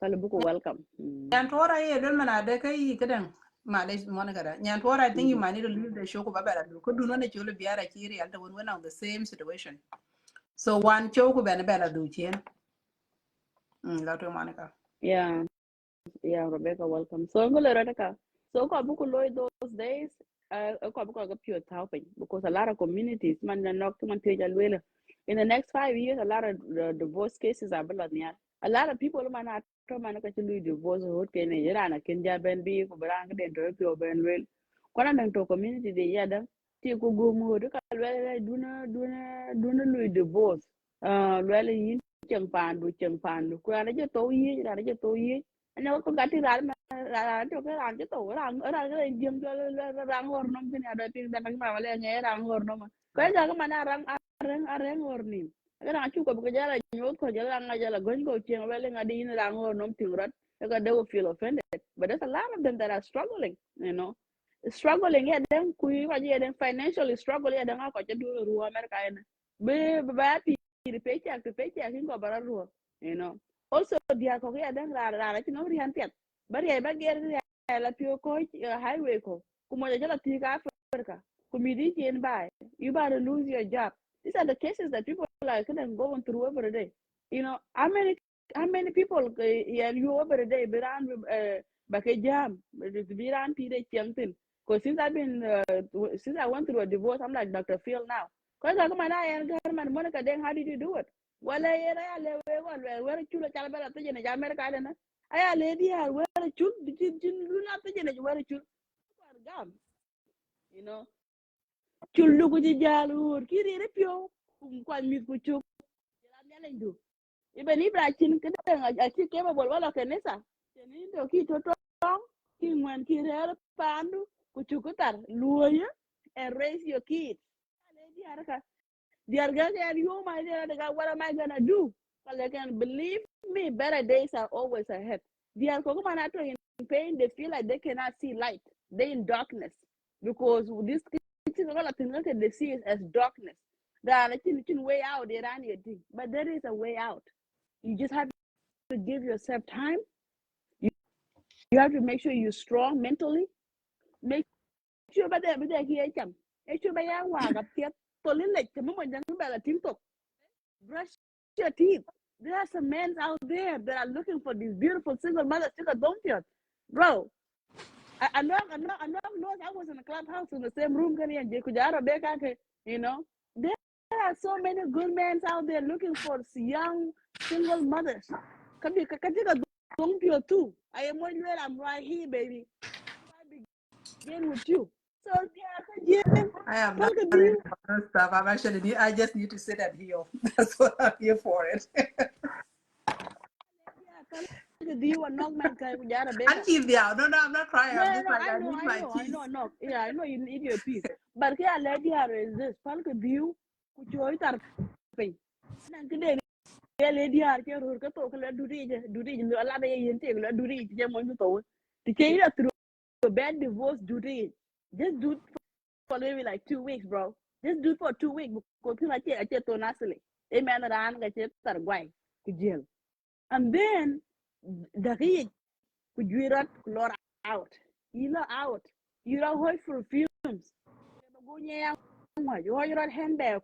kala bu ko welcome Nyantora ye lel mana de kai kadan Malaysia Monica da. Nyantora, I think you mhm might need to leave the show ko babara do. Ko do no ne chulo biara kiri alta when on the same situation. So one choku bana bela do chien. Lotto Monica. yeah. Yeah, Rebecca, welcome. So I'm gonna Rebecca. So ko buku loy those days, ko buku ga pure helping because a lot of communities man na nok man teja lwela. In the next 5 years, a lot of divorce cases are blood niya. A lot of people man are to man ka chulu divorce hot ke ne yara na kenja ben bi ko brang den to pure ben lwel. Kwana nang to community de yada ti ko go mu de ka lwela duna lui divorce. Lwela yin cheng pandu ko ana je to yi ana je to yi anh có gati ra cho cái làm chứ tổ làm ở đây cái riêng cho rang hor nom cái nhà đời tiền đang mà lên nghe rang hor nom cái giờ cái mà na rang hor ni cái nào chú có cái giờ là nhốt có giờ là ngay giờ là gwen go chieng về lên ngay đi rang hor nom tiếng rất cái they will feel offended but there's a lot of them that are struggling struggling yeah then kui wa yeah then financially struggling yeah then ko cha du ru America ene be ba ti paycheck ko bara ru also dia ko ya dan ra ti no rian pet bari ba ger la pio ko highway ko kuma ja la ti ka Africa kumidi chen bai you about to lose your job these are the cases that people are going through every day how many people yeah you every day biran ba ke jam biran ti de chengtin because since I went through a divorce I'm like Dr. Phil now because I'm man Monica then how did you do it wala yera ya le we wan we wera chulo chala bela te jene jamer ka dena aya le di har wera chul di tin lu na te jene wera chul war gam you know chulu ku ji jalur kiri re pio kwa mi ku chuk la nyale ndu ibe ni bra chin ke de a chi ke ba bol wala kenesa ni ndo ki to tong ki ngwan ki re pandu ku chukutar luoya and raise your kids they are going to you my dear what am I gonna do? But they can believe me, better days are always ahead. They are in pain, they feel like they cannot see light. They in darkness. Because this they see it as darkness. There are way out, they run your thing. But there is a way out. You just have to give yourself time. You, you have to make sure you're strong mentally. Make sure but there here come. Make sure by your work up here. Brush your teeth. There are some men out there that are looking for these beautiful single mothers. Bro, I know, I was in the clubhouse in the same room, you know. There are so many good men out there looking for young single mothers. Come here, don't be too. I am one where I'm right here, baby. I begin with you. So yeah, I am not into other stuff. I'm actually, I just need to sit and heal. That's what I'm here for it. And keep the out. No, I'm not crying. No, I'm just like, I I need my peace. know. Yeah, I know you need your peace. But kaya lady is this. Palka view, kuchoy tar pay. Nang kede lady har kaya rur ka to kala duri lo ala ba yen te kala duri je mo to. To kaya through a bad divorce duri. Just do it for maybe like 2 weeks, bro. Just do it for 2 weeks because kila che ache to nasili. E man ran ka che tar gwai ku jail. And then the could you not lord out? You know out. You don't hold for fumes. You hold your handbag.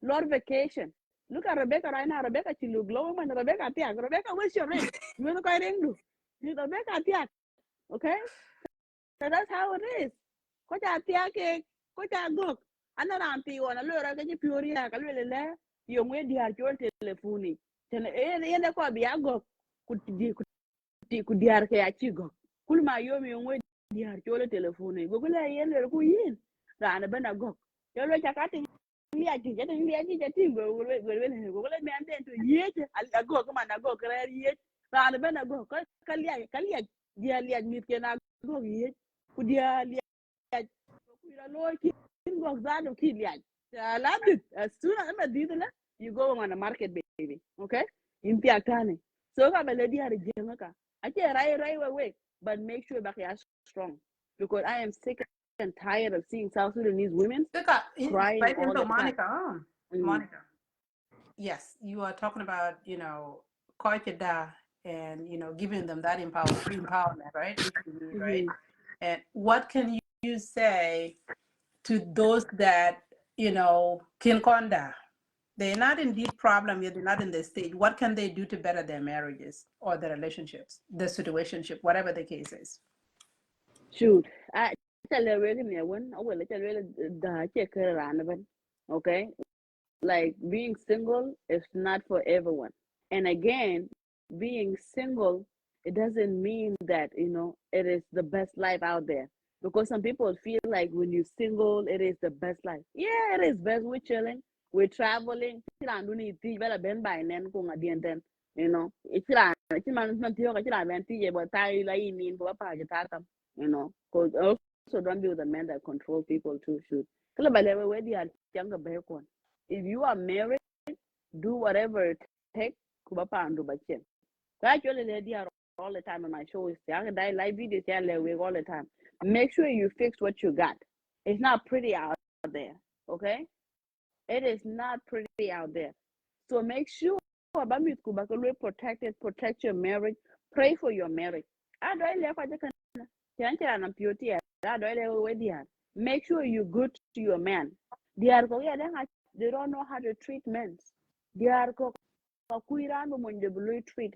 Lord vacation. Look at Rebecca right now. Rebecca, she look low man. Rebecca, tiak. Rebecca, what's your ring? You look at ring do. You Rebecca, tiak. Okay? So that's how it is. Kocha tiak, kocha look. Ano rampi wana lora kaji puri ya kalwele le. Yung we diar chol telefoni. Tene ene ko biago. Ku diar ke achigo kul ma yomi ngwe diar chole telefone go kula yen le ku yin rana bana go yo lo chakati li aji jata li aji jati go le me ande to yete al go ko mana go krer yet rana bana go kali dia li mit ke na go yet ku dia li ku ra lo ki go za do ki li la dit as soon as ma didla you go on the market baby okay in piatane so ka bele diar jengaka I can't right away, but make sure that you are strong because I am sick and tired of seeing South Sudanese women crying Right all into the time. Monica. Monica. Yes, you are talking about, Kochida and, giving them that empowerment, right? Which we need, right? And what can you say to those that, Kinkonda? They're not in deep problem yet, they're not in the stage. What can they do to better their marriages or their relationships, the situationship, whatever the case is? Shoot, I tell you really one. I will tell you the check around. Okay, like being single is not for everyone. And again, being single, it doesn't mean that it is the best life out there. Because some people feel like when you're single, it is the best life. Yeah, it is best. We're chilling, we're traveling. You know, because also don't be with the men that control people too. Shoot. If you are married, do whatever it takes. Actually, they are all the time on my show. I live videos all the time. Make sure you fix what you got. It's not pretty out there, okay? It is not pretty out there. So make sure protect it, protect your marriage, pray for your marriage. Make sure you're good to your man. They don't know how to treat men. They are kuiran mo monjo blue treat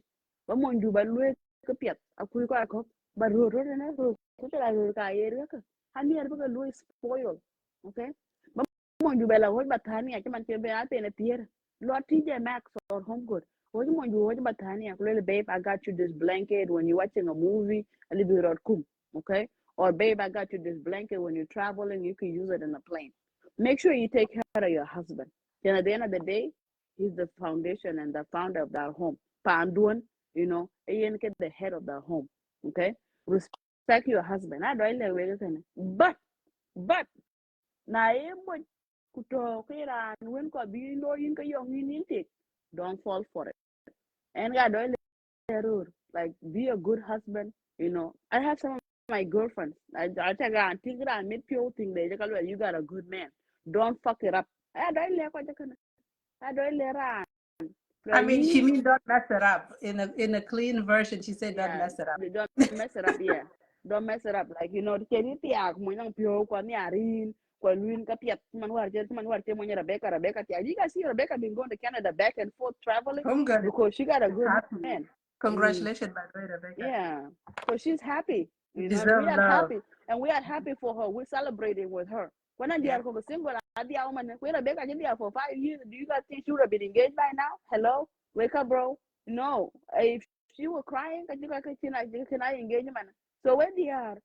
ba monjo ba lue ka piet akui ko akop ba ro na ro ko la ro ka yer ka hani er ba lue spoil okay ba monjo ba la ho ba tani ya man ke be ate na tier lo TJ Maxx or Home Good ho monjo ho ba tani ya le babe I got you this blanket when you're watching a movie a little bit kum okay or babe I got you this blanket when you're traveling you can use it in a plane Make sure you take care of your husband. And at the end of the day, he's the foundation and the founder of that home. Panduan, you know, get the head of the home. Okay? Respect your husband. I don't like but na mo kuto kira when ko bi lo yin ka yong yin take, don't fall for it. And God don't error. Like be a good husband, you know. I have some of my girlfriends. I tell her I think I make people think they well, you got a good man. Don't fuck it up. I don't like what I don't let I mean, she you means don't mess it up. In a clean version, she said don't yeah, mess it up. don't mess it up, yeah. Don't mess it up. Like, you know, the tiag mo nang pio kwa ni arin, kwa luin ka piat man war mo Rebecca tiag. You guys see Rebecca been going to Canada back and forth traveling I'm good. because she got a She's good happy. man. Congratulations, by the way, Rebecca. Yeah. So she's happy, You you know, and we deserve are love. happy. And we are happy for her. We're celebrating with her. When I Yeah. did single, I did Rebecca did for 5 years. Do you guys think she would have been engaged by now? Hello? Wake up, bro. No. If she were crying, can I engage man? So when they are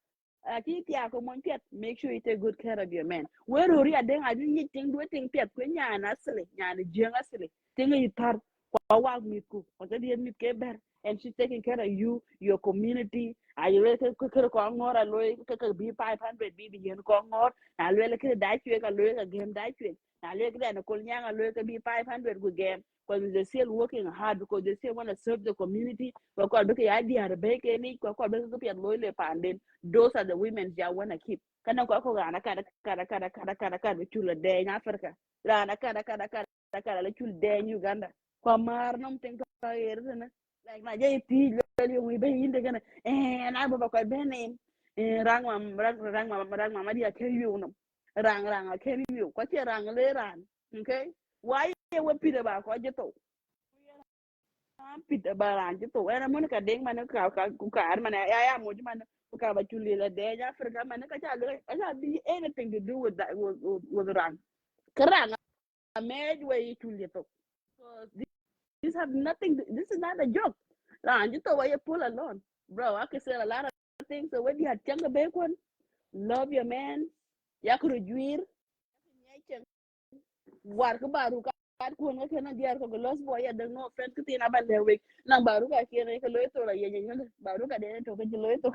make sure you take good care of your man. Where are you then I didn't think do thing piat when ya na sile, ya ni jenga sile. Thing you tar kwa miku, or the mit keber and she's taking care of you, your community. Are you ready to cook a kongor? I look be 500 BB and kongor. I look at that you a look again that you. I look at a kolnyang, I look at be 500 good game because they're still working hard because they still want to serve the community. But the idea to bake any loyal pandin. Those are the women that want to keep. Kana kwa rana kada chula de in Africa. Rana kada chula de in Uganda. Kwa mar nom ting ka like na jay ti lo we be inde gana na baba ko be name rang mama dia ke yu no rang ke yu ko che rang le ran okay why we pide ba ko jeto pide ba ran jeto era mon ka deng man ka ar man ya mo man ka ba chuli la de ja Africa man ka cha lo ka be anything to do with that with rang karang a made way chuli to this have nothing. This is not a joke. You thought why you pull alone, bro. I can say a lot of things. So when you had younger back one, love your man. Ya could juir. War ka baru ka ko nga kana diar ko los boy ya no friend ka tina ba lewe nang baru ka kene ka loy to la ye nyen baru ka de to ka loy to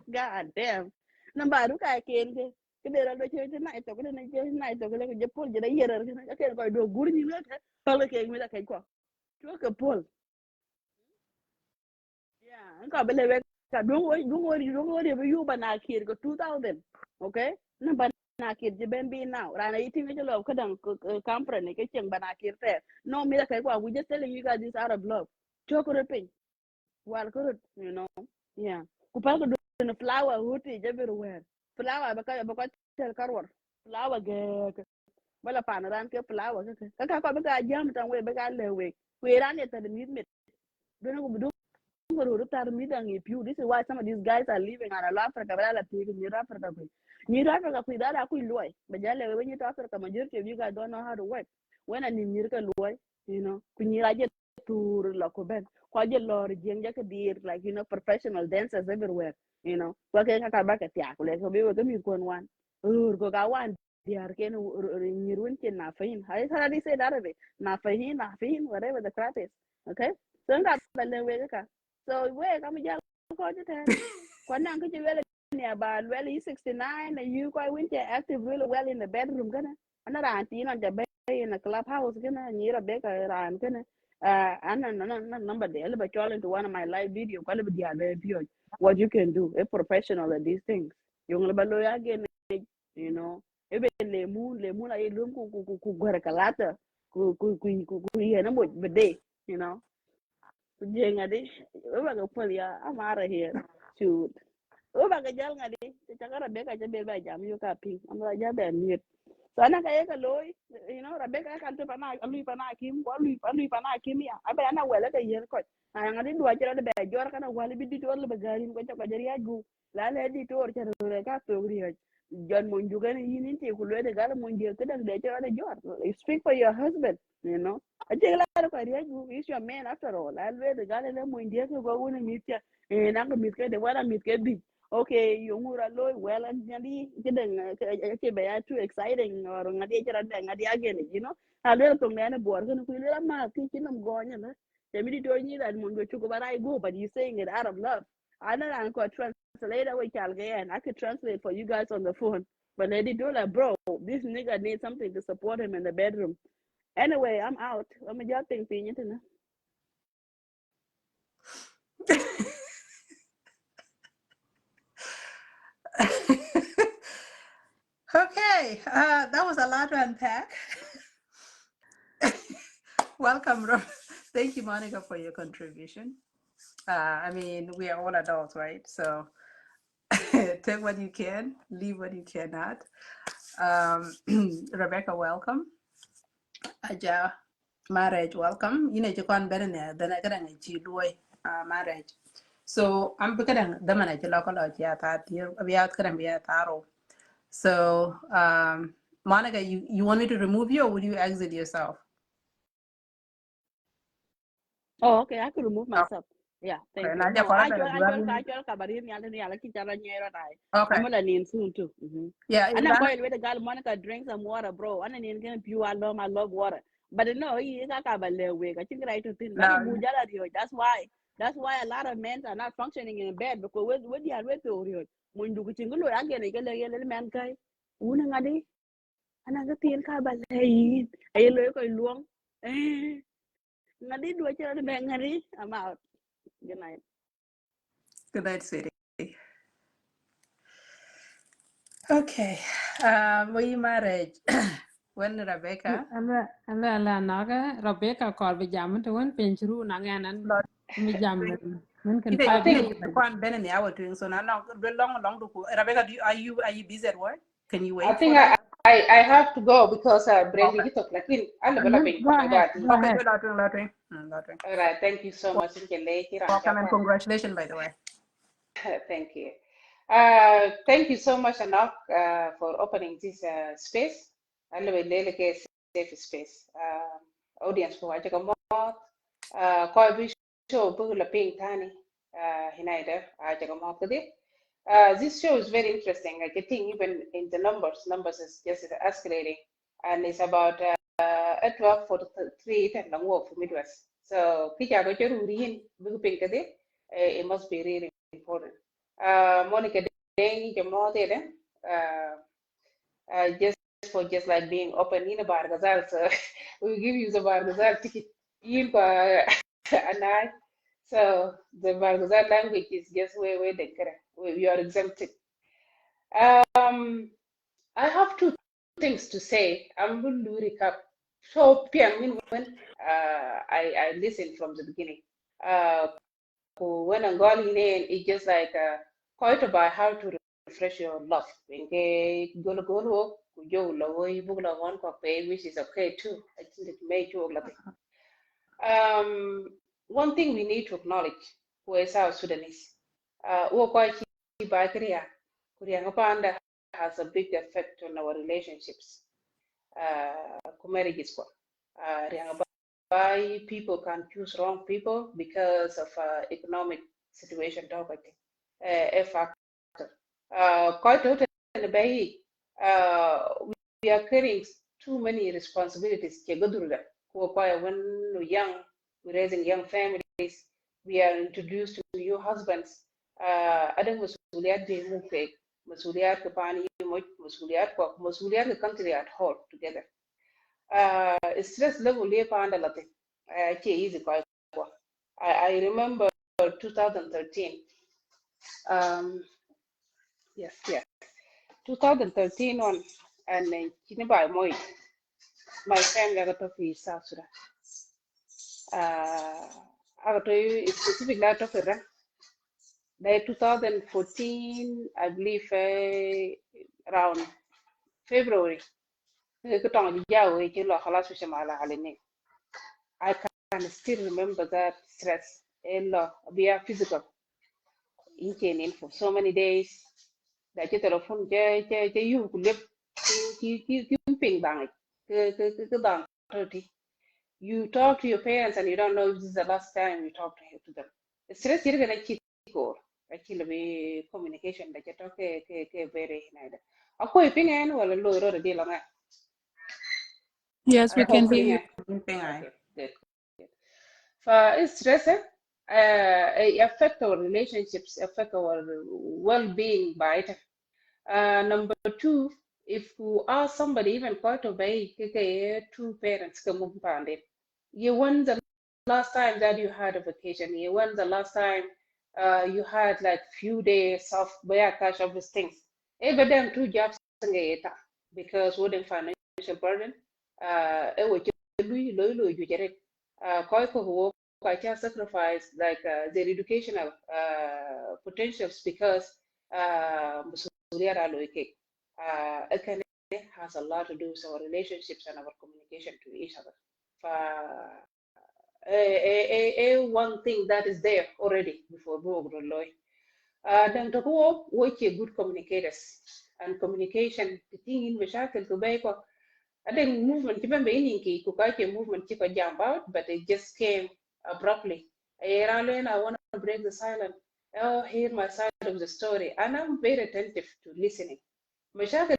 god damn nang baru ka ken ke de la do che na to ka na che na to ka le je pol je da yerer ka ke ko do gur ni la ka pala ke mi da ka ko to ka pol yeah, nka bele we ka don't worry you bana kir ko 2000, okay? Na bana kir je ben be now. Rana eating ke lo ka dang kampre ne ke cheng bana kir te. No me da kai kwa we just telling you guys this out of love. Chocolate pin. Wal ko you know. Yeah. Ku pa ko do flower huti everywhere. Flower ba ka tel karwar. Flower ge bala pan ran ke flower ka ba ka jam tan we ba ka le we. We ran it the mid. Don't this is why some of these guys are living on a lot of Africa. Near Africa, that I could loy. But when you talk Africa, majority of you guys don't know how to work. When I need loy, you know, when you get to Lokoben, quite a lot of dear, like, you know, professional dancers everywhere, you know. Working at back at Yak, like, we were going to one. Go one. They are getting Nirwin Nafahin. I already said that of it. Nafahin, whatever the crap is. Okay? So I'm got so we come to ko ten. Kwanang ko well about well 69 and you quite went active really well in the bedroom gonna. Another auntie on the bed in the clubhouse gonna and you're a baker around gonna and number there but y'all into one of my live video what you can do a professional at these things. Yung labalo again, you know. Even le moon I look ku kalata ku bede, you know. Jenga di, uba ga pol ya, I'm out of here. Shoot. Uba ga jal ngadi, chakara beka jabe ba jam yu ka ping. I'm like jabe mute. So ana kaya ka loy, you know, Rebecca kan tu pana, alui pana kim, alui pana kim ya. Abe ana wala ka yer ko. Na ngadi dua jara de be jor kana wali bi di tor le bagarin ko chaka jari aju. La le di tor chara le ka to gri. John Munjugan yinin te ku le de gal munje ka de jara de jor. Speak for your husband, you know. I think a lot of ideas. He's your man after all. I read the guy that I'm in the go when I meet you. And I'm going to meet the one I meet. okay, yung ura loy well and ngadi kideng ke be too exciting or ngadi chara ngadi again, you know. A little to me and board can feel a ma teaching them going and the doing it and when go but I go, but you're saying it out of love. I know I could translate away and I could translate for you guys on the phone. But lady do like, bro, this nigga needs something to support him in the bedroom. Anyway, I'm out. I'm a job thing. Okay, that was a lot to unpack. Welcome, Rob. Thank you, Monica, for your contribution. I mean, we are all adults, right? So take what you can, leave what you cannot. Rebecca, welcome. Aja, marriage, welcome. You know, you can't better than I can marriage. So I'm beginning the manager local yeah, that we are going to be a taro. So, Monica, you want me to remove you or would you exit yourself? Oh, okay. I could remove Oh, myself. Yeah, thank okay. you. Nadia No, I Corada, you are in- kabari ni ala kichara nyera dai. Okay. I'm gonna need soon too. Yeah, And I'm Ilana, going with the girl Monica drink some water, bro. And then gonna pure I love water. But no, he got kabale wig. I think right to thin. But no, that's why a lot of men are not functioning in bed because when you are with you, when you go again, you get a little man guy. Una ngadi, another thin kabale. Ay lo ko luong. Ngadi dua cara de ngadi. I'm out. Good night. good night, sweetie. Okay, we marriage. When Rebecca, ala naga Rebecca kor be jam to one pinch ru nanganan Lord, mi jam mun you kan know, 5 you know, minutes. you can't bend in the hour doing so now. Long to go. Rebecca, are you busy at work? Can you I wait think for us? I have to go because break Okay. the talk like in all the Yes, developing go ahead, but go Okay, ahead. good Lotwing. Lotwing. all right, thank you so much in Welcome and congratulations, by the way. thank you. Thank you so much, Anak, for opening this space. I love a safe space. Audience for Ajagamot, Koi Show, Bugula Ping Tani, Hinaida, Ajagamot. This show is very interesting. I think even in the numbers is just escalating, and it's about 12:43 and long work for Midwest. So, Kija go to Ruin, Buguping it must be really important. Monica Deng Jamo just like being open in a bargazal, so we give you the bargazal ticket in a night. So the bargazal language is just where you are exempted. I have two things to say. I'm going to recap. So when I listened from the beginning. When I'm going in, it's just like quite about how to refresh your love. When gonna go yo low book la one pay, which is okay too. I think it made you one thing we need to acknowledge who is South Sudanese. Wo quite by Korea. Korea Panda has a big effect on our relationships. Marriages. Why people can choose wrong people because of economic situation a factor quite often we are carrying too many responsibilities when we're young, we're raising young families, we are introduced to new husbands ada مسؤوليات بيموت مسؤوليات كباني مسؤوليات the country at whole together stress level le panda lati ke easy kwa I remember 2013 yes 2013 on and kini by my family got to South Sudan I got to specific la to by 2014 I believe around February كتوم جاوي كيلو خلاص مش مالا عليني I can still remember that stress be a physical in for so many days that cái telephone cái you could live cái ping bang cái bang you talk to your parents and you don't know if this is the last time you talk to them stress you're gonna keep go actually be communication da ke to ke very nada akoy pingen wala lo ro de la nga Yes, we can hear hopefully you. nga okay good stress affect our relationships, affect our well-being by it. Number two, if you ask somebody even quite obey two parents come up and it. You when the last time that you had a vacation? You when the last time you had like few days of where cash of these things? Even them two jobs because what the financial burden koi ko wo ka cha sacrifice like their educational potentials because musuliya da loike it has a lot to do with our relationships and our communication to each other one thing that is there already before we loy dan to ko wo good communicators and communication the thing in mashakil to bay ko I think movement even being kukache movement chiko jump out, but it just came abruptly. I want to break the silence. Oh, hear my side of the story, and I'm very attentive to listening. مشاكل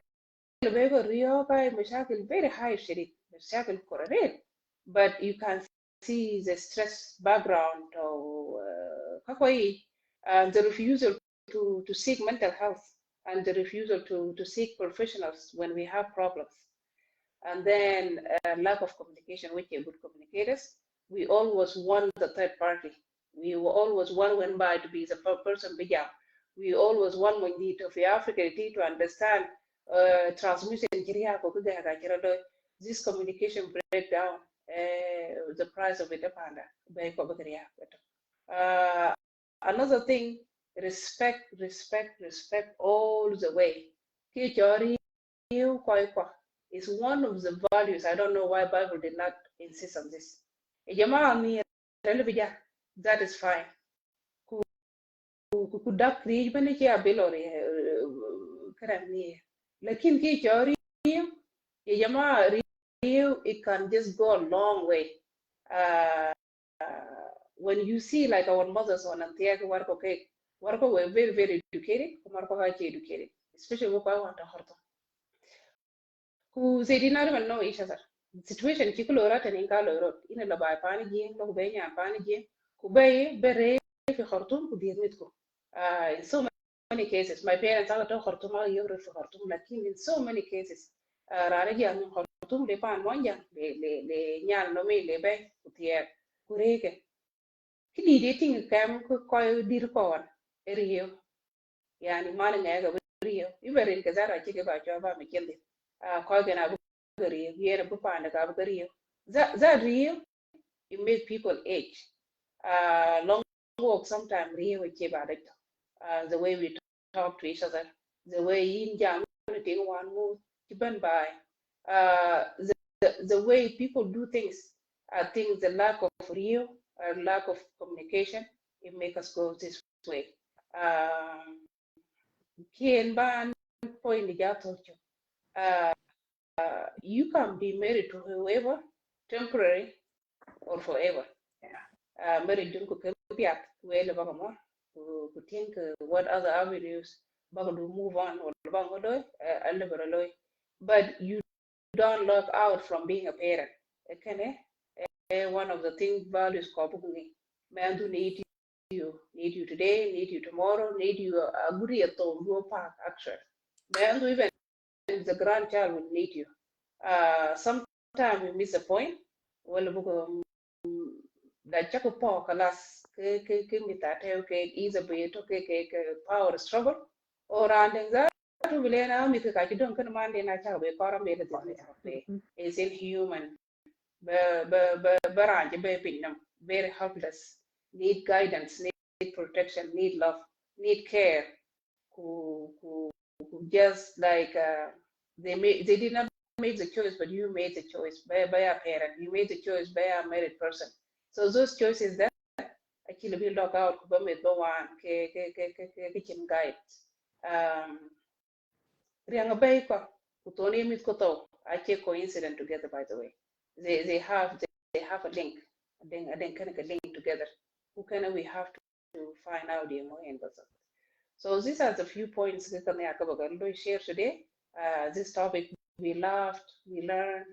بيقول ريوكا مشاكل very high شديد مشاكل كورين, but you can see the stress background or the refusal to seek mental health and the refusal to seek professionals when we have problems. And then lack of communication, which are good communicators. We always want the third party. We will always want when by to be the person bigger. We always want when need of Africa to understand transmission. This communication breakdown, the price of it. Another thing, respect all the way is one of the values. I don't know why Bible did not insist on this. That is fine. Could that create benefit ability? Lakin ki chori it can just go a long way. When you see like our mothers on Antiago Warko were very educated, educated, especially what I want to heart who they did not even know each other. The situation chikulo rat and inkalo rot in a by panigi, no benya panigi, kubay bere fi Khartoum ku dirmitko. In so many cases, my parents are to Khartoum are you for Khartoum, like in so many cases. Raregi am Khartoum le pan wanja le nyal no me le bay kutier kureke. Kidi dating kam ku koy dir kon rio. Yani man nga rio. Iberin kazara chike ba choba me kende. Koy gana rio, yere bu panda ka rio. That rio it make people age. Long walk sometimes rio with the way we talk to each other, the way in jam one move depend by the way people do things. I think the lack of real lack of communication, it makes us go this way. Kien ban point you can be married to whoever, temporary or forever. Married dun ku piat wele baka mo ku think what other avenues baka do move on or baka do but you don't lock out from being a parent. Okay, one of the things values kopukungi man do need you today, need you tomorrow, need you a good year to go park actually. Man do even the grandchild will need you. Sometimes we miss a point. Well, da chako po kalas ke mitate okay is a bit okay ke power struggle or andeng za to bilena mi ka ki don kan man de na cha be kora me de be is inhuman baranje be pinam very helpless, need guidance, need protection, need love, need care who just like they did not make the choice, but you made the choice by a parent, you made the choice by a married person. So those choices that actually will lock out kubame do one kitchen guide. Rianga bay ko kutoni mit ko to ache coincident together by the way. They have a link. A link kind of link together. Who can we have to find out the more So these are the few points that we share today. This topic, we laughed, we learned,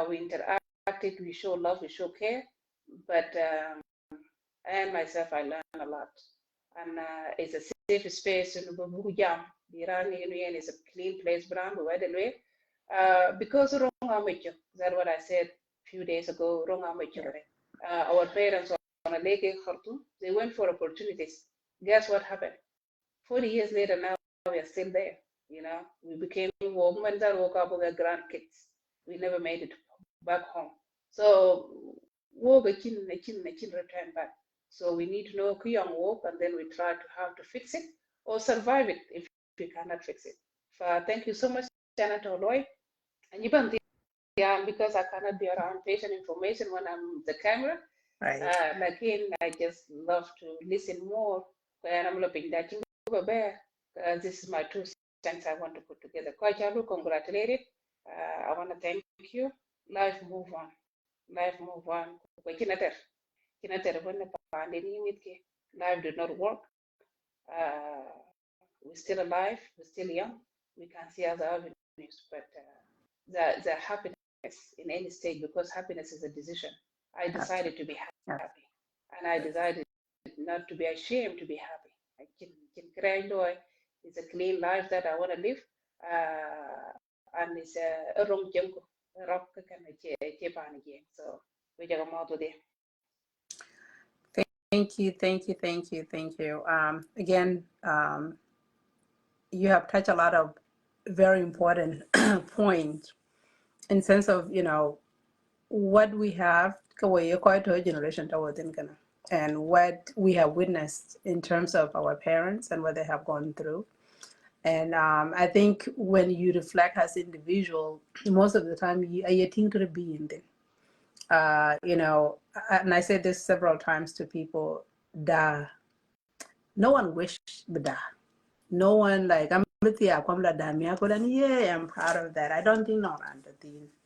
we interacted, we show love, we show care. But and myself, I learned a lot. And it's a safe space in Bugujam. Iran is a clean place, brand, because wrong amateur. That's what I said a few days ago, wrong amateur. Our parents on a lake in Khartoum, they went for opportunities. Guess what happened? 40 years later, now we are still there. We became women that woke up with their grandkids. We never made it back home. So, work a chin return back. So we need to know young work, and then we try to how to fix it or survive it if we cannot fix it. Thank you so much, Senator Lloyd. And you because I cannot be around patient information when I'm the camera. Right. Again, I just love to listen more. And I'm looking that this is my 2 cents I want to put together. Quite congratulated. I want to thank you. Life move on. Life move on. Life did not work. We're still alive. We're still young. We can see other avenues, but the happiness in any state, because happiness is a decision. I decided to be happy, and I decided not to be ashamed to be happy. I can cry joy. It's a clean life that I want to live, and it's a wrong jump, rock can again. So we just come out today. Thank you. Again, you have touched a lot of very important points in sense of, what we have quite a generation towards Dinka, and what we have witnessed in terms of our parents and what they have gone through. And I think when you reflect as individual, most of the time you think to be in there. And I said this several times to people, da, no one wish da. No one I'm yeah, I'm proud of that. I don't think not under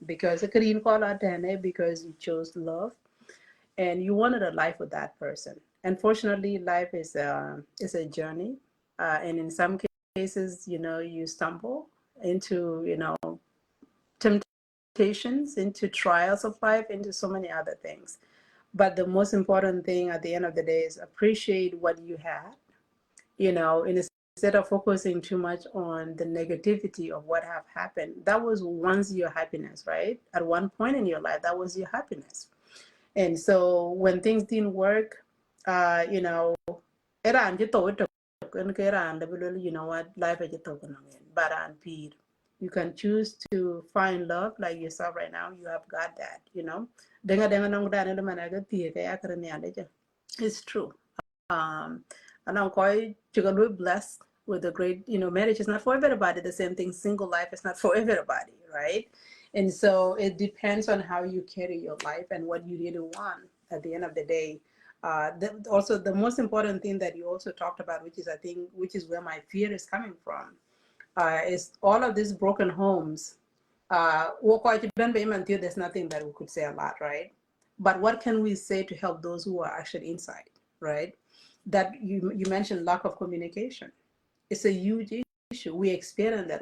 because a Korean call out because you chose love and you wanted a life with that person. Unfortunately, life is a journey, and in some cases, you stumble into temptations, into trials of life, into so many other things. But the most important thing at the end of the day is appreciate what you had, instead of focusing too much on the negativity of what have happened. That was once your happiness, right? At one point in your life, that was your happiness. And so when things didn't work, you know, you know what, life is but you can choose to find love like yourself right now. You have got that, It's true. And I'm quite blessed with a great, marriage is not for everybody. The same thing, single life is not for everybody, right? And so it depends on how you carry your life and what you really want at the end of the day. Also, the most important thing that you also talked about, which is where my fear is coming from, is all of these broken homes. There's nothing that we could say a lot, right? But what can we say to help those who are actually inside, right? That you mentioned lack of communication. It's a huge issue. We experience that.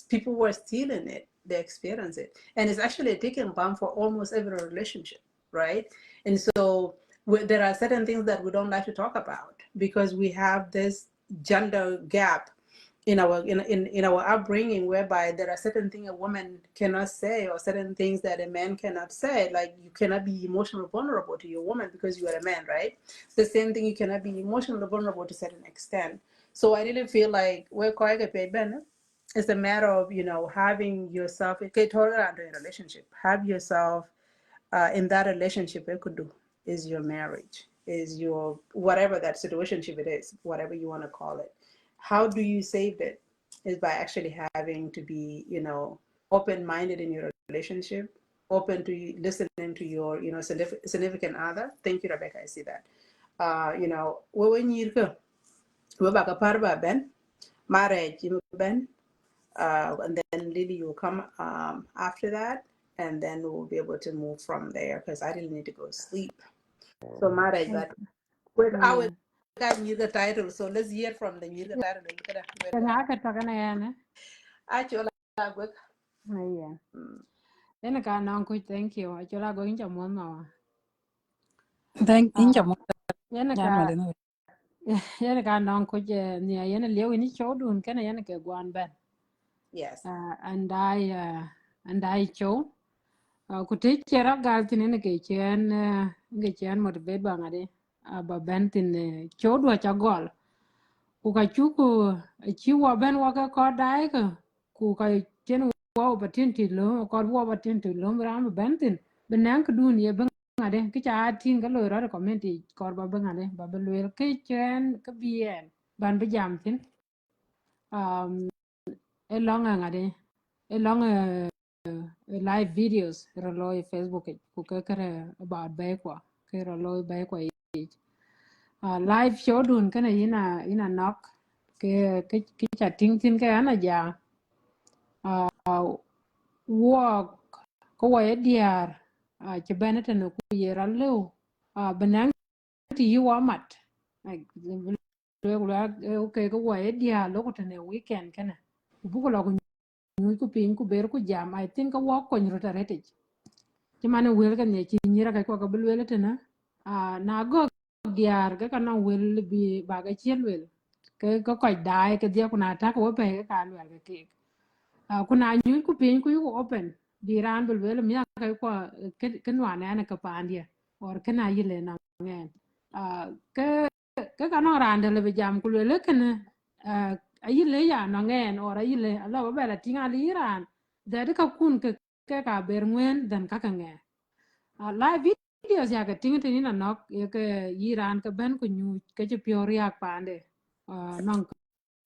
People were still in it. They experience it. And it's actually a ticking bomb for almost every relationship, right? And so there are certain things that we don't like to talk about because we have this gender gap in our upbringing, whereby there are certain things a woman cannot say or certain things that a man cannot say. Like you cannot be emotionally vulnerable to your woman because you are a man, right? The same thing, you cannot be emotionally vulnerable to a certain extent. So I really feel like we're quite a bit better. It's a matter of having yourself a relationship, have yourself in that relationship. It could do is your marriage, is your whatever that situationship it is, whatever you want to call it. How do you save it? Is by actually having to be open-minded in your relationship, open to listening to your significant other. Thank you, Rebecca. I see that. When you go, we back apart about Ben marriage, Ben, and then Lily will come after that, and then we'll be able to move from there because I really need to go sleep. So marriage, but I will got you the title, so let's hear from the you the title. Nga ka to kana yana. Actually, work. Yeah. Then ka non ku thank you. Achola go inja mo ma. Thank inja mo Yana nyan ka malino. yana ka non ku je ni yana lewi ni chodun kana yana ke gwan ben. Yes. And I show ku te chera gal tin ne ke chen mo be ba ngade ba ben tin chodwa cha gol ku ka chu ku chi wa ben wa ka ko dai ka ku ka chen wa ba tin ti lo ko wa ba tin ti lo ram ben tin benang ku dun ye ben ngade ki cha tin ka lo ra community ko ba ben ngade ba be lo ke chen ka bien ban be jam tin um e long ngade e long live videos ro lo Facebook ku ka kare about ba kwa ke ro lo ba kwa live show dun kana ina knock ke cha ting tin ke ana ja walk ko wa diar che benata no ku yera lo benang ti yu amat okay ko wa diar lo ko tane weekend kana bu ko lo ko nyu ku pin ku ber ku jam I think ko wa ko nyu ta rete ci mane wel kan ne ci nyira ka ko ka bel wel tana na go diar ga kana wel bi ba ga chen wel ke ko ko dai ke dia kuna ta ko pe ka wel ke kuna nyu ku pin ku yu open di ran bel wel mi ka ko ke nwa na ka pa andia or kana yile na ngen ke ke kana ran de le jam ku le kana ayile ya na ngen or ayile ala ba la tinga li ran de ka kun ke ka ber ngwen dan ka ka ngen live videos ya ka ting tin na nok ye ke yiran ka ben ku nyu ke che pyo yak pande non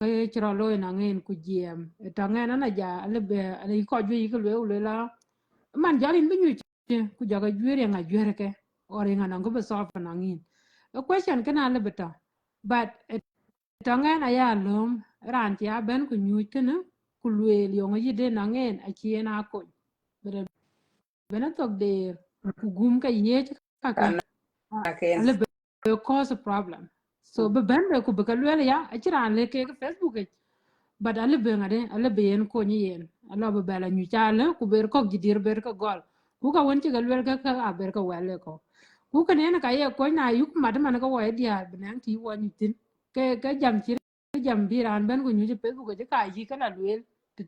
ke chro lo na ngin ku jiem to ngena na ja le be ale ko ju yi ke le la man jalin bi nyu ku ja ga jure nga jure ke ore nga ngo be solve na ngin a question kana le beta but to ngena ya lum ran ti a ben ku nyu kana ku le yo ngi de na ngin a chiena ko bena tok de ku gum ka yej kaka Kana ken. ale be cause a problem so be ben be ku be ka lwele ya achira le ke Facebook but ale be ngade ale be yen ko ni yen ala be bala nyu chala ku ber ko gidir ber ko gol ku ka won ti ga lwel ka a ber ko wele ko ku ka ne ka ye ko na yuk mad man ko wa dia benang ti won tin ke jam ci jam biran ben ku nyu ci Facebook ka yi kana lwel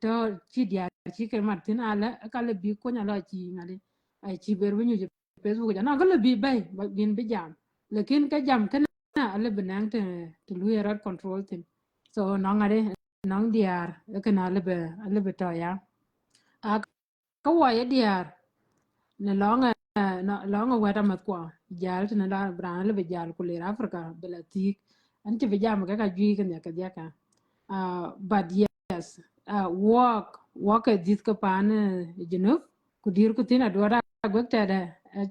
to ci dia ci ke martin ala ka le bi ko nya la ci ngade ai ci ber bu nyu ci Facebook ja na ka le bi bay bin bi jam lekin ka jam kana ala benang te lu era control tin so no ngade nong diar kana lebe to ya a ka wa ya diar ne longa na longa weta mat kwa jal tena la bran lebe jal ku le Africa bela tik an ti be jam ka ju kan ya ka dia ka but yes walk dit ka pan junub ku dir ku tina dora gwek ta da a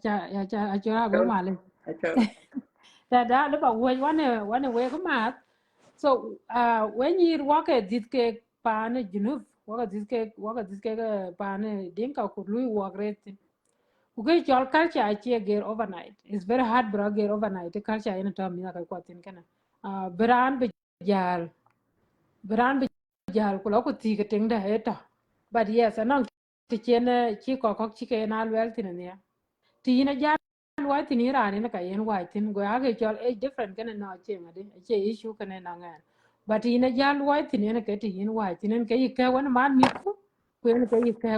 cha gwek male ta da le ba wo wane we ko mat so when you walk at this ke pan junub walk at this ke pan dinka ku lui walk rate ku ke chol culture achi get overnight it's very hard bro get overnight the culture in term ya ka kwatin kana beran be jal beran be jal ku lo ku ti ke ting da eta but yes anong ti chen chi ko chi ke na wel tin ne ti na jal wa tin ira ne ka yen wa tin go age chol e different kana no che ngade che issue kana na ngan but ina jal wa tin ne ke ti yin wa tin ke ke wan man mi ku ne ke ke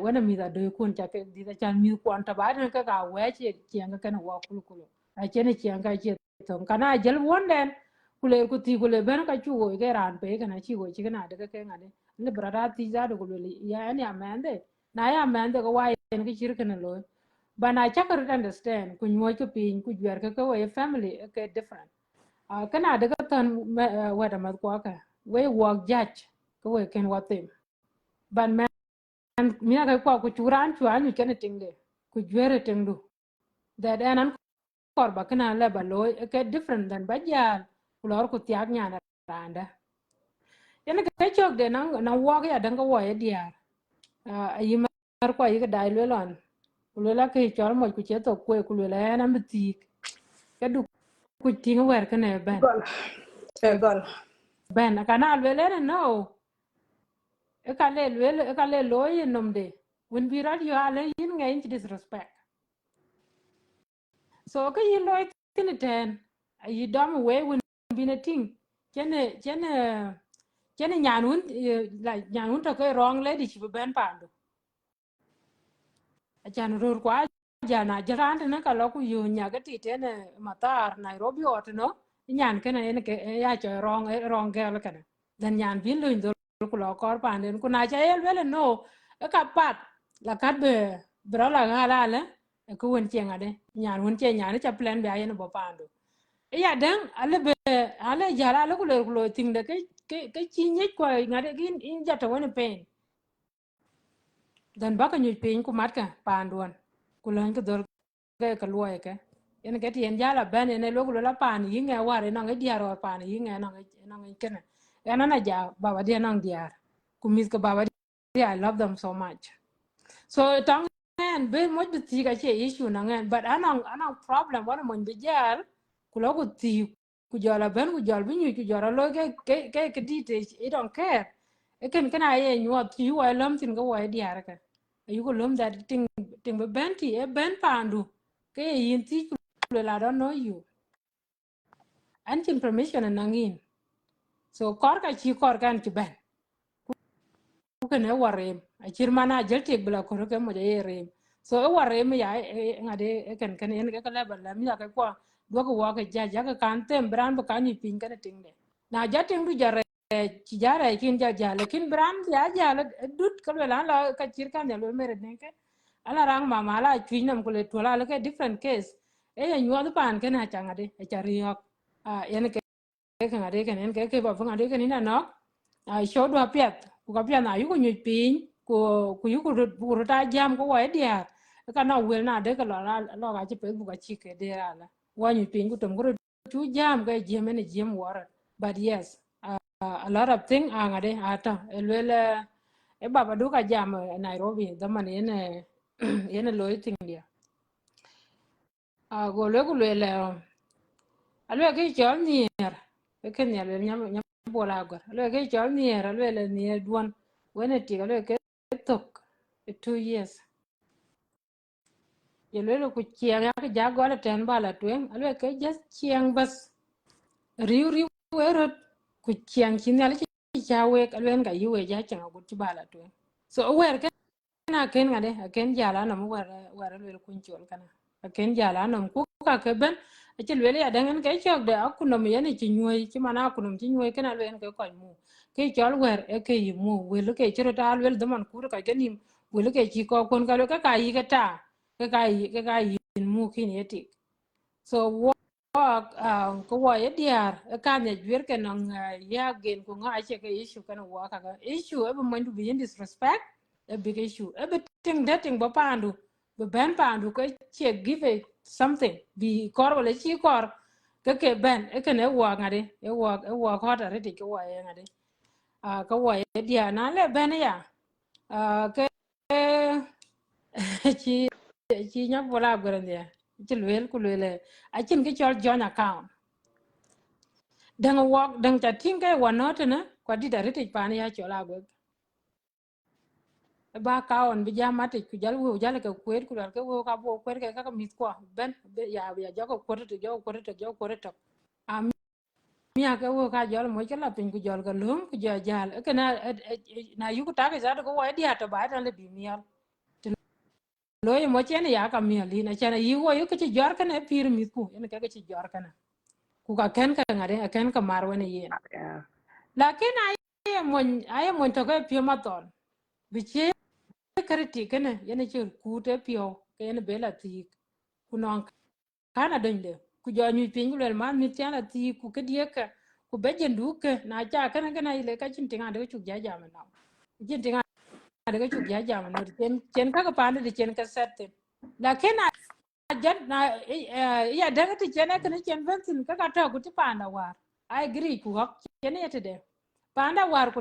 wana mi da do kun cha ke di da chan mi ku an ta ba ne ka we che nga kana wa kulu kulu a che ne che nga che to kana jal won den kule ku ti kule ben ka chu go ke ran pe kana chi go chi kana de ke ngade le brada ti za do kule ya ni amende na ya amende ko wa en ke chir kana lo but I check understand kun moy ko pin ku jwer ka ko family ke different kana daga tan wada mat ko ka we work judge ko we ken watim but man mi ka ko ku churan chuan ni ken tingde ku jwer tingdu that an kor ba kana le ba loy ke different than ba jal ku lor ku tiak nyana randa yana ka chok de na walk ya danga wo ya diar ayi mar ko yi ga dai lon kulela ke chol mo ku cheto kwe kulela na mtik ku tinga wer kana ben Gol. Gol. ben kana lwele no e ka le lwele e ka le loye nomde when bi radio ale yin nga in disrespect so ka yin loy tin ten yi dom we when bi na ting chene nyanun la nyanun to ke wrong lady chi ben pando achan rur kwa jana jarante na ka loku yu nya ga ti tene matar Nairobi ot no nyan kana en ke ya cho wrong girl kana dan nyan bin lu ndo ku lo kor panden ku na cha el vele no e ka pat la kat be bra la gala le ku won chenga de nyan won che nyan cha plan ba yen bo pando ya dan ale jara le ku lo ting de ke chi nyit ko ngade gin in jata woni pen dan baka nyu pin ku mat ka panduan ku lan ka dol ka luoy ka en ke tien jala ben ne lo ku la pan yi nge ware no nge diaro pan yi nge no nge kene en na ja baba dia no diar ku mis ka baba dia I love them so much so tong en be mo de ti ka che issue na ngen but anong problem one mo be jar ku lo ku ti ku jala ben ku jal bi nyu ku jara lo ke di te I don't care e ken kana ye nyu ti wa lam tin ga wa diar ka you go lum that thing be benti e ben pandu ke yin ti ku I don't know you and information and nangin so kor ka chi kor kan ti ben ku ken e warem a chir mana jel te bla ko ke mo je rem so e warem ya ngade e ken en ke la bala mi ya ka ko do ko wa ke ja ka kan tem bran ba kan ni pin kan ting de na ja ting du jare ci jara kin ja lekin bran ya ja dut ko la ka chir kan ya lo mere ne ke ala rang mama la twin nam ko le tola le ke different case e ya nyu du pan ke na changa de e chari yok yen ke kan ade kan en ke ba fanga de kan ina no show do apiat ku ka pia na yu ko nyu pin ku yu ku ta jam ko wa dia ka na wel na de ka lo ga ci pe bu ka ci ke de ala wa nyu pin ku tum ko tu jam ga jam ne jam war but yes a lot of thing ngade ata elwele e baba duka jam Nairobi daman yene yene loy thing dia go le ku le alwe ke chol nier e ken ya le nyam bola gor alwe ke chol nier alwe le nier duon wene ti alwe ke tok 2 years ye le ku chiang ya ke ja go la ten bala twen alwe ke just chiang bas riu werot ku chiang chin ya le cha we alwe ga yiwe ja chang go ti bala twen so wer na ken ngade ken jala no war le kun chol kana ken jala no ku ka ke ben ci le ya dangen ke chok de akuno mi yani ci nyoy ci mana akuno ci nyoy kana le ke ko mu ke chol wer e ke yi mu we lu ke ci ta le de man ku ka ke nim we lu ke ci ko kon ka lo ka yi ka ta ka yi mu kin yeti so wo ko wa ye diar ka ne jwer ke no ya gen ko nga che ke issue kana wa ka issue e mo ndu bi disrespect a big issue every thing that thing ba pandu be ben pandu ko che give it something bi kor wala chi kor ke ben e ke ne wa ngade e wa ko ta reti ko wa ngade ka wa dia na le ben ya ke chi chi nya bola gorende chi lwel ku lwele a chin ke chol joint account dang walk dang cha tin ke wa not na kwa di da reti pan ya chola go ba kaon bi jamati ku jal wo jal ka kwer ku ka wo ka bo kwer ka mit ko ben ya jo ko kwer to jo mi ka wo ka jol mo ka la pin ku jol ka lum ku jo jal ka na yu ku ta ka za ko wa dia to ba ta le bi mial lo yo mo chen ya ka mial li na chen yi wo yu ka ci jor ka na pir mit ku ene ka ci jor ka na ku ka ken ka ngare ken ka mar woni yen Yeah. lakin ay mo to ka pi ma ton bi che kariti kana yana ce ku te pio ke yana bela ti ku non kana donde ku jo nyu pin gulel man mi tiana ti ku ke die ka ku bejen du ke na ja kana ile ka chin tinga de chu ja ja ma no chin tinga de chu ja ja ma no chen ka pa de chen ka sette la ke na jan na ya daga ti chen ka chen bensin ka ta ku ti pa na war ai gri ku hok chen yete de pa na war ku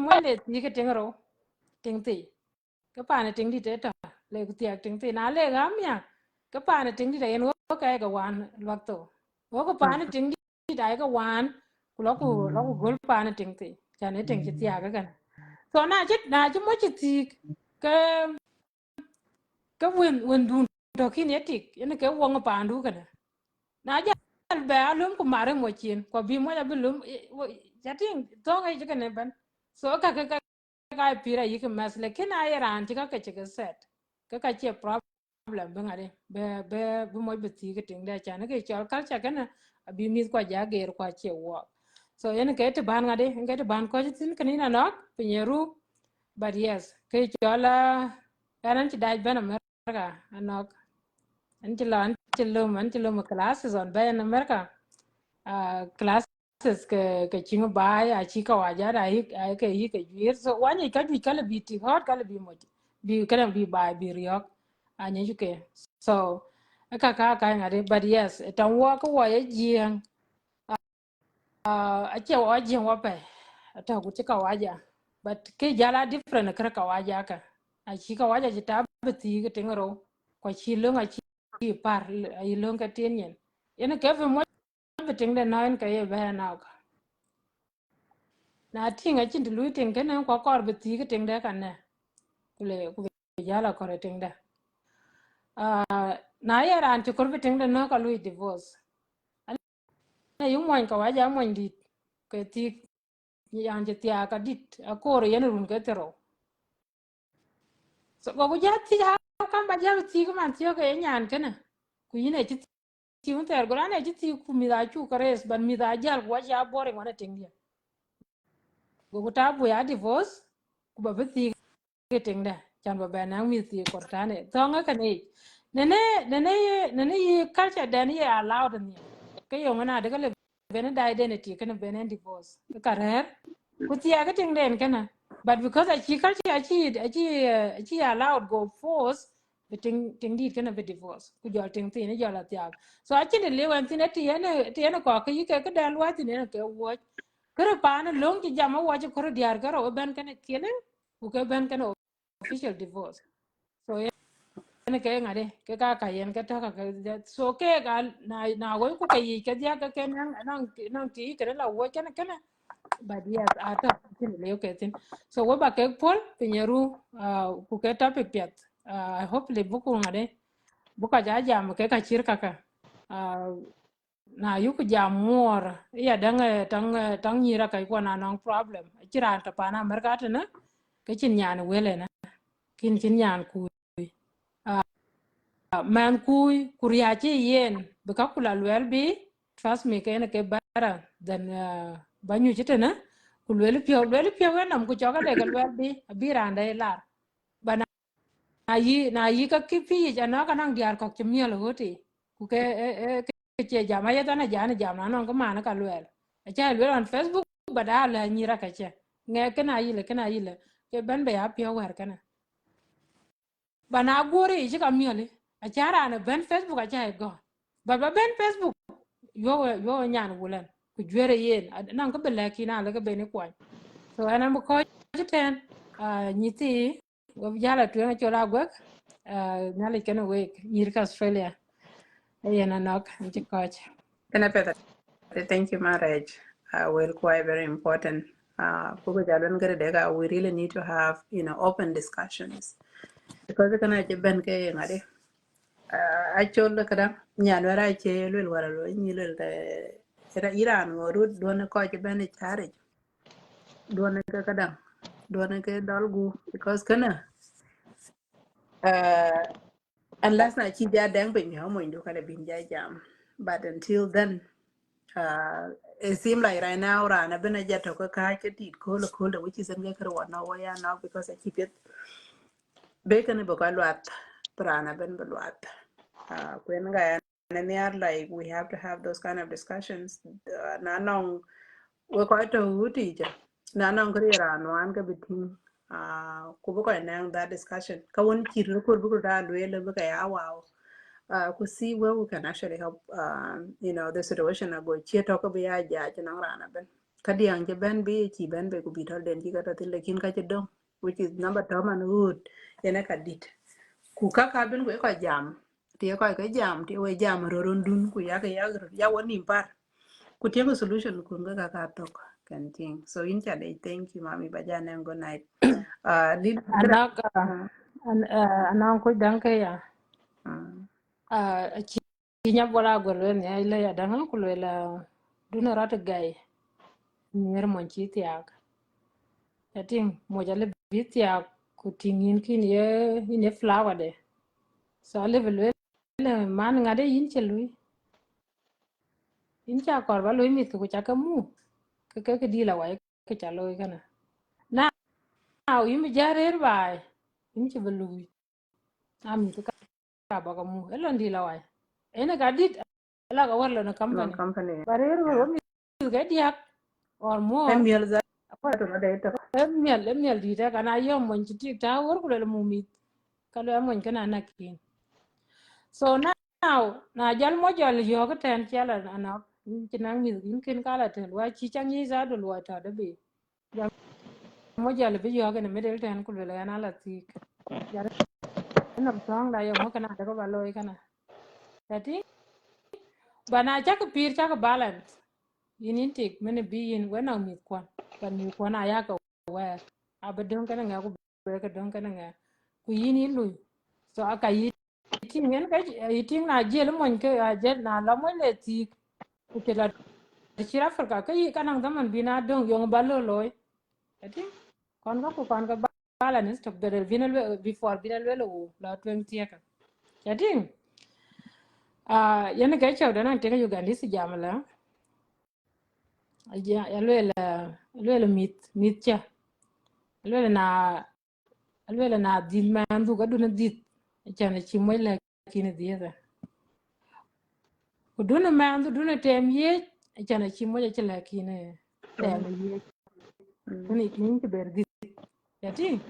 mo le ti ke tingro ting ti cái pa này tiếng đi thế ta le ku tiak tiếng ti na le gam ya cái pa này tiếng đi da en wo ka ga wan lak to wo ko pan ting di dai ka wan ku lo ku gol pan ting ti chan e ting chi tia ga kan so na chi mo chi ti ka wen dun to kin etik ene ke wo ngo pan du kana na ja be alum ku mare mo chin ko bi mo ya bilum jating to ga ji kan ban so ka pira yik mas lekin ay ran ti ka ke set ka che problem ba ngade be mo be ti ke ting da chan ke chol kal cha kana bi mi ko ja ger ko che wo so yen ke te ban ngade ke te ban ko tin kan ina nok pinyeru but yes ke chola kanan ti daj ban america anok an ti lo classes on ba in america classes ke chingo bai a chi ka waja da ai ke yi ke jwir so wani ka bi kala bi ti hot kala bi mo bi kala bi bai bi riok a nyi ke so ka ngade but yes tan wo ko wo ye jing a che wo jing wo pe ta ku ti ka waja but ke jala different ka waja ka a chi ka waja ji ta bi ti ke tingro ko chi lo nga chi par ai lo ka tin yen ene ke mo bi ting de noin ka ye ba na na tinga chin tu lui ting kene ko kor bi ti ke ting de kan ne kule ku jala kor ting de na ya ran ti kor bi ting de no ka lui divorce na yu moin ka waja moin dit ke ti yan je tia ka dit a kor yen run ke tero so go ja ti ha kan ba ja ti ko man ti ke nyan kene ku yine ti ti un ter gora ne ti ku mi da chu kores ban mi da jal wa ja bore ngone ting dia go ta bu ya divorce ku ba bi ti getting da chan ba ba nang mi ti kortane tonga kane nene yi culture dan ye allowed ni ke yo ngana daga le bene da identity kana bene divorce ka rer ku ti aga ting den kana but because a chi culture a chi allowed go force the ting di kana be divorce ku jol ting ti ne jol atiag so a chi ne le wan ti ne ti ene ko ke yi ke dan wa ti ne ke wo kare pa na long ti jama wa ji kor diar garo ben kana kele ku ke ben kana official divorce so ene ke ngade ke ka yen ke ta ka so ke ga na go ku ke yi ke dia ke nang ti ke la wo ke na but yes ata tin le ke tin so wo ba ke pol pinyeru ku ke topic pet hopefully buku ngade buka ja jam ke ka chir kaka na yu ku jam mor ya dang tang nyira kai ko na nong problem chira ta pa na merga ta na ke chin nyan wele na kin chin nyan ku man ku kurya chi yen be ka kula lwel bi trust me ke na ke bara dan banyu chita na ku lwel pyo we nam ku choga de ka lwel bi bi randa lar bana na yi ka ki pi ja na ka nang diar ko chmiel hoti ku ke che jama ya na jana jama no ko mana ka lwel a cha lwel on facebook badala nyira ka che nge kana yile ke ban be ya pyo wer kana bana gore ji ka miele a cha na ben facebook a cha go ba ben facebook yo nyan wulen ku jwere yen nan ko bele kina le ko be ni kwan so ana mo ko ten nyiti go jala tu na chola gwek nyale kana we nyir ka australia yana nok nti coach Kana peta. Thank you, Marriage. Well, quite very important. Kuko jalon gare dega, we really need to have, open discussions. Because kana je ben ke ngade. Actual kada nyanwara che lul wara lo ni lul de era Iran ngoru don ko je ben chare. Don ka kada. Don ke dalgu because kana uh unless na chi ja dang pin yo mo ndu kada bin ja jam. But until then it seems like right now Rana been jet to ka did cool which is an get one now why now because I keep it bacon boka luat Rana ben beluat when guy and they like we have to have those kind of discussions na nong we quite a teacher na nong career no an ka bitin ku boka nang that discussion ka won chir ko bu da le boka ya wow to see where we can actually help, the situation ago. Chia talk about ya ja chana rana ben. Kadi ang je ben be chi ben be kubi thal den chi kata tin lekin ka chedong, which is number term and wood. Yana kadit. Kuka kabin we ka jam. ti ko cái jam ti we jam ro ron dun ku ya woni par ku ti ko solution ku nga ka tok kan ting so in cha dai thank you mami ba jana good night did anak anak ko dan ke ya ci nya bola gorle ne ay la ya dan ko la duna rat gay nyer mon ci tiak yatin mo jale bi tiak ku tingin kin ye flower de so le le man ngade yin che lui in cha kor ba lui mit ku cha ka mu ke di la wai ke cha loy kana now yim jarer bai in che belu am ka ba ka mu elon di la wai ene ga dit la ga warlo na no company company barer yeah ro mi ga diak or more emiel za to na dai to miel di ta kana yom mon ci tik ta wor ko le mu mit ka le mon kana na kin so now na jal mo jal yo ko ten chala na ci nang mi kin kin kala ten wa ci chang yi za do lo ta de bi mo jal bi yo ga ne me del ten ko le na la tik ya na song da yo mo kana da ko ba lo kana tati bana cha ko pir cha ko balance yinin tik mene bi yin we na mi kwan ban mi kwan aya ka wer abadon kana nga ko be ka don kana nga ku yinin lu so aka yi tin ngen ka yitin na jel mon ke a jel na la mo le tik ku ke la chira farka ka yi kana zaman bina don yong balo loy ati kon ga ku kon ga balance to better binal before binal lo la 20 ka ati yana ga chaw da nan te ga Uganda si jamala ya lo mit cha lo na din man du ga du na dit cha na chi mo la kini dieta ku du na man du na tem ye cha na chi mo cha la kini tem ye kuni kin ki ber dit ya ti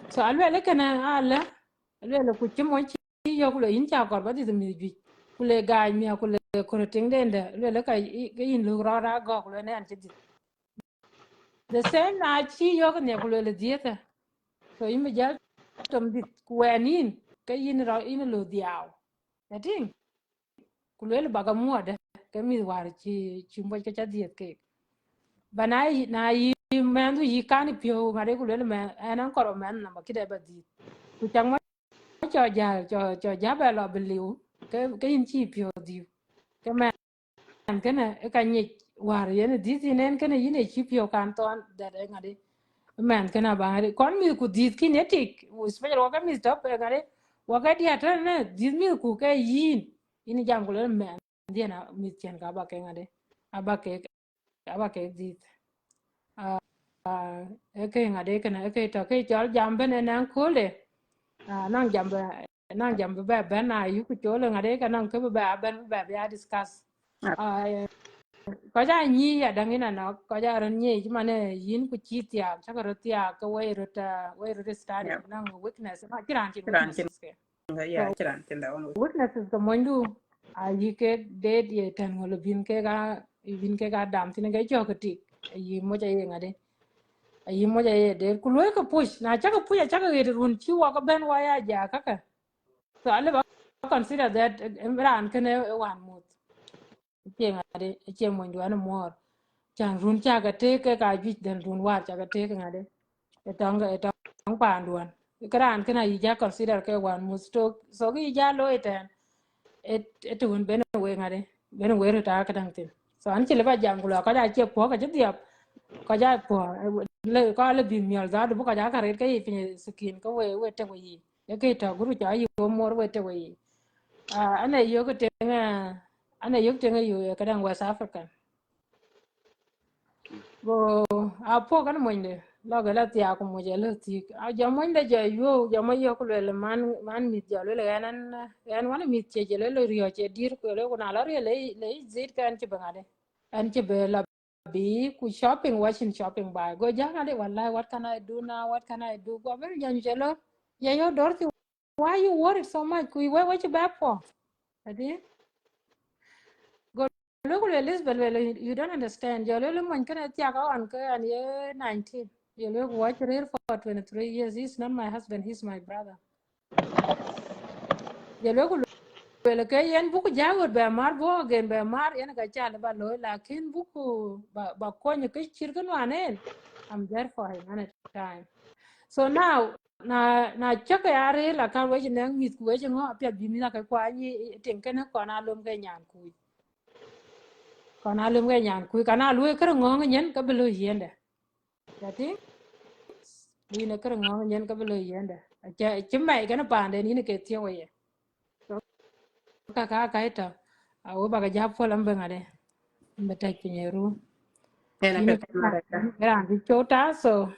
so alwe kana ala alwe ku chi mo chi yo ku le in cha kor ba di mi ju ku le ga mi ku le ko ting den de alwe ka yin lu ra ra go ku le ne an chi dit the same na chi yo ne ku le dieta so yim jal tom dit kwenin ka yin ra in lo diaw yatin ku le baga muode ka mi war chi mbo ka cha diet ke bana na yi men yi kan pio ngare ku le men anan koro men na makide ba dit ku chang ma cho ja ba lo beliu ka yin chi pio di ka men kana ka nyi war yen dit nen kana yin chi pio kan ton da ngade man kana bangare kon mi ku dit kinetic special waka mi stop ngare waka dia tan na dit mi ku ke yin ini jam ko le man dia na mi chen ka ba ke ngade aba ke dit e ke ngade kana e ke to ke chol jam bene nan ko le nang jam ba na yu ku chole ngade kana ke ba ben ba ya discuss có ra nhi ya đang ina nó có ra ran nhi chứ mà nè yin ku chi tia chắc là tia cái way rồi study yeah năng weakness mà chỉ ran chỉ kiran kin weaknesses ke ga so ya kiran kin da wani weaknesses cái món du à yi ke de ye tan ngol bin ke ga dam tin ga cho cái ti yi mo ja ye ngade yi mo ja ye de ku lo ka push na chắc ka push chắc ka run chi wa ka ben wa ya ja ka so ale ba consider that ran kene wan mut che ngade che mo ndu an mo chan run cha ga te ke ka ju den run war cha ga te ke ngade e tong pa anduan kran kana yi ja consider ke wan musto so gi ja lo eten et un ben we ngade ben we ta ka dang tin so an chi le ba jam gulo ka ja che po ka je diap ka ja po le ka le bi mial da du ka ja ka re ke yi pin skin ko we te we yi e ke ta guru cha yi mo we te we yi ana yo ko te nga ana yo te nga yo ka dang West African go a po kan mo inde lo ga la tia ko mo je lo ti a jo mo inde je yo jo mo yo ko le man mi jo le en wana mi che je le rio che dir ko le ko na la le zit kan che bangade an che be la bi ku shopping watching shopping by go ja ngade wallahi what can I do now what can I do go ber jan je lo ya yo dorti why you worried so much ku what you back for adi go look at Elizabeth, you don't understand. You're little one can take on and you're 19. You look watch real for 23 years. He's not my husband, he's my brother. You look Well, okay, yen buku jawur be mar bo again be mar yen ga chala ba loy lakin buku ba konyo ke chirgan wanen. I'm there for him anytime. So now na chaka yare la kan we nang mit ku we ngo apya bi mi na ka kwa ni tin ken ko na lum ke nyan ku. Ko na lum ke nyan ku kana lu ke ngo nyen ka belu yende. Jati lu ne ke ngo nyen ka belu yende. Cha chimai kana pande ni ne ke tiyo ye. So ka ita awo ba ga japfo lambe ngade. Mbeta kinyeru. And I Yine can America. kara ndi chota so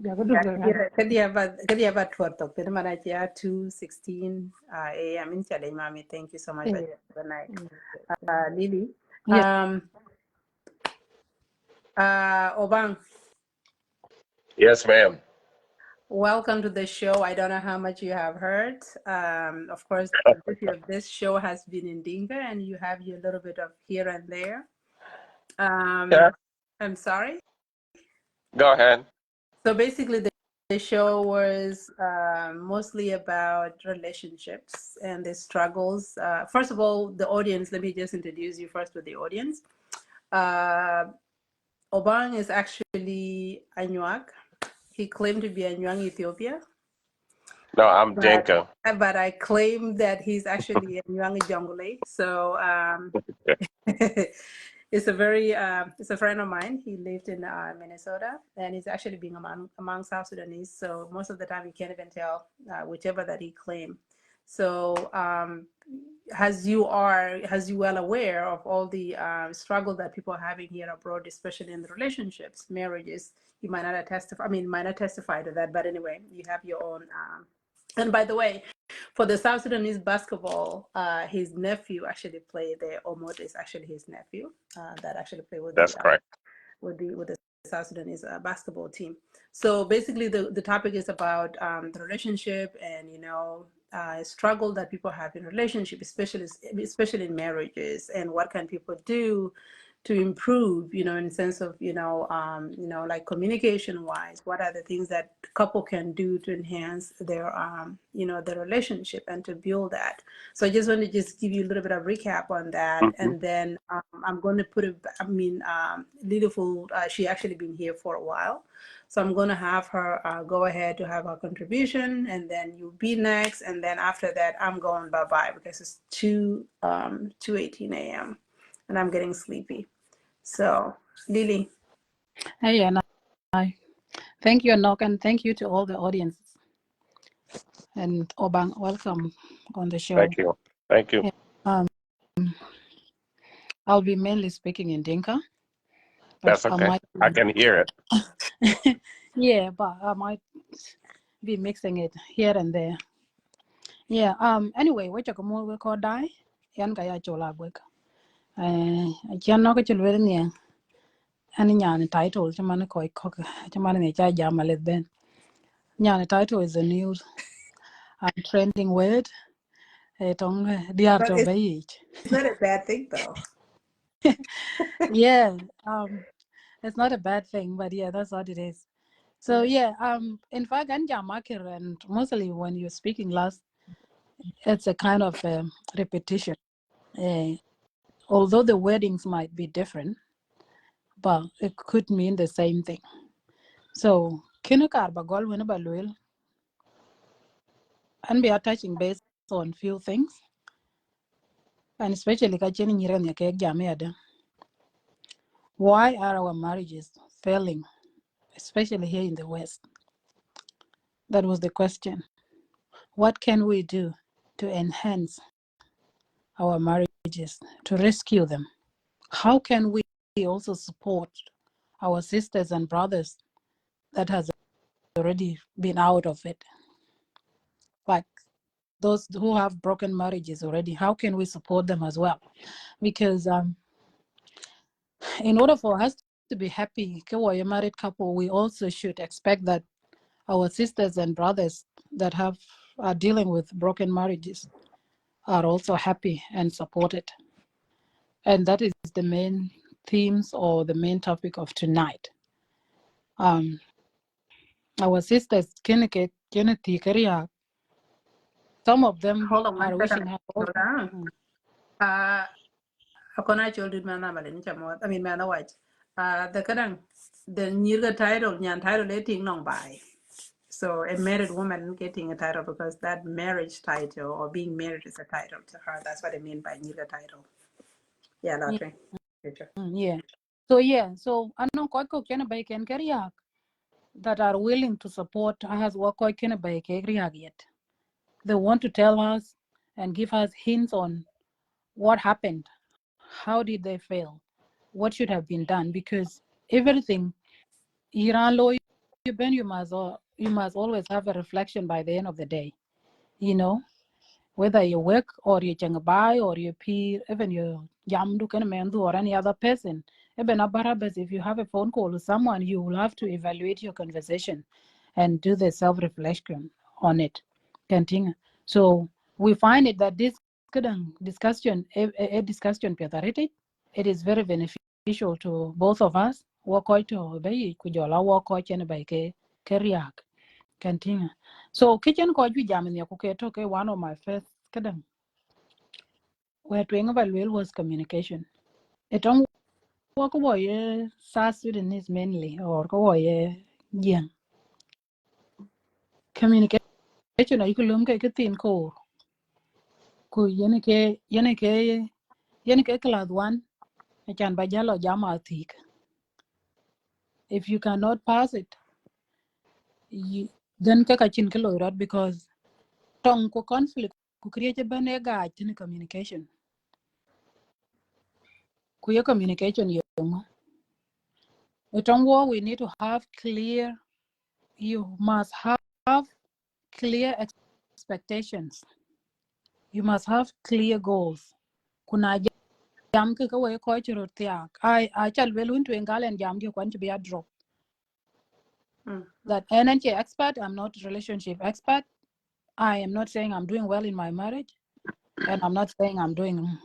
jago Yeah, dugo ngade. kadi about 12 to Maraja 2:16 a.m. in Chile, Mami. Thank you so much for the night. Lily. Yes. Obang, Yes, ma'am. welcome to the show. I don't know how much you have heard. Of course, the majority of this show has been in Dinka, and you have your little bit of here and there. Yeah. I'm sorry. Go ahead. So basically, the show was mostly about relationships and the struggles. First of all, the audience, let me just introduce you first with the audience. Obang is actually Anuak. He claimed to be Anuak, Ethiopia. No, I'm Dinka. But I claim that he's actually Anuak Jongole. So it's a friend of mine. He lived in Minnesota, and he's actually being among South Sudanese. So most of the time, you can't even tell whichever that he claimed. So as you well aware of all the struggle that people are having here abroad, especially in the relationships, marriages, you might not testify to that, but anyway, you have your own. And by the way, for the South Sudanese basketball, his nephew actually played there. Omot is actually his nephew that actually played with That's correct. the South Sudanese basketball team. So basically, the topic is about the relationship and struggle that people have in relationships, especially in marriages, and what can people do to improve, in the sense of, like communication wise, what are the things that couple can do to enhance their, their relationship and to build that. So I just want to just give you a little bit of recap on that. Mm-hmm. And then I'm going to put it, Littlefool, she actually been here for a while. So I'm going to have her go ahead to have her contribution, and then you'll be next. And then after that, I'm going bye-bye because it's 2:18 a.m. and I'm getting sleepy. So, Lily. Hey, and thank you, Enoch, and thank you to all the audience. And Obang, welcome on the show. Thank you. Thank you. Yeah, I'll be mainly speaking in Dinka. That's okay. I can hear it. Yeah, but I might be mixing it here and there. Yeah. Anyway, we talk more we call die. Yan kaya chola gwek. Chan no kachul ni. Ani nyan title chaman koi kok chaman ni cha jama let ben. Nyan title is a new trending word. Tong diar But to bay. it's not a bad thing, though. Yeah. It's not a bad thing, but yeah, that's what it is. So yeah. In fact, Anjamakir, and mostly when you're speaking last, it's a kind of repetition. Although the wordings might be different, but it could mean the same thing. So kinukar bagol winabalwil and be attaching based on few things, and especially kacheni nyiranya ke jamiada. Why are our marriages failing, especially here in the West? That was the question. What can we do to enhance our marriages, to rescue them? How can we also support our sisters and brothers that has already been out of it? Like those who have broken marriages already, how can we support them as well? Because in order for us to be happy, a married couple, we also should expect that our sisters and brothers that are dealing with broken marriages are also happy and supported. And that is the main themes or the main topic of tonight. Our sisters, Some of them Hold on one are second. wishing her Slow also. down. Akona children mana balin chamot. I mean mana white. The kadang the near title nyan title dating long by. So a married woman getting a title because that marriage title or being married is a title to her. That's what I mean by near title. Yeah, Yeah. lottery. Yeah. So I know quite can by can carry that are willing to support us what can by yet. They want to tell us and give us hints on what happened. How did they fail? What should have been done? Because everything Iran law you must always have a reflection by the end of the day. You know, whether you work or you buy or you peer, even you yamdu or any other person. Even Barabas, if you have a phone call with someone, you will have to evaluate your conversation and do the self-reflection on it. Continue. So we find it that this discussion, a discussion, it is very beneficial to both of us. Continue. So kitchen ko ju jam ne ko ke one of my first kadang where to evaluate was communication. It don't work boy South Sudanese mainly or ko yeah. Communication ay kulum ke tin ko yene ke class 1 chan ba jalo jama thik. If you cannot pass it, then ka chin ke loirot because tong ko conflict ku create banega in communication. Kuya communication yung we need to have clear, you must have clear expectations. You must have clear goals. Kuna jam ke kawe ko chiro tiak. I chal belun to engal and jam ke kwan to be a drop. That energy expert, I'm not relationship expert. I am not saying I'm doing well in my marriage. And I'm not saying I'm doing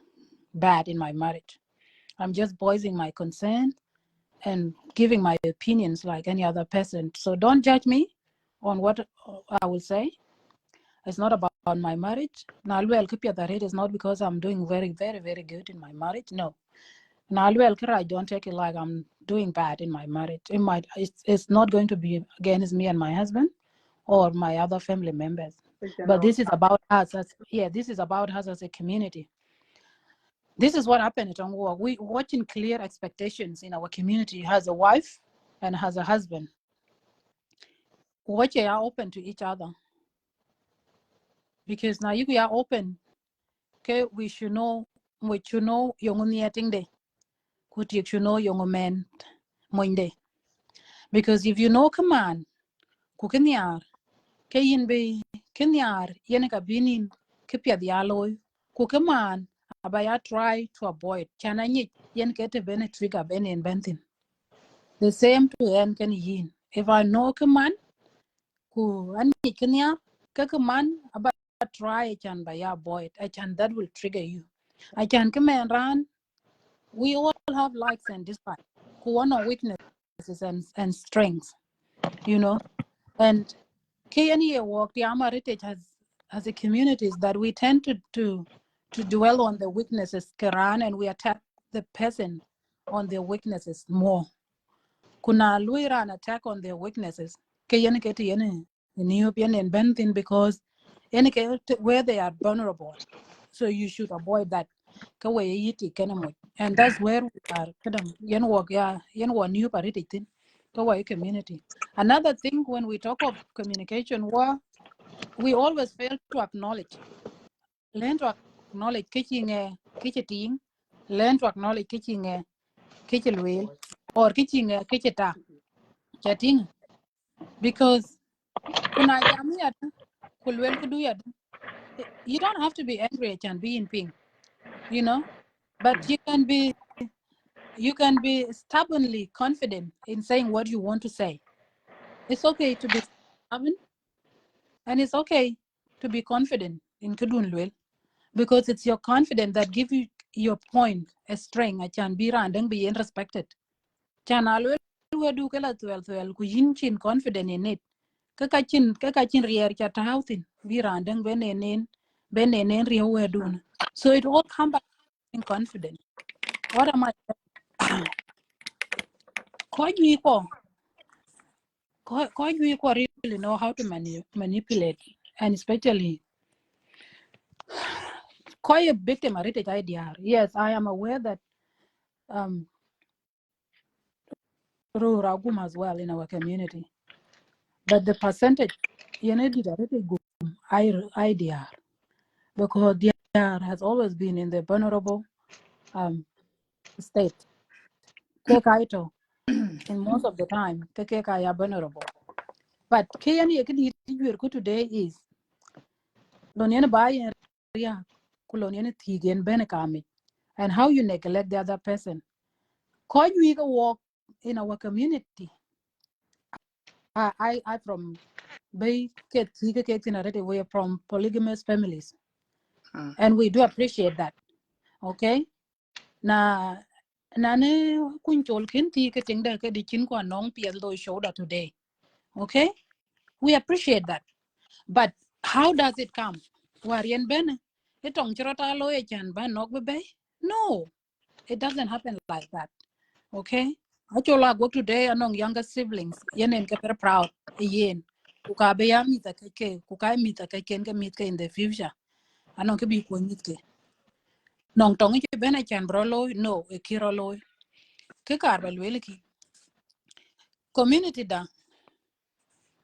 bad in my marriage. I'm just voicing my concern and giving my opinions like any other person. So don't judge me on what I will say. It's not about my marriage. It is not because I'm doing very, very, very good in my marriage. No. I don't take it like I'm doing bad in my marriage. It's not going to be against me and my husband or my other family members. But this is about us this is about us as a community. This is what happened at Ongwa. We watching clear expectations in our community. Has a wife and has a husband. Watch are open to each other. Because now if we are open, okay, we should know young day. Could you should know young man Monday. Because if you know command, kukanyar, kayin be kanyar, yenaka binin, kipia the alloy, kukaman, abaya try to avoid. Chananyit, yen get a bene trigger bene and bentin. The same to end can yin. If I know command, ku ani kanya, kakaman about try a chan by ya boy, a chan that will trigger you. I can command run. We all have likes and dislikes. Ku one on weaknesses and strengths, you know. And KNE work the Ama heritage has a communities that we tend to dwell on the weaknesses, Quran, and we attack the person on their weaknesses more. Kuna luira an attack on their weaknesses. KNE keti yene Ethiopian and Benton because where they are vulnerable. So you should avoid that. And that's where we are. New community. Another thing when we talk of communication, we always fail to acknowledge. Learn to acknowledge kitchen, learn to acknowledge kitchen wheel or kitchen chatting. Because kuna jamii kulwel kudu you don't have to be angry and be in ping, you know, but you can be stubbornly confident in saying what you want to say. It's okay to be stubborn and it's okay to be confident in Kudunlwil because it's your confidence that gives you your point a strength. I can be and be respected. Can always do kala 12 ku yin chin confident in it. Kaka chin rier cha tautin bi randang benenen rio wedun. So it all come back in confidence. What am I ko you really know how to manipulate, and especially a victim idea. Yes, I am aware that Ruragum as well in our community, but the percentage idea because DR has always been in the vulnerable state. Kekaito in most of the time keka are vulnerable. But Kayani today is Lonian buy and Ria Kulonian Tigan Benekami and how you neglect the other person. Could we go walk in our community? I from Bay we're from polygamous families. And we do appreciate that. Okay? Na nane kunchol kinti ketingda ke dichin kwa nong pielo shoulder today. Okay? We appreciate that. But how does it come? Warian ben itong chirota lo chan ba nok be? No, it doesn't happen like that. Okay? Actually, go today anong younger siblings. Yenen ke very proud. Yen. Kuka be ya mita ke kuka mita ke ken ke mit ke in the future. Anong ke bi ko mit ke. Nong tong ke ben chan bro lo no e kiro lo. Ke kar ba lwele ki. Community da.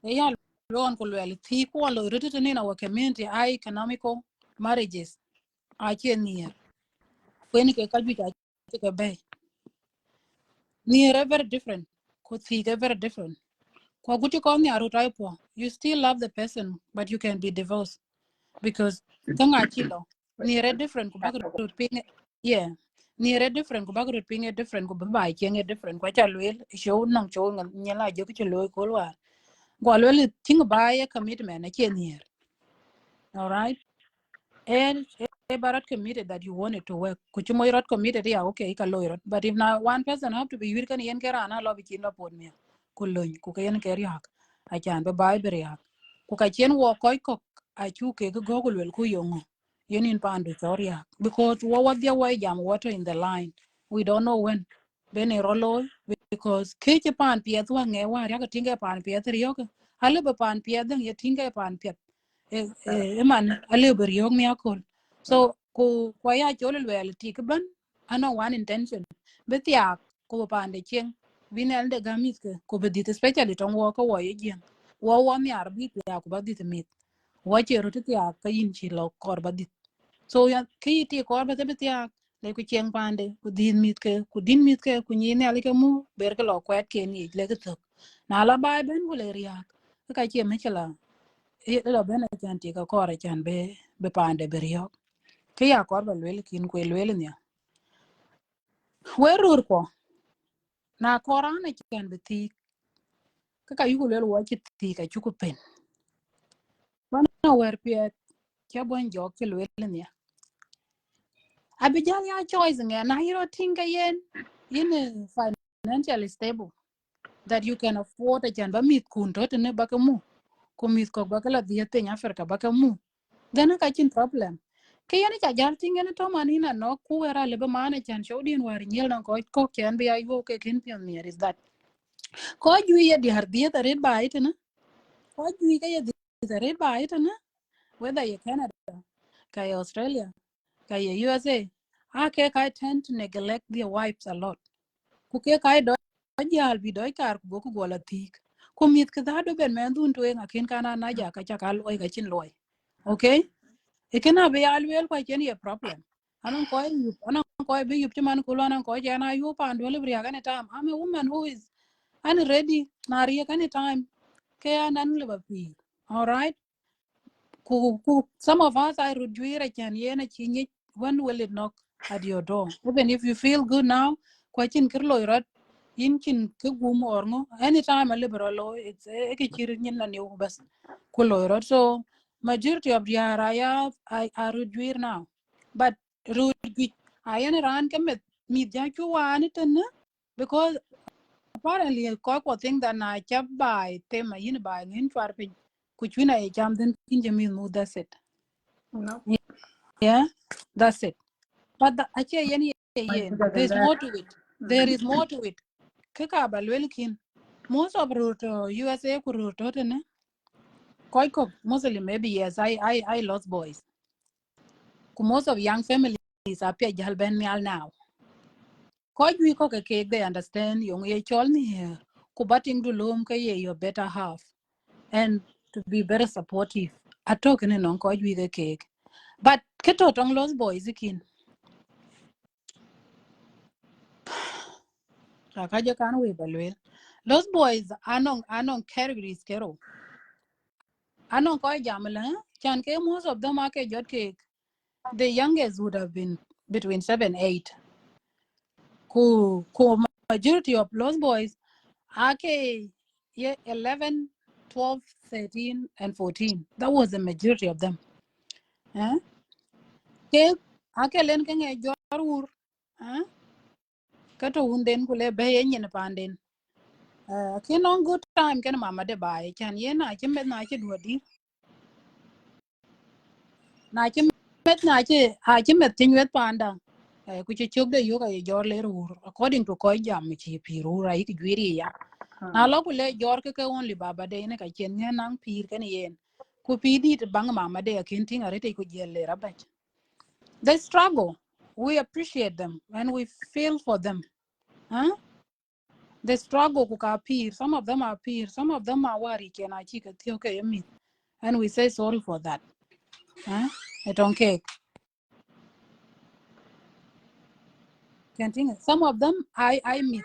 E ya lo an ko lwele ti ko lo rete in our community I economical marriages. I can near. When ke ka ju ja ke be. Near very different. Ko ti very different. You still love the person, but you can be divorced because near different yeah. Near different different different show show nyala think by a commitment near. All right. And Barat committed that you wanted to work. Kuchumoy committed, yeah, okay, but if now one person have to be you can yen kerana lobby chin up on me. Kulun, kukayan keriak. I can be by beriak. Kukachien walk kok, I chuke goggle will kuyong. Yenin pandu choria. Because what their way jam water in the line. We don't know when. Bene rolo because keche pan piet wang ewa yaka tinga pan piet rioka. Haliba pan piet then you tinga pan piet. Man aliber yog mi akol so ko kwaya chole wel tikban ano one intention betia ko pande chen vinel de gamis ke ko bedit especially tong wo ko wo yen wo mi arbi ya ko badit mit wo che rotit ya ka yin chi lo kor badit so ya ki ti kor badit betia le ku chen pande ku din mit ke ku ni ne ali ke mu ber ke lo kwet ke ni le ke tok na la bai ben ko le riak ka che me chala lo bene chan ti ka kore chan be pande berio ke ya kor ba lwel kin kwe lwel nya werur ko na korana chan be ti ka yugo lwel wo chi ti ka chuku pen bana wer pie ke bon jok ke lwel nya abijal ya choice nga na hiro tinga yen financially stable that you can afford a chan ba mit kun to ne ba ka mu ko mit ko ba ka la di te nya fer ka ba ka mu then ka chin problem ke yani cha jar tingen to manina no ku era le ba mane chan shodin war nyel no ko ken be ayo ke kin pion near is that ko ju ye di har die tare ba ite na ko ju ke ye di tare ba ite na whether you Canada ka Australia ka USA I tend to neglect their wives a lot ku ke kai do jal bi do kar go ku gola tik ku mit ke da do ben men dun to en akin kana na ja ka cha ka loy ka chin loy okay. It cannot be always quite any problem. I don't quite be you man kulana ko jana you and delivery any time. I'm a woman who is ready Maria any time. Can and live all right. Some of us I would do it can yen a when will it knock at your door? Even if you feel good now, quite in kirlo in kin kigum or no anytime a liberal law it's a kichirin na new bus kulo so majority of the area I would do now but root I ran commit me jaku one it because apparently ko think that na chap by tema yin by nin twar pin kuchina e jam den kinje mi mu that's it. No, Yeah, that's it. But actually yen much yen bigger than there's that. more to it. There is more to it. Kaka balwelkin most of root USA ku root ne koiko mostly maybe yes I lost boys. Most of young families are pay jalben meal now. Quite we cook a cake, they understand young ye chol ni kubating to loom ka ye your better half and to be very supportive. A token in on quite we cake. But keto tong lost boys ikin. Kakaja can we balwell. Lost boys anon categories kero. Anon koi jamala chan ke most of them are jot cake. The youngest would have been between 7, 8. Ku majority of lost boys okay, yeah, 11, 12, 13, and 14. That was the majority of them. Ake len kenge jorur. Kato unden kule beye nyene panden. Kinong good time kena mama de bae. Chan ye na chimet na chi duodi. Na chimet tinwet panda. Kuchi chok de yoga ye jor le rur. According to koi jam chi piru ra iki gwiri ya. Na lo kule jor ke only baba de ne ka chen nge nang pir ken yen ku pi di te bang mama de akin ting arete ku jelle rabach. They struggle. We appreciate them and we feel for them. They struggle ku ka pir. Some of them are pir. Some of them are wari ken a chi ka thio ke yemi. And we say sorry for that. I don't care. Can't some of them I meet.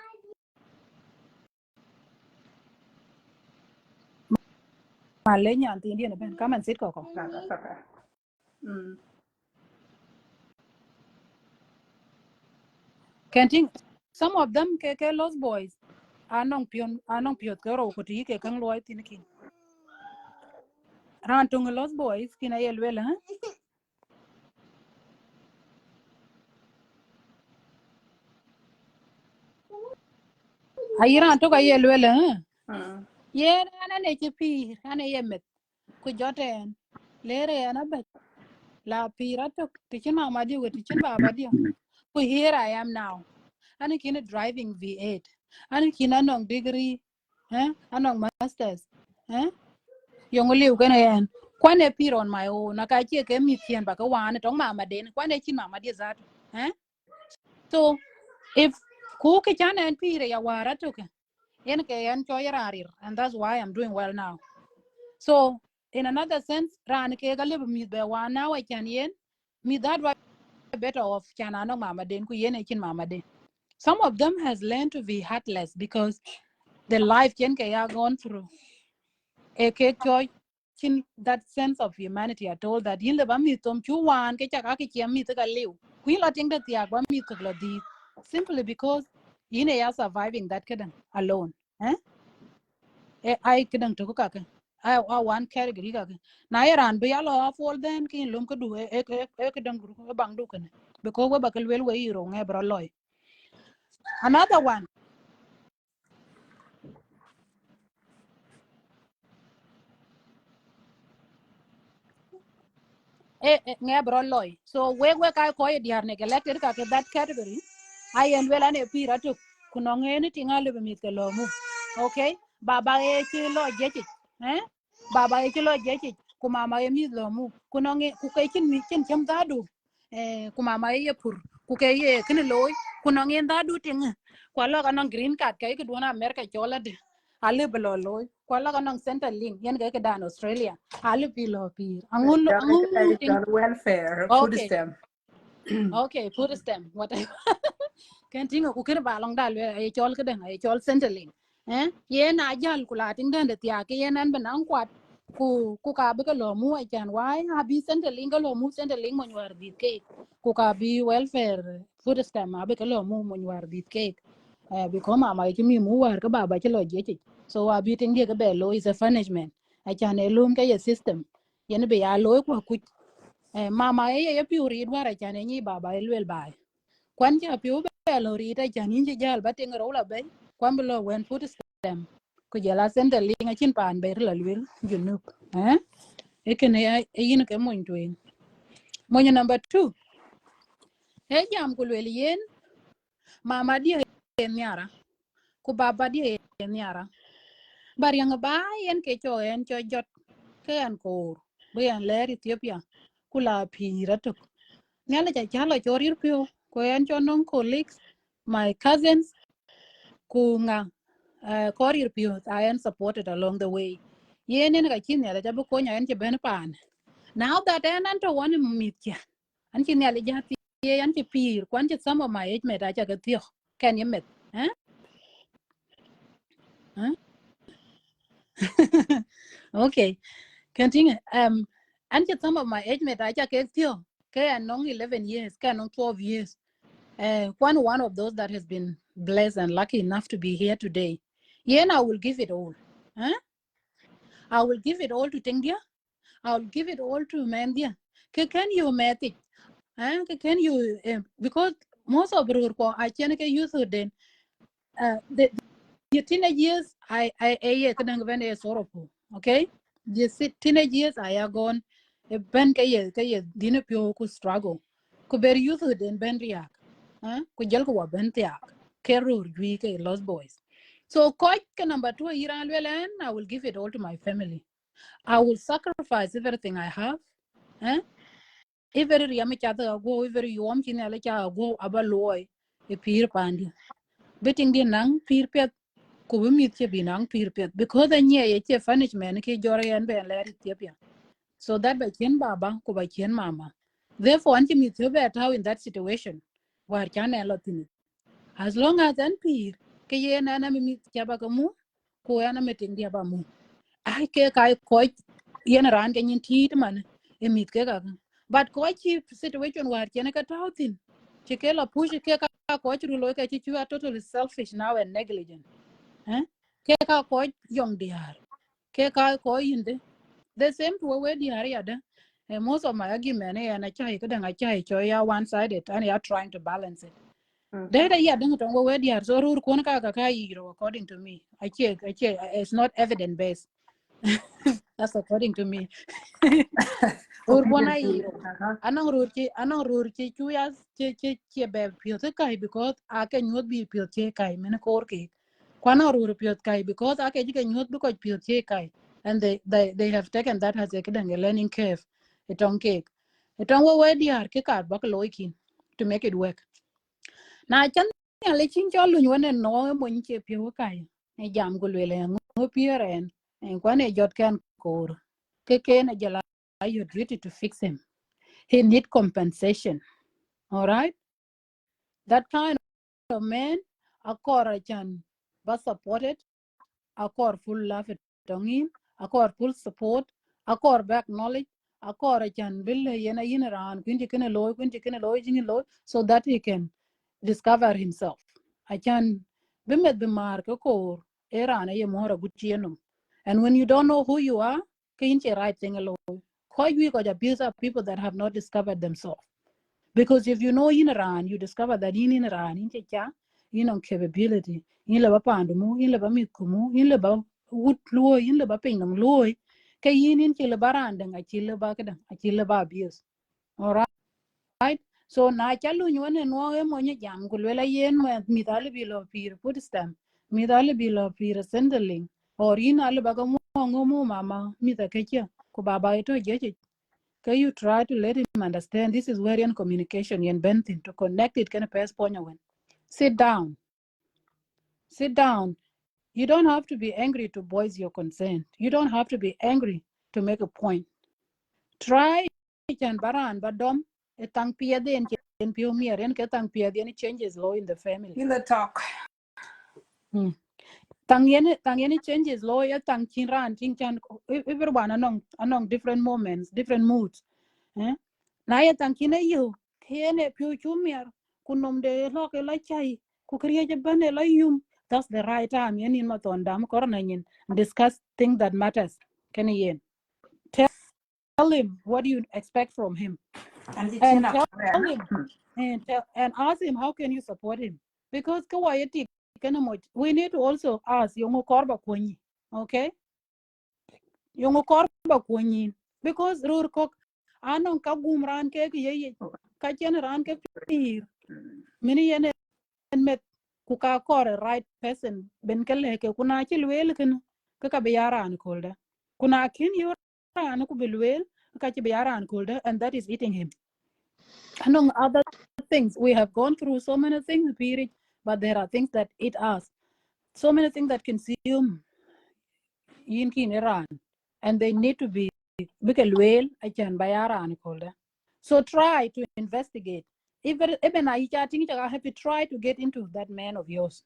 Malenya and Indian ben come and sit koko. That's okay. Can't some of them ke lost boys. Anong piot kero ko ti ke kang loy tinikin. Ran tung lost boys kina yelwela. Ayiran to ka yelwela. Ye ana ne chi pi ana yemet ku joten lere ana bet la pira to tichin mama di with tichin baba di ku here I am now ana kina driving V8 ana kina nong degree anong masters yong liu kana yan kwane pir on my own na ka chi ke mi tien ba ka wan tong mama den kwane chin mama di zat so if ku ke chan en pire ya wara to ke yen ke yan choyrarir and that's why I'm doing well now. So in another sense, ran ke galib mi be wa now I can yen mi that way better off can ano mama den ku yen echin mama den. Some of them has learned to be heartless because the life ken ke ya gone through. A ke choy chin that sense of humanity. I told that yin le ba mi tom chu wan ke chaka ke chiam mi te ka liu. Kuin la ting de tiak ba mi ka di simply because yin ya surviving that kedang alone. I kedang to ka ke. I one category ka ke. Na yaran be yalo afol den kin lum ko du e kedang guru bang du ken. Because we bakal wel we ro nge bro loy. Another one. Nge bro loy. So we ka ko e diar ne elected ka ke that category. I and well ane pira to kunong anything ale be mit ke lo mu. Okay? Baba e chi lo jechi. Baba e chi lo jechi. Kumama e mit lo mu. Kunong e ku ke chin mi chin chem dadu. Kumama e pur. Ku ke ye kin loy. Kunong e dadu ting. Kwalo kanong green card ke duana America chola de. Ale belo loy. Kwalo kanong center link yen ke dan Australia. Ale pilo pir. Angun ting. Welfare, food Okay. stamp. Okay, food stamp. Whatever. Kan tinga ku kir ba long dal e chol ke den e chol centerling ye na jal kula ting den de tia ke yenan ben an kwat ku ka be ko lo mu ai chan wai ha bi centerling ko lo mu centerling mo nyar dit ke ku ka bi welfare food stamp ma be ko lo mu mo nyar dit ke bi ko ma ma ki mi mu war ka ba ke lo je chi so wa bi ting de ke be lo is a punishment ai chan e lum ke ye system yen be ya lo ku ku mama ye pi uri dwara chan e ni baba e lwel bai kwan ja piu be lo ri ta chan yin jal ba ting ro la be kwambalo when put stem ku jala sende linga chin pan ber la lwel junub ekene yin ke moñ twen moñ number 2 jam ku lwel yen mama di nyara ku baba di nyara bar yang ba yen ke cho en cho jot ke an ko bu yan ler Ethiopia kula pira tok nyala cha chala chorir pio ko en cho non colleagues my cousins ku nga korir pio I am supported along the way yen en ga chin ya jabu ko nya en che ben pan now that en an to one mit ya an chin ya le ja ti an che pir kwan che some of my age mate acha ga tio can you met okay continue and some of my age mate acha ke tio ke anong 11 years ke anong 12 years one of those that has been blessed and lucky enough to be here today yen I will give it all I will give it all to Tengia. I'll give it all to Mandia. Can you met it? Can you because most of the I can't use it then the teenage years I couldn't very sorrowful. Okay? The teenage years I are gone ben kay dina pio ku struggle. Ku ber youth then ben riak. Ku jel ko ben tiak. Kerur jui ke lost boys. So quite number 2 Iran I will give it all to my family. I will sacrifice everything I have. Every yami chata go, every yom chinela cha go abaloy, a peer pandi. Betting the nang peer pet, kubumit binang peer pet, because I near a furnish man, ke jory and ben let it. So that by chen baba, kuba chen mama. Therefore, anti meet you how in that situation, where can a lot in it. As long as an peer, ke yen anami meet chabakamu, ko animating the abamu. I quite yen around getting teeth man, a meet kega. But quite cheap situation where Janaka Tautin. Chikela push a keka coach to look at you are totally selfish now and negligent. Keka quite young dear. Keka koi in the same to where the area. And most of my argument and I chai couldn't I chai choya one sided and you are trying to balance it. Data yeah don't know where they are so rude according to me. I check it's not evidence based. That's according to me. Urbana iro. Anong rurchi chuyas che be piote kai because ake nyot bi piote kai mene korke. Kwana rur piot kai because ake jike nyot because piote kai. And they have taken that as a learning curve. Etong cake. Etong we diar ke kar bak loikin to make it work. Na chan le chin cho lu nyone no mo nche pio kai. E jam go lele ngo pieren. En kwane jot kan kor. Ke na jala your duty to fix him. He need compensation. All right? That kind of man, a core can be supported, a core full love it in, a core full support, a core back knowledge, a core can build a around, so that he can discover himself. I can be met the mark a core, era a more good and when you don't know who you are, can you right thing alone? Quite we got abuse of people that have not discovered themselves. Because if you know in Iran, you discover that in Iran, in Checha, in on capability, in Laba Pandumu, in Laba Mikumu, in Laba Wood Loy, in Laba Pingham Loy, Kayin in Chilabarandang, a Chilabakadang, a Chilaba abuse. All right? So na chalu nyone no e monye jam kulwela yen midali bilo pir put stem midali bilo pir sendeling or in alle baga mo mama mida kecha ko baba ito jeje. Can you try to let him understand this is where in communication in Benton to connect it can pass point when sit down. You don't have to be angry to voice your consent. You don't have to be angry to make a point. Try and baran badom a tang pia den chen pio mir en ke tang pia den changes law in the family. In the talk. Tang yen changes law ya tang chin ran chin chan everyone anong different moments, different moods. Na ya tang kine you kene pio chumier kunom de lo ke la chai ku kriye je bane la yum. That's the right time yen in maton dam korna yin discuss things that matters. Can yen tell him what you expect from him and tell him and ask him how can you support him because kawayati we need to also ask Yongo Korba Kwenyi, okay? Yongo Korba Kwenyi, because Rurkok, Anong Kagum Ranke, Ye, Kachen Ranke, many yen met Kuka Kor, right person, Benkeleke, Kuna Chilwelkin, Kakabiara and Kolda. Kuna Kin Yora, Kubilwel, Kachibiara and Kolda, and that is eating him. Among other things, we have gone through so many things, period, but there are things that eat us. So many things that consume in Iran, and they need to be so try to investigate. Even I think I have to try to get into that man of yours.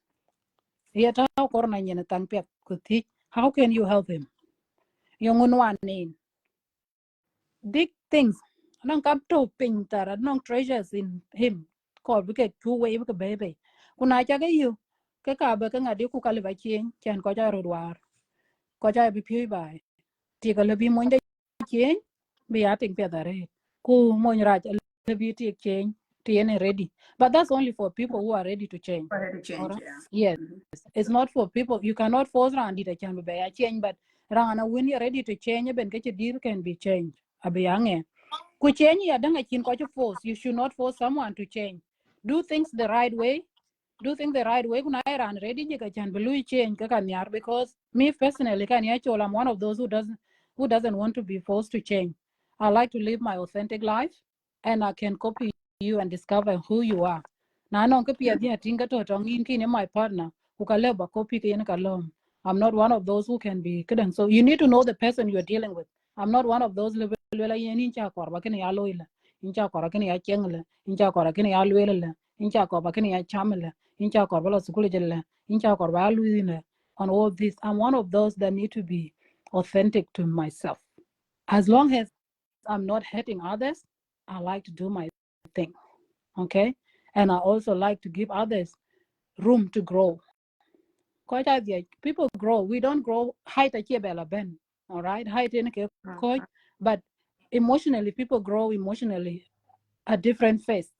How can you help him? Big things. Nong come to ping that nong treasures in him. Called we get two way baby. Kuna chaga you. Kaka baka ngadi ku kaliba chien chan ko ja rodwar. Ko ja bi pi bai. Ti ka lebi mo nda chien be a ping pedare. Ku mo raj lebi ti chien ti ene ready. But that's only for people who are ready to change. Ready to change, Alright? yeah. Yes. It's not for people. You cannot force Randy to change be a change, but Rana when you're ready to change, ben get your deal can be changed. Abiyange. Ku change ya danga chin ko force. You should not force someone to change. Do things the right way. Do things the right way. Kuna ran ready you can believe change because me personally I'm one of those who doesn't want to be forced to change. I like to live my authentic life, and I can copy you and discover who you are. Now no copy idea tinga to tongin kin my partner who can live copy kin kalom. I'm not one of those who can be kidding. So you need to know the person you're dealing with. I'm not one of those little incha korba kin ya loila. Incha korba kin ya chengle. Incha korba kin ya luela. Incha korba kin ya chamele. Incha korba la sukule jelle. Incha korba luina. On all this, I'm one of those that need to be authentic to myself. As long as I'm not hurting others, I like to do my thing. Okay? And I also like to give others room to grow. Quite idea. People grow. We don't grow height a bella ben. All right? Height in a but emotionally, people grow emotionally at different phase.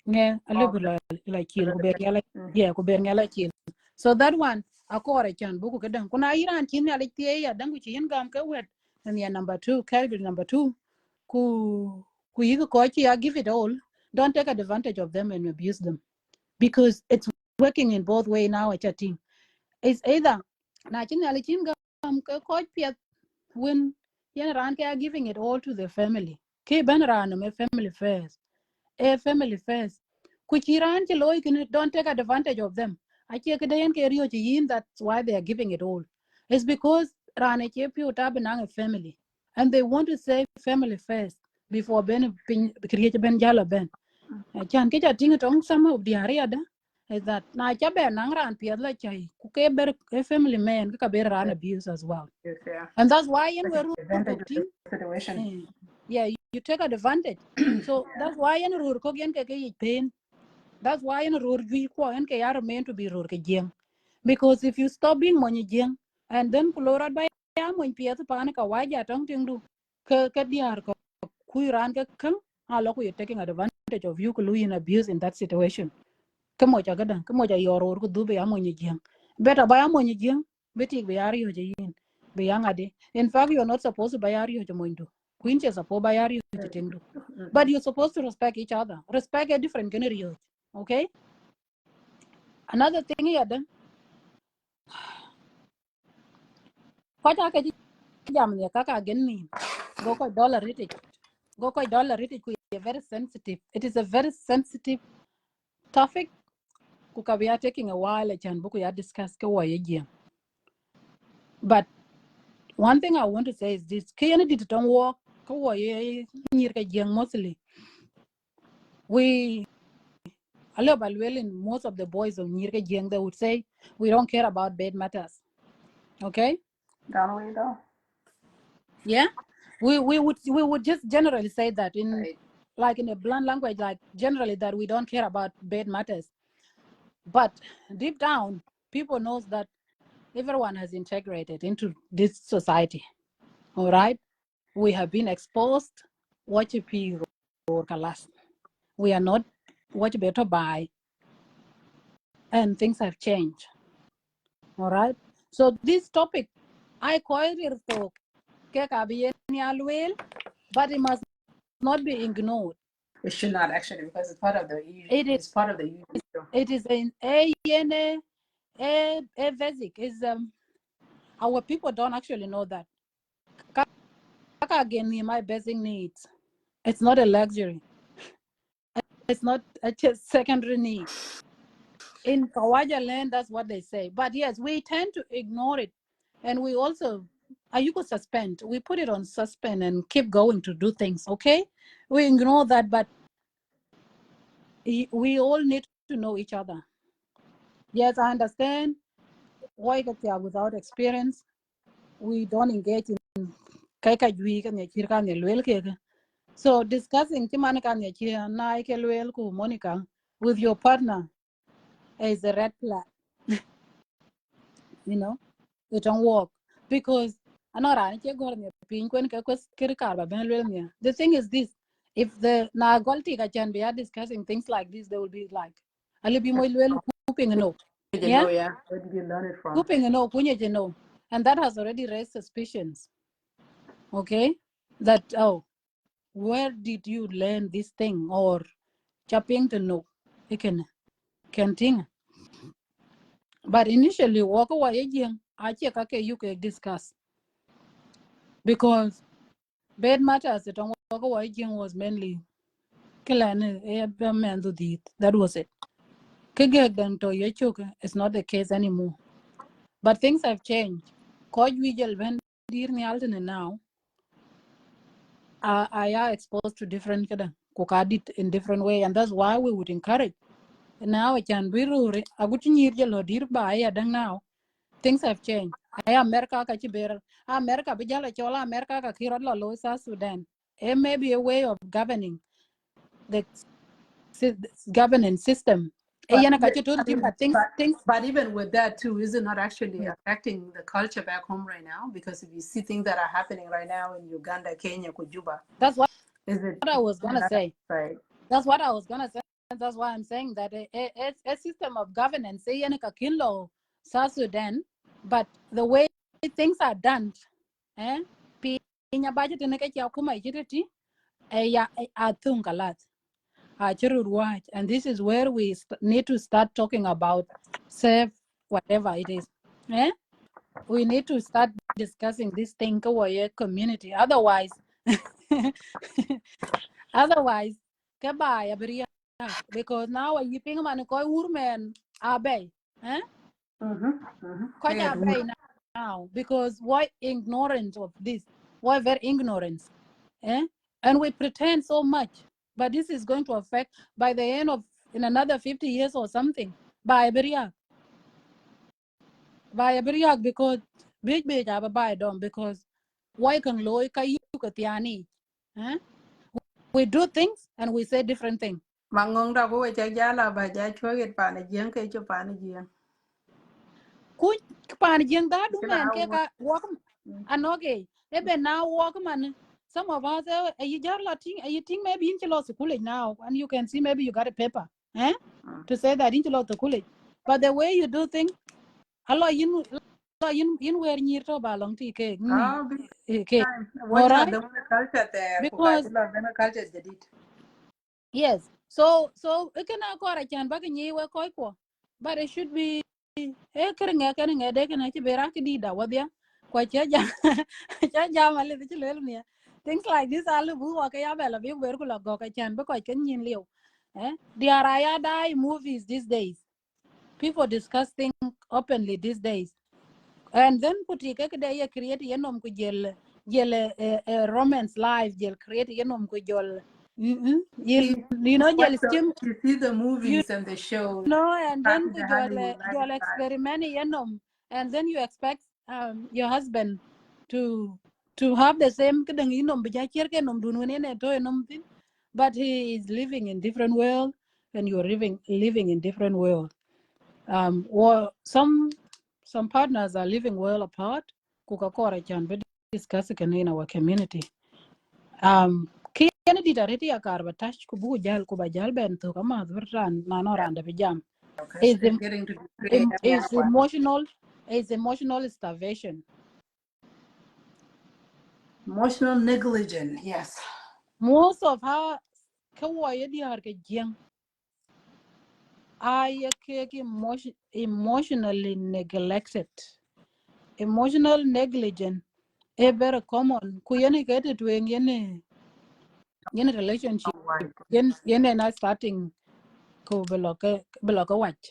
Yeah, a little like chill. Yeah, so that one, I call a chan book. Kuna Iran chin like the danguchi in gum wet. And yeah, number 2, category number 2. Ku you I give it all. Don't take advantage of them and abuse them. Because it's working in both ways now at your team. It's either when Yan are giving it all to the family. Ke ben a family first. A family first. Don't take advantage of them. That's why they are giving it all. It's because Rana a family. And they want to say family first before Ben Jala Ben. Chan ke ting tong some of the area is that na cha be nang ran pia la chai ku ke ber a family man ka ber ran abuse as well. Yeah. And that's why in Take we advantage of the situation. yeah, you take advantage. So that's why in rur ko gen ke pain. That's why in rur gi ko en ke are meant to be rur ke jeng. Because if you stop being money jeng and then kulorad by ya mon pia to pan ka waja tong ting du ke diar ko ku ran ke kan alo ku taking advantage of you ku in abuse in that situation. Kamo cha gadan kamo cha yoror ku dube amo ni jeng beta ba amo ni jeng beti be yari ho yin be yanga de. In fact, you're not supposed to bayari ho moindu queen che supposed bayari ho tendu, but you're supposed to respect each other, respect a different generation. Okay, another thing here then kwacha ke jam ne kaka gen ni go ko dollar rate ku very sensitive. It is a very sensitive topic ku ka we are taking a while chan buku ya discuss ke wa ye. But one thing I want to say is this: Kennedy don't work. Mostly, we in most of the boys of Nirka Jiang, they would say we don't care about bed matters. Okay? Down we go. Yeah, we would just generally say that in like in a blunt language, like generally that we don't care about bed matters. But deep down, people knows that everyone has integrated into this society. All right, we have been exposed. What you or we are not what better by and things have changed. All right. So this topic, I call it to but it must not be ignored. It should not actually, because it's part of the It's part of the it is an a basic is our people don't actually know that. Again, my basic needs. It's not a luxury. It's not a just secondary need. In Kawaja land, that's what they say. But yes, we tend to ignore it, and we also you could suspend. We put it on suspend and keep going to do things. Okay, we ignore that, but we all need to know each other. Yes, I understand. Why without experience, we don't engage in so discussing Monica with your partner is a red flag. You know, it don't work because the thing is this: if the Nagolti can be discussing things like this, they will be like, I'll be more whooping a no. Yeah, where did you learn it from? whooping a no, and that has already raised suspicions. Okay, that where did you learn this thing or chopping to know? You can think. But initially, walk away I check you can discuss because bad matters. It walk away was mainly that was it. It's not the case anymore. But things have changed. Now I are exposed to different in different way, and that's why we would encourage. Now I can be now. Things have changed. America America America Sudan. It may be a way of governing the governance system. But Things even with that too, is it not actually affecting the culture back home right now? Because if you see things that are happening right now in Uganda, Kenya, Kujuba, that's what is it I was gonna say. Right. That's what I was gonna say. That's why I'm saying that a system of governance, South Sudan, but the way things are done, budget and this is where we need to start talking about safe whatever it is. We need to start discussing this thing community. Otherwise, goodbye, because now you ping man woman abe. Now because why ignorance of this? Why very ignorance? And we pretend so much, but this is going to affect by the end of in another 50 years or something. By because big because why can loy we do things and we say different things. Mangong da go cha jala ba ja chwa pa na jeng ke cho pa na jeng. Ku pan jeng da du men ke ka walk anoge ebe now walk man. Some of us you think maybe in chilo school now and you can see maybe you got a paper to say that in chilo school, but the way you do things allo in where near to balong ti ke What all right the culture there? because The culture jadid. yes so it can can back in we but it should be de kana ci bera ki di da wadia kwa cha ja male ci lelu ne things like this alu bu wa ka ya bela bi ber ku la go ka chan ba ko ken yin liu there are ya die movies these days, people discuss things openly these days, and then puti ke de ye create yenom ku jel romance live jel create yenom ku jol jel stim You see the movies and the shows. and then The you'll experiment and then you expect your husband to have the same but he is living in different world and you're living in different world. Or some partners are living well apart. Kukakora can be discussed in our community. Kennedy dareti akar batach kubu jal kuba jal ben to kama verran na no randa pijam. because Is they're em- getting to be great. is emotional starvation. Emotional negligence, yes. Most of her kawaii di har ke jeng I emotionally neglected. Emotional negligence is very common. Kuyeni get it when yeni relationship yeni na starting ko beloka watch.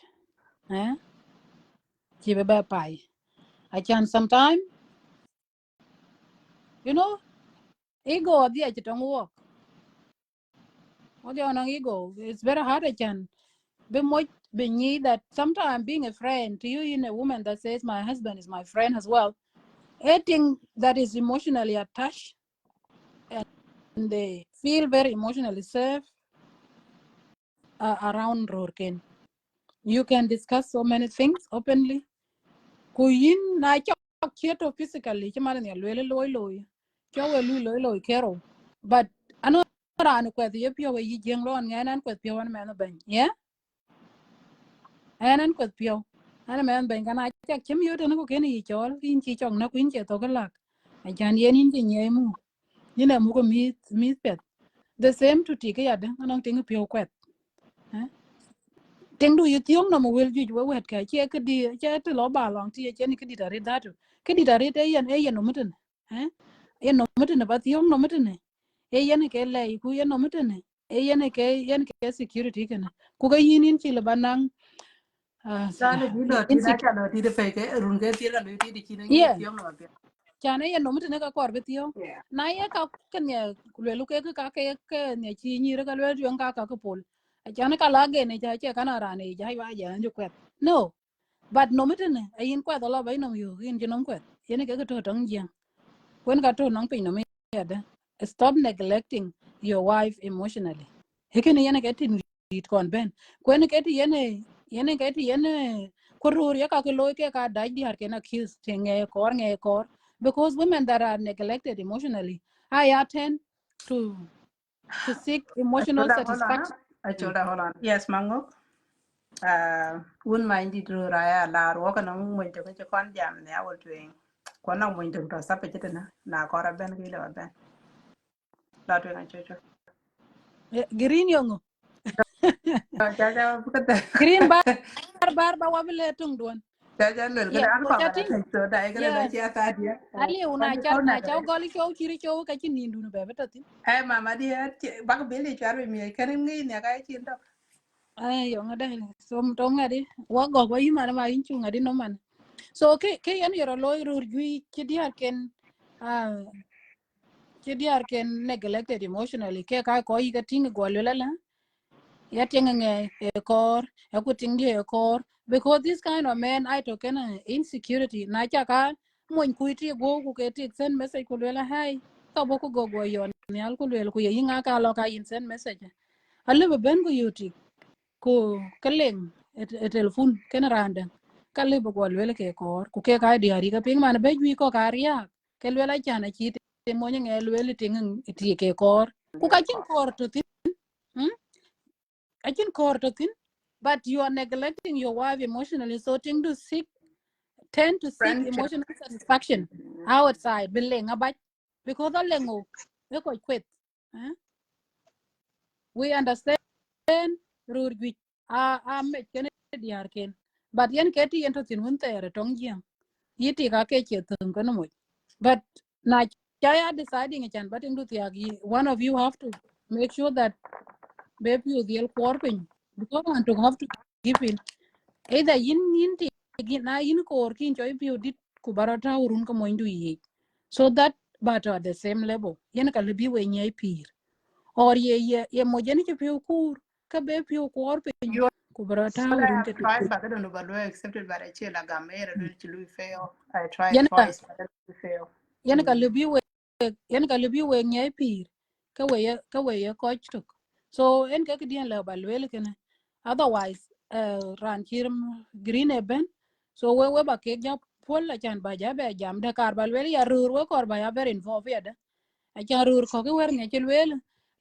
Chibe ba pai. I can sometime, ego of the don't work. What on ego? It's very hard. I can be much be that sometimes being a friend to you in a woman that says my husband is my friend as well. Anything that is emotionally attached and they feel very emotionally safe around Rorken. You can discuss so many things openly. Kuyin na chok physically, chimani loy. Loy kero. But ano ran kwet yepio we yi jeng lon nganan kwet pio an man ben. Yeah? Anan kwet pio. Ana man ben kana chak chim yo tene ko keni chol kin chi chong na kuin che to galak. A chan yen in nye mu. Yina mu ko mi pet. The same to take ya de anong ting pio kwet. Ting du yitiong no mo wel ju we wet ka che ke di che te lo ba long ti che ni ke di da re da tu. Ke di da re te yen e yen no muten. Yen no muten ba tiong no muten. E yen ke le ku yen no muten. E yen ke security kana. Ku ga yinin chi le banang Dale di do ti da cha do ti de pe ke run ke ti la do ti di chi na ngi yeah. ti no pe. Chana yen no muten ka kor be tiong. Yeah. Na ye ka kenya le lu ke ke ne chi ni re ka le yon ka pol. Chana ka la ge ne cha che kana ra ne ja wa ja nju kwet. No. But no meten a yin kwet lo ba no yo yin jinom kwet. Yen ke to tong jang. When ka to nong pin no me yada. Stop neglecting your wife emotionally. Hekene yen ke tin it kon ben. When ke ti yen ke ti yen korur ya ka ke lo ke ka dai di har ke na kiss nge kor because women that are neglected emotionally I tend to seek emotional Hold on. satisfaction. Hold on. Yes, mango. Un ma indi ru ra ya la ro ka no mo to ke kon jam ne awol twen. Ko no mo to sa pe te na ko ra ben ki le ben. La twen cho cho. Green yongo. Ja bu ka te. Green bar ba wabile tung duan. Ja lel ke Yeah, an so ko ba da chatting. te so dai ke le Yes. chi ta dia. Ali Ko una ni ko na na ke. chao goli chou chiri chou ka chin nindu no bebe tatin. Mama dia ba ko be le char mi ke ngi ne ka chi ndo. Ay yo ngada so mtonga di wa go wa yima na ma inchu ngadi no man. So ke yan yoro loy rur gui kidiar ken neglected emotionally ke ka ko yi ka ting go le la ya ting nge e kor ya ku ting di e kor because this kind of man I token insecurity na cha ka mon ku ti go ku ke ti send message ku le la hai ka bo ku go go yon ni al ku le ku ye nga ka lo ka in send message alle be ben ku yuti ku keleng e telefon ken randa kalle bo go le ke kor ku ke ka di ari ka ping man be ju ko ka ria ke le la cha na chi te mo nge le ting ti ke kor ku ka chin kor to tin I can court thin, but you are neglecting your wife emotionally. So tend to seek Friendship. emotional satisfaction outside. Billing about because the lengo we could quit. We understand road which are make Kennedy arcane. But yen keti ento thin winter tong jam. Yiti ka ke chetung kono. But na chaya deciding a chan but into the one of you have to make sure that baby you the corping because I to have to give in either yin ti na yin ko kin choi piu dit ku barata urun ko moindu yi so that but at the same level yen ka libi we nyai pir or ye mo jeni che piu kur ka be piu ko pin You ku barata what I urun have ke tu tried, but I don't know, but we accepted by the chair like I made a little fail. I tried yen ka twice, but I fail. yen ka libi we nyai pir ka we ye ko tuk so en ka dien le ba le ke otherwise ran chirum green eben so we ba ke ja pol la chan ba ja be jam de kar bal wel ya rur we kor ba ya ber info fe de a chan rur ko ke wer ne chel wel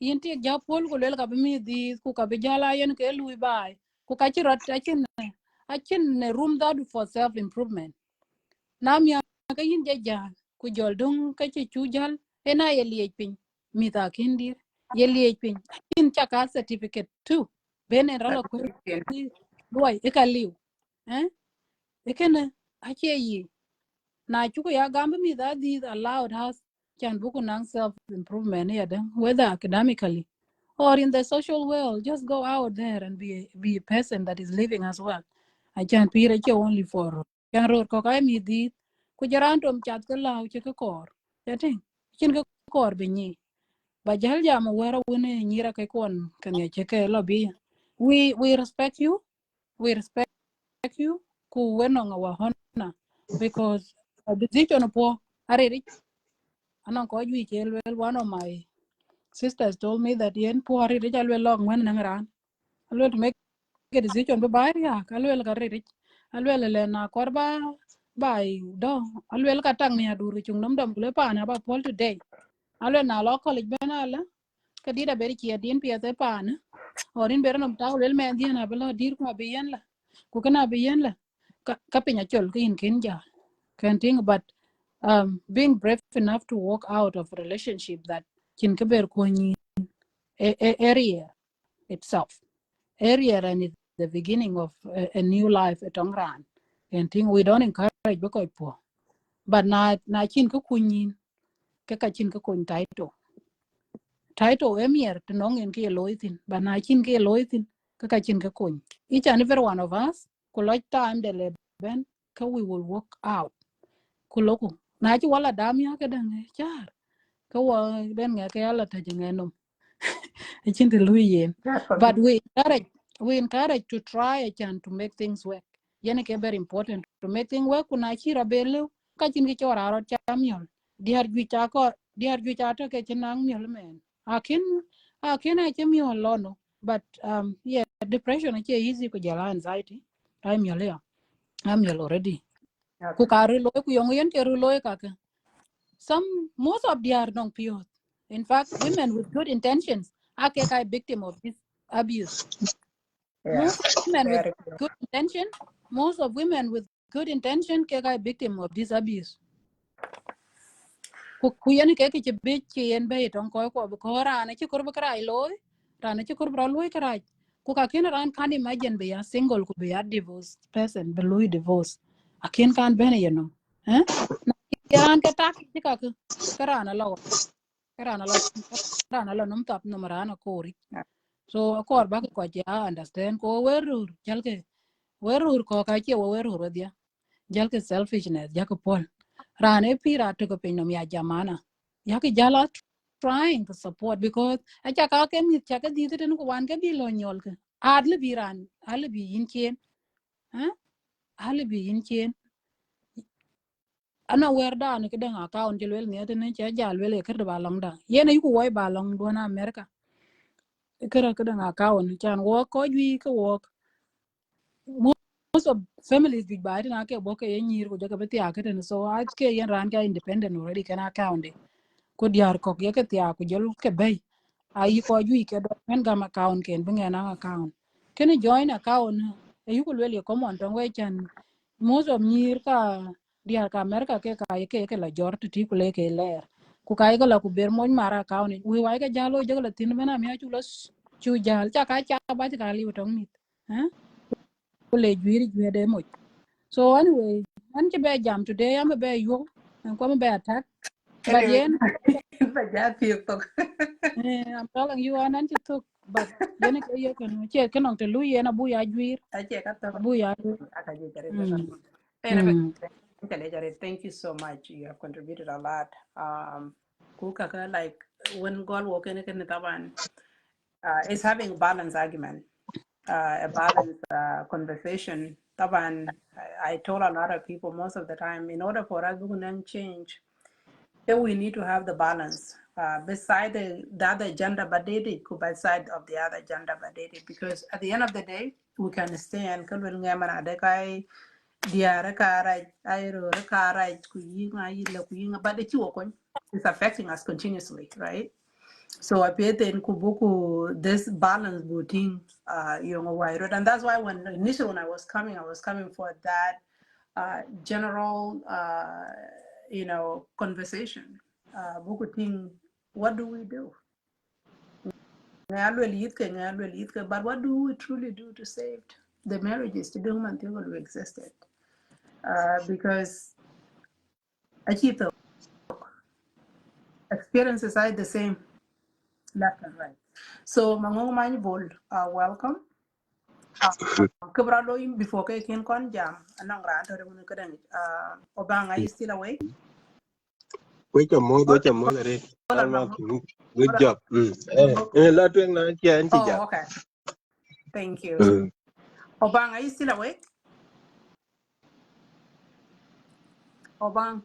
yin ti ja pol ko le ka bi mi di ku ka bi jala yen ke lui bai ku ka chirot achin room that for self improvement nam ya ka yin ja ku jol dung ka chi chu jal ena ye liej pin mi ta kindir ye liej pin in chaka certificate too benen rala ko loy e ka liw eh e kana ache yi na chuko ya gambe mi that these allowed us can book on self improvement ya then whether academically or in the social world just go out there and be a person that is living as well I can be only for can road ko kai mi di ku jaran tom chat ka law che ka kor ya ting chin ka kor be ni ba jal jam wera wone nyira ke kon kan ya che ke lobby we respect you we respect you ku weno ngawa hona because a decision po are rich anan ko ju che one of my sisters told me that yen po are rich alwe long wen nang ran alwe to make a decision be bari ya alwe ka rich alwe le na korba bai do alwe ka tang ni aduru chung nam dam kule pa na ba pol today alwe na lo college bena la ka dira beri ki adin pia te pa na orin beri nam ta lel men dia bela dir ko be yen la ku kana be yen la ka pinya chol ka in kin ja can think but being brave enough to walk out of a relationship that kin ka ber ko ni area itself area and it's the beginning of a new life at Ongran and think we don't encourage because poor but na chin ka kunyin ka chin ka kun title emir to nong en ke loitin but na chin ke loitin ka chin ka kun each and every one of us could like time the leben ka we will work out kuloku na chi wala dam ya ka dang char ka wa ben nga ka ala ta jengeno chin te luyen but we encourage to try and to make things work yene ke very important to make things work kuna chi rabelu ka chin ki chora ro chamyol diar ju cha to ke chinang myol men akin a chamyol lono but yeah depression is easy ko jala anxiety I'm already ku karu lo ku yong yen ke ru lo ka most of the are non pure. In fact, women with good intentions are victim of this abuse. Most women with good intention, most of women with good intention are victim of this abuse. Kuyani ke ke bit ki en be ton ko ko rana ci kur bakra loy rana ci kur bra loy kra ku ka ken ran kan imagine be a single ku be a divorced person be loy divorce akin kan bene yeno eh ran ke tak ci ka rana law karana lo num tap no marana kori so akor ba ko ja understand ko werur ko ka che werur dia jalke selfishness jako pol rane pira to ko pin no ya jamana yake jala trying to support because acha ka ke mi cha ka di ten ko wan ke bi lo nyol ke adle biran ale bi yin chen ha ale bi yin chen ana wer da ne ke den account jelwel ne ten cha jal wele ke ba long da yene yu ko wai ba long do na america kara kada nga kawon chan wo ko jwi ko wo most of families big bad na ke boke yen nyir ko jaga beti akete so at ke yen ran ka independent already kana account ko diar ko ye ke tia ko jol ke bay ayi ko jwi ke do men gam account ken bunga na account ken join account e yu ko le ko mon ton we chan most of nyir ka diar ka america ke la jor ti ko le ke ler ku kai ko la ku ber mon mara account wi wa ke jalo jaga tin bana mi achu los chu jal cha ba ka li tong mit ha ko le jwiri jwede mo so anyway an ke be jam today am be yo and ko be attack but Anyway, yen but that people. I'm telling you an to took but yen ke yo kan che ke non te lu yen abu ya jwir I check out the abu ya mm mm thank you so much. You have contributed a lot. Kuka like when God walk in is having a balanced argument, a balanced conversation. Taban, I told a lot of people most of the time, in order for us to change, then we need to have the balance. Beside the other agenda, but they did go by side of the other agenda, but they did, because at the end of the day, we can stand. Kan wel ngamana de kai diara kara airo kara ku yinga yila ku yinga, but the chiwo kon is affecting us continuously, right? So I paid in Kubuku this balance booting, wide road. And that's why initially when I was coming for that general, conversation. Buku ting, what do we do? But what do we truly do to save the marriages to do until we existed? Because I keep the experiences are the same left and right. So Mangong Manibol, welcome. Kebralo before I can con jam anong ran to the kadang Obang, are you still awake? Wait a moment, Hold wait a moment. on, Mangong. Good job. Lot wing na chian chi Oh, jam. okay. Thank you. Obang, are you still awake? Obang.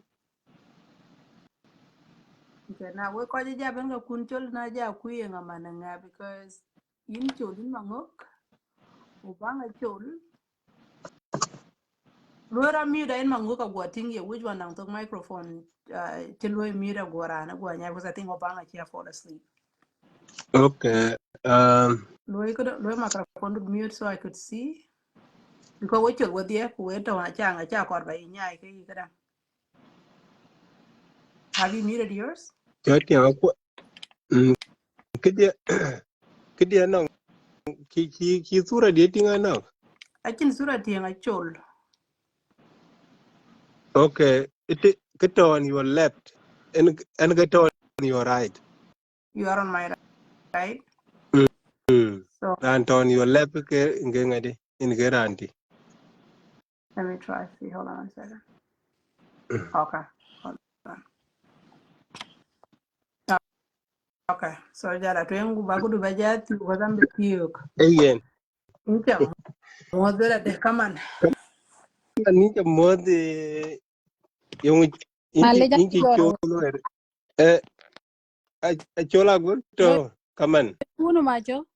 Okay, now we're quite a job and a kunchol na ja kuya nga mananga because yin chol in mangok. Obang a chol. Lura mute in mangoka guating you which one on the microphone till mute a guarana guanya because I think Obang a chair fall asleep. Okay. Loy microphone to mute so I could see. Because what you're with the wait on a chang a chak or by nyai. Have you muted yours? Chati ako. Kidi anong ki sura dating anong. I can sura tiang a chol. Okay. It get on your left and get on your right. You are on my right. So And on your left ke ngengade in geranti. let me try. See, hold on a second. Okay. Hold on. Okay. So jala tuengu bagudu bajati wazambe tiok. Again. Incha modela de kaman. Ni cha mode yung Maleja inchi yoro. cholo a chola good Loy to come on. kunu macho.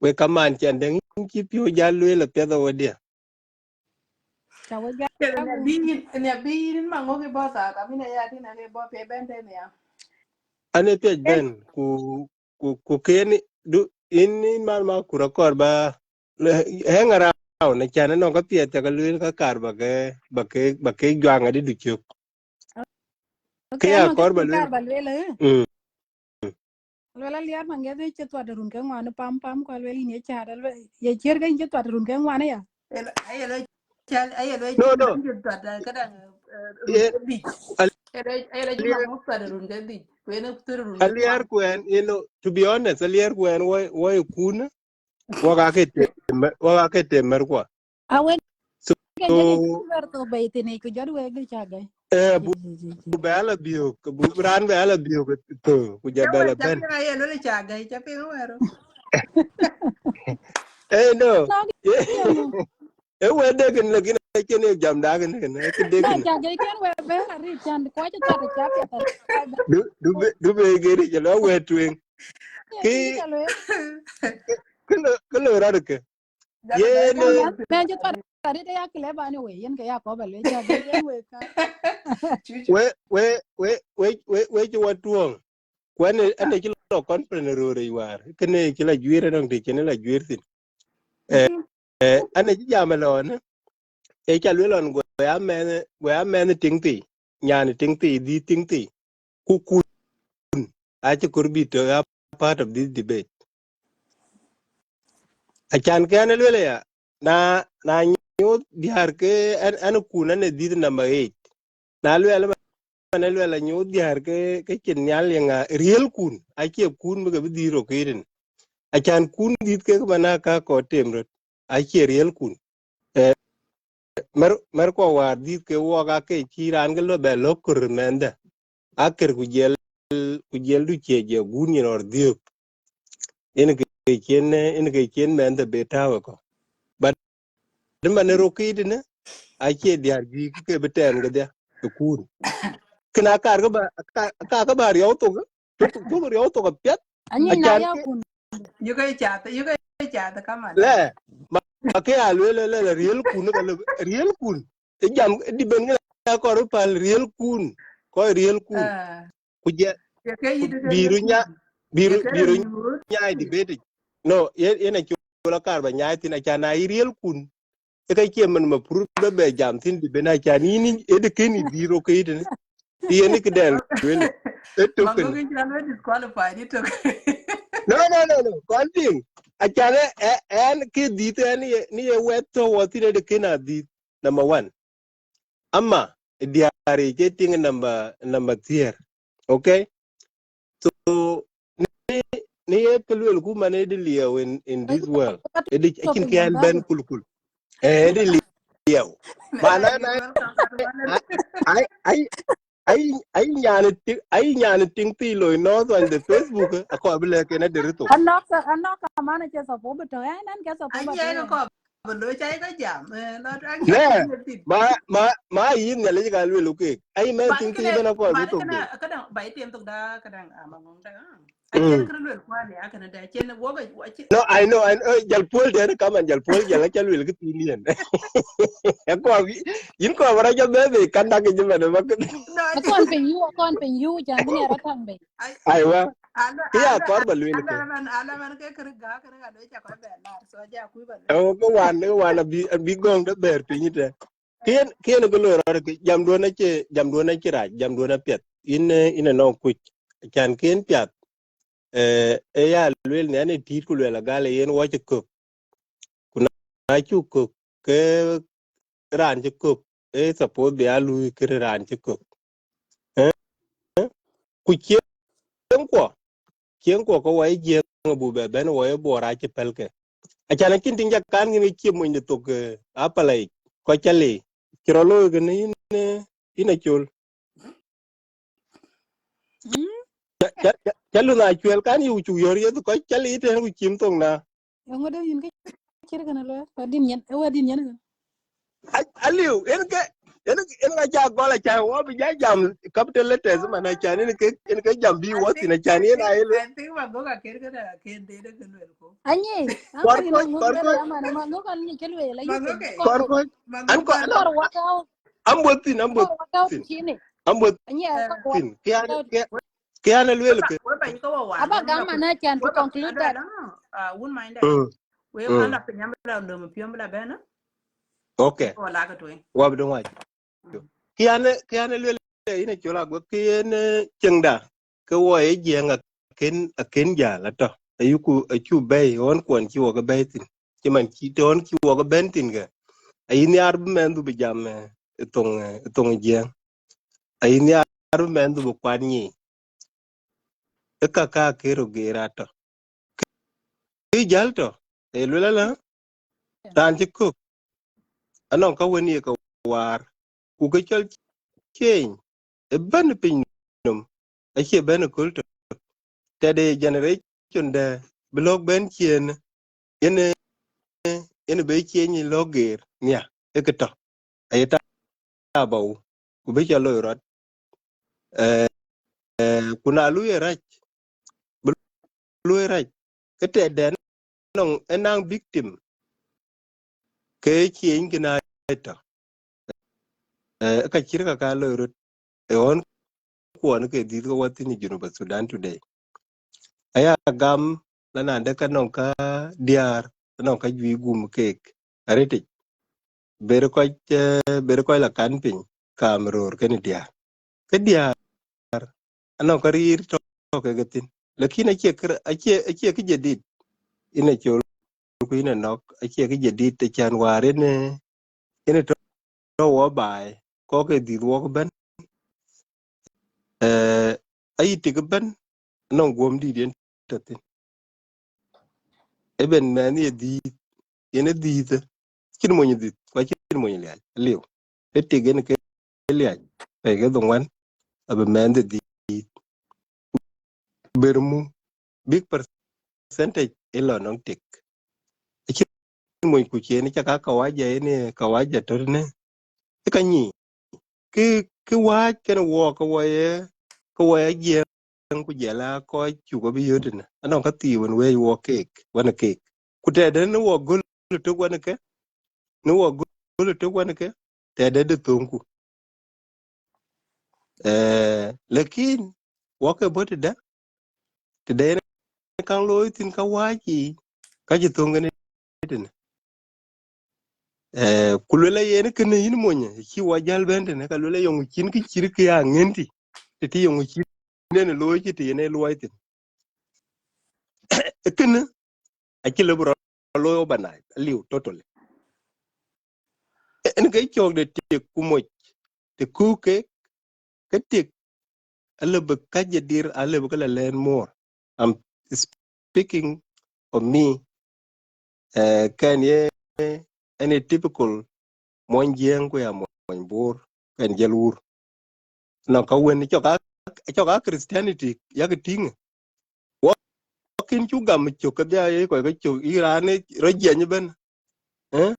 We come on chandeng inchi pio jalwe la pedo wadia. Chawa Kaya jabu. niya biyin mangogi bosa kami na yadi na lebo pe bente niya. Ane pia ben ku keni du in ma kura korba hang around na chana no ka pia ta ka lwel ka kar ba ke jwanga di duchuk. Okay, Kaya ama ke korba lwel. kar balwele. Lwela liar mangede che twada run ke ngwane pam ko lweli ne chara ye cherga inje twada run ke ngwane ya. Ayelo No, no. manjud tada kadang Yeah, runde di. Ayelo cuma aliar mau tada runde di. Kena tur runde aliar kwen, to be honest, aliar kwen wo kun wa ka ke temer kwa. Awen So ke jage wer to baiti ne ku jadu we ge chaga. bu bela biok, bu ran bela biok to ku jabela tapi ben. ayelo le cagai tapi ngawero. No. No ke ngo. We degen lagi na kene jam dagen ne ke No degen. chaga ken we be ri chan ko cha twada chapya ta. Du be geri jalo we twing. Ye tin Ki cha lwe. kelo radke. Jangan Yene Man men je twada ri ya kle ba ne we yen ke ya ko balwe chaga ken we ka. cucu. we watuong. Kwane ane kilo conference rore war. Kene kila juire nang de kene la juire tin. Ane jamalon. Chalwelon go ya men tingti. Nyani tingti di tingti. Kukun. Ache kurbito ya part of this debate. Achan ke ane lwele ya. Na nyo diar ke ane kuna ne di number 8. Na lwele ane lwele nyo diar ke chen nyal yang real kun. Ache kun mga bidiro kirin. Achan kun dit ke mana ka ko temrot. Ache real kun. Mer ko war dit ke woga ke chiran ke lo be lokur menda. Aker kujel du cheje gunyin or diop. Ene ke chen menda betawa ko. But dima ne rokidine ache diar gi ke betem gede kun. Kena kar ka ba riyo to to riyo to pet. Anyi na Achan ya ke kun. You guys chat, come on. le ke le real kun ka real kun. E jam di ben ga ko pal real kun. Ko real kun. Kuje You can you do biru nya good. biro nyai debate no yena chola kar ba nyai tin achana iriel kun e kai ke man ma pur be jam tin di bena chani ni e de keni biro ke ite yeni ke den wele e token Mango can disqualified it. no konting achana en ke dite ni e weto woti de kena di number 1 amma diari ke ting number tier okay so ni e kelwel ku mane de lieu in this world edi akin topic kian ben manzado kulkul edi lieu mana na ai ai ai nyane ting ti lo no on the facebook ako bile ke na de rito anoka mana ke support to ai nan ke support Anh to nhớ nó ye có một đôi trái có giảm nó anh nhớ ne cái gì thịt ma yin ne le ga lu ke ai men bạn ting cái ti ben này ako bạn rito cái de này cái đằng bảy tiệm tục đa cái đằng mà ngon đó anh trên cái luyện qua này cái này trên nó quá cái no I know and jal pol de ka man jal pol jala chal wil ke tin ko yin ko bara jo bebe kanda ke jima de bak akon pen yu jan gni ratang be aiwa ala kiya ala kor ba lwel ke ala man cái ga cái này chả có vẻ là so ja quý bạn o ko wan bi gong de ber pinyi te kien ko lo ra ke jam do na ci raj jam do na pet in no ku kan kien pet e ya lwel ne ne tit ku lwela gale yen wo ci ko kuna chu ko ke ran ci ko e suppose be alu ke ran ci ko ku kien ko wai je bu be ben wo e bora ci pelke achana kin tinja kan ni chi mo ni to ke apalai ko chali kirolo ke ni ina chul chalu na chul kan yu chu yor ye ko chali te ku chim tong na ngodo yin ke chir kana lo wadin yen aliu en ga ja gola cha wo bi ja jam capital letters mana chani ni ke jam bi wo tina chani na ile I think mà có cả cái đấy đó cái luyện của Anyi, kor amari ko no kor ko ngogere amana ma ngokan ni kelwe la mà có yupen cái kor ko mà an có ko quan no kor wakao kor wakao chini. Anyi kor ambotin wakao kian lwel ke với bạn có bảo quản aba với nó là gama na chan to với bạn conclude ada that. đó wouldn't mind that với anh là phải nhắm là đường một phiếu là bên đó okay có là cái tuổi wa bi wa kiane lwel ina chola go kiene chengda ke wo e jenga ken ja la to ayuku achu bay on kon chi wo ga bay tin chi man chi ton chi wo ga ben tin ga ayini arb men du bi jam tong jeng ayini arb men du kwan ni e ka kero gera to ki jal to e lwela la tan chi ku anon ka woni ka war ku ga chol chen e ban pin num a che ben ko tede generation de blog ben chien ene be chien ni loger nya eketo ayeta baw ku be chalo rot kuna lu yerach lu yerach kete den non enang victim ke chien kina ito ka chirka ka lo rot e on kuon ke di ko watini Junuba Sudan today aya gam lana de kanon ka diar non ka jwi gum kek arete ber ko la kan pin kamror ken dia ke dia ano ka rir to ke gatin lakini ake ke jadid ina chol ku ina nok ake ke jadid te chan ware ne ina to wo bai ko ke di wo ban ai ti ke ban non gom di den tatin eben man ye di ina di te kin mo ni di ko kin mo ni liu e ti gen ke liaj pe ke dongwan abe man de di bermu big percentage ilo non tik achi mo ku cheni chaka kawaja ene kawaja torne kanyi ki wa ken wo ko wa je ku jela ko chu go bi yodina anon ka ti won we wo cake wana cake ku te de no wo gol to wana ke no wo gol to wana ke te de tunku lekin wo ke bote da today kang loy tin ka waji ka ji tonga ne tin kulula yen ken yin monya ki wajal bende ne ka lula yong kin ki chir ki ya ngenti ti yong kin ne loy ki ti ne loy tin ken a ki le bro loy obanai liu totally en ga chok de ti ku mo te ku ke ti ale be ka je dir ale be ka learn more. I'm speaking of me kan ye any typical mon jeng ko ya mon bor kan jalur na ka wen cho ka Christianity ya ke ting wa kin chu gam cho ka ya ye ko ka chu iran ro je ni ben eh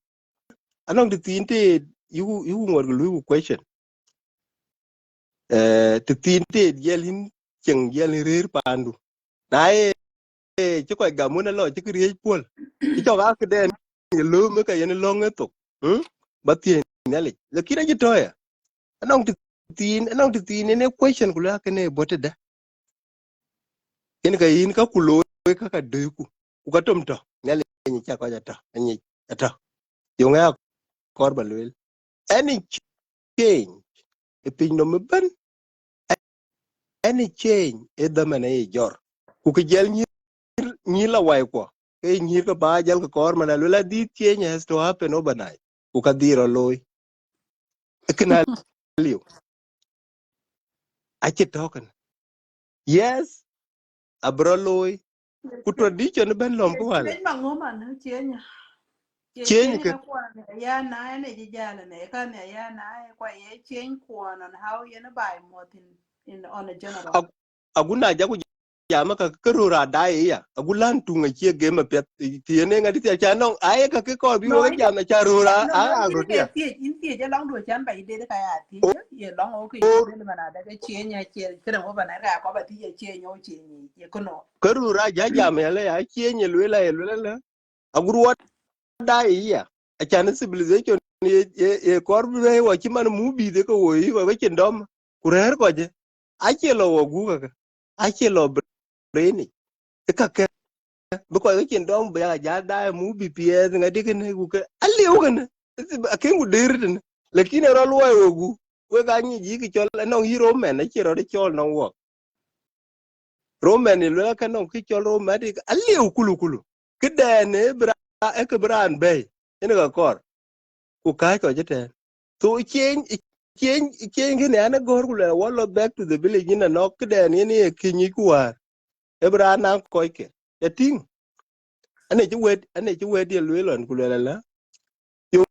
anong de tin te you ngor lu question te tin te yelin cheng yelin rir pandu na ye chứ coi gà muốn nó lo chứ cái riêng pol chứ cho cái đen lú mới cái nó long ấy tục bắt tiền nè lịch là kia chứ thôi à anh ông tự tin nên question của là cái này bớt đấy cái cái in các cụ lối các đời cụ cái trộm trọ nè lịch anh chắc coi trọ anh trọ dùng nghe coi bà lưỡi any change cái pin nó mới bên any change ấy đâm này jor cụ cái gel như là hoài quá cái như cái ba gel cái coi mà là this change has to happen overnight cụ cái đi rồi lôi cái nào liu ai chết token yes abroloi ku tradition ben lom ko wala Change bằng ngô mà nó change change change ke nó qua này ya na này chỉ ra là này cái này ya na qua ye change qua on how you know buy more in on a general. aguna jagu jama ka karura dai ya agulan tunga che game pet tiene ngadi ta chanong aye ka ke ko bi No, wo jama charura no, a in agrotia cái in cái long đuổi chán bảy đây cái à thì chứ ye long ok chứ nên mà là cái change cái đồng hồ này ra có bài thì change nhau change ye có no. karura ja jama le ya change lwela agurwa dai ya a chan civilization ye korbu be wa chiman mu bi de ko wo yi ko ke ndom kurer ko je ake lo wo gu ka ake lo brain ka ke bu ko ke ndom be ja da mu bi pie ngadi ke ne gu ke ali o ne a ke ngu der den lakini ro lo wo gu we ga ni ji ki chol no hero men a chiro de chol no wo roman ni lo ka no ki chol roman ali o kulu ke de ne bra e ke bran be ene ga kor ku ka ko jete so change ke ne ana gor ku le wallo back to the village ina no ke de ni kinyi ku war e bra na ko ke ya ting ane ji wed ye lwelon ku le la yo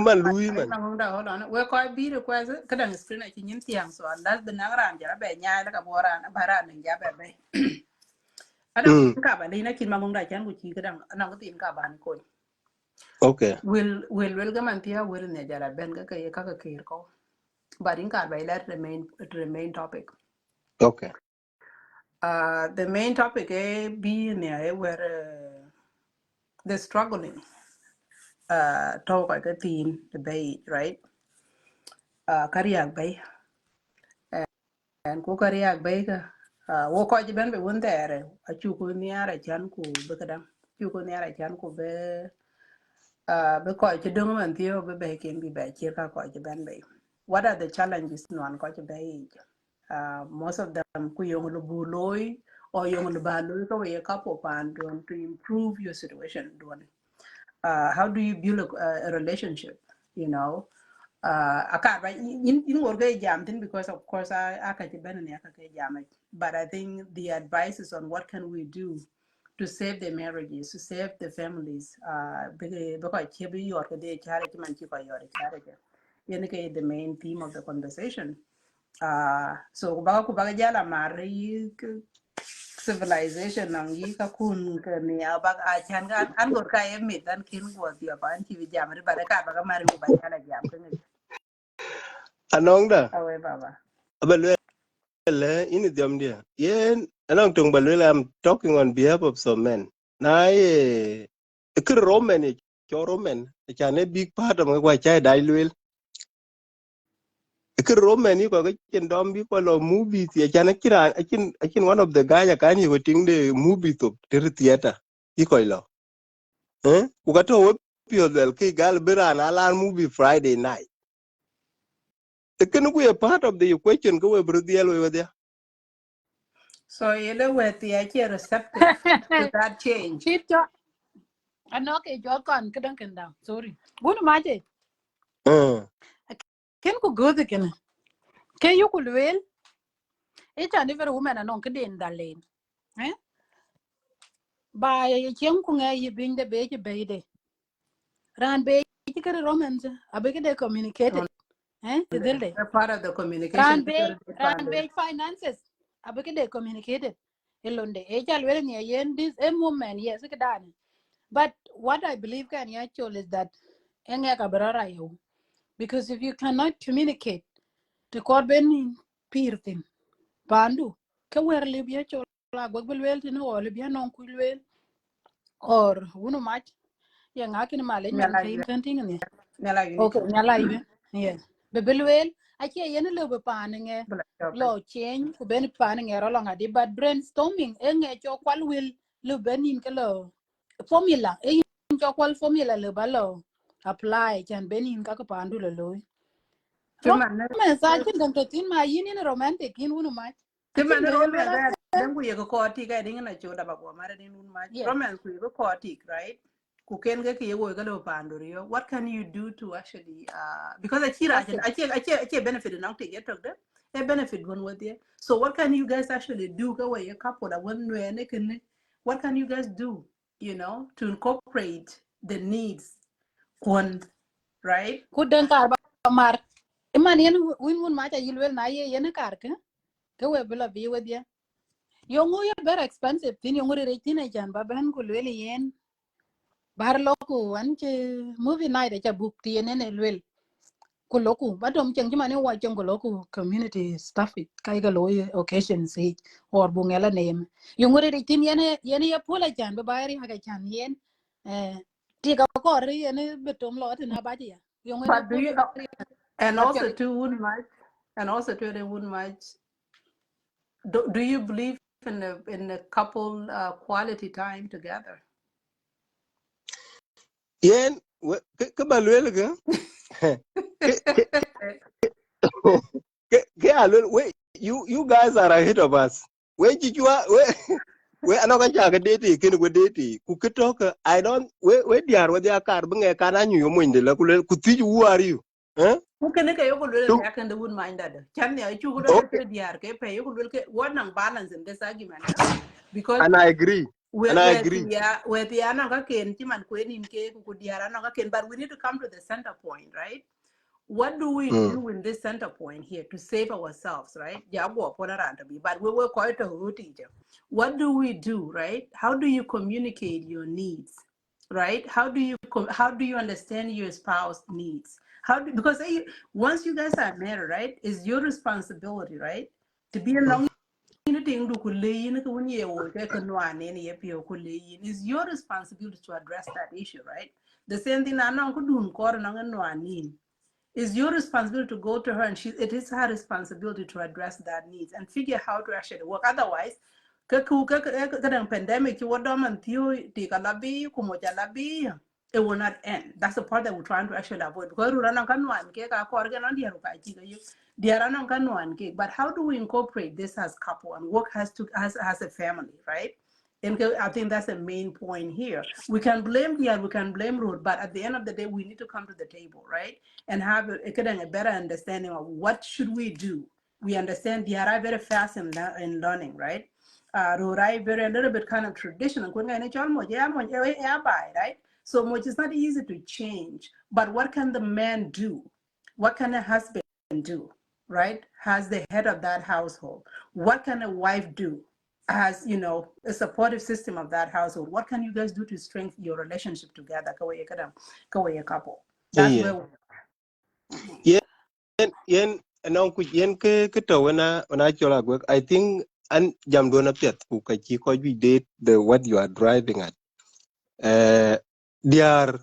man lui Mà man bằng ngô đâu đó we coi bi được qua cái đằng screen này chỉ nhìn tiếng so that's the nang ran jara be nya la ka bora na bara nan ja be be. Ada mm ka ba ni na kin mangong da chan ku chi cái đằng na ko tin ka ba ni ko. okay Will ga man tia will ne jara ben ga ka ka kir ko. But in ka ba let remain topic. okay The main topic be ne where the struggling talk like a theme debate right kariak bay and ku kariak bay ka wo ko ji ben be won tere a chu ku ni ara chan ku be kadam chu ku ni ara chan ku be ko ji dong man tiyo be ken bi be chi ka ko ji ben be what are the challenges non ko ji bay most of them ku yong lu bu loy or yong lu ba loy ko we couple pan to improve your situation don how do you build a relationship you know I can't right in work jam thing because of course I can jam it. But I think the advice is on what can we do to save the marriages, to save the families. Because your charity man your charity. The main theme of the conversation. So kubaga jala mari civilization nang yi ka kun ka ni abag a chan ga an gor ka emit dan kin go dia ba an chi jam ri ba ka ba ka mari ku ba jala jam ka ngi anong da awe baba abel le ini diam dia yen anong tung balwe I'm talking on behalf of some men na ye ke roman e cho roman e chan a big part of my chai dai lwel ke Roman ko ga chen dom bi ko lo movies ya chana kira akin one of the guy ya kan you ting the movie to theater ko lo ku ga to pio del ke gal bira na la movie Friday night ken ku a part of the equation go we bro dial we there. So you know where the idea receptive to that change. Chit cho ano ke jo kon kedang kenda. Sorry. Bunu maje. Ken ku go de ken. Ke yu ku lwel. E chan ifer woman anon ke den dalen. Eh? Ba ye chen ku ngai yi bin de be de. Ran be ki kere romance abe ke de communicated. Eh? Tidilde. A part of the communication. Ran be finances abe ke de communicated. Elonde e chal wel ni yen this a woman yes ke dan. But what I believe can actually is that enge ka berara yo. Because if you cannot communicate to korben pirtin pandu ke wer libya chola gogbel wel tin o libya non kulwel or wunu mach ya ngakin male nyen kain Nyala kan tin ni nyala you need okay to nyala ibe yes be belwel ache yen le be paninge black open. lo chen ku ben paninge ro longa di but brainstorming enge cho kwal wil le benin ke lo formula e yin cho kwal formula le balo apply chan benin ka ka pandu le lo romance I think dang to tin ma yin in romantic in wunu mach I think Timane be romance elwela that then we go court ga ding na choda ba ko mare din un ma yes romance we go court right ku ken ga ke go ga lo pandorio what can you do to actually because a chira that's it ache benefit not to get of them a benefit one with there so what can you guys actually do go away a couple that one way and can what can you guys do you know to incorporate the needs one right ku dang kar ba mar man yen win mach a yilwel na ye yen kar ke we bila bi we dia yo ngu ya very expensive tin yo ngure tin e jan ba ban ku lwel yen bar loku an che movie night cha book ti ne ne lwel ku loku ba dom cheng ma ne wa cheng ku loku community stuff it kai ga loy occasion si or bungela name yo ngure tin yen ya pula jan ba bari ha ga chan yen eh ti ga ko ri yen betom lo tin ha ba ji yo ngure but do pula you and ba also pya too wouldn't much and also too they wouldn't much do you believe in a couple quality time together? Yen ke balwel ke ke alwel we you guys are ahead of us we jijua we anoka chaga date ken go date ku kitoka I don't we diar we dia kar bunge kana nyu yo mwinde la kulel ku tiji who are you Who can make a yoga little to hack and they wouldn't mind that. Can you go to okay the DRK pay you will get one balance in this argument? Because and I agree and I agree where the ananga can Tim and Queen in cake could diarana can but we need to come to the center point, right? What do we mm. do in this center point here to save ourselves, right? Yeah, but we were quite a root teacher. What do we do, right? How do you communicate your needs, right? How do you understand your spouse needs? Because once you guys are married, right, it's your responsibility, right, to be along. It's your responsibility to address that issue, right? The same thing it's your responsibility to go to her, and it is her responsibility to address that needs and figure how to actually work. Otherwise, pandemic, it will not end. That's the part that we're trying to actually avoid. But how do we incorporate this as couple and work as a family, right? And I think that's the main point here. We can blame we can blame Ruth, but at the end of the day, we need to come to the table, right? And have a better understanding of what should we do. We understand they are very fast in learning, right? Rurai very a little bit kind of traditional. Right? So much is not easy to change. But what can the man do? What can a husband do? Right? As the head of that household. What can a wife do? As a supportive system of that household. What can you guys do to strengthen your relationship together? Kawai couple. That's yeah where yen non ku yen ke to wana chola gwe I think an jam do na pet ku ka chi ko bi date the what you are driving at they are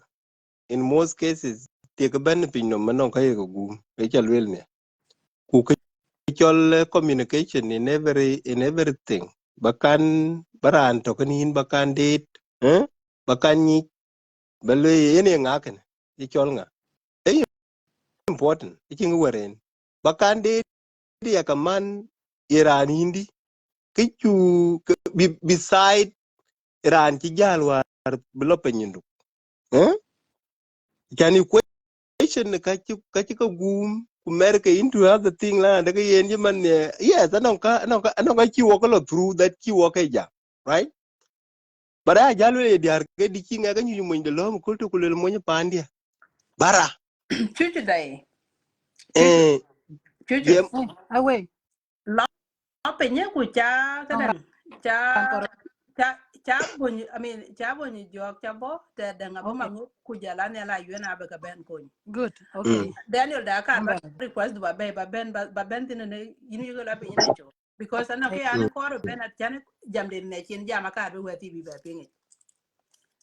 in most cases take a benefit no manon ka ye go gu e chalwel ne ku chol communication in everything bakan baran to kanin bakan date bakan ni bale yene ngaken chol nga important ikin waren bakan date ya kaman iran hindi kichu beside iran ci jalwar blo penyindu can you question ka gum America into other thing la daga yen man yes anong ka chiwo ko through that chiwo ka ja right but I jalo e diar ke di kinga ga nyu mo ndelo ko to ko le mo pandia bara Chuchu day. eh Chuchu. jem Away. Lo penye ku cha Nong kadang ran cha kor. cha bunyi I mean cha bunyi jok cha bo te danga ba Okay. mangu ku jala ne la yuna ba ka ben ko. Good. Okay. Daniel da ka Amber. request ba ben tin ne yin yu la be yin cho because ana ke an ko ben at chan jam de ne chin jam ka be weti bi ba pingi.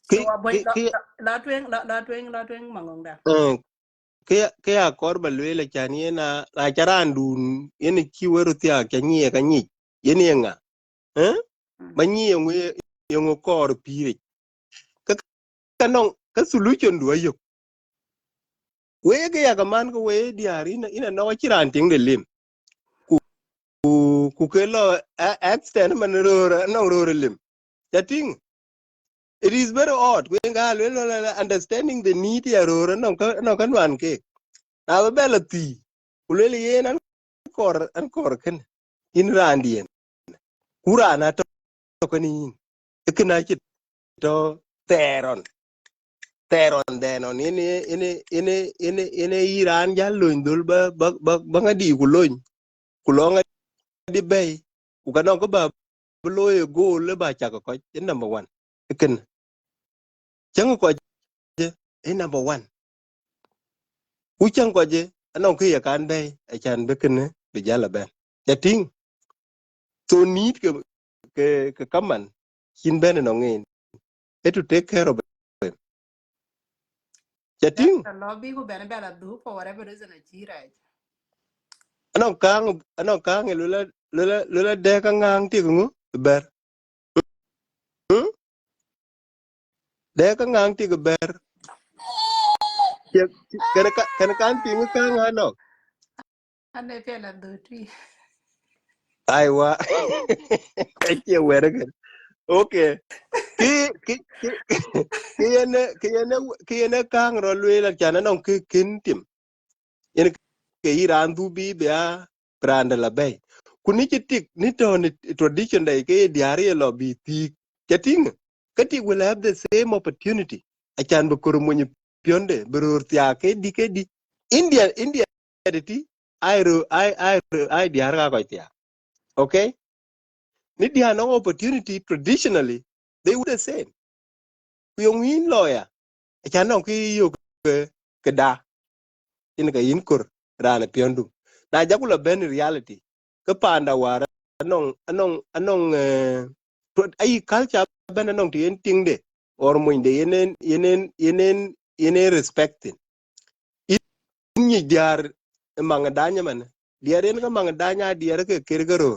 So ki boy ki la twing mangong ke a kor ba le chani na charandun yene chiwero tia kanyie kanyi yene nga banyi yengo kor pire ka kanong ka solution do ayo we ga ya man ko we diari ina no chiran ting de lim ku ke lo extend man ro no ro lim chating it is very odd we ga le understanding the need ya ro no kan wan ke na ba bela ti ku le ye nan kor ken in randien kurana to ko ni ikna chi to teron denon ini Iran jallo ndul ba ngadi kulonga di bay ku kanong ko ba loye go le ba cha ko number 1 ken chang ko je number 1 u chang ko je anong ke ya kan bay a chan be ken be jala ben chating so need ke kaman kin ben no ngin to take care of them That's chating the lobby who been better do for whatever reason a right. anong kang lula de ka ngang ti ngu ber de ka ngang ti ber kan kan ti ngu ka nga no And they feel like the tree. aiwa che were kan okay ki ki ki ki ene kang ro lula chana nong ki kin tim yen ke iran du bi bia brand la bay kuni ci tik ni to ni tradition dai ke diari lo bi ti chating kati will have the same opportunity achan bu kur munyi pionde berur tia ke di India ti ai diar ga ko tia okay ni dia no opportunity traditionally they would the same yung in lawyer achan no ki yo ke da in ga in kur rana piondu na jakula ben reality ka panda wara anong ai culture ben anong tien ting de or mun de yenen respecting in ni diar mangadanya man diar en ga mangadanya diar ke kirgaro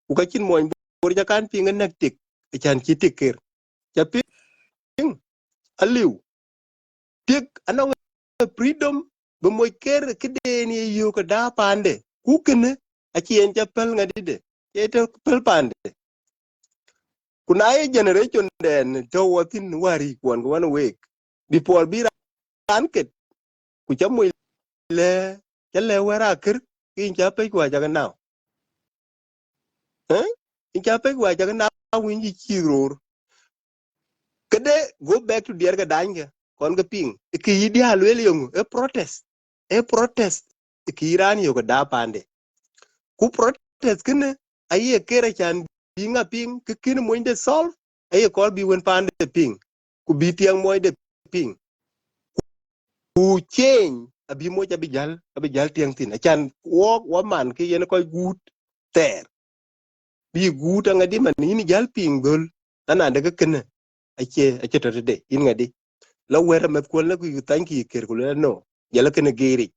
ku ka chin moy bor ja kan pinga nak tik chan chi tikir ja ping aliu tik anong freedom be moy ker kede ni yu ka da pande ku kene achi en ja pel ngadi de eto pel pande kuna ye generation den to watin wari kwan wan week before bi ran ket ku chamu le wara kir in cha pe kwa jaga now in cha pe kwa jaga now win ji chiror kede go back to der ga danga kon ga ping ki yidi halwel yung a protest ki ran yo ga da pande ku protest kene aye kere chan binga ping kin mo inde solve aye kor bi wen pande ping ku bi tiang mo de ping ku change abi mo ja abi jal tiang tin achan wo man ki yen ko gut ter bi gut ngadi man ni jal ping dol ana daga kene ache to de in ngadi la wera met ko la ku tanki ker ku no jala kene geri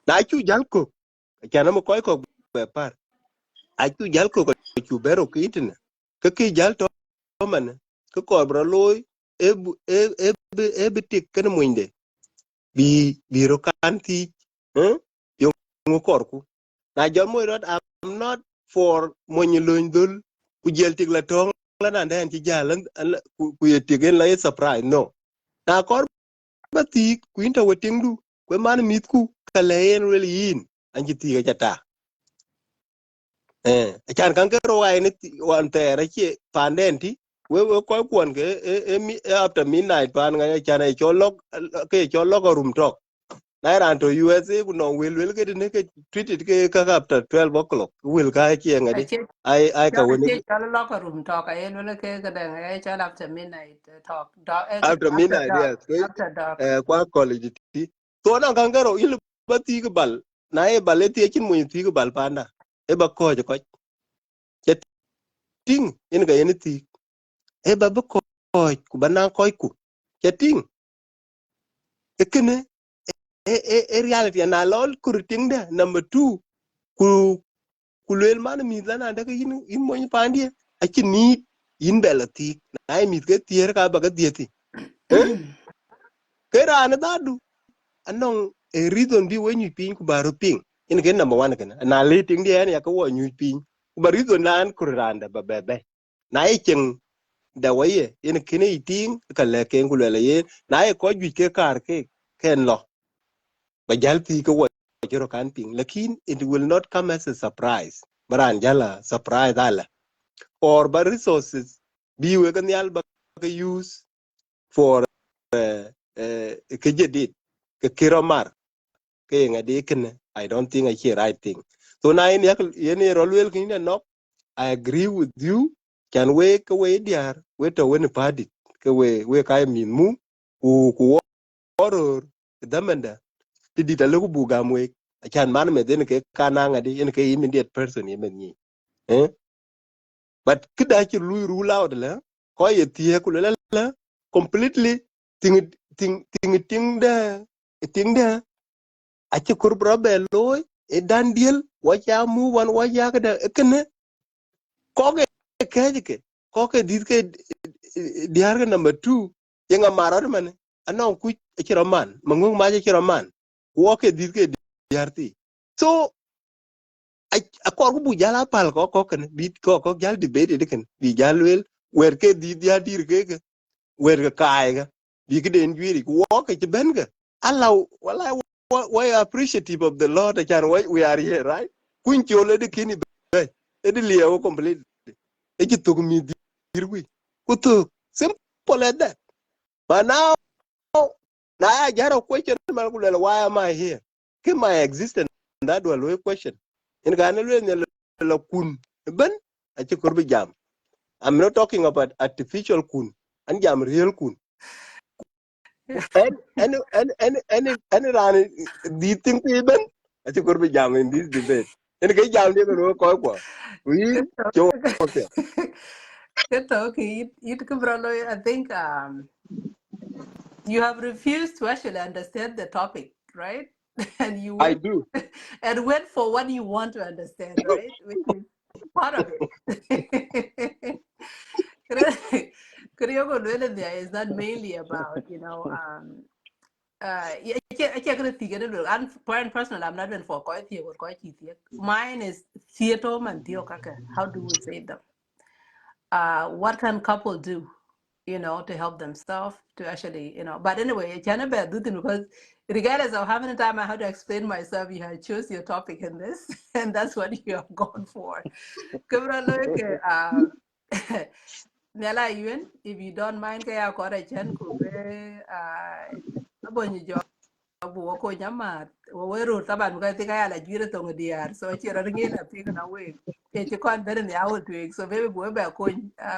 na chu jal ko chana mo koy ko be par a chu jal ko chu bero kitin ka ki jal to man ka ko bro loy e bitik kan muinde bi ro kan ti yo ngo korku na jol moy rot I'm not for money loin dul ku jel tik la tong la nan den ti jalan ku yetigen la surprise no na kor bati ku inta weting du ku man mit ku kala en wel yin anji ti ga jata chan kan ke ro ai ni wan tere che pandenti we ko kwon ke after midnight pan ga chan e cholok ke cholok rum tok na ran to USA ku no will ke ne ke treated ke ka after 12 o'clock will ka che ngadi Ache ai ka woni ache chala locker room talk. I ain't really ke kadang chala after midnight talk. Dark after after midnight dark. yes ke After dark. kwa college ti to na kan garo il bati ke bal na e baleti chin mu ti ke bal panda e ba ko je ko ting in ga yen ti e ba ba ko ku bana ko ku ting e kene reality na lol kur ting da number 2 ku kulel man mi lana daga in mo pandi a chin ni in belati na mi ke tier ka ba ga dieti eh ke ran da du anong a reason bi when you ping ku baro ping in ke number 1 kana na le ting dia ya ko wo nyu ping ku ba reason nan ku ran da ba be na e chen da waye in kene iting ka le ke ku le ye na e ko ju ke kar ke ken lo ba jal ti ko wo jero kan ping lakin it will not come as a surprise baran jala surprise ala or by resources be we can yal ba use for ke jedit ke kiromar ke ngadi ken I don't think I hear right thing so na in yak yen rolwel kin no I agree with you can we diar we to when party ke we kai min mu ku horror damanda ti di talo bu gamwe can man me den ke kana ngadi en ke immediate person yemen ni but kida ki rule out la ko ye tie ku la completely ting da a ci kur brobe loy e dan deal wa cha mu wan wa ya da kene ko ke dit ke diar ga number 2 yenga marar man anon ku ci roman mangung ma ci roman wo ke dit ke diar ti so a ko bu jala pal ko kan bit ko jal debate de kan bi jal wel wer ke dit ya dir ke wer ga kai ga bi ke den jwiri wo ke ci ben ga allah wala we are appreciative of the Lord and we are here, right? Kun chole de kini be. E de liye complete. E ki to mi dirwi. Kuto simple as that. But now I got a question why am I here? Ke my existence that will question. In Ghana la kun ben a chi korbi jam. I'm not talking about artificial kun. And jam real kun. And run the thing even I think could be jam in this debate. And cái jam đi mà có quoi. We cho okay. Okay, I think you have refused to actually understand the topic, right? And you I went do. and went for what you want to understand, right? Which is part of it. Kuriogo Lwele there is not mainly about, I can't think of it. And personally, I'm not even for quite or quite. Mine is theater and theo kaka. How do we save them? What can couple do, to help themselves to actually, but anyway, I can't bear do because regardless of how many times I had to explain myself, you had choose your topic in this, and that's what you have gone for. Nela Yuen, if you don't mind, kaya ko ra chen ko be abonyi jo bu ko nyama weru taban ko ti kaya la jire to ngdiar so chira ngi la ti na we ke ti kon bere ni awu tu so be bu be ko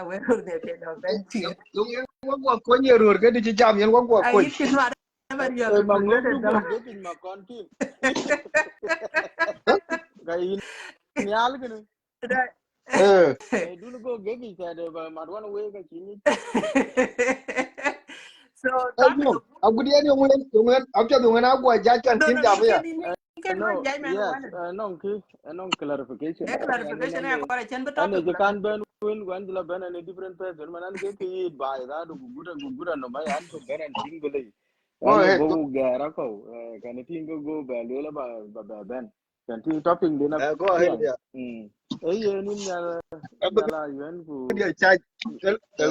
weru de te no ben ti Yung wa ko nye rur ke di jam yen wa ko. ai kin ma ba you have Ma ngom du regulated go them. ge pin ma kon tim. Ga yin nyal gene. Eh. E du go ge gi ta de ba ma wan we ga chini. So Ay yo, agudi en yung en after yung na gwa ja kan no tin no jam ya. can no, do judgment yes, one. non clarification. Clarification I got a chen And topic you la. can ben win when you ben a different person. Man, and get it by that good no my aunt to ben and single. Go And ahead. go garako. Can a thing go by ben. Can think topping dinner Go ahead. piang. Yeah. Hey, in Abu Yala, you and dia charge.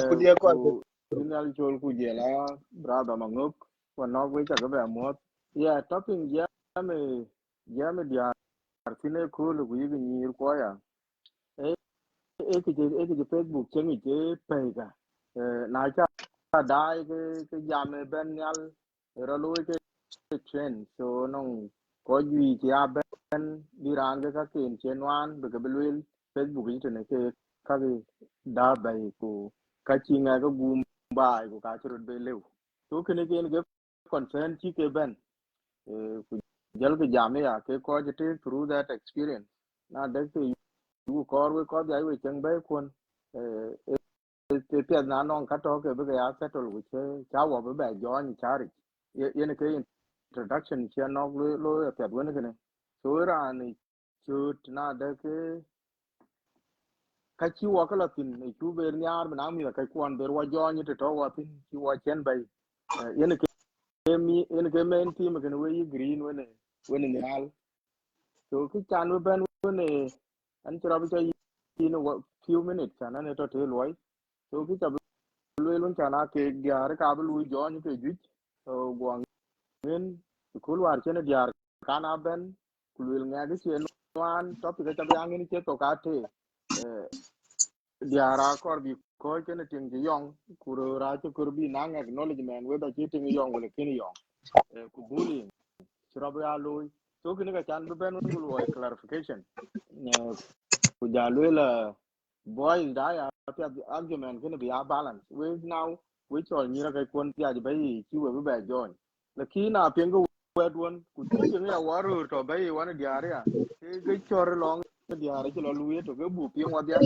Ku dia ko. ku inal chol ku jela brother manguk. When not wait a go more. Yeah, topping jam dia artine cool ku yigi nyir kwaya. Cái Facebook trên cái page na cha dai cái jam ben nyal rồi lui cái trend so nong có gì thì à ben đi ran cái kiện trên wan được cái lui Facebook internet cái đa bài của cái chi ngay cái boom bài của cái chữ bên lưu so cái concern chi cái ben jal cái jam ya cái có cái through that experience na đấy cái you có dạy về chân bé quân cái na non cắt đó cái bây giờ settle với cái cháu vào với bà gió như cháu đấy yên cái introduction chia nó lối cái vấn cái này số ra này chút na đấy cái chiu vào cái là tin này chú về nhà mà nắm là cái quan về qua gió như thế đó vào tin chiu vào chân bay yên cái main team cái này green với này hal so cái chan với bên với này anh cho nó chơi in a few minutes and then it will loy so ki ta lu lun chana ke gyar ka bu jo ni ke ju so gwang ngin ku lu ar chen diar kana ben ku lu nga gi chen wan topic ta yang ni che to ka te diara kor bi ko chen ting ji yong ku ra che kur bi nang acknowledgement we da che ting yong wala kin yong ku bullying chira ba lu so ki ni ka chan ben ku lu clarification ku ja lu la boy da ya the argument gonna be a balance we now we chol ni ra kai kon ya ji bai ki we ba join la ki na pen go wed won ku chi chen ya waru to bai wan diare ya ke chor long diare ki lo lu to ke bu pen wa dia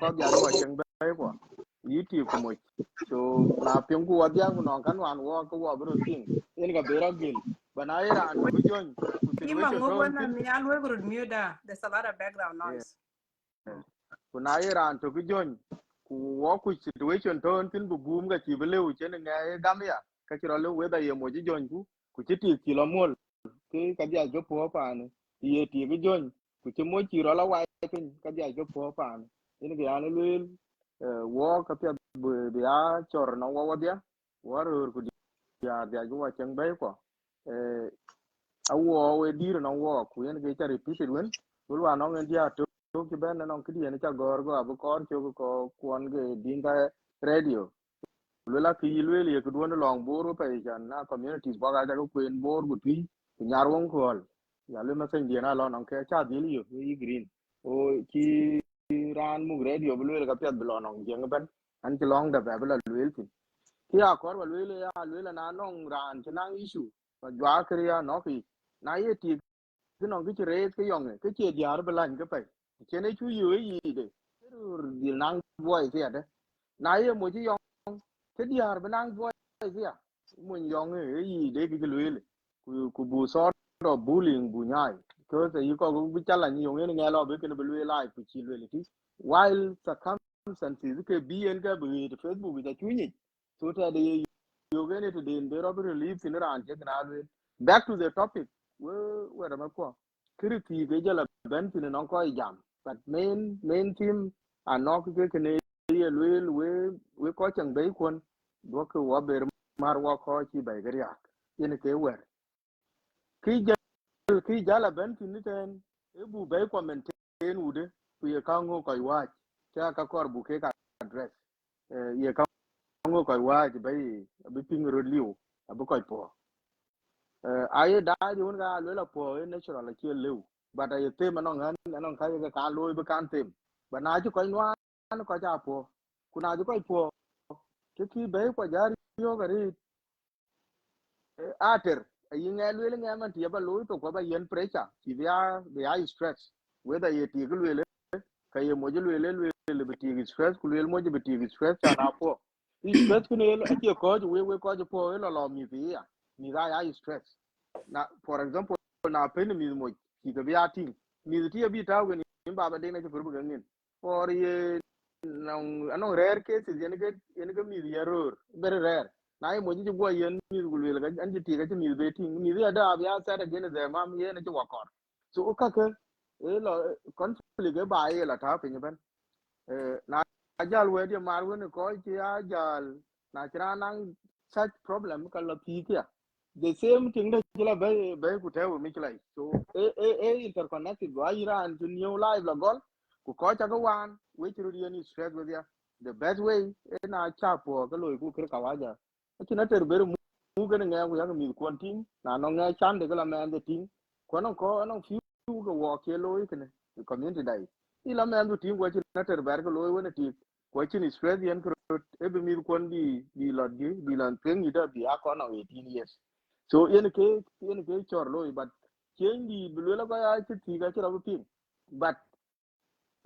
ko dia wa chen bai ko yi ti ku mo so na pen ku wa dia ku non kan wan wo ko wa bro ting en ga bera gil bana era an to bi join ku Ima situation to ngogwana tin mi alwe gud mute there's a lot of background noise. kuna iran to ki jon ku wo ku situation to tin bu gum ga ti bele chen nga gam ya ka ti ro we da ye mo ji jon ku ti ti lo mol ke ka dia jo po pa ne ye ti ki jon ku ti mo ti ro la wa tin ka dia jo po pa ne ni ga ne lu wo ka ti bu ya chor no wo dia wo ru ku dia jo wa chen bai ko awo we dir no wo ku yen ge ta repeated wen bulwa no ngen dia to ki ben no ki ne cha gor go abu kor chu ko kwon ge dinga radio lula ki yilwe le ku don long boru pe jan na communities ba ga ko kwen bor gu ti nyar won ko ya le ma sen dia na lo no ke cha dil yo yi green o ki ran mu radio bu le ga pet bu lo no jeng ben an ki long da ba bu la le ti ki a kor ba le na no ran chi nang issue ba jwa kriya no ki na ye ti cái nó cái chuyện cái dòng cái chuyện gì đó bên cái phải chuyện này chú ý gì đấy đi năng vui thế đấy nãy một cái dòng cái đi ở bên năng vui thế à mình dòng cái gì đấy cái lưỡi của bù sót rồi bullying bù nhai cái gì có cái biết là nhiều người nghe lo biết cái lưỡi lại của chị lưỡi thì while circumstances cái BN cái bị Facebook bị chú nhỉ so ta đi nhiều cái này thì đến để rồi relief thì nó ăn chết cái nào back to the topic we da mako kiriti ke jala ben tin non ko jam but main team anok ke ne ye lwel we ko chang be kon do ko wa ber mar wa ko chi be gar yak yen ke wer ki jala ben tin ten e bu be ko maintain ude ku ye ka ngo ko wa cha ka kor bu ke ka address ye ka ngo ko wa be bi ping ro liu abu ko po ai da di un ga lo la po natural la che lew but ai te ma no ngan no ka ga ka lo be kan tem ba na ju ko nwa ko ja po ku na ju ko po ke ki be ko ja ri yo ga ri ater ai nge lo le nge man ti ba lo to ko ba yen pressure ti ya stress whether ye ti lu le ka ye mo ju le be ti stress ku le mo ju be ti stress cha na po stress ku ne ake ko ju we ko ju po lo mi ti ya mi ga ya stress. Now, for example, na pen mi mo ki ga biya ting mi ti bi ta ga ni ba de na ci fur bu ga ngin or ye anong rare cases yen ga mi ya ror very rare na mo ji go yen mi gul wel ga an ji ti ga mi be ting mi ya da biya sa da gen da mam ye na ci wa kor so ka ke e lo conflict ga ba ye la ta pe ni ban na ajal we di mar we ko ti ajal na kira nang such problem ka la ti ya the same thing that kila be ku te mi kila so interconnected wa iran to new life la gol ku ko ta ga wan we ti ri ni straight with ya the best way na cha po ga lo ku kir ka wa ja ti na ter ber mu ga nga ku ya mi ko tin na no nga chan de ga la man de tin ko no fi ga wo ke lo ke ne community dai ila man du tin ko ti na ter ber ga lo we ne ti ko ti ni straight yen ko e be mi ko di la di la pen ni da bi a ko na 18 years so yen ke chor loy but chen di bulu ko ya ti ga chira pin but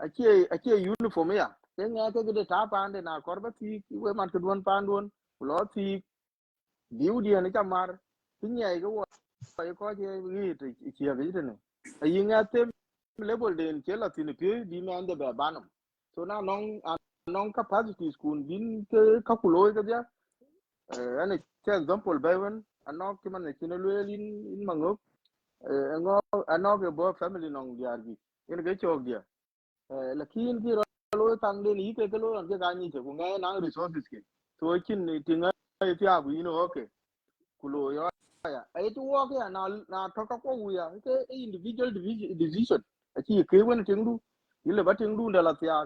ake uniform ya ken ya ke de ta pande na korba ti we man ke don pandon lo ti diu di ne chamar tin ye go ko je ni ti ti ga ji ne yi nga tem level den ke la tin pi di man de ba banam so na non capacity school bin ke kakulo ga ya ane ke example ba wen anok ki man ne kinelo in mangok ngo anok e bo family nong diar gi in ge chok dia lakin ki lo tang de ni ke lo an ke ga ni che ku ngai na resources ke to kin ni tinga ti abu ino okay kulo yo ya ai tu wo ke na to ka ko ya ke individual decision aki ke wen tingu ile ba tingu da la tia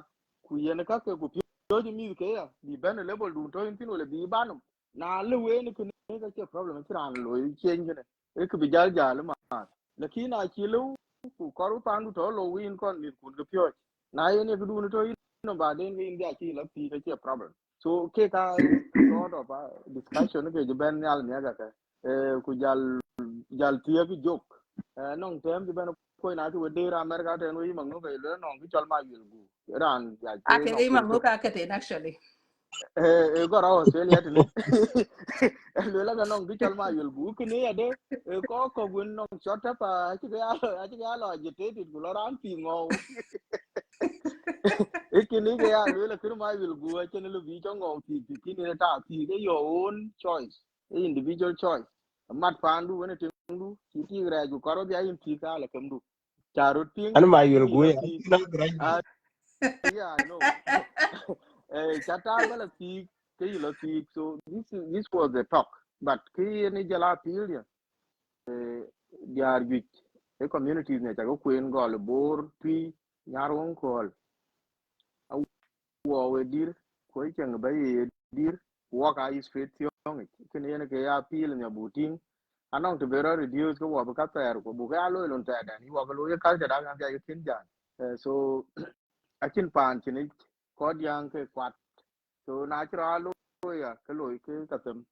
ku yen ka ke ku pyo ji mi ke ya di ben level du to in tino le bi banum na le we ni ku ne ka ke problem ti ran lo chen ne e ku bi jal jal ma lakin a ki lu ku koru pandu to lo win kon ni ku pyo na yen e du ni to no ba den ge india ki la ti ka ke problem so ke ka sort of discussion ke je ben yal ne ga ka ku jal tie ki jok nong tem je ben ko na tu de ra america te no yimo no ke le nong ki chal ma yul gu ran ya ke ake nong ga pur man to go ka ke actually go ra australia te ne le la nong ki chal ma yul gu ki ne ya de ko gun nong shot pa chi ga lo je te ti gu ran pi ngo ikini ke ya le la kir ma yul gu a chen lu bi cho ngo ti ti ni ta ti ke your own choice individual choice mat pandu wona te ndu ti ti ra ju karo bi ayin ti ka la kamdu charo ting an ma yul ke gu la ya ti na graj yeah I know chatar bala ti ke la ti so this was the talk but ke ni jala ti ya they are with the communities ne ta ko kuen gol bor ti nyarwon ko wo we dir ko chen ba ye dir wo ka is fit yong ken yen ke ya pil nya buting anong to bero reduce ko wo ka ter ko bu ga lo lon ta da ni wo ko lo ye ka da ga ya kin jan so akin pan chin ko yang ke kwat so na chra lo ya ke lo ke ka tem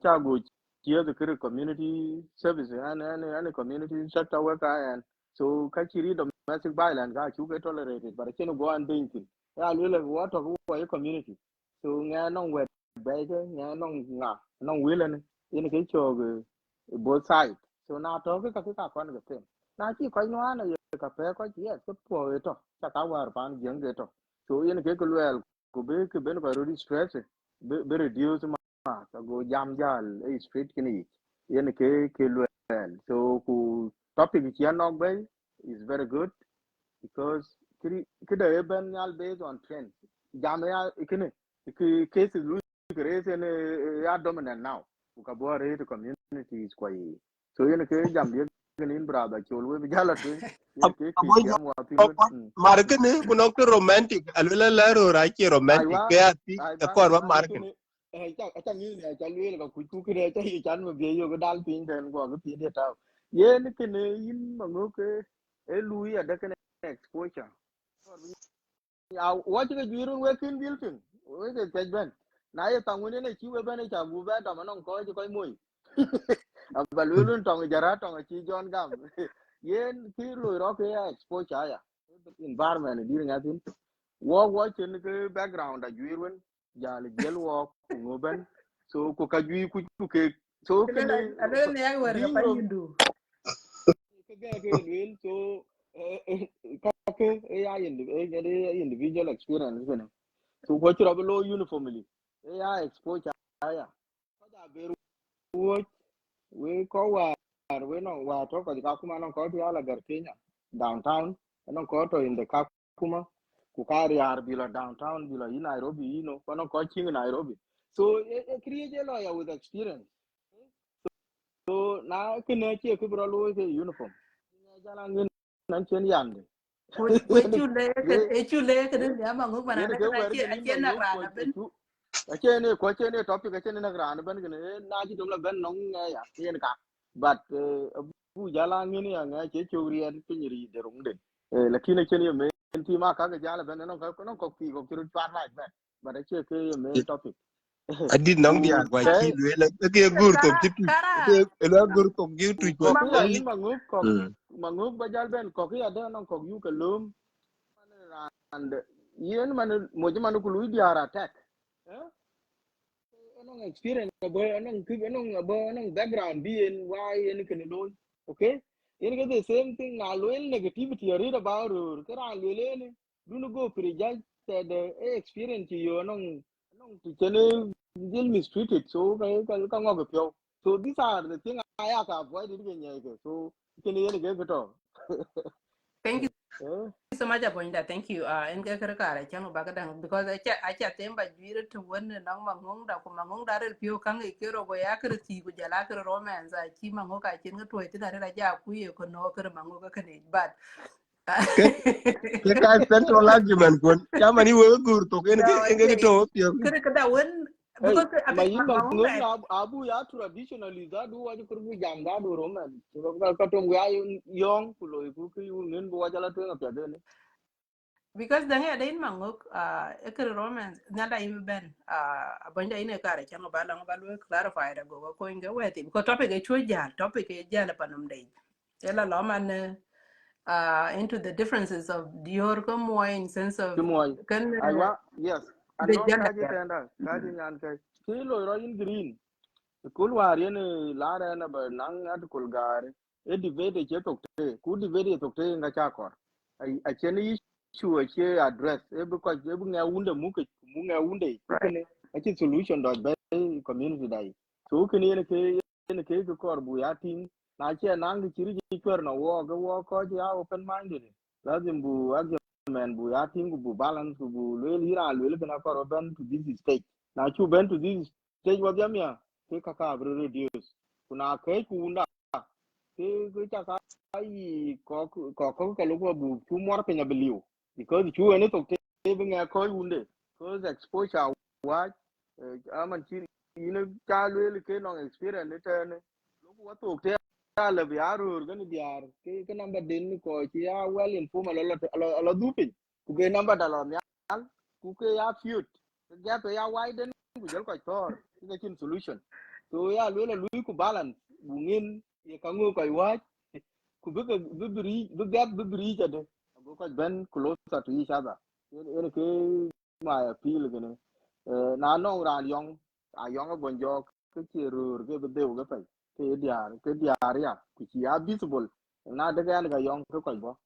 cha go chia the community service and community sector worker and so ka chiri domestic violence ga chu ke tolerated but chen go and doing ya lu le wa to ko community so nga nong we ba ke nga nong we le ni ke cho ge both side so na to ke ka kon ge tem na chi ko no na ye ka pe ko chi ke po to ta ka war pan jeng ge to so yen ke lu el ku be ke ben ko ro stress be reduce ma ta go jam jal e street kini yen ke lu el so ku topic chi an nok be is very good because kida even yal based on trends jam ya ikene cases lu create ne ya dominant now ka bo re to communities kwa yi so yen ke jam ye in brother chol we jala tu yen ke abo jam wa tin mar ke ne ku nok romantic alwela la ro ra ki romantic aiwa ke ati aiwa ko wa mar ke ikene cha ni ne cha lu ga ku kire cha yi chan me be yo ga dal pin den ko ga pin de ta yen kene yin mango ke e lu ya da kene exposure ya wachi ke jiru we kin biltin we ke tajban na ye tangune ne chi we bane cha gu ba da manon ko ji ko moy abalulun tong jara tong chi jon gam yen ki lu ro ke exposure ya environment di ngatin wo chen ke background a jiru ja le gel wo ku ngoben so ko ka ju ku ke so ke ne ale ne ya wer ga being pan rom yindu Well, so individual experience so what you have low uniformly exposure ya we ko we no to ko ka kuma no ko ti ala gar Kenya downtown no ko to in the Kakuma ku kari ar bila downtown bila in Nairobi ko no ko ching Nairobi so create a lawyer with experience so na kene che ku bro lo ke uniform jala ngin nan chen yande we chule ke den ya mangu mana yen na ke kana wer che ke a nim che bang na yo rana ben ko achene ko achene topic achene na gran ban gene na ji dum la ben nong ya yen ka but bu jala ngini ya nga che chogri an pinyri de rung de lakini achene yo men ti ma ka ga jala ben no ko pi ko kiru twar like that but ache ke yo men topic adit nong dia ku kwa chi ke lwe la ke gur tok kara chi tu kara ke la gur tok gi tu ko ko ke ya mangu in only manguk ba jal ben ko ke ya de no ko yu ke lum and yen man mo je man ku lu diara tek anong experience abo anong kib anong background bi en why en ken lo okay en get the same thing na lo el negativity read about or kara lo le ne do no go prejudge the experience you anong to chene deal mistreated so ka ngo pyo so these are the thing I have avoided gen ye so ken en get to thank you eh so much Apoinda. Thank you. En ke kare kare chang bagadang because acha temba juire to one nang mangong da ko mangong da rel pio kang e kero go ya kre ti go jala kre romance a chi mango ka chen to ite da ra ja ku ye ko no kre mango ka kane but ke ke ka central argument kon chama ni we gur tok en no ke to okay pio kre kada one hey because I ma think yin mangong manguk da na abu ya traditionally da du wa ku jam da du roman so ka to ya yong ku lo ku ku nin bo jala to ka de because the head in mangok ekere romance nada im ben abanda ine kare chano bala ngalu clarify da go ko inga weti because topic e chuja topic e jala panum dei ela lo man into the differences of dior ko mo in sense of Timoy. kan Aywa, yes. the Anong gender kaje gap tenda, kaje nyan kai. Kilo ro in green. Kul war yen lara na ba nang at kul gar. E debate che tokte. Ku debate tokte nga chakor. A chen issue a che address. E bu ko e bu nga wunde mu nga wunde. right Kene a che solution dot be community dai. So kene yen ke ko kor bu ya tin. Na che nang di chiri ji kwer na wo ko ja open minded. Lazim bu men bu ya tin bu balance bu le lira le bena ko ben to this stage na chu ben to this stage wa jamia ke kaka bro reduce kuna kai ku na ke cha ka ai ko ka lo bu chu mor pe na believe because chu ene to ke be nga ko unde because exposure wa aman chi ine cha le ke no experience ne te ne lo ku wa to te ala bi arur gan biar ke number den ko chi ya well informed lo du ku be number da lo nyal ku ke ya fiut ya to ya widen ku jel ko tor ke chin solution so ya lo lu ku balance bu ngin ye ka ngo ko wa ku be be bri ja de bu ko ben closer to each other ene ke my appeal gene na no ran yong a yong bon jo ke chi rur ke be de ke pe ke diar ya ku chi ya visible na de ga yong ke ko bo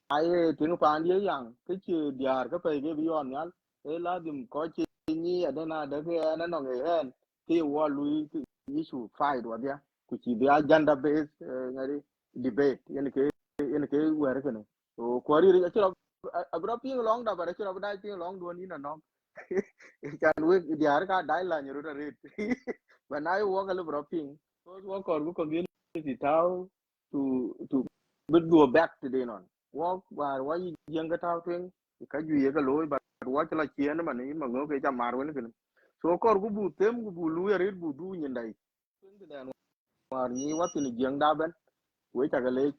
ai tiếng phán đi yang cái chữ diar cái phải cái bion nhá thế là dùm có chi ni ở đây là đấy cái nó người hen cái wa lui cái issue fight wa dia ku chi dia gender based ngari debate yen cái wa cái này so kwari ri achiro abra ping long da bara achiro dai ping long do ni na no kan we diar ka dai la nyu ra rit when I walk a little ping so walk or go community tao to bit go back to day non walk war wa yang ka taw twen ka ju ye ka loy ba wa la chien ma ni ma ngo ke cha mar wen kin so kor gu bu tem gu bu lu rit bu du nyin dai twen de dan war ni wa tin jeng da ben we ta ga le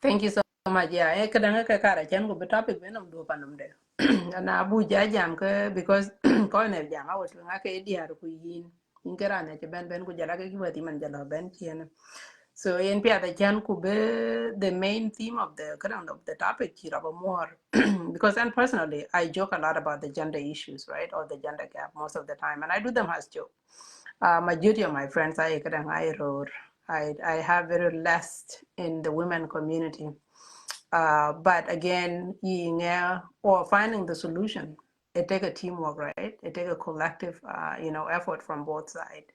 thank you so much yeah e kadang ka kare chan go topic be nam do panum de na abu ja jam ke because ko ne jam a wot nga ke diar ku yin ingera ne ke ben ku jala ke ki wati man jala ben chien. So in Pia the Chan Kube, the main theme of the kind of the topic here about more because and personally I joke a lot about the gender issues, right? Or the gender gap most of the time. And I do them as joke. Majority of my friends I wrote. I have very less in the women community. But again, or finding the solution, it take a teamwork, right? It take a collective, effort from both sides.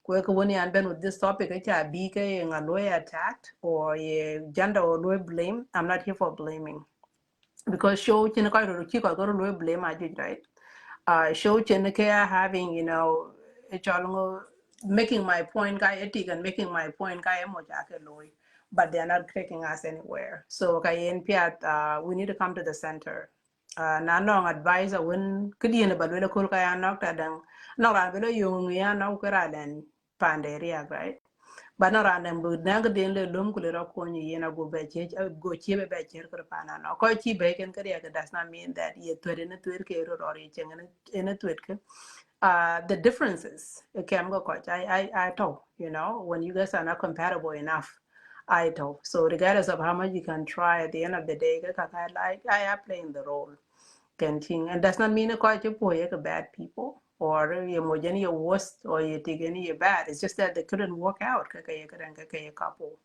Kwe ko woni an ben with this topic, it's a big lawyer attacked or a gender or lawyer blame. I'm not here for blaming because show chin ko ro chi ko lawyer blame I did, right? Show chin ke having, it's all making my point guy etik and making my point guy mo jake loy, but they're not taking us anywhere. So kayen piat, we need to come to the center. Na nong advisor when kidi ne balwela kul kaya nok ta dang no ran belo yung ya no kara den panderia, right? But no ran dem bu nang den le lum kule ro ko ni yena go be che go che be che ko pana no ko chi be ken kariya does not mean that ye twere ne twer ke ro ro ri chen ne twer ke the differences can go coach I told when you guys are not compatible enough I told so regardless of how much you can try at the end of the day I am playing the role canting and does not mean a quite a bad people or you're more your worst or you take any bad it's just that they couldn't work out couple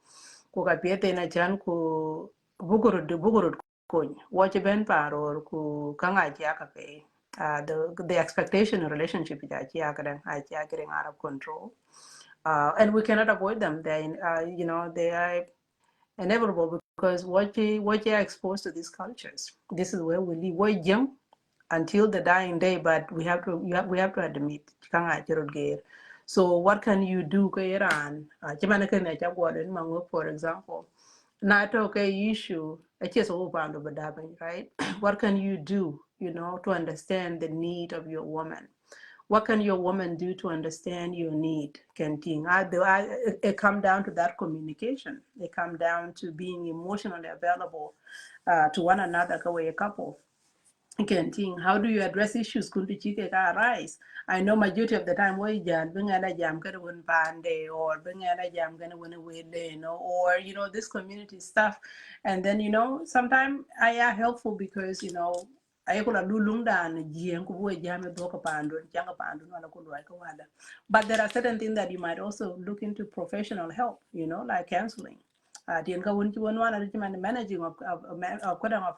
ku ka piete na chan ku bugurud kuny watch ben paror ku kanga ja ka pe the expectation in relationship is getting out of control and we cannot avoid them they are inevitable because what you are exposed to these cultures this is where we live we young until the dying day but we have to admit kanga chirot gear so what can you do ko iran chimana ken cha gwaden mango for example not okay issue it's just over right what can you do to understand the need of your woman what can your woman do to understand your need Kenting it come down to that communication it come down to being emotionally available to one another a couple Kenting, how do you address issues kunti chike ka arise? I know majority of the time we jan bingala jam kada win pande or bingala jam gonna win away or this community stuff. And then sometimes I are helpful because I could lulung dan jien ku we jam do ka pando janga pando wala ku ka wala. But there are certain things that you might also look into professional help, like counseling tien ka wun ci won wana ci man managing of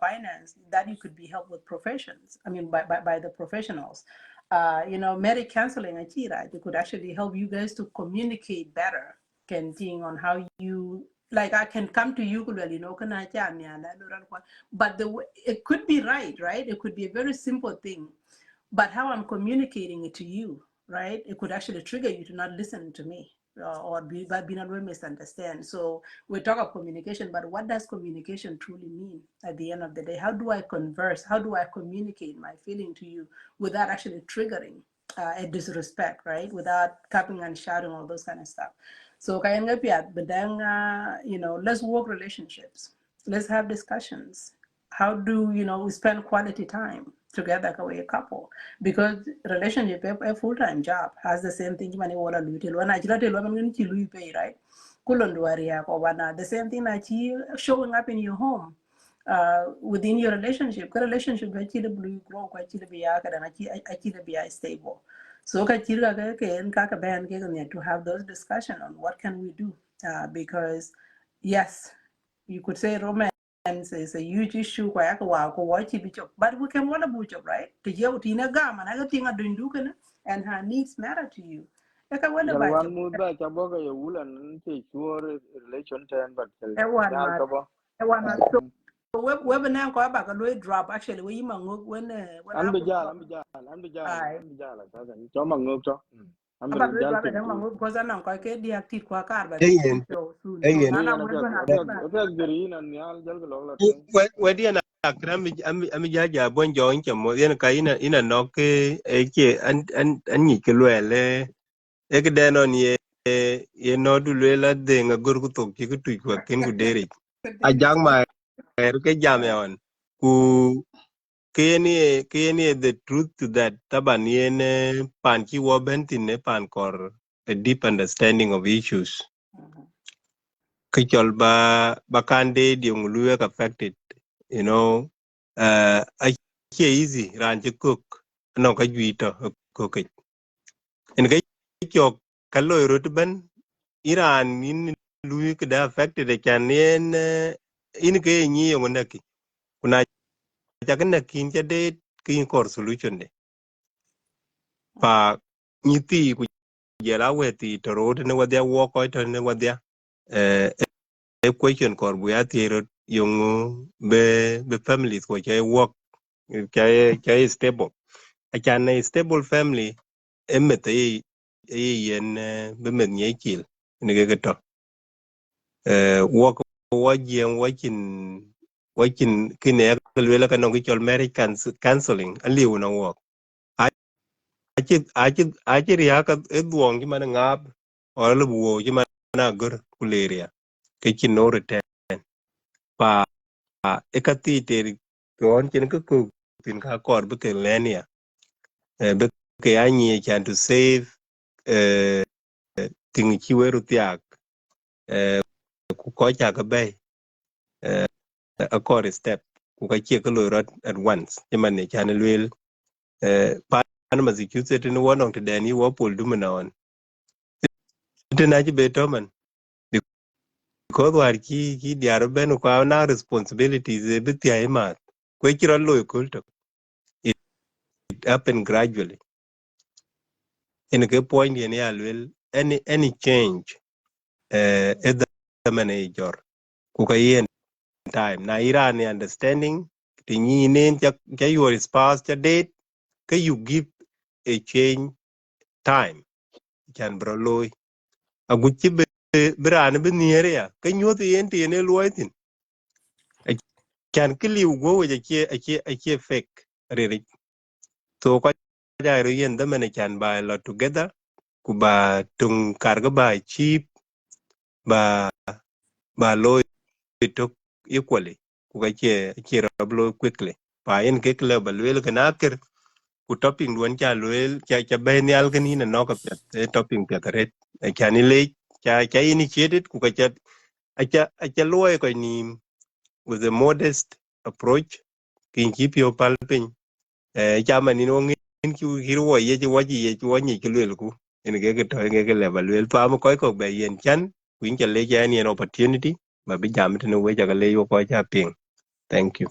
finance that you could be helped with professions I mean by the professionals marriage counseling you could actually help you guys to communicate better can thing on how you like I can come to you kana but it could be right it could be a very simple thing but how I'm communicating it to you, right? It could actually trigger you to not listen to me or be not misunderstand. So we talk of communication, but what does communication truly mean at the end of the day? How do I converse? How do I communicate my feeling to you without actually triggering a disrespect, right? Without capping and shouting, all those kind of stuff. So kaya nga piyat, but then, let's work relationships. Let's have discussions. How do we spend quality time together as a couple? Because relationship a full-time job has the same thing many wala lutil wana chila tel wana ngin chilu pay right kulon ya ko wana the same thing that you showing up in your home within your relationship ka relationship ba chila blue grow ka chila biya ka danga chila biya stable so ka chila ka en ka ka ban ke to have those discussion on what can we do because yes you could say romance is a huge issue kwa yaka wa ko wachi bichop but we can wala buchop right to you tina gama na ga tinga dundu kana and her needs matter to you eka wala galwan bachop mu ba cha boga ye wulan ke sure relation ten but ewan nyal ma ka ba ewan ma so web na ko ba ka lo drop actually we yima ngok when an I bi could jal talk an bi jal an bi jal ai an bi jal ta san cho ma ngok to an aba bi lo jal drop pin da ma ku ngok because anan ko ke dia tit kwa kar ba ti Ayen, so soon so ayen. nana ni ana web na ta ba ta gri na nyal jal ko la twen Wedi na akra mi jaja bon join chamo yen ka ina nok ke an ni ke lwele e ke deno ni ye no du lwela de nga gor ku tok ki ku tu ku ken ku deri a jang ma er ke jam yon ku keni the truth to that taban yen pan ki wo bentin ne pan kor a deep understanding of issues ke chol ba kande di ngulu affected you know a easy ran ji cook no ka juito cook en ga chok kalo rut ben Iran in lui could affected the can in ke ni yonaki. Kuna chakana kinja de kin core solution de. Pa niti ku jela weti to road ne wadia walk out ne wadia. A question kor buya tiro yung be families ko chay work chay stable. A can stable family emmet yen be med nyekil ne geto. Work wajien wakin kine lwela ka nongi chol marriage counseling aliu na work achi riaka eduong ki mana ngab or lu buo ki mana gur kuleria ke no return pa ekati teri kon chen ku tin ka kor be ke lenia be ke anyi chan to save ting chi weru tiak ku ko cha ka bay a core step ku ka che ko lo at once man chan lwel pa an Massachusetts ni wonong te deni wo pol dumina on tena ji betoman because war ki diaro ben ko na responsibilities e biti ay mat ko kiro lo kulto it happen gradually in a point in ya lwel any change at the manager ku ka yen time na iran understanding tinyi nen ja your spouse ja date ka you give a change time can bro loy aguchi birane be niere ya ka nyoti yenti ene luoitin can kiliu go we ake fake rere so ko ja ro yen da mane can ba lo together ku ba tung karga ba cheap ba lo to equally ku ka ke rablo quickly pa en ke kle ba lwel kana ker ku topping duan cha lwel cha be ni algani na no ka pet topping pet ret can ile cha initiated ku ka cha acha loy ko ni with a modest approach kin keep your palping chama ni no ngin ki hiro ye ji waji ye ji wani ki lel ku en ge to ge ge level wel pa mo ko be yen chan kuin cha le ja ni an opportunity ba bi jam tene we ja le yo ko cha ping. Thank you.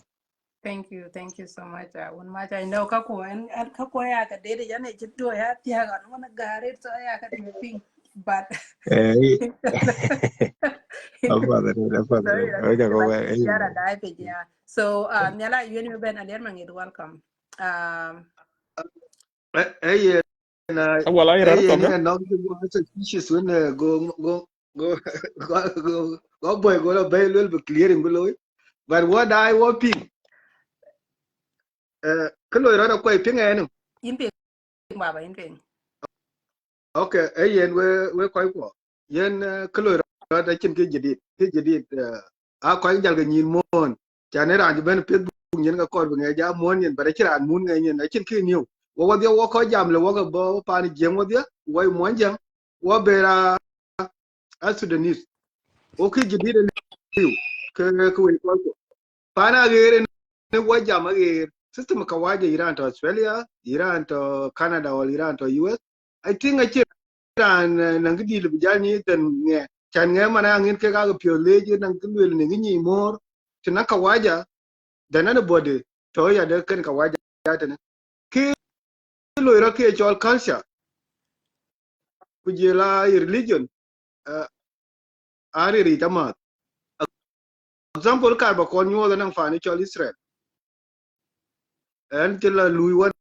Thank you so much. One much I know kako and kako ya ka dede jane chito ya tia ga no na gare so ya ka ping but Eh apa sorry da I ja feel ko like eh yara dai pe yeah. So nyala you ni ben alier mangit welcome. eh na Well, I read eh to ni me. na nog go sa issues when go go boy go bay lel be clearing below but what I want ping kilo ra ko ping enu In ping baba in ping. okay yen we ko yen kilo ra da chin ke jadid a ko jal ga nyin mon chane ra ben facebook nyen ga kor be ja mon yen bare kira mun ngai yen chin ke niu wo wa dia wo ko jam le wo ga bo pa ni jeng wo dia wo mon jang wo be ra asu de nis o ke jadid liu ke we ko pa na gere ne wo jam ga system ka waje Iran to Australia Iran to Canada or Iran to US I think I ran nang di lu jani ten nge chan nge mana ngin ke ga pyo leje nang ku lu ne ni mor tina ka waja da na body to ya de ken ka waja ta ne ki lu ro ke chol culture ku je la religion ari ri tama example kar ba kon nyo da nang fani chol Israel en ti la lu wan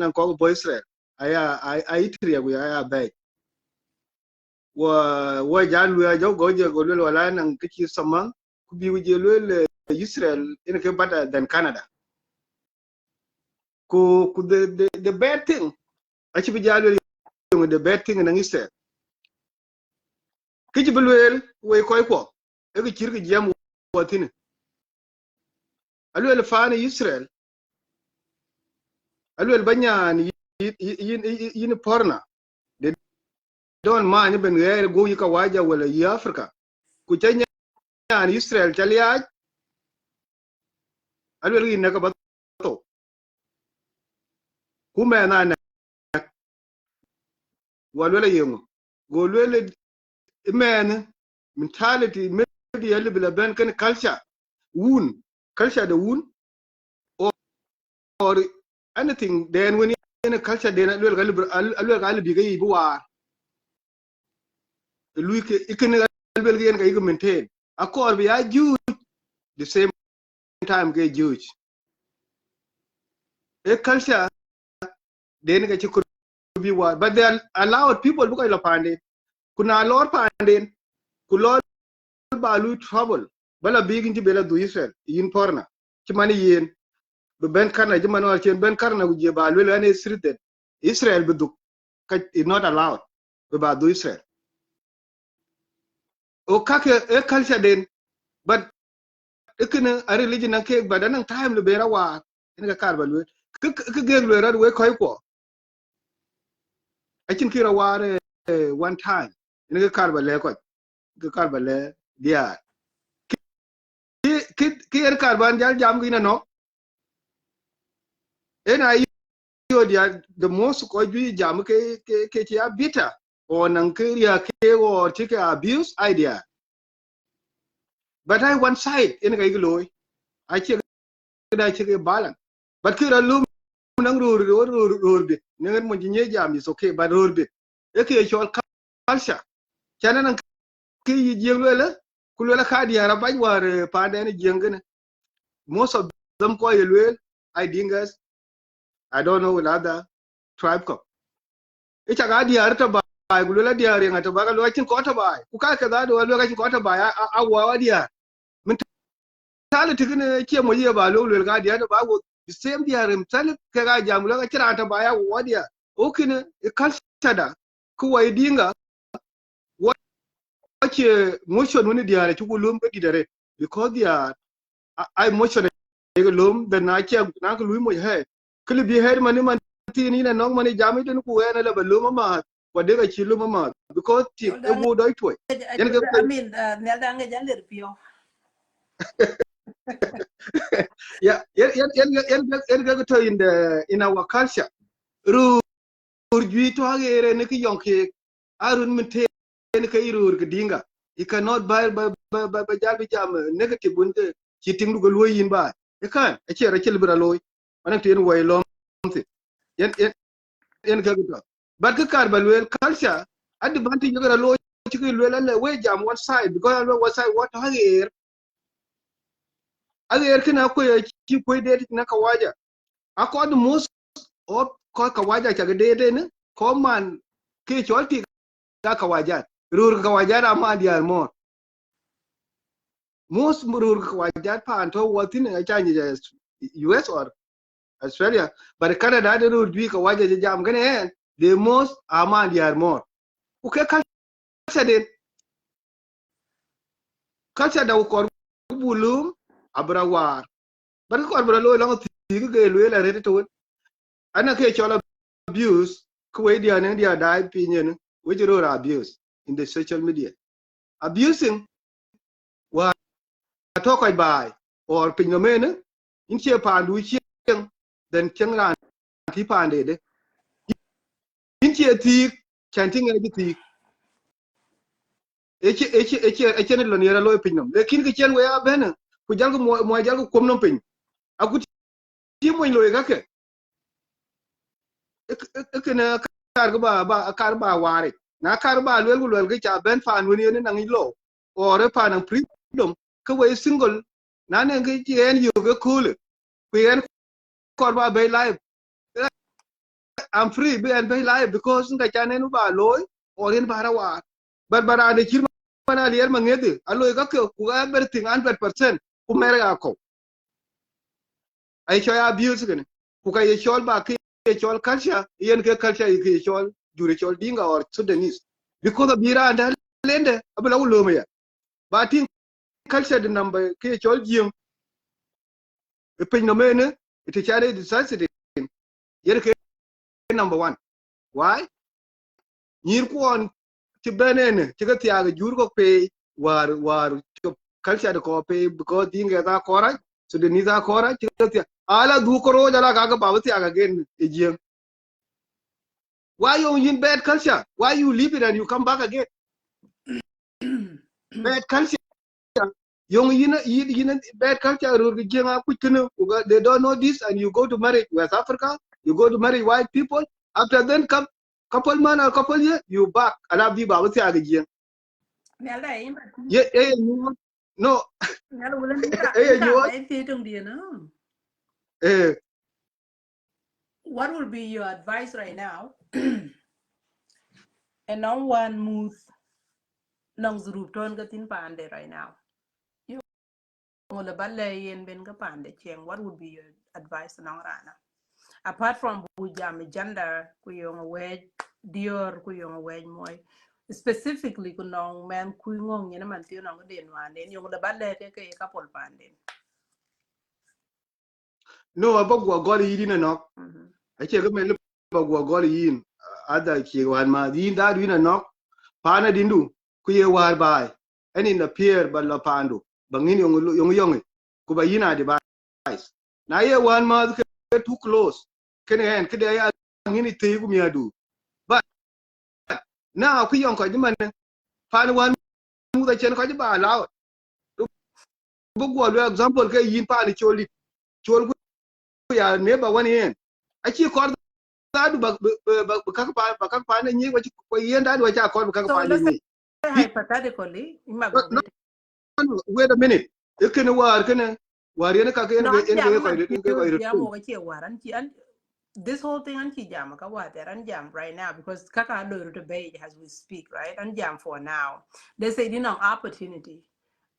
nang ko bo Israel aya ai tri ya aya bai wa jan lu ya jo go je go lu wala nang ki sama ku bi je lu Israel in ke better than Canada. Ku the bad thing. Achi bi jalo yung the bad thing nang Israel. Kiji bilwel we koy ko. E ki kirki jam watin. Alwel faani Israel. Alwel banyan yin porna. They don't mind ben gair go yika waja wala yi Africa. Ku tanya an Israel chaliaj. Alwel yin naka bato. Kuma na walwel yung. Golwel man mentality maybe a little bit can culture wound culture the wound or anything then when in a culture then alwel bi ga war lui ke ikene alwel gen ga maintain akor bi a Jew the same time ga Jewish a culture then ga could be war but they allowed people because la pande kuna lord pande ku lord ba lui trouble bala big into bela do Israel in porna ci mani yen be ben karna ji man war chen ben karna ku je ba lwel ane street Israel be du is not allowed be ba do Israel o kake a culture then but ikene a religion nan ke badanan time le bera wa in ga kar balwe ke ge le rad we koy ko a chin kira ware one time in ga kar bale ko ga kar bale dia ki er kar ban jal jam gina no ena yo dia the most ko ju jam ke ya bitter or nan ke ya ke or take abuse idea but I one side in ga igloy I che da che balance but kira lum nang rur bit nengen mo nye jam is okay but rur bit e ke chol culture chana nang ke yi jengwele kulwela khadi ara baj war pa den jengene most of them ko yelwel I dingas I don't know another tribe ko e chaga di ar ta ba kulwela di ar ngata ba lo chin ko ta ba ku ka da do lo chin ko ta ba a wa di ar min tale tigine ke mo ye ba lo ga di ar ba go the same di ar tale ke ga jam lo ga kira ta ba ya wa di ar okine e culture da ku wa dinga wace motion wani diare ci gulum ba didare because dia I motion e gulum da na ke na ku lumo he kili bi he mani man ti ni na non mani jami tin ku yana la balum ma wa de ga ci luma ma because ti e go doi toy yan ga I mean, nelda nga jalir pio. ya yan ga to in our culture ru urji to agere ne ki yonke arun min te ne ka irur ga dinga you cannot buy ba jal bi jam negative bunte ci tingu go loy yin ba e kan e ci ra ci libra loy manak ten way lom ti yen ga to but ka kar balwel culture advantage ga loy ci ko lwel la way jam one side because one side what agere kina ko ci ko de na ka waja akod most of ko ka waja ca ga de ne ko man ke chol ga kawajat rur kawajat ama diar mo most rur kawajat pa anto watin a change US or Australia but Canada de rur bi kawaja jam gane en the most ama diar mo uke culture da ko bulum abrawar but ko abra lo long ti ge lo la rete to ana ke chola abuse ko we dia ne dia dai pinyen we jiro abuse in the social media abusing wa to ko bai or pinomene in che pandu chieng den chieng ran ti pande de in che ti chanting e ti eche ne lo ni ra lo pinom lekin ke chen we a bene ku jal ko mo jal ko kom no pin aku ti mo lo ga ke ke na kar ba ware na kar ba lwel ke cha ben fan woni ne nang lo ore pa nang freedom ke we single na ne ke chen yu ke cool ku en kor ba be live I'm free be and be live because nga chane nu ba loy or in barawa but barade kirma na lier mangede alo ga ku everything 100% ku mere ga ko ay choya abuse gane ku ka ye chol ba ke chol culture yen ke culture ke chol jure chol dinga or Sudanese because of bira and lende abula ulo me ya ba tin culture de number ke chol jing e pe no mene ite chare di sasite yen ke number 1 why nyir kwon ci benene ci ga tiaga jur ko pe war culture de ko pe because dinga da kora so de ni da kora ci ga tia ala du ko ro jala ga ba tiaga gen e jiem why you in bad culture why you leave it and you come back again bad culture young yin bad culture ro gi jenga ku kene they don't know this and you go to marry West Africa, you go to marry white people, after then couple man or couple year you back ala bi ba wuti aga jeng Nella imba. ye you no Nella wala inka you ba tung dia no. eh What would be your advice right now? And no one move nong zurup ton ka tin pande right now. You wala balle yen ben ka pande cheng. What would be your advice nong rana? Apart from bujam gender ku yung wedge dior ku yung wedge moy. Specifically ku nong men ku ngong yen man tiyo nong den wan den yung la balle ke kapol pande. no abogwa gol yidina no Mhm. ake ga me abogwa gol yin ada ke wan ma yin da wina no pana dindu ku ye war bai any na pier balla pandu bangin yung ku ba yina device na ye wan ma ke too close kene hen kede ya ngini te ku mi adu but now ku yon ko di man pan wan mu da chen ko di ba law bu go lo example ke yin pa ni chol ku ya ne ba wani yen aki ko da du ba ka pa ne ni ko yen da du cha ko ka So pa ne let's ni say hypothetically, no wait a minute ikene war kene war yen ka yen no, ga yen ga ko man yen ga ko jam over here waran and this whole thing anti jam ka wa there and jam right now because kaka do to bay as we speak, right? And jam for now. They say you know opportunity.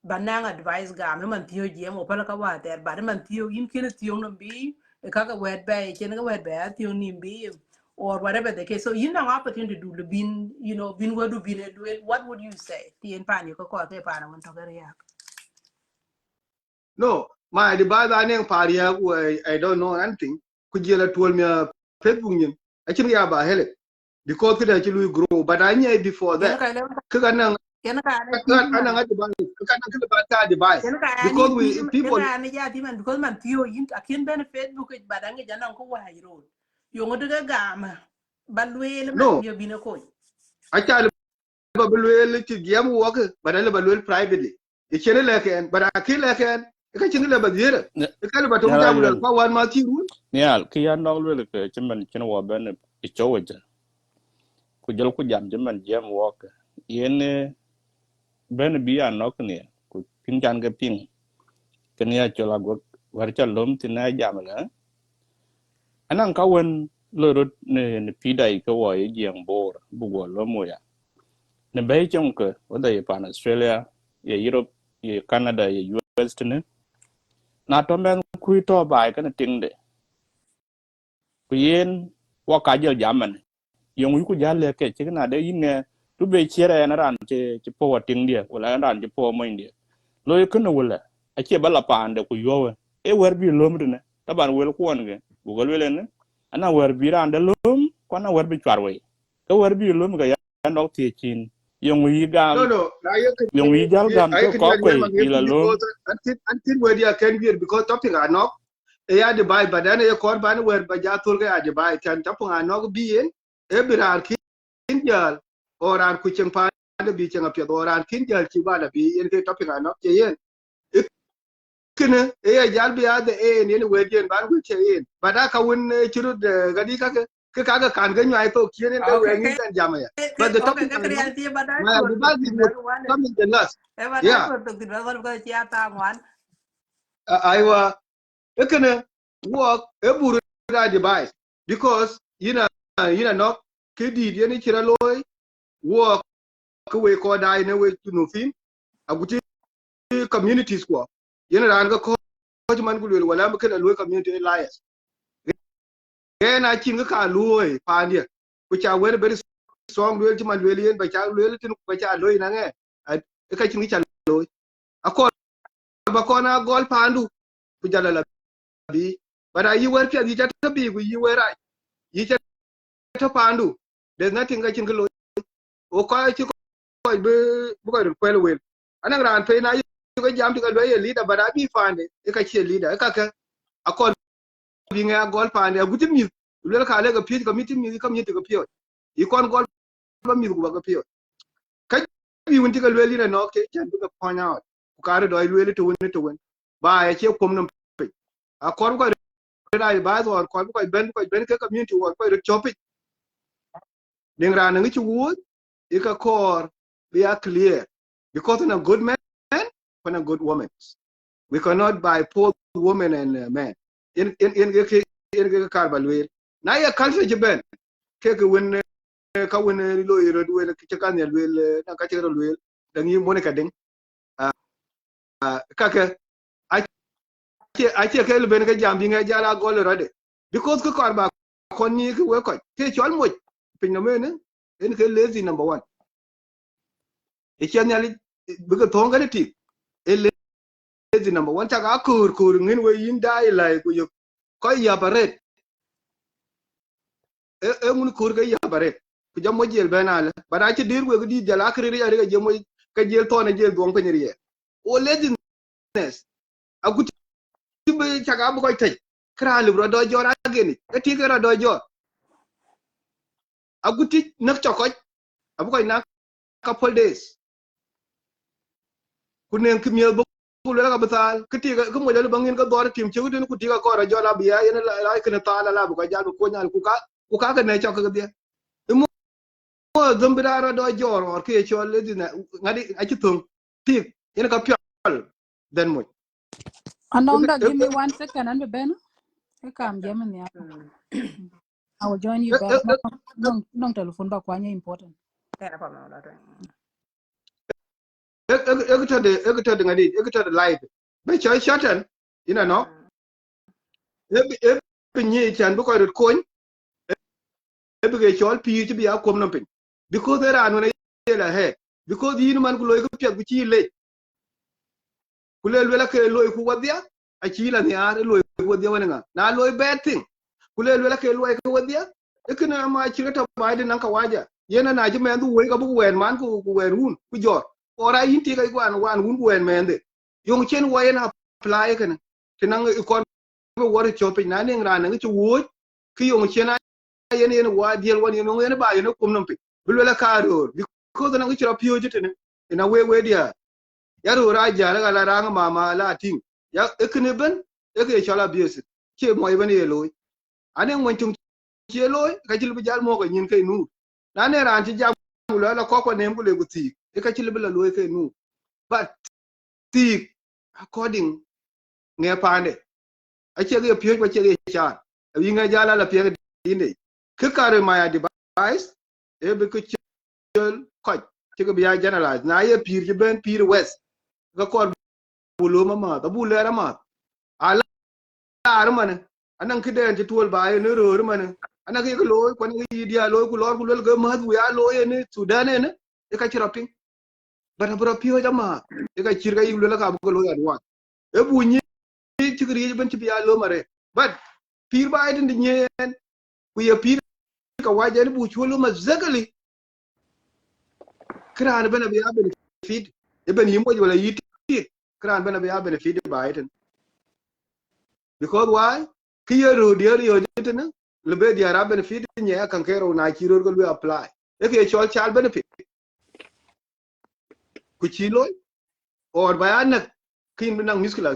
But now advice ga me man tiyo jam o pala ka wa there but man tiyo in kene tiyo no bi e kaka wet bay kene ka wet bay tiyo ni bi or whatever the case. So you know opportunity to do the bin, you know, bin what do bin do it. What would you say? Tien pan you ko ko ke pan won to ga ya. no my the bad ane paria I don't know anything ku jela told me Facebook nyin a chin ya ba hele because kida chi lui grow but I knew before Yana that ka le kaga nan yana ka ana ti anan man. ati ba kaga kida ba ta device Yana ka ani because ti we yana people ka ani ja ti man because man tiyo yin akin ben Facebook ba dange jana ko wa hiro. Yo ngodo ga gama. Balwe man no yo bina ko. I can't balwel ti game work but I balwel privately e chene leken but akil leken e ka chin le ba dire e ka ba to Nyala jamul yen. pa wan ma ti run Nyal ki ya nok lwele ke chimen chen wa ben i chowaja. Ku jal ku jam chimen jam walk. Yen ben bi ya nok ni. Ku ping chan ke ping. Ken ya chola go war cha lom tin na jam la. Anang ka wen lorot ne pidai ka wa ye jeng bor bu go lomo ya. Ne bay chong ke wada ye pan Australia, ye Europe, ye Canada, ye US tene. Na to men ku to bai ka na ting de. Ku yen wa ka jel jaman. Yung ku jale ke chi na de yin tu be chere na ran che po ting dia wala ran che po mo india lo ye kun wala a che bala pande ku yowe e wer bi lom ne taban wel ku won ge bu gol welen ne ana wer bi ran de lom ko na wer bi charwe ka wer bi lom ga ya ndok ti chin yung yi no gam no na ye yung yi jal gam I ko can ko hear kwe ma bi la lom because until where you can hear because topic are not e ya de bai but then e kor ban wer ba ja tul ga de bai kan topic are not bi en e bi ran kin jal oran ku chen pa de bi chen apia oran kin jal chi ba la bi en ke topic are not che yen kene e ya jal bi ade e ni ne wer ban ku che yen ba da ka won chiru de gadi ka ka kan ga nyai to kien en ka wer Okay. ngin kan jama ya but the Okay, topic ka are not reality ba dai my to to advice tin would da wan. come in the last E ba dai yeah to tin da ko chi ata wan. aiwa ekene work eburu da device because no kidi yeni chira loy work we ko dai ne we tunufin aguti communities ko yena ran ga ko man gulwel wala mu kana loy community alliance na kin ka loy pandia ku cha we very strong loy ti man loy yen ba cha loy tin ba cha loy na nge ka kin cha loy akon ba ko na gol pandu ku jala bi but yi wer pia yi ta bi ku yi wer ai yi ta pandu there's nothing I can go o ko ci ko be bu ko ko wel anan ran pe na yi ko jam ti ko le leader but abi fande e ka ci leader ka ka akon bi nga gol pande guti mi le ka le ga pi ko mi ti mi ko mi ti ko pi yi kon gol ba mi ko ba ko pi you want to go really no okay can do the point out ka do really to win ba e che kom no pe a kor ko dai ba so ko ben ke community wo ko topic ding ran ngi chu wo e ka kor be are clear because in a good man and a good woman we cannot buy both women and men in ka balwe na ya culture je ben ke win ka win lo yero duwe ke kan ya lwe na ka chero lwe da ngi mo ne ka ding ka ke ake ke ben ka jambi nga jala gol rode because ko kor ba kon ni ke we ko ke chol mo pin no men en ke lazy number 1 e chen yali bu ko tonga ti e lazy number 1 ta ka kur ngin we yin dai lai ku yo ko ya baret e mun kur ga ya baret ku jam mo jel benale bara ci dir we di jala kri ya ga jemo ka jel to na jel don ko ni ye o laziness aguti be caga bu koy tej kra libro do jora geni e ti gara do jor aguti nak chokoj abu koy nak couple days ku nen kimiel bu ku la ga batal kiti ga mo jalo bangin ka dor tim ci wudin ku ti ga ko ra jola biya yen la ka ta la bu ko jall ko nyal ku ka ga ne chok ga dia mo zambira ra do jor or ke chol le dina ngadi a ci tung ti yen ka pyol den mo Anong, give me 1 second and Ben. I come, Germany. I will join you back. No telephone back when you're important. egito de ngadi egito de live be choy shatan ina no e nyi chan bu ko rut kon e be chol pi ti bi akom no pin because there are no la he because yin man ku loy ko pet bu ci le ku le la ke loy ku wadia a ci la ni ar loy ku wadia wona na loy bad thing ku le la ke loy ku wadia e kana ma ci ta ba de nan ka waja yena na ji men du we ka bu wen man ku wen hun ku jor ora yin ti ka wan hun wen men de yong chen wa na apply kana tinang ko be wori chopi na ni ngran ngi chu wo ki yong chen yen wa diel woni no yen ba yen kum no pi bu le ka ro because na ngi chira pio jitene ina we dia ya ro ra ja la la rang mama la ting ya ekne ben e ke chala bies ke mo ben ye loy ane mo tung che loy ka jil bi jal mo ko nyin kay nu na ne ran ti jam la ko ne mbule gu ti e ka jil bi la loy kay nu but ti according nge pande a che ge pio ko che ge cha wi nga jala la pie dinde ke kare my device e be ko chel ko che ge bi generalize na ye pir je ben pir west ga ko bulo ma da bule ra ma ala ar man anan ki den ti tol ba ye ne ro man anan ki lo ko ni dia lo ku lor ku lo ga ma du ya lo ye ne sudan ne e ka chira pin bara bro pio jama e ka chirga yi lo ka bu lo ya wa e bu ni ti kri ben ti ya lo mare but pir ba idin di nyen ku ye pir ka waje ni bu chulo ma zagali kran bana bi ya benefit e ben yimo wala yiti kran bana bi ya benefit ba idin because why kiyeru dier yo jitene lebe dia ra benefit nya kan kero na kiro go we apply e ke chol chal benefit ku chilo or bayana kin binang miskila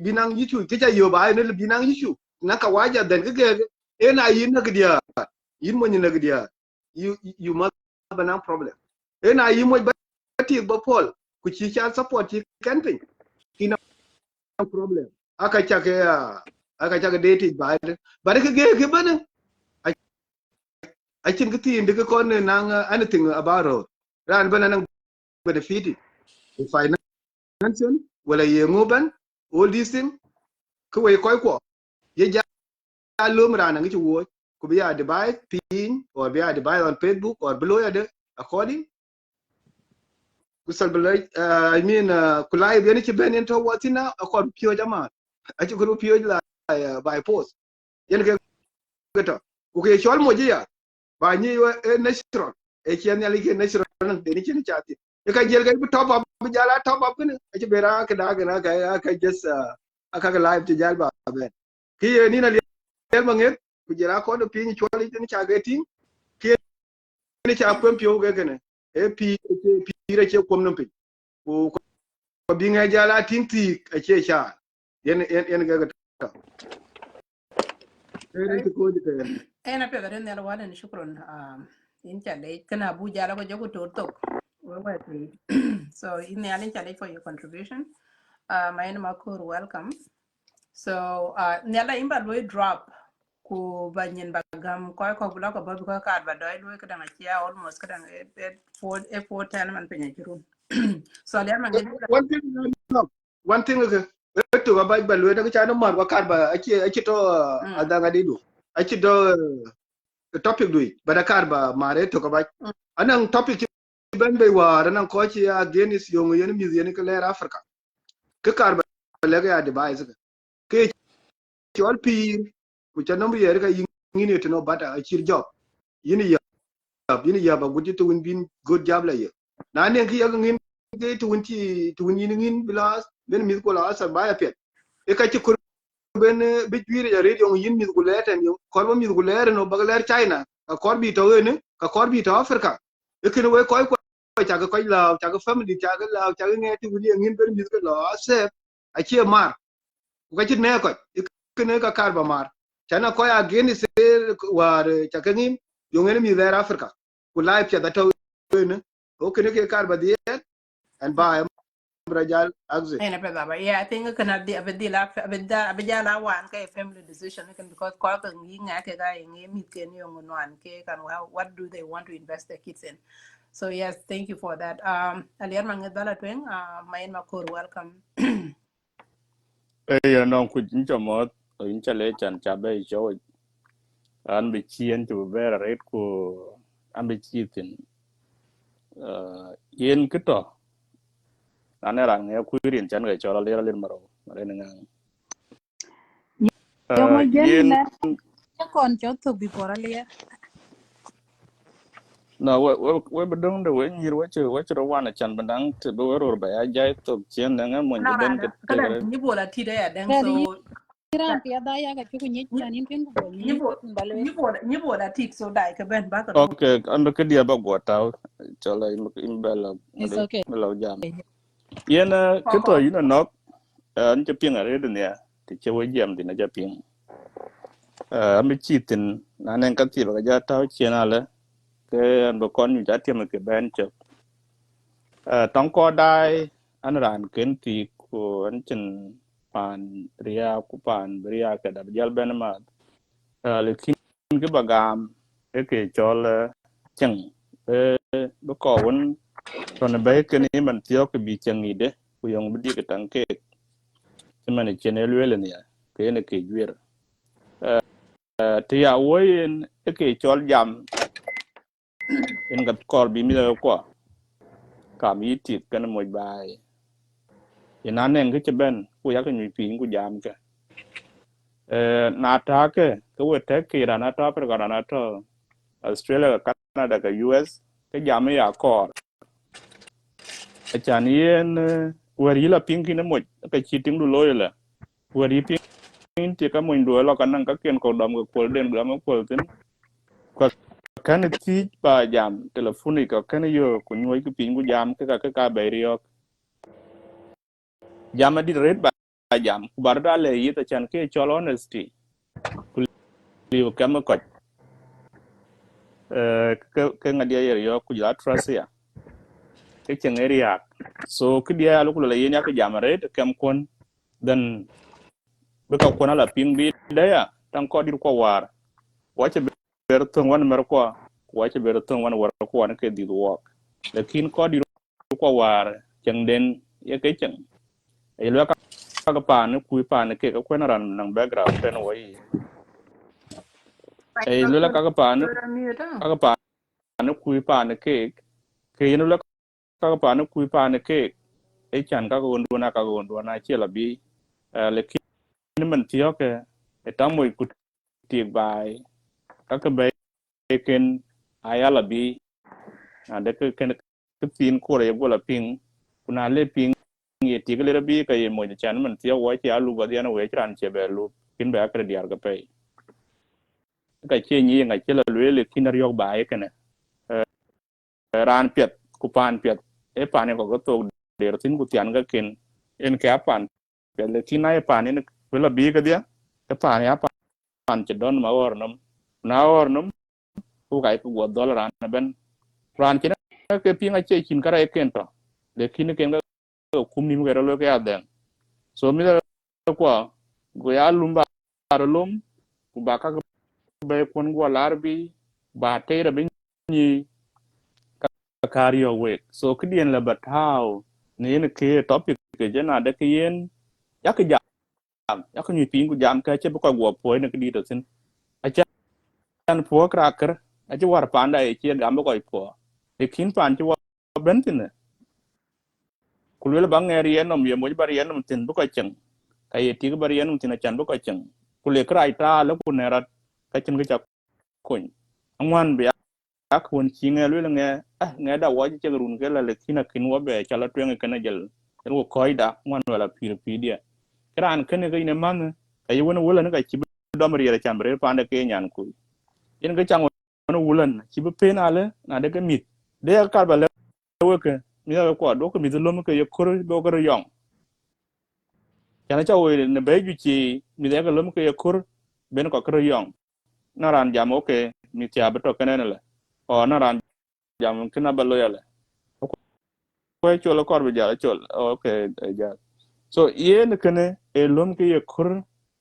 binang yichu ke ja yo ba ne binang yichu na ka waja den ke e na yin na gdia yin mo ni na gdia you must have a problem e na yin mo ba ti ba pol ku chi cha support ki camping ina problem aka chake dating ba but ke bana I think the thing they con nang anything about it. Ran bana nang benefit financial wala ye ngoban all these things ko we ko ye ja lum ran nang chu wo ko be advice pin or be advice on Facebook or below ya de according kusal belay I mean kulai be ni ci ben into watina akon pio jama a ci ko pio la by post yen ke gato ko ke chol mo ji ya ba ni natural e chen ya like natural nan de ni chen chati e ka jel ga bu top up bu jala top up ne e ci bera ka da ga ka just aka ga live ti jal ba ben ki ni na le ma nget ku jira ko do pin choli ni cha ga tin ki ni cha pem pio ga ne e pi ra che kom nam pin ko bi nga jala tin ti a che cha yen ga ta re ko de ka Ena pe garen ne wala ni shukron in chale kana bu jala ko jogo to tok so in the alin chale for your contribution my name Makur, welcome. So nyala imba loy drop ku banyin bagam ko bula ko babu ko kar ba doy loy kadang chia almost kadang e 410 man penya jirun. So le man ngi one thing is to ga ba lu da cha no mar ko kar ba ake to adanga didu ake do topic du ba da kar ba mare to ka ba anan topic ben be wa nan ko ci ya genis yo yen mi yen ka lera afrika ke kar ba le ga device ke ci ol pi ku cha no yer ka yin ni to no bata a chir job yini ya ba guji to win bin good job la ye na ne ki ya ngin ke to win yin ngin bilas ben mi ko la sa ba ya pet e ka ci kur ben bi jwire ya radio yin mi ko leten yo ko mi ko lere no ba ler china ka kor bi to ne ka kor bi to afrika e kin we ko cha ga ko la cha ga family cha ga la cha ga nge ti wini ngin ben mi ko la se a che mar ko ci ne ko kin ka kar ba mar chana ko ya geni se war cha ga ngin yo ngene mi der afrika ku live cha da to ne o kin ke kar ba die and ba brajal exit ena pe baba yeah I think kana di abedi la abeda wan ka family decision kan because ko ka ngi nga ke ga ngi mi ken yo ngon ke kan what do they want to invest their kids in. So yes, thank you for that. Aliar mangadala twing, main makur, welcome. ya non ku jin chamot in chale chan chabe jo an bi chien to vera red ko an bi chitin yen kito ane rang ne ku rin chan ga chola le len maro mare ngang Yung mo jen yen na kon cho to before alia. na we bedong de we nyir we chro wana chan bandang te be ro ba ya jai to chien nga mon je No, ben ke te kada gre nyibola tida ya deng Ready so Iran pia da ya ga chuku nyi chanin ken ko nyi ko balwe. nyibola tit so dai ka ben baka to. okay an ke dia ba go ta chola im bela It's ngade okay. melo jam yen kito yin nok an che ping are de ne ti che we jam din ja ping am chi tin na nen ka ti ba ja ta chien ale ke an bo kon ja ti me ke ben che tong ko dai an ran ken ti ko an chen pan ria ku pan ria ka da jal ben ma le kin ke bagam e ke chol cheng bo ko won ton be ke ni man tio ke bi cheng ni de ku yong bi ke tang ke man chen elwele ne ke ne ke jwer ti ya woyin e ke chol jam in ga kor bi mi ko ka mi ti kan mo bai ina nen ke ben ku ya ke ni pi ku jam ke na ta ke we te ke ra na ta per ga na to Australia Canada ka US ke jam ya kor a chan yen wari la pin kin mo ke chi ting du loy la wari pin ti ka mo ndo lo kan ka ken ko dom ko pol den dom ko pol tin ko kan ti ba jam telefoni ko kan yo ku nyoy ku pin ku jam ke ka be rio jam di red ba jam ku bar da le yi ta chan ke chol honesty ku li ko kam ko ke ngadia yer yo ku la trust ya ke chen area so ke dia lu ku le yen ya ke jam red kam kon dan beka kona la ping bi da ya tan ko dir ko war wache ber ton wan mer ko wache ber ton wan war ko wan ke di wo lakin ko dir ko war chang den ye ke chang e lo ka pa ne ku pa ne ke ko na ran nang background ten wo yi e lo la ka pa ne ku pa ne ke yin lo ka pa ne ku pa ne ke e chan ka ko ndo na ka ko ndo na che la bi lakin man tiyo ke e tamoy ku ti bai ka be ken ayala bi ande ke ken ke pin ko re go la pin kuna le pin ye ti le bi ka ye mo chan man tiya wo ti alu ba dia na we tran che be lu pin ba ka diar ga pe ka che ni nga che la le kin ri yok ba ye ken ran pet ku pan pet e pane ko to der tin ku tian ga ken en ka pan pe le kinai pan en vela bi ga dia e pan ya pan che don ma or nam na or nam ku kai ku go dollar an ben ran chen ke pinga che chin kara e ken to le kin ken ga kum ni ga lo ga den so mi da ko go ya lumba lum ku ba ka be kon go larbi ba te ra bin ni career work so cái điện là bật hao nên cái topic cái jana da cái yen ya cái jam ya cái nhụy của jam cái chế bao gồm phối nó cái đi được xin a chan phối cracker a chế war panda e chế gam bao gồm phối e kin pan chế war bên tin nè kulul bang eri en nom ye mo bari en nom tin bao gồm chừng cái ti cái bari en nom tin a chan bao gồm chừng kulul krai ta lo kunerat cái chân cái chak kun angwan be ak won chi nge lu nge nge da wa chi run ke la le kina kin wa be chala twen ke na jel en wo koi da man wala pir dia kran ken ke ne man ay wona wulan ka chi do mari ra chambre pa de ke nyan ku en ke chang wona wulan chi be pe na le na de ke mit de ka ba le wo ke mi da ko do ko mi lo ke ye kor do ko yong chana cha wo ne be ju chi mi da ke lo ke ye kor ben ko ko yong na ran jam okay mi tia be to ke ne le o na ran jam kina ba lo yale ko cholo kor bi jala chol okay ja so yen kene e lom ke ye kur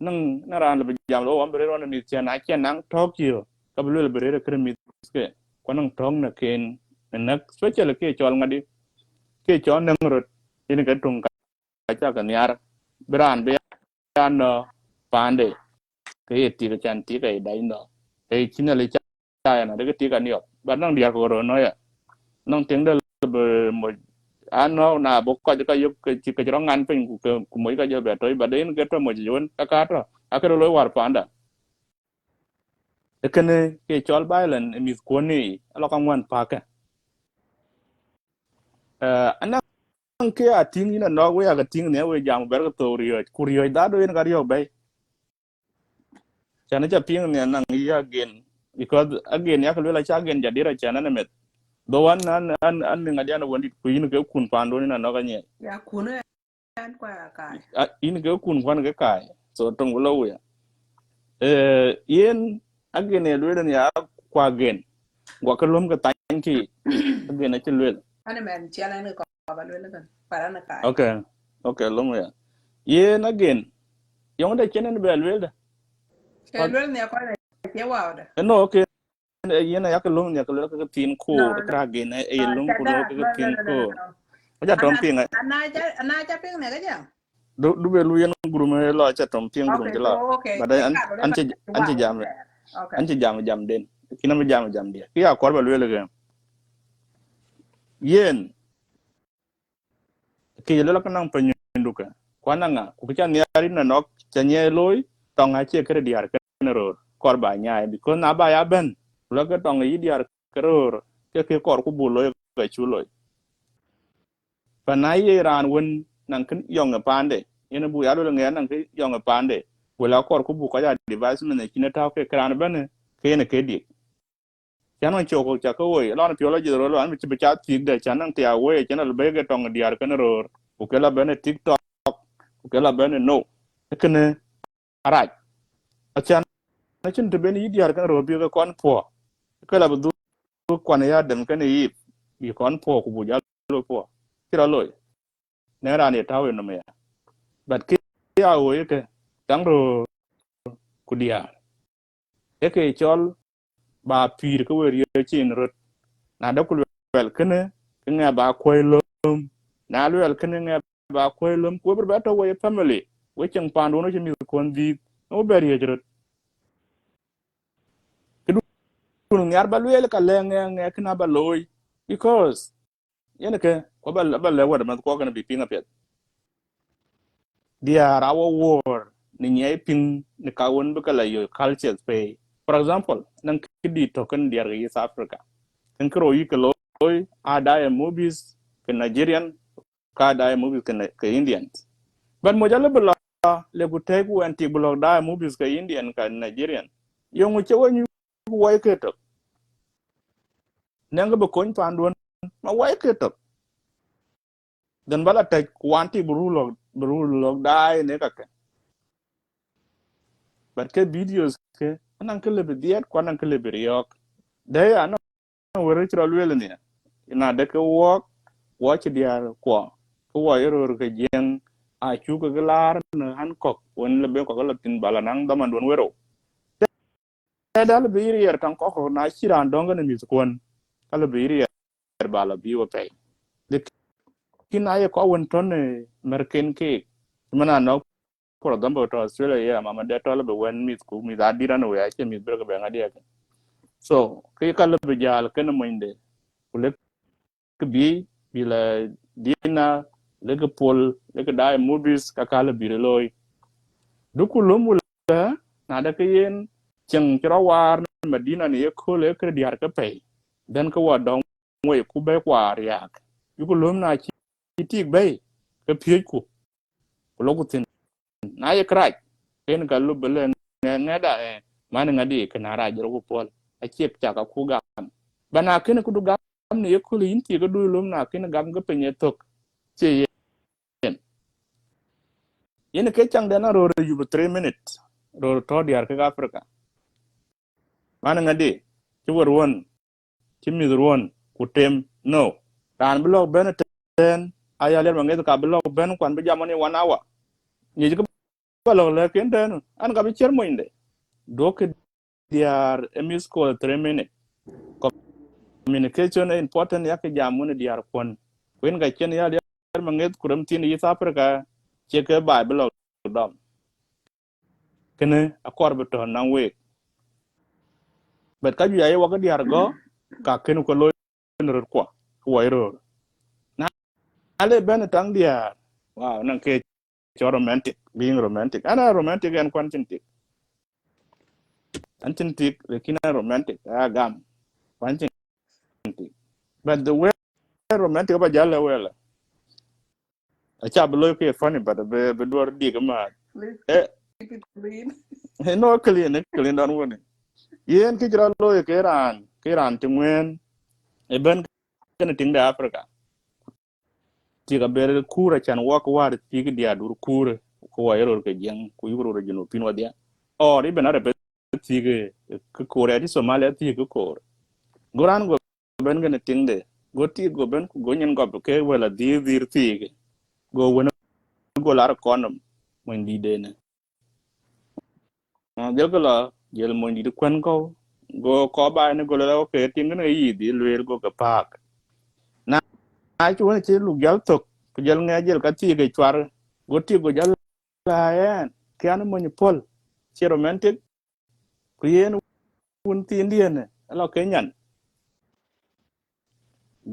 nang naran bi jam lo am bre ron mi chen a chen nang tokyo ka bi lo bre kre mi ke ko nang tong na ken nak special ke chol ngadi ke chon nang rot yen ke tung ka cha ka nyar bran be an pande ke ye ti ka chan ti ka dai no e chinale cha na de ke ti ka niyo ba nang dia ko ro no ya nang tiếng de mo ano na bo ko ka yo ke ke ro ngan pen ku mo ka yo be to ba den ke to mo jon ka to akero lo war panda e kene ke chol bailen mi ko ni lo ka ngwan pa ka ana ke a ting ina no we aga ting ne we jam ber to rio ku rio da do en ga rio be chana cha ping ne nang ya again because again ya ka lo la cha again jadira chana ne met do wan an ngadiana woni ku yin ke kun pando ni na no ga nye ya kuno yan kwa kai in ke kun kwan ke kai so tong lo ya yen agene lwel ni a kwa gen gwa ka lum ka tan ki agene ti lwel ana men chala ne ko ba le kan para na kai okay okay lum ya yen again yong da chenen be lwel da ke lol ne ko na ke wa da no okay yen ya ka lum ya ka lwel ka tin no ko da no kra gen e lum cha ku lo da ka no no tin no no ko no ja tom ping ana cha ping ne ga jam du be lu yen guru me lo cha tom ping guru okay je so la okay ba ke da ka le an ba ti wa jam okay an ti jam den kinam jam dia ki ya kor ba lwel ga yen ki lo ka nang penduka kwana nga ku cha ne ari na nok cha nye loy tong a che kre diar ke ro kor ba nya bi ko na ba ya ben lo ka tong yi diar ke ro ke kor ku bu loy ke chu loy pa na ye ran won nang kin yong a pande yen bu ya lo nge nang ke yong a pande wala kor ku bu ka ya device ne ki ne ta ke kran ben ke ne ke di cha no cho ko cha ko we lo na pyo lo ji ro lo an bi cha ti de cha nang ti a we cha na le be ke tong diar ke ro ku ke la ben tiktok ku ke la ben no kene araj achan na chin to ben yidiar kan ro bi ka kon po ke la bu kwan ya dem kan yi bi kon po ku bu ja lo po kira loy ne ra ne tawe no me but ke ya wo ke tang ro ku dia e ke chol ba pir ko we ye chin ro na da ku wel kene nga ba ko lo na lo kene nga ba ko lo ku ba to we family we chang pandu no chimi kon di no beri ye kun ngar ba luel ka le nge kna ba loy because yene ke ko ba le wa man ko gonna be pinga pet dia our war ni nyai ping ni ka won ba kala yo culture pe for example nan kidi to kan dia ga East Africa kan kro yi ka loy a da movies ke Nigerian ka da movies ke Indian but mo jale bla le ku te ku anti blog da movies ke Indian ka Nigerian yo mu che woni wai ke to nanga ba kon pandon ma wai ke to dan bala ta kwanti buru log dai ne ka but ke videos ke anan ke lebe diet ko anan ke lebe yok de ana wore chro lwel ni ina de ke watch diar ko wo yoro ke jeng a chu ke lar na han kok won lebe ko la tin bala nang da man don wero dal be yer kan ko na chiran donga ne mi kon kala be yer bala bi wo pe de kina ye ko won ton merken ke mana no por example to Australia ya mama de to be wen mi ku mi da dira no ya che mi ber be ngadi so ke kala be jal ken mo inde kule ke bi la dina le ke pol le ke dai movies ka kala bi loy du ku lumu la na da ke yen cheng chro war medina ni ko le ke diar ke pe den ko wa dong we ku be kwa riak du ku lum na chi tik be ke pye ku lo ku tin na ye krai ken ka lu bele ne da man ngadi ke na ra jro ku pol a chiep cha ka ku ga bana ken ku du ga ne ye ko yin ti ga du lum na ken gam ga pe ne tok che yen yen ke chang de na ro yu 3 minutes ro to diar ke afrika man ngadi ci wor won ci mi won ku tem no ran blog ben ten aya le mangi ka blog ben kwan be jamoni 1 hour ni ji ko lo le ken den an ga bi cher mo inde do ke diar emis ko 3 minutes communication is important ya ke jamoni diar kon wen ga chen ya le mangi kuram tin yi afrika che ke ba blog dom kene akor beto nan we bet ka ju ya wa ga diar go ka ken ko lo ro ko wo ro na ale ben tang dia wow nang ke cho romantic being romantic ana romantic and quantic antic le kina romantic gam quantic but the way romantic ba jalla wela a cha blo ke funny but be dor di ma eh no clean don woni yen ki jra lo ke ran tingen e ben kana ting da africa ti ga bere kura chan wa ko war ti ga dia dur kura ko wa yoro ke jeng ku yoro ro jino pin wa dia or even are ti ga ko re di somalia ti ga ko goran go ben ga ting de go ti go ben go nyen go ke wala di dir ti go wona go lar konum mo ndi de ne del ko la jel mo ndi kwen ko go ko ba ne go la ke ting ne yi di lwer go ka pak na chu ne ti lu gal tok ku jel nga jel ka ti ga chwar go ti go jal la en kian mo ni pol chi romantic ku yen un ti ndien lo kenyan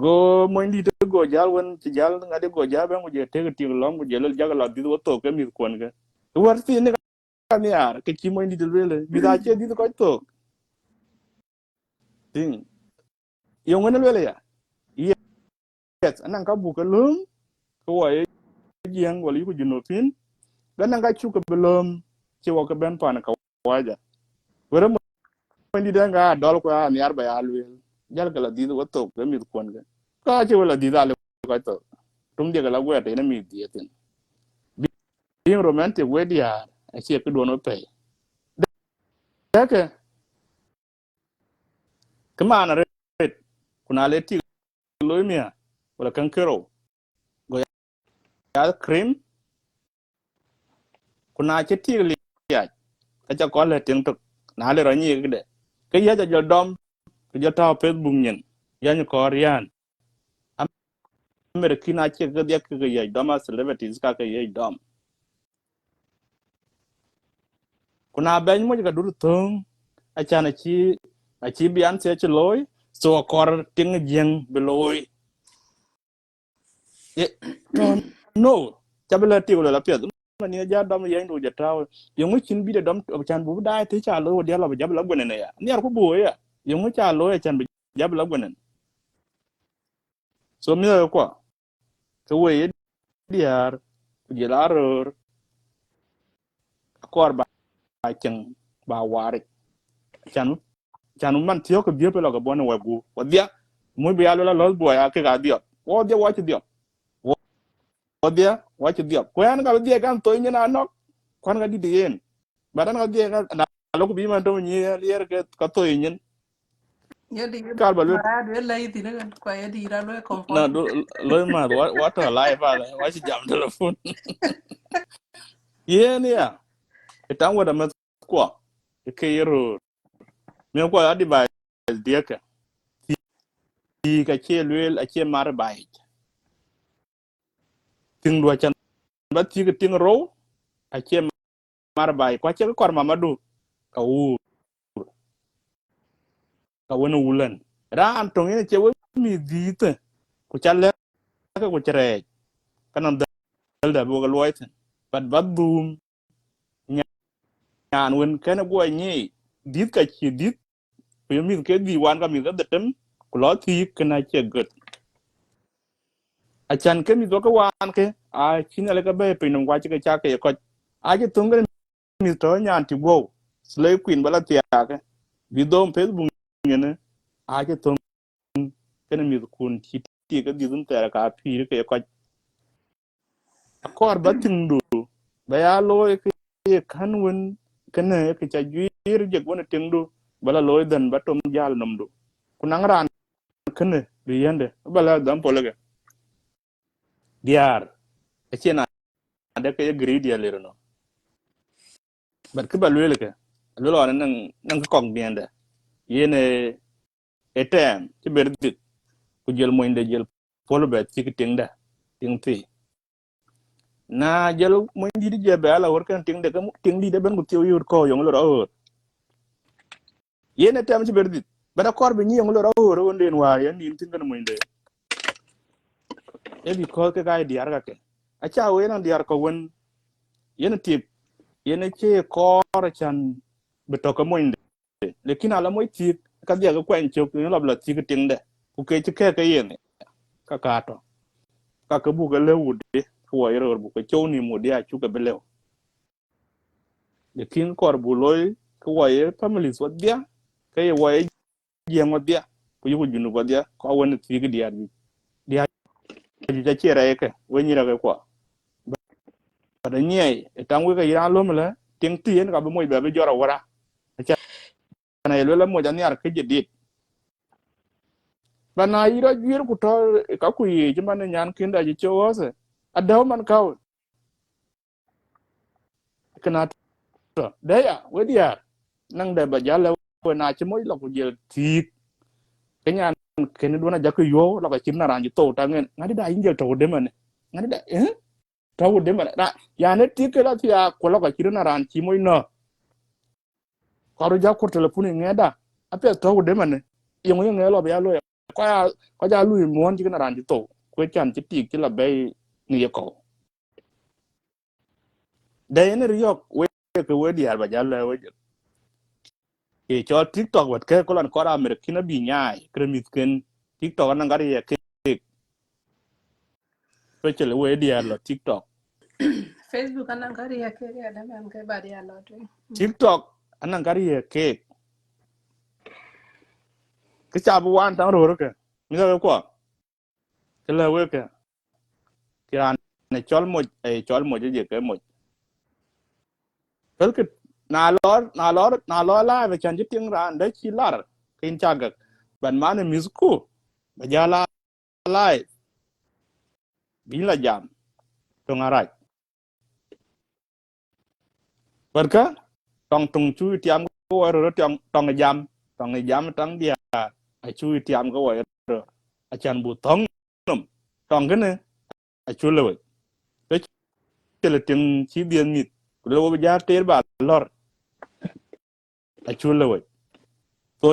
go mo ndi to go jal won ti jal nga de go jal ben go je te ti long go jel jal la di wo to ke mi kon ga war ti ne ka ni ar ke chi mo ndi de le mi da che di ko to ting yo ngene le ya yes anan ka bu ka lum ko wa ye jeng wala yu jino pin ga nan ga chu ka belum chi wo ka ben pan ka waja wara mo ndi de ga dol ko ni ar ba ya lu jal ga la di wo to ke mi kon ga ka che wala di da le ko to tum de ga la gwa te na mi di tin being romantic we dia a che ke do no pe da ke kama na re kuna le ti lo mi wala kan kero go ya cream kuna che ti li ya ka cha ko le tin to na le ro ni ke de ke ya ja dom ke ja ta facebook nyen ya ni ko rian amerikina che ke dia ke ya dom celebrities ka ke ya dom kuna ben mo ga dur thong a cha na chi bian se che loy so kor ting jeng be loy e to no cha bela ti la pye man ni ja dom ya ndu ja ta yo mu chin bi de dom chan bu dai te cha lo dia la ba ja la gwen ne ya ni ar ku bu ya yo mu cha lo ya chan bi ja la gwen so mi ko ke we diar ku je la ror kor ba cheng ba war chan chan man tiyo ko dio pe lo ko bon wa gu wa dia mu bi alo la lo bo ya ke ga dio wo dia wa ti dio dia wa chi dia kwen ga dia kan to nyina nok kwan ga di dien badan ga dia ga na lo ku bi man to ni yer ke ka to nyin ya di kal ba ma de lai ti na kwa ya di ra lo na comfort lo ma wa to live ba wa chi jam telephone ye ni ya etang wa da ma ko ke yero me ko adi ba dia ka ti ka che lwel a che mar bai ting do chan ba ti ka ting ro a che mar bai kwa che ko ma madu ka u ka wona wulan ran tong ene che wo mi di te ku challe ka ku chere kanam dal da bo ga loit bat bat dum nyan wen kana go ni dit ka chi dit ku mi ke di wan ka mi ga de tem ku lo ti kana che gut a chan ke mi do ka wan ke a chin ale ka be pe nong wa che ka cha ke ko a che tung ga mi to nyan ti go slay queen bala ti ka vi dom facebook ne a che tung kana mi kun ti ti ka di dun ta ka pi ke ko akor batin du ba ya lo ke kan wen kana ke cha juir je gona tendu bala lo dan batom jal nom du kunang ran kana bi yende bala dam polaga diar e chena de ke gridi ya lerno bat ke balwele ke lo nan kong biende yene etem ti berdi ku jel moinde jel polo be ti tingda ting ti na jel moindi di je be ala workan tingde ke ting di de ben ku tiyo yur ko yong lo yene tem ci berdi bada kor be nyong lo ro ro nden wa yan nin tin kana moinde e bi ko ke ga diar ga ke a cha we nan diar ko won yene tip yene che kor chan be to ko moinde lekin ala moy tip ka dia ga kwen chok ni lob la ti ke ting de ku ke yene ka to ka bu ga le wude ko yero bu ko chow ni mu dia chu ga belew lekin kor bu loy ko waye family so dia ke waye jeng dia ku yugo junu ba dia ko won ti ga diar dia ju ja chere ke we ni ra ko ba da nye tang we ga ya lo mala ting tien ka bo mo ba be jora wara cha na yelo la mo ja ni ar ke jedit ba na ira jir ku to ka ku yi ji man nyan kin da ji cho se adaw man ka kana to da ya we dia nang da ba ja la we na chi mo lo ku je ti ke nyan ken do na ja ku yo lo ka chin na ran ji to ta ngen ngadi da yin je to de man ngadi da tawu de man da ya ne ti ke la ti ya ko lo ka chin na ran chi mo no karo ja ko telefoni ngeda ape tawu de man yung ngelo ba ya lo ko ja lu mo on ji na ran ji to ko chan ti ti ki la be ni ko de ne ri yok we ke we di ba ja le we e cho tiktok wat ke ko lan ko ra mer kina bi nyaai kremit ken tiktok nan gari ye ke ko chele we di lo tiktok Facebook anan kari ya ke ya da man ke bari ya lo tu tiktok anan gari ye ke cha bu wan tang ro ke mi ga ko ke le we ke kiran ne chol mo je ke mo ke na lo la ve chan ji ting ran de chi lar kin cha ga ban man musiku ba ja la bi la jam to ngarai barka tong tung chu tiam ko ro tong jam tang dia a chu tiam ko ro a chan bu tong num tong ke ne a chu le ke chele ting chi dien mit lo ba ja ter ba lor a chu le to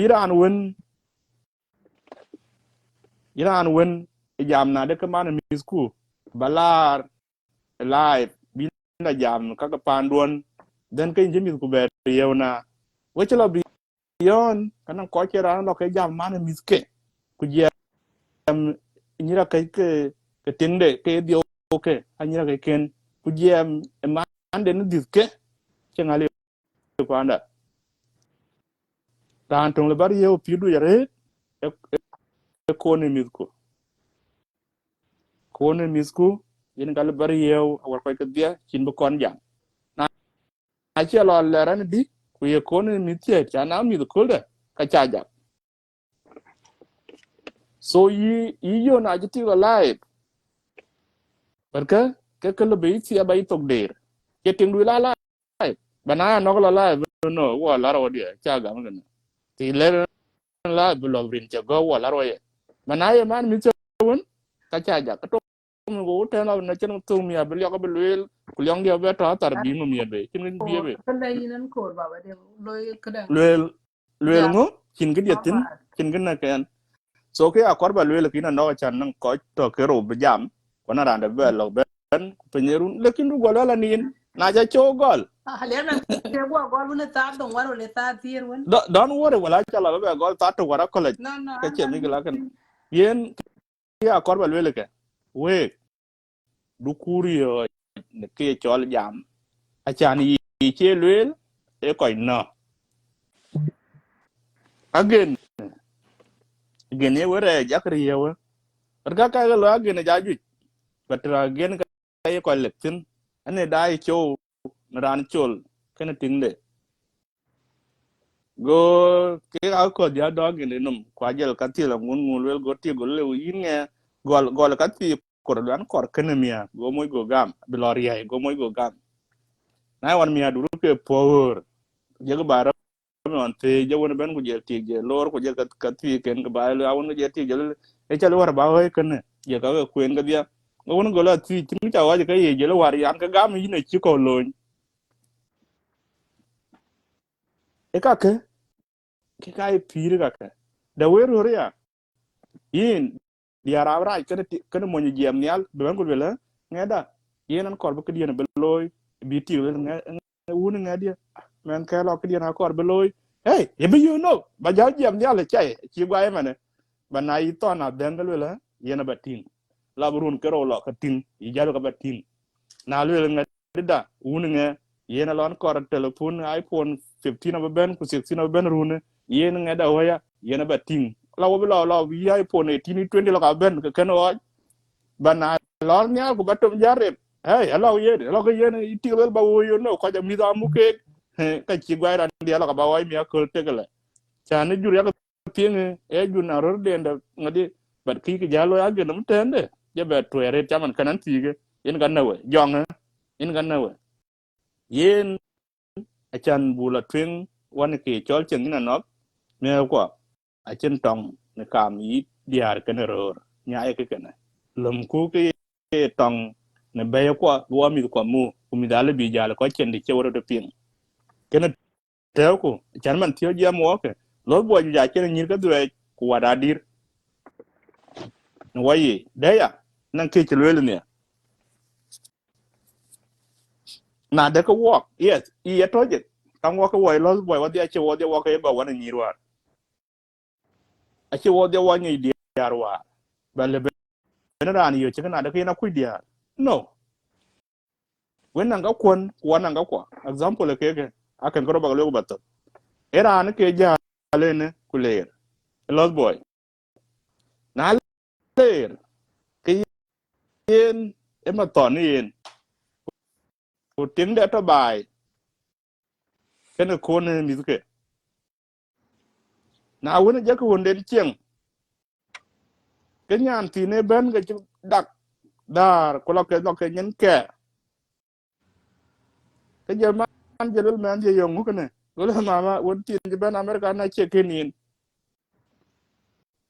iran wen jam na de ka man mi sku balar live bi na jam ka ka panduan den ke jimi ku ber yewna we chelo bi yon kana ko chera no ke jam man miske ku jam nyira ke tinde ke dio ke anyira ke ken ku jam man den diske chengali ko anda tan tong le bar yew pidu yare e ko ne misko kone misku yin gal bar yew war ko ke dia chin bu kon jam na che lo leran di ku ye kone mi tie cha na mi ko de ka cha ja so yi yo na jiti ga live parce que le be ti ba tok der ke ting du la live bana no la live no wa la ro dia cha ga ngan ti le la bu lo rin cha go wa la ro ye bana ye man mi che won ka cha ja ka to go te na na chen tu mi ba ko be le ku lyong dia be ta tar bi no mi be chin bi Or be kada yinan kor baba de loy kada. le Yeah, ngo chin cái dia not tin bad. chin cái na ken so ke akor ba le ki na no chan nang ko to ke ro be jam ko na ran de be lo ben pe nyerun lekin du go la nin na ja cho gol Haliana ke gwa gwa bune ta don waro le ta tier won. don't worry wala cha la be gol ta to wara ko le No, no, ka I'm che not mi la kan good. yen ke akor ba le ke we du kurio ne ke chol jam a chan yi che lwel e ko no again again e were jakri yewe ka ka lo again ja ju but again ka e ko lektin ane dai cho ran chol kana tinde go ke a ko dia dog ni num kwa jel ka ti la ngun ngun wel go ti go le yin nge gol gol ka ti kor dan kor kana mia go moy go gam biloria go moy go gam na wan mia duru ke por je go bara on te je won ben go je ti je lor ko je ka ti ken ga ba le awon je ti je e chal war ba hoy kan je ka ko en ga dia go won go la ti ti ta wa je ka ye je le war yan ka gam yin chi ko lo e ka ke kai pir ka ka da wer hore ya yin diara ra kana mo ni jam nyal be ban ko le ngeda yin an kor bu ke dien be loy bi ti le wun ngedi men ka lo ke dien kor be loy hey ye be you know ba ja jam nyal chai chi gwa mane ba na yi to na ben le yin ba tin la burun ke ro lo ka tin yi ja ka ba tin na le ngedi da wun nge yin lon kor telephone iphone 15 ba ben ku 16 ba ben rune yin ngeda hoya yin ba tin la wo lo wi iphone 18 20 la ka ben ka ken o bana lor nya ku batum jare hey alo ye alo ko ye ni ti ba wo yo no ko ja mi da mu ke ka chi gwa ran dia la ka ba wa mi ko te gele cha ne jur ya ka pienge e ju na ro de nda ngadi bat ki ki jalo ya ge num tende je be to ere chaman kanan ti ge yen gan na we jong yen gan na we yen a chan bu la twen wan ki chol chen na no me ko a chen tong ne kam yi diar ken ro nya e ke ken lum ku ke tong ne be ko wo mi ko mu ku mi dale bi jale ko chen di chewro de pin ken te ko chan man tiyo jam wo ke lo bo ju ja chen nyir ka dwe ku wada dir no wayi de ya nan ke chelwel ne na de ko wo yes I ye to je kan wo ko wo lo bo wa dia che wo dia wo ke go wa ni nyir wa a che wo dia wo ni diar wa ba le be na ran yo che na de ke na ku diar no when nanga kwon kwa nanga kwa example ke ke akan ko ba lo bato era an ke ja le ne kuler los boy na ler ke yen e ma ton yen ko ting de to bai ke ne ko ne mi ke na wona je ko den chieng ke nyan ti ne ben ga dak dar ko lo ke nyen ke je man je lul man je yong ko ne ko le mama won ti je ben america na che ke nin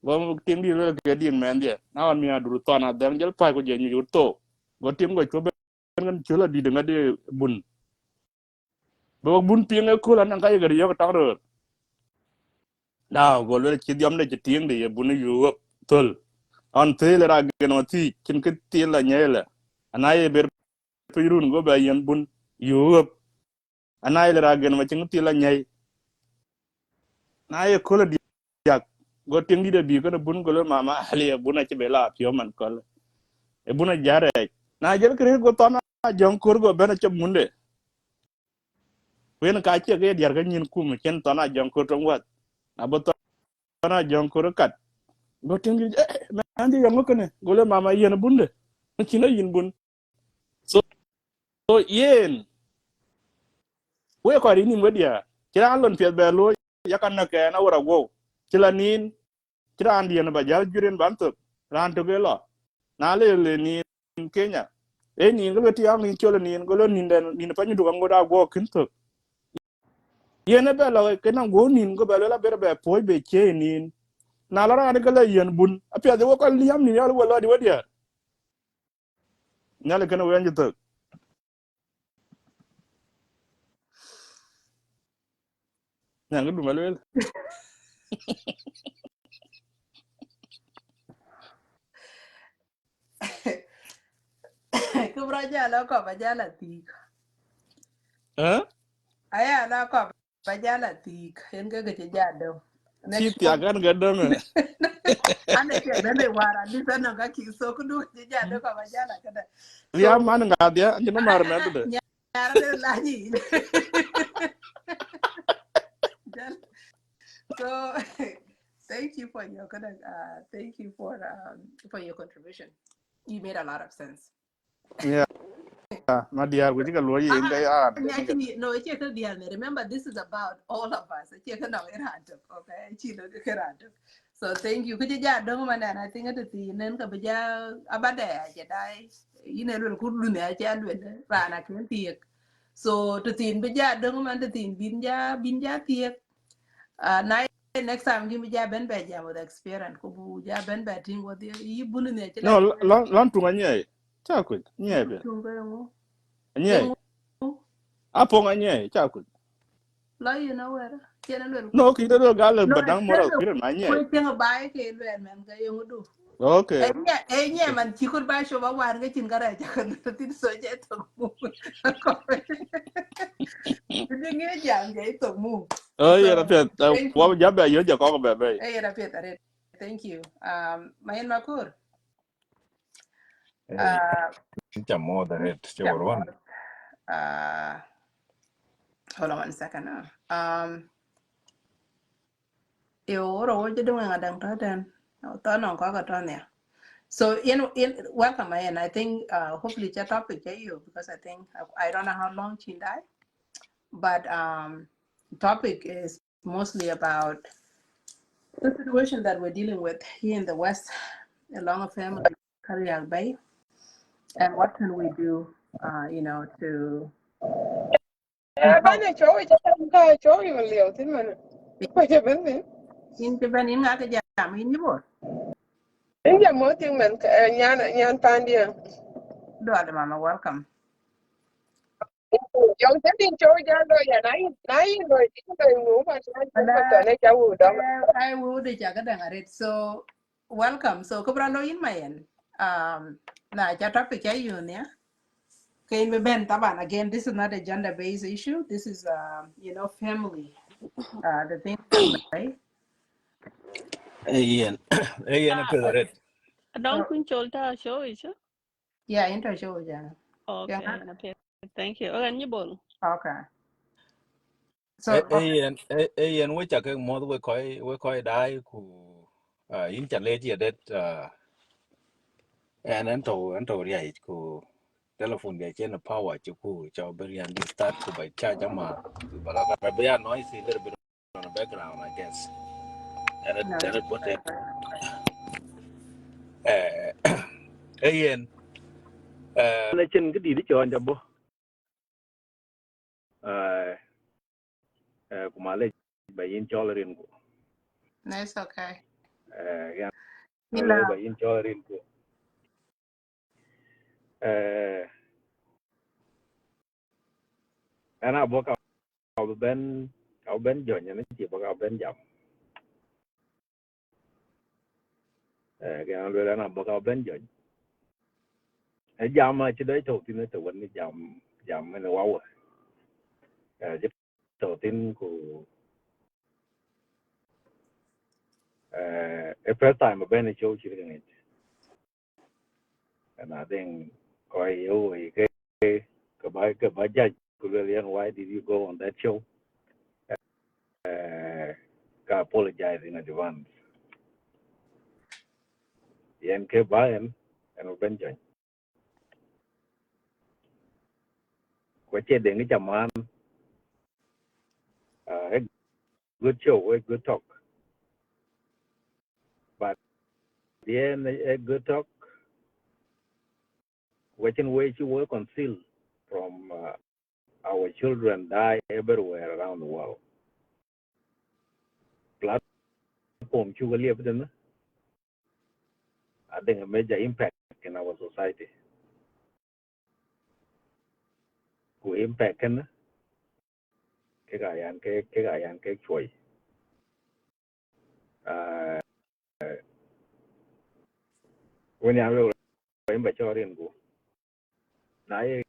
bo ting di le ke din man je na on mi adu to na den jel pa ko je nyu to go tim go cho ben chula di de bun bo bun pienge ko lan ka ye yo ta ro na go le chi diom de chi tieng de bun yu tol on te le ra gen o ti kin ke ti la nyele ana ye ber pirun go ba yen bun yu ana ye ra gen ma chin ti la nyai na ye ko le di yak go tieng di de bi ko bun go le mama ali bun a chi be la pio man ko e bun a jare na jel kre go to na jong kur go ben a chop munde wen ka che ke diar ga nyin kum chen to na jong kur tong wat abo to na jong kur kat go tingi andi yang ko ne gole mama yen bunde chino yin bun so yen we ko ri nin wedia kira lon pet be lo yakan na ke na wora go kila nin kira andi na ba jal juren ban to ran to ge lo na le ni Kenya e ni ngo ti am ni cholo ni ngo lo ni den ni pa ni do ngo da go kin to yen be lo ke na go ni ngo be la be po be che ni na la ran ga la yen bun apia de ko liam ni ya lo di wedia nyale kana wen to na ngo du malwel Cứ bra jala ko ba jala tik. eh Aya na ko ba jala tik. En ga ke jado. chi Next ti month. agan ga dong Ane ke bende wara di sana ga ki so ku du ke jado ko ba jala kada. ya So man nga dia ni no mar men de nyara de la ni. So thank you for your thank you for your contribution. You made a lot of sense. ya ma dia go diga lo yin ga ya de ni ga Actually, no, it's just dear. Remember, this is about all of us. It's just no erratic, okay? It's just erratic. So thank you. Could you just don't man? I think it's the then ka bija abade aja dai. Ine lul kudu ne aja lul rana kan tiek. So to tin bija don't man to tin binja tiek. Na next time give me ja ben beja with experience. Kubu ja ben beting with you bunu ne aja no like. lon tu nye cha ku nye be Tunga yango. nye Yango. apo nga nye cha ku La you know where? Kena lul no ki do ga le no, badang tell mora me ku ma nye what thing about it, man. Kayo do. okay Eh, man, chikut ba show ba war ga chin gara ja kan tin so je to mu. Hindi ngi jam je to mu. oh yeah So, pet thank wa you. ja be yo ja ko be be Eh, rapet are. Thank you. Mayan makur. Hey, Uh, incha moderate jam. chor one. Uh, hold on 1 second now. Yo ro wo je dunga ngadang ta den. Ta no ko ka ta ne. So in welcome and I think hopefully chat topic you because I think I don't know how long she died, but topic is mostly about the situation that we're dealing with here in the West along a family career bay and what can we do to help Banya chow ka chow yung liu tin man. Ko je ben bin. in Japan in nga ka jam in you Inja mo ting man nyan pandia. do mama welcome. Yung tin chow ja lo ya nai lo tin ko ngu ma chan And ko to ne chow do. I would so welcome. So kubra lo in my end. Na chat topic you ne. Okay, Ben Taban, again, this is not a gender-based issue. This is, family. The thing, right? Ayen, ayen a pedret. Don't So, control the show is it? yeah, show, yeah. Yeah, Okay, thank you. Okay, you bol. okay. So, okay. Ayen we chake mod we koi dai ku in chale ji det en ento ria ku telephone dia chen power chu ku cho berian di start ku by charge ama bala ka be a noisy little bit on the background I guess. And No, it it's put it okay. eh ayen na chen cái đi cho anh jabo kumale bayin cholarin ku No, it's okay. gan You lo know, bayin cholarin ku ana boka ben jo nyane chi boka ben jam gan lo ana boka ben jo jam ma chi dai to tin to wan jam ne wow je to tin ku a first time ben show chi ngai and I think koi yo ke ka ba judge ku le why did you go on that show ka apologize in advance yen ke bayan and ben jo Kwa che deng ni chaman a good show, a good talk. But the end a good talk, which in way you will conceal from our children die everywhere around the world. Platform you will live in, I think a major impact in our society. Who impact can cái gài ăn cái chuối. When you will remember cho riêng của nãy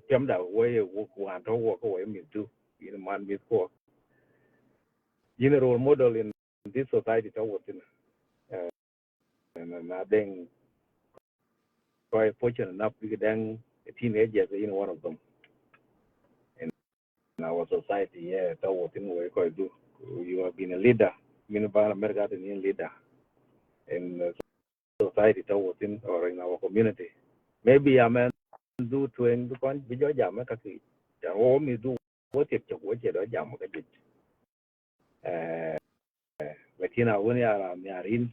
chấm đầu quay hoàn thấu qua cái mình tu in man biết qua in role model in this society to what in and I think quite fortunate enough we can teenagers in one of them in our society yeah to what in way quite do you have been a leader meanwhile America is a leader in society to what in or in our community maybe I mean do chuyện cái con bây giờ giảm cái gì chẳng ôm mình do có tiếp tục có chế đó giảm một cái gì vậy thì nào when you are nhà in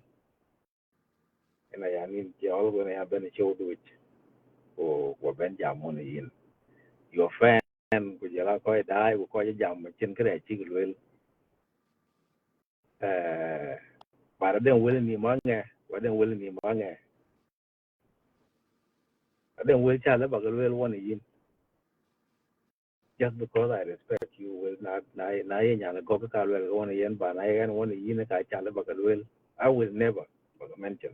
and I mean you all when you have been show do it của bên giảm một in your fan của giờ là coi đai của coi giảm một trên cái này chỉ cái luyện bà đã đang quên niệm mang nghe bà đang quên niệm mang nghe đã đang quên cha là bà cái luyện one in just because I respect you will not nai nyana go ka lwel one yen ba nai gan one yin ka chala ba lwel I will never mention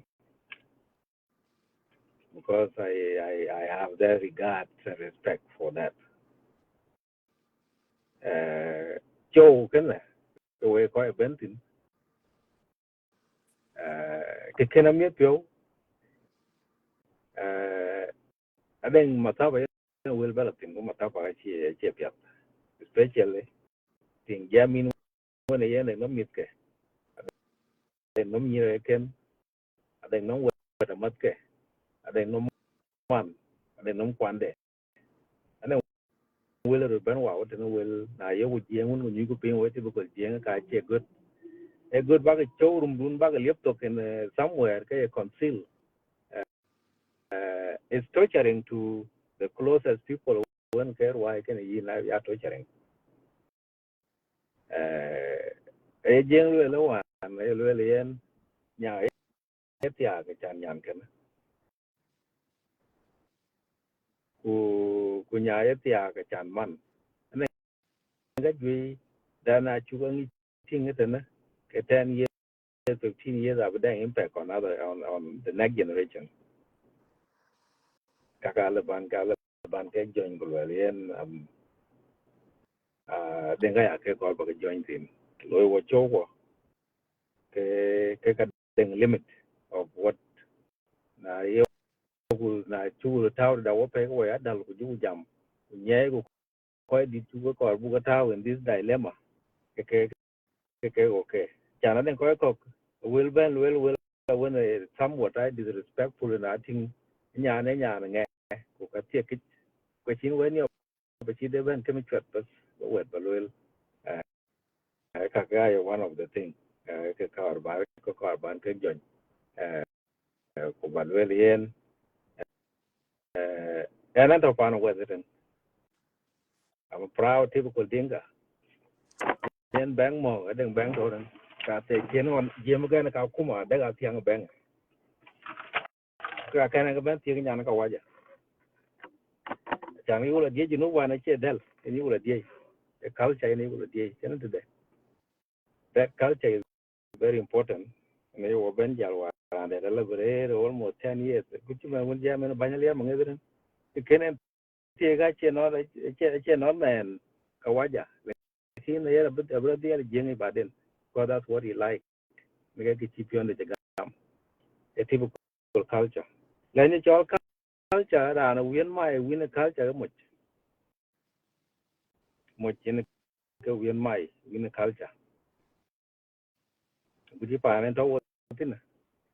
because I have that regard and respect for that Joe cái này cái way coi bên tin cái cái nam biết phiếu ở đây mà tao vậy will develop tin cũng mà tao phải chia phiệt especially tin jamin one yen nó biết cái nó như cái ở nó quên mất cái ở nó man nó quan đề anh will rồi bên vào thì nó will na yo của giang muốn như cái pin với thì cái giang cái chế good bác cái show room run bác cái laptop in somewhere cái conceal it's torturing to the closest people who don't care why cái này là ya torturing giang luôn là hoàn luôn liền nhà ấy thì cái chán nhàn cái ku nhà ấy thì cái chán man nên cái gì đã na chú cái thing cái này cái 10 years 15 years have an impact on on the next generation kakalaban cái join của liền Dinka ya cái coi cái join team lôi vào chỗ của cái limit of what na yêu na chú tao đâu có phải cái gì đó của chú jam nhé của coi đi chú có bu cái tao in this dilemma cái okay chả nó coi có will when somewhat disrespectful and I think nhà này nghe của cái tiệc cái chín với nhau cái chín đấy bên cái mình chuẩn bớt bớt luôn cái one of the thing cái carbon cái join của bạn luôn liền and I'm not fan of Western I'm proud typical Dinka nên bank mò ở đằng bank thôi cả thế chiến còn giếm cái này cao cũng mà để cả tiếng bank cái này cái bank tiếng nhà nó cao quá vậy chẳng như là dia you know why I say that and you là dia the culture ni là dia cho nên today that culture is very important and you open jalwa and they elaborate almost 10 years kuch ma mun ja men banyalia mangiren kenen tie ga che no man kawaja lakin ya abra dia jengi baden because that's what he like mega ki chipion de gam a typical culture la ni chol culture ra na win mai win culture mo chen cái win mai win culture kuji pa men to tin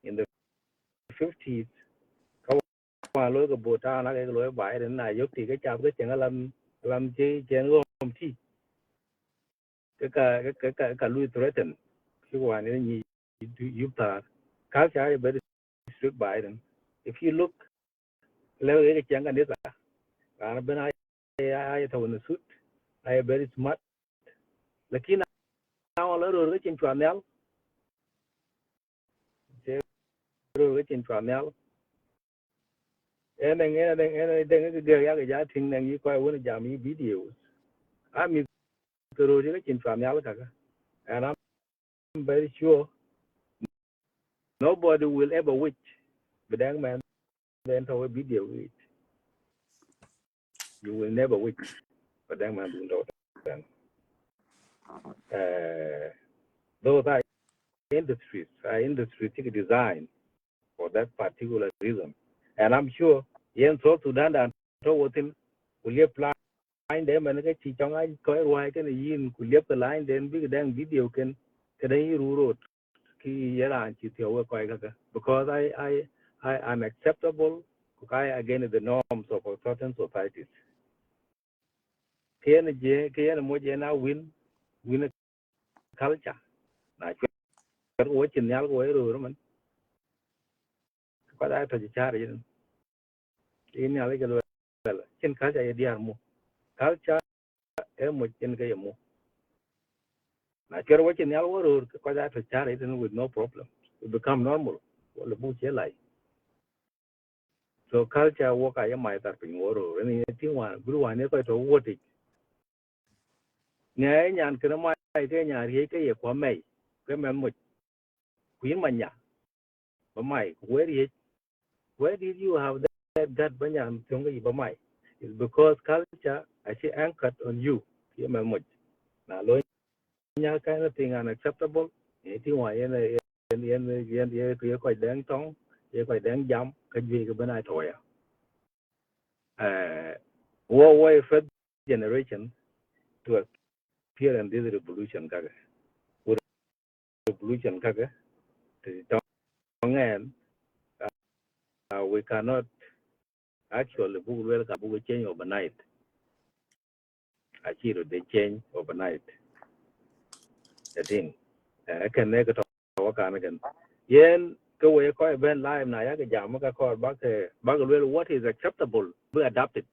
in the 50s qua lối cái bộ ta nó cái lối bài đến này giúp thì cái chạp cái chuyện làm chi chuyện gom chi cái lui threaten cái quan này như giúp ta khá trái very strict by them. If you look level cái chuyện cái đấy là bên ai thầu nó suit ai very smart lakini nào lỡ cái chuyện chuẩn nhau cái chuyện chuẩn nhau en cái giá thình này coi uống giảm ഈ videos I'm rồi cái chuyện chuẩn nhau cả and I'm very sure nobody will ever wish but that man then throw a video it you will never wish but that man do know that those are industry design for that particular reason and I'm sure in South Sudan and so within will apply them and cái chỉ trong ai coi hoài cái này nhìn của liệp cái line đến biết đang video cái đấy rủ khi giờ là chỉ thiếu coi cái because I unacceptable I against the norms of certain societies cái này mỗi cái nào win culture là cái của chuyện nhau của rồi đó mình có ai phải trả rồi ini là cái loại trên culture đi ăn mua culture em một trên cái mua na cái của chuyện nhau rồi có ai phải trả rồi with no problem it become normal là bu chế lại so culture work ay mai tar pin rồi ni tiếng hoa guru hoa ne coi thấu vô thì nghe nhàn cái mai cái nhà thì cái gì của mày cái mà một khuyến mà nhà của mày where did you have that when I'm talking about my is because culture actually anchored on you cái mà một là lối nhà cái thing unacceptable thì ngoài yên cái coi đáng tông cái coi đáng dám cái gì cái bên này thôi war first generation to appear in this revolution cái revolution cái thì trong nghe we cannot actually book change overnight. Actually, they change overnight. I think. I can make it talk again. Yen cái way coi event live này cái giảm cái coi bác what is acceptable we adapt it.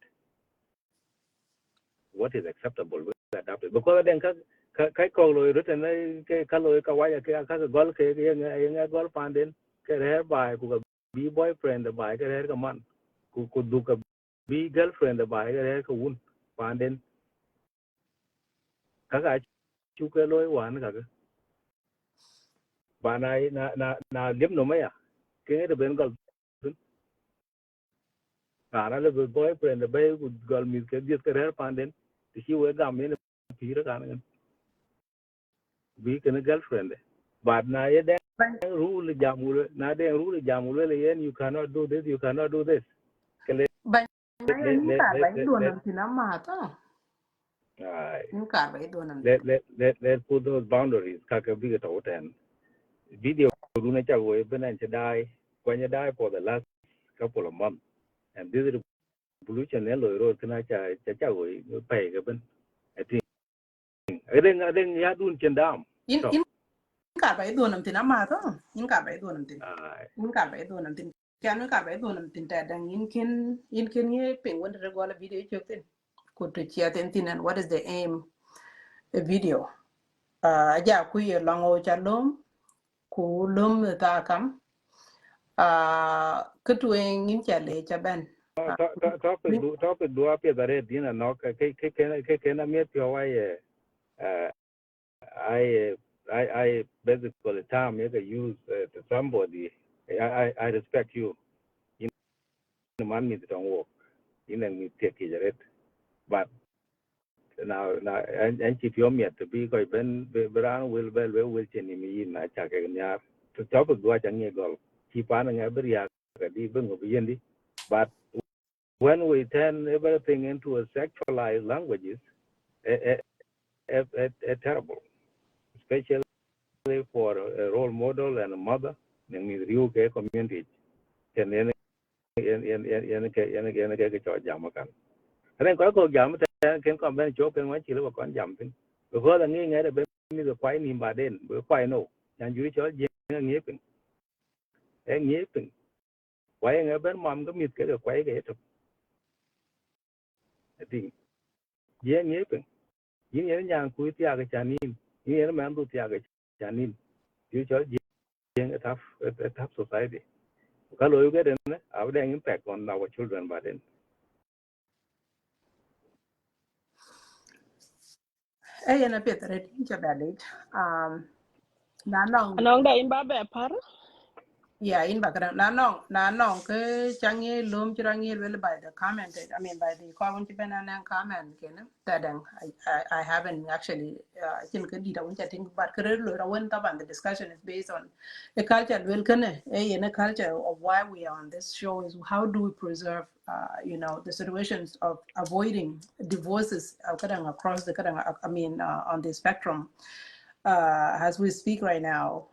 What is acceptable we adapt it. Because then cái câu lối rất là cái lối cái quay cái goal cái goal phản đến cái này bài của be boyfriend bài cái này cái man của du cái be girlfriend bài cái này cái un phản đến các cái chú cái lối hoàn cả cái bạn này na liếm nó mấy à cái này là bên goal cả nó là boyfriend bài của goal mình cái biết cái này phản đến thì khi vừa gặp mình thì nó cả này be cái girlfriend bạn này đang rule jamul na de rule jamul le you cannot do this you cannot do this Bany ni ka bany duonam tinama to. Ni ka bany duonam. Let's put those boundaries kaka big out and video runa cha go benan cha dai kwanya dai for the last couple of months and this revolution ne lo ro kana cha go pay ga ben I think den ya dun chen dam In ka bany duonam tinama to. In ka bany duonam tin. In ka bany duonam tin. Kan ka bany duonam tin ta dang in ken ye ping won re gola video chokten. Ko to chia ten tin and what is the aim a video. Aja ku ye longo cha lom ku lom ta kam. Ketuen in cha le cha ben. topic do apia da red dina no ke na me pio wai I basically time you use to somebody I respect you in the man me don't work in and take it but now and keep your meat to be going ben beran will change me in I check nya to topic do cha nge gol keep an nga beria ka di ben go yendi but when we turn everything into a sexualized languages terrible especially for a role model and a mother in the UK community. And then cái cho giảm mà kan nên có giảm thế cái con bên chỗ cái ngoại chỉ là con giảm thế rồi là nghe là bên mi cái quái niệm bà đến bữa quái nổ nhà dưới chỗ gì nghe pin em nghe pin quái nghe bên mầm có mít cái quái cái thôi thì nghe nghe pin nghe nhà cuối tia cái chanin nghe nó mang tu tia cái chanin dưới chỗ gì cái tough society kalau cái đến our impact on our children bà đến yana petere tincha dalit na nong Anong da in ba be par? yeah in bakara na nong ke changi lum chirangi well by the comment I mean by the comment ben comment ken that I haven't actually kin ke di da woncha think but kere lo ra won taban the discussion is based on the culture well ken in a culture of why we are on this show is how do we preserve the situations of avoiding divorces across the I mean on the spectrum as we speak right now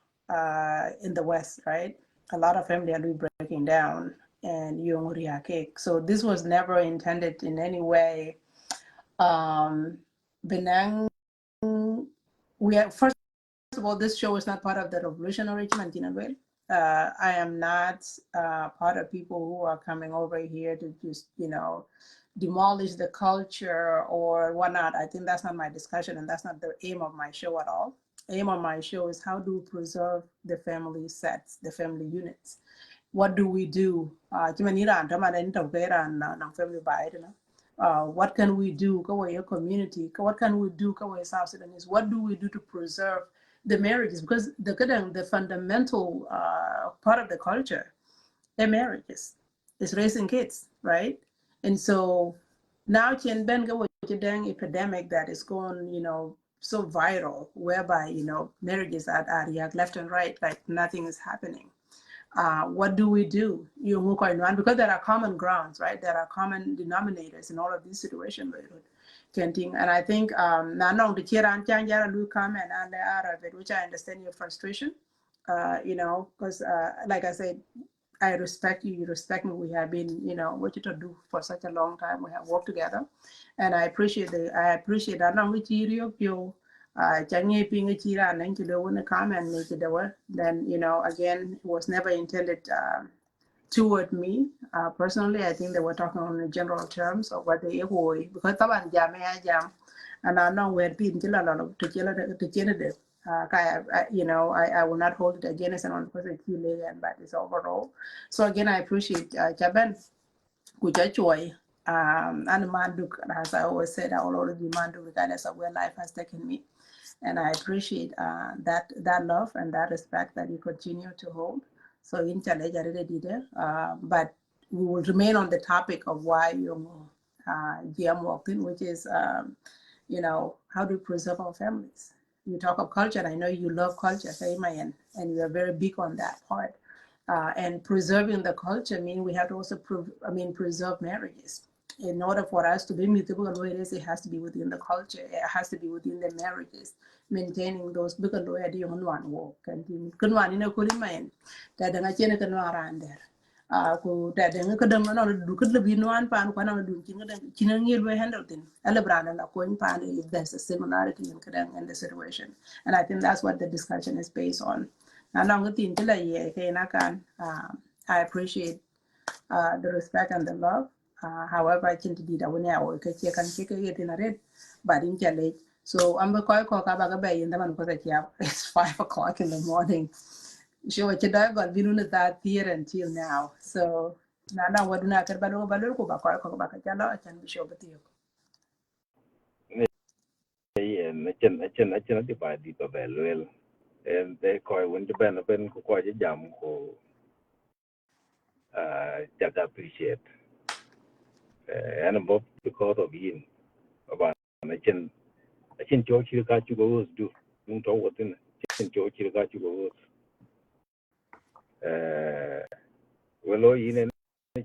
in the West, right? A lot of family are breaking down and cake. So this was never intended in any way. Benang, first of all, this show is not part of the revolutionary movement. I am not part of people who are coming over here to just, demolish the culture or whatnot. I think that's not my discussion and that's not the aim of my show at all. The aim of my show is how do we preserve the family sets, the family units. What do we do? Family what can we do? Go away your community. What can we do? Go away South Sudanese. What do we do to preserve the marriages? Because the fundamental part of the culture, their marriages, is raising kids, right? And so now Chen Ben go with the dang epidemic that is going, so viral, whereby marriages are left and right, like nothing is happening. What do we do? Because there are common grounds, right? There are common denominators in all of these situations. And I think Nanong the Kiran Chanjara Lu comment and the out of it, which I understand your frustration. Because like I said, I respect you, you respect me. We have been, what you to do for such a long time. We have worked together. And I appreciate that. Nanong the Changi being a chira and then to the comment make it then again it was never intended toward me personally. I think they were talking on the general terms of what they avoid because taban jam and I know we're being to it. I will not hold it against anyone because it's illegal, but it's overall. So again, I appreciate Chaben Kujachoy. And Manduk, as I always said, I will already be Manduk regardless of where life has taken me. And I appreciate that love and that respect that you continue to hold. So in challenge but we will remain on the topic of why you GM walked in, which is how do we preserve our families. You talk of culture, and I know you love culture, and you are very big on that part. And preserving the culture means we have to also preserve marriages. In order for us to be mutable, it has to be within the culture. It has to be within the marriages, maintaining those because lawyer di one walk and kunwan in a kurimain that an achena can around there. Ku that the kadam no do could be no one pan when I'm doing chinangil way handled in Elebrand and a coin pan if there's a similarity in kadang in the situation. And I think that's what the discussion is based on. And I'm going to I appreciate the respect and the love. However, I think did when I work can kick it in a red, but in challenge. So I'm a call back bay in the man because it's 5 o'clock in the morning. Sure, what you got been that here until now. So now what do not get back over look back back at Jalo, I can be sure with you. Nó đi bài đi tờ bè luyện em để coi vấn cho bên của coi cái giảm của just appreciate and both because of you about nó trên chỗ chỉ có chú có do đúng chỗ của tin trên chỗ chỉ có chú có well lo in and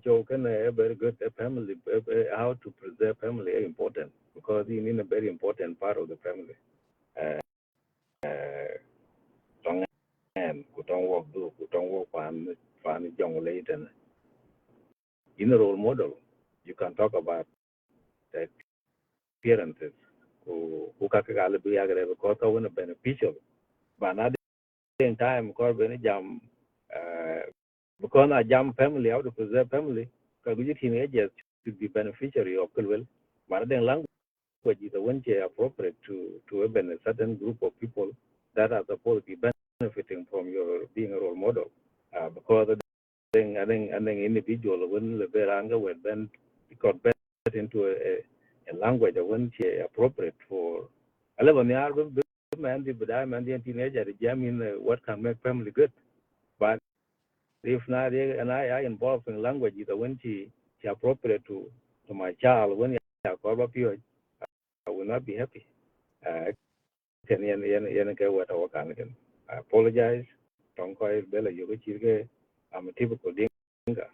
chỗ cái này very good family how to preserve family is important because in a very important part of the family trong em của trong work do của trong work fan young lady in a role model. You can talk about the appearances who kakala be agre because of a beneficial. But not the same time, because when jam because I jam family, how to preserve family, because you teenagers to be beneficiary of goodwill. But then language is the one appropriate to even a certain group of people that are supposed to be benefiting from your being a role model. Because I think individual when the anger when convert into a language when appropriate for. I live on the album, man, the teenager, what can make family good. But if not, and I involve in language when she appropriate to my child when I will not be happy. Can get what I can again. I apologize. Don't call it Bella. I'm a typical Dinka.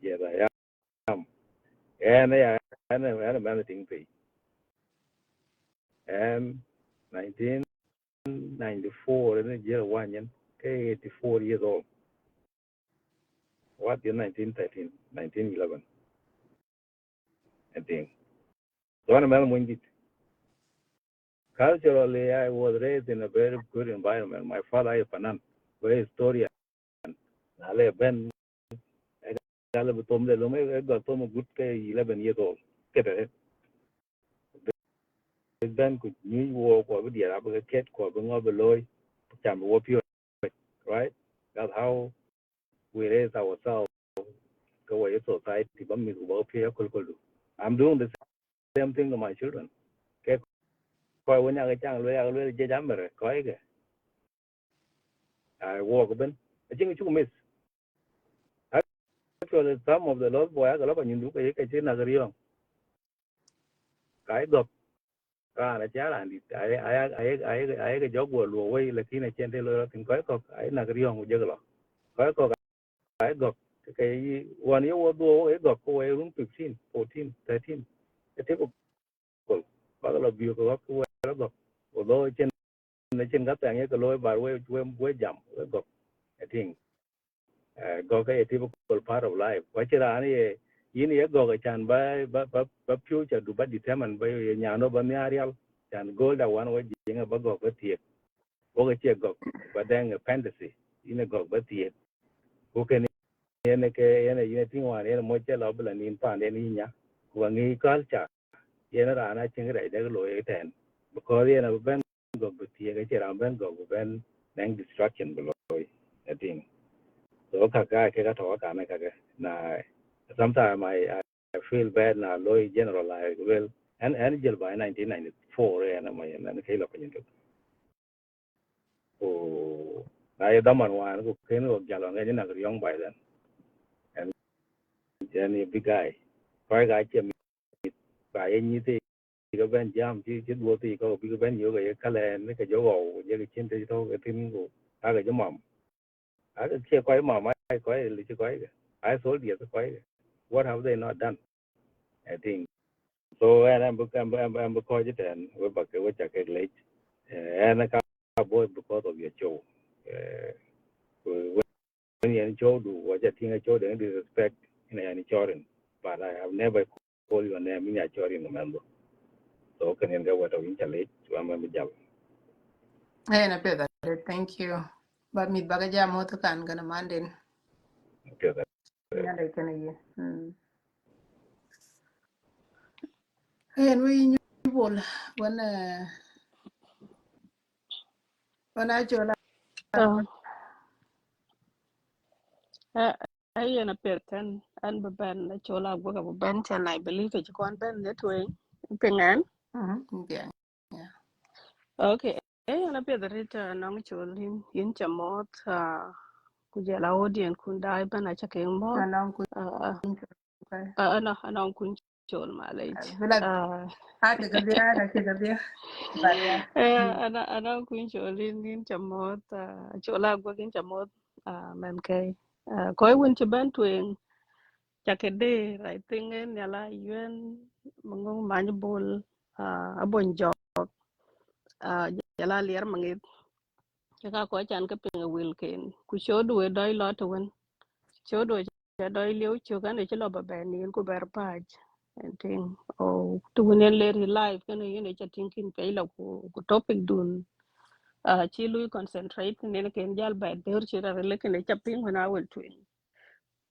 Yes, I am. And I am a managing fee. And 1994, in the year 84 years old. What in 1913, 1911? I think. So I'm a culturally, I was raised in a very good environment. My father is Panan, very historian. I live Ben. I live with Tom. I got Tom good 11 years old. Get it. Ben could new war for the Arabic cat, for the Loy, right? That's how we raise ourselves. Go away society. I'm doing the same thing to my children. When I walk Ben. I think you miss. Actually, some of the lost boys, a lot of you look at it. Cái gộp cả là giá là ai cái job của lùa quay là khi này trên đây là thì có cái là cái riêng của dân rồi có cái gộp cái quan yếu đua cái gộp của ấy đúng 15, 14, 13 cái tiếp của có là view của cái gộp của đôi trên các tảng cái lối bà quay giảm cái gộp I think có cái typical part of life quá chứ là này ini ya go chan ba future du ba determine ba nya no ba mi arial chan go da wan wa jinga ba go ba tie go ga che go ba dang fantasy ina go ba tie ko ke ne ke ene ine tin wa ne mo che lo bla nin pa ne ni nya wa ngi culture ene ra na chin ga da lo e ten because ene ba ben go ba tie ga che ram ben go ba ben nang distraction below I think so ka ke tho ka ne ka na sometimes I feel bad now, low generalize well, and angel by 1994, and I'm a kilo opinion. Oh, I don't want to came to Jalon, and you're young by then, and a big guy. Quite guy came by anything. You go jam, you go to go, big ben, you go, color, and make a joke, you can take it over, I got your mom. I could say quite mom, I quite a little quite. I told you quite. What have they not done? I think. So and I'm because it and we back we check it late and I can't boy because of your show. When you show do what you think I show the disrespect in any children, but I have never called your name in a children remember. So can you get what I'm late to remember job. Hey, na peda. Thank you. But me baga jam mo to kan gana mandin. Okay, that Ya dai kana yi. Hey, and we bol when I chola. I am a person and Ben Chola work of bench and I believe it you can't bend that way. Pengan. Yeah. Okay. I am a person nong cholin in chamot kujala audience kundai ban a checking mod. Anong ku Anong kun chol malage. bila hata ga dia ka ce ga dia. But yeah. Anong kun cholin in chamot chola working chamot man koi win to ben twing chakede I think en yala yuen mangong manjbol abon jok yala liar mangit ka ko chan ka pinga wil ken ku shodu e doi lot wen shodu ja doi liu chu kan ne chilo ba ben nin ku ber paj and thing o tu ne le ri live kan ne cha thinking pe la ku topic dun chi lui concentrate ne ken jal ba der chi ra le ken cha ping na wel twin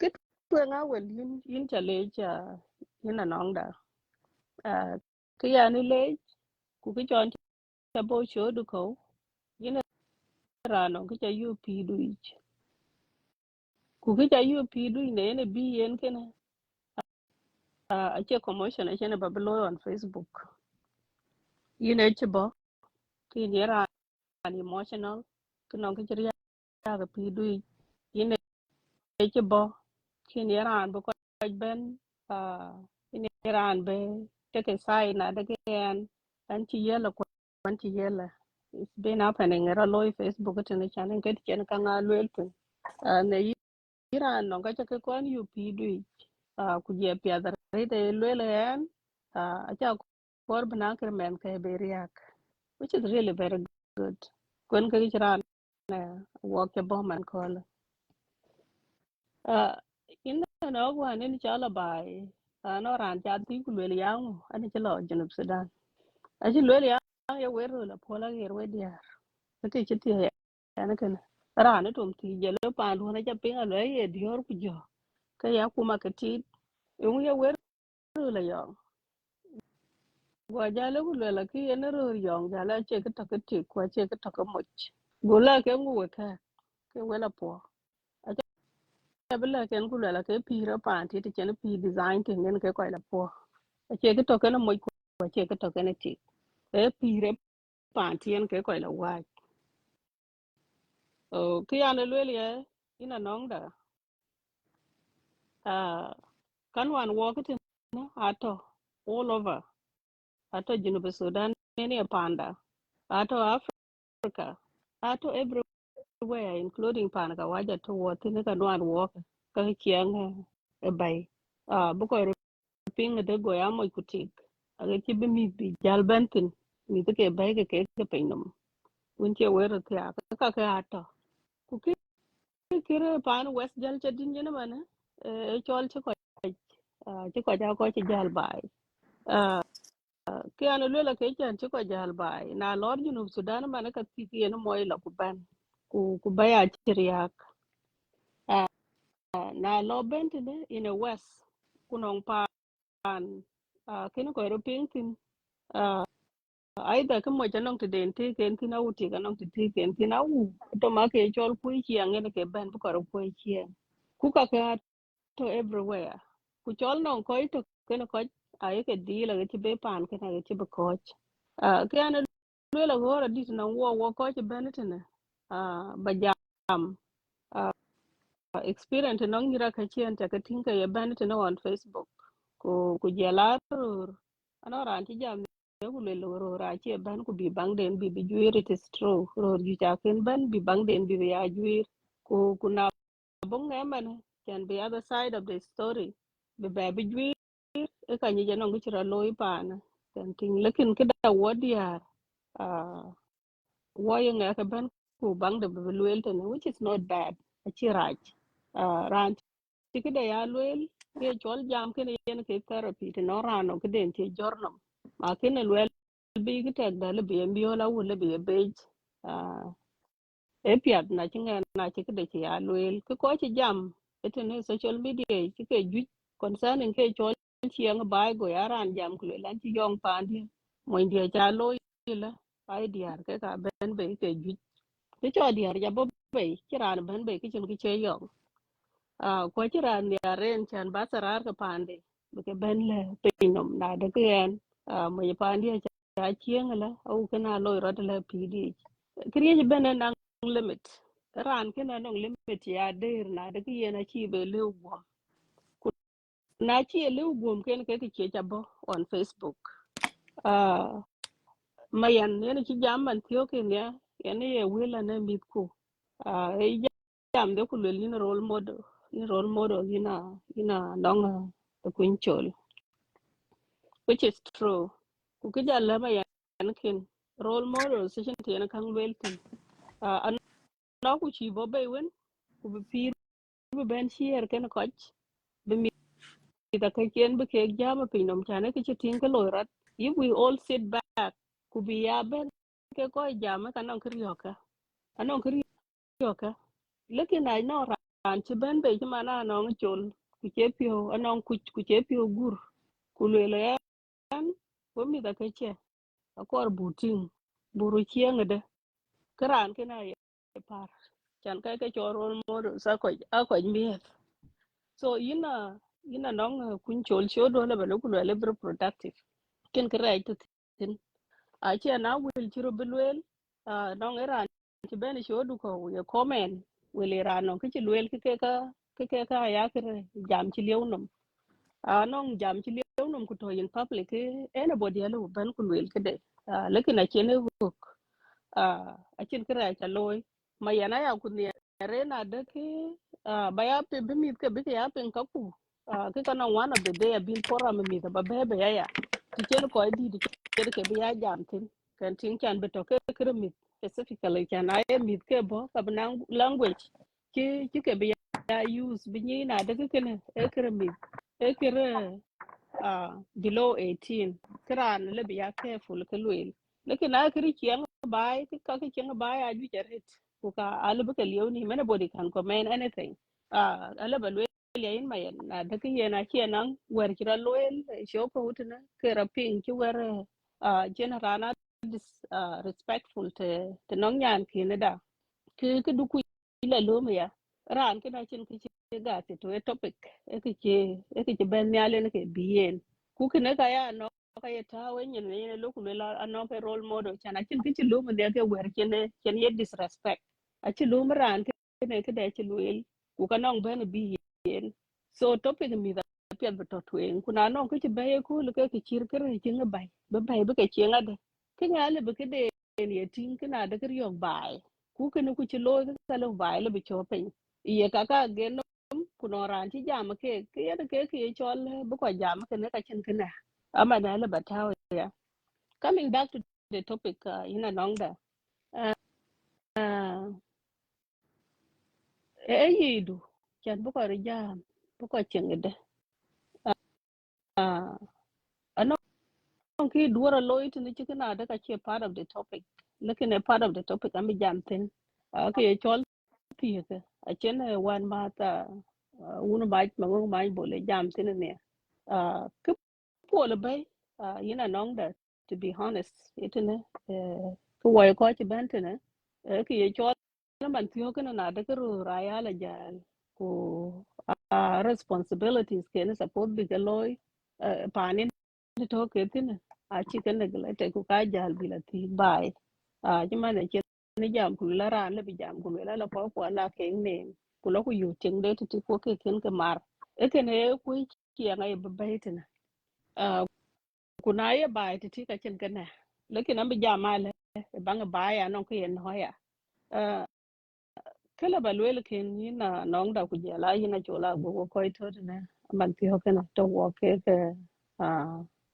kit ku nga wel yin cha le cha yin na nong da ke ya ni le ku ki chon cha bo cho du ko yin ra no ki cha yu pi du ku ki cha yu pi du ne bi yen ken a che commotion a chen ba lo on Facebook yin e che bo ki ni ra an emotional ki non ki chiri ga pi du yin e che bo ki ni ra an bo ko ben ni ra an be te ke sai na de ken an chi yela ko an chi yela it's been happening era loy Facebook te ne chan ke chen ka nga lwel tu ne Iran no ga ke kon yu pi du ku je pya da re de lwel en a cha kor bana ke men ke be riak which is really very good kwen ke chiran walk the bomb and call in no one in chala bai no ran cha ti ku lwel yang ani chalo junub Sudan a chi lwel yang ye weru la pola ger we dia ke chi ti ya na ken ran tum ti je lo pan du na cha pinga le ye dior ku jo ke ya kuma ke ti yung ye weru la yo gwa jale ku lwel ki ye ne ro yong jala che ke to ke ti kwa che ke to ke moch gula ke ngu we ka ke wela po bela ken ku lela ke pira pan ti chen pi design ti ngen ke ko la po che ke to ke no mo ko che ke to ke ne ti e pire pan ti en ke ko la wa o ki an le le ye ina nong da a kan wan wo ke ti no ato all over ato Junub Sudan ne panda ato Africa ato everywhere including pan ka waja to wo ti ne kan wan wo ka kiang e bay bu ko ping de go ya mo kutik aga ci be mi bi jal bentin mi de ke bay ke pinum un che wer ke ka ato ku ki re pan west jal cha din jena mana e chol ci ko ci ko ja ko ci jal bay ke an le la ke chan ci ko jal bay na lor junub Sudan mana ka ti ki no moy la ku ban ku baya ci riak na lo bentin in a west kunong pan kino ko ro ping tin ai da kuma janong te den te ken tina uti kanong te ken tina u to ma ke chol ku chi angen ke ben bu karo ku chi ku ka ka to everywhere ku chol non ko to ken ko ai ke di la ke be pan ke na ke be ko ke ana le la gora dit na wo ko che ben te ne ba jam experience non ngira ka chien ta ka tinka ye ban te no on Facebook ku jela ano ran ti jam ne ku le ro ra che ban ku bi bang den bi juir it is true ro ju cha ken ban bi bang den bi ya juir ku na bong ne man can be other side of the story be juir e ka ni jano ngi ra loy pan kan ting lekin ke da wodiar uh wo ye nga ka ban ku bang de bi luel ten which is not bad a chi raj ran ti ke da ya luel ke chol jam ke ne yen ke therapy te no rano ke den che jornom ma ke ne luel bi ke tek da le bi mbio la wu le bi be e piat na chi nga na chi ke de che ya luel ke ko chi jam ete ne social media chi ke ju concerning ke chol chieng bai go ya ran jam ku le lan chi yong pandi mo india cha lo la ai diar ke ka ben be ke ju ke cho diar ja bo be chi ran ben be ke chin ke che yong ko ci ran ya ren chan ba sarar ka pande ke ben le pinom na de ken mo ye pande cha chieng la au kana lo ro de le pidi kriye ben na limit ran kana no limit ya der na de ke na chi be le wo na chi le wo ken ke ke cha bo on Facebook ah mayan ne ci jam man tiyo ke ne ene ye wila ne mit ku e jam de ku le ni role model ina long the queen chol which is true ku ke jalla mayan kin role model se chen te na kan welten an na ku chi bo be wen ku bi ben share ken coach be mi da ka ken be ke jama pin nom chane ke tin ka lorat if we all sit back ku bi ya ben ke ko jama ka non kriyoka anon kriyoka lekin I know ran ci ben be ci mana no chol ku che pio anon ku che pio gur ku le yan ko mi da ke che akor buting buru chieng de kran ke na ye par chan ka ke chorol mo sa ko a ko mi so ina nong kun chol sho do le belo ku le bro productive ken kra ito tin a che na wil chiro belwel nong era ci ben sho du ko ye comment wil era no ke ci lwel ke ka ya kre jam ci lew nom a nong jam ci lew nom ku to in public anybody alo ban ku lwel ke de lekin a chene wuk a chin kra cha loy ma yana ya ku ne rena de ke baya pe be mit ke be ya pen ka ku ke kana one of the day bin forum mi da ba be ya ti chen ko di di chen ke be ya jam tin kan tin kan be to ke kre mit specifically kan ay mit ke bo ka language ki ke be ya use bi ni na de ke ne e kre mit e kre below 18 kran le be ya careful ke lwel lekin a kri chiang bai ka chiang bai a ju charit ku ka alu be ke liu ni anybody can comment anything ala ba lwel ya in mayen na de ke na chi nan wer chira lwel sho ko utna ke raping ki wer general respectful te nong nyan ki ne da ke du ku ile lo me ya ran ke na chin ki ga ti to topic e ke ben ya le ne ke bien ku ke ne ka ya no ka ye ta we nyen ne lo ku la ano ke role model chana chin ki lu me de ke wer chen ye disrespect a chi lu me ran ke ne ke de chi lu ku ka nong ben bien so topic mi da pia be to twen ku na nong ke be ku le ke chir ke re chin bay be ke chin ade ke nga le be ke de ye tin ke na de ke yo bay ku ke ne ku chi lo ke le bay le be cho pe ye ka gen ku no ran ti jam ke ye ke chol bu ko jam ke ne ka chin ke na ama na le bataw ya coming back to the topic ina nong da uh, yidu chan bu ko ri jam bu ko chen de ano ki duara lo it ni chikina da ka che part of the topic lekin a part of the topic am jam tin ke chol ti ke a chen wan ma ta unu ba ma ngo mai bole jam tin ne ke pole bay ina nong da to be honest it ne ko wa ko chi ban tin ke chol man tiyo kana na da ka ru ra ya la ja ko responsibilities ke ne support bi ga loy panin to ke tin a chi kan ne gele te ku ka jal bi la ti bai ji ma ne chen ni jam ku la ran le bi jam ku la ko la ke ne ku lo ku yu ting de ti ko ke ken ke mar e ke ne ku ki ya ngai ba bai tin ku na ye bai ti ka chen kan ne lekin am bi jam ma le bang bai ya non ke en ho ya kala ba lwel ken ni na nong da ku jela ina chola go ko to ne man ti ho kana to wo ke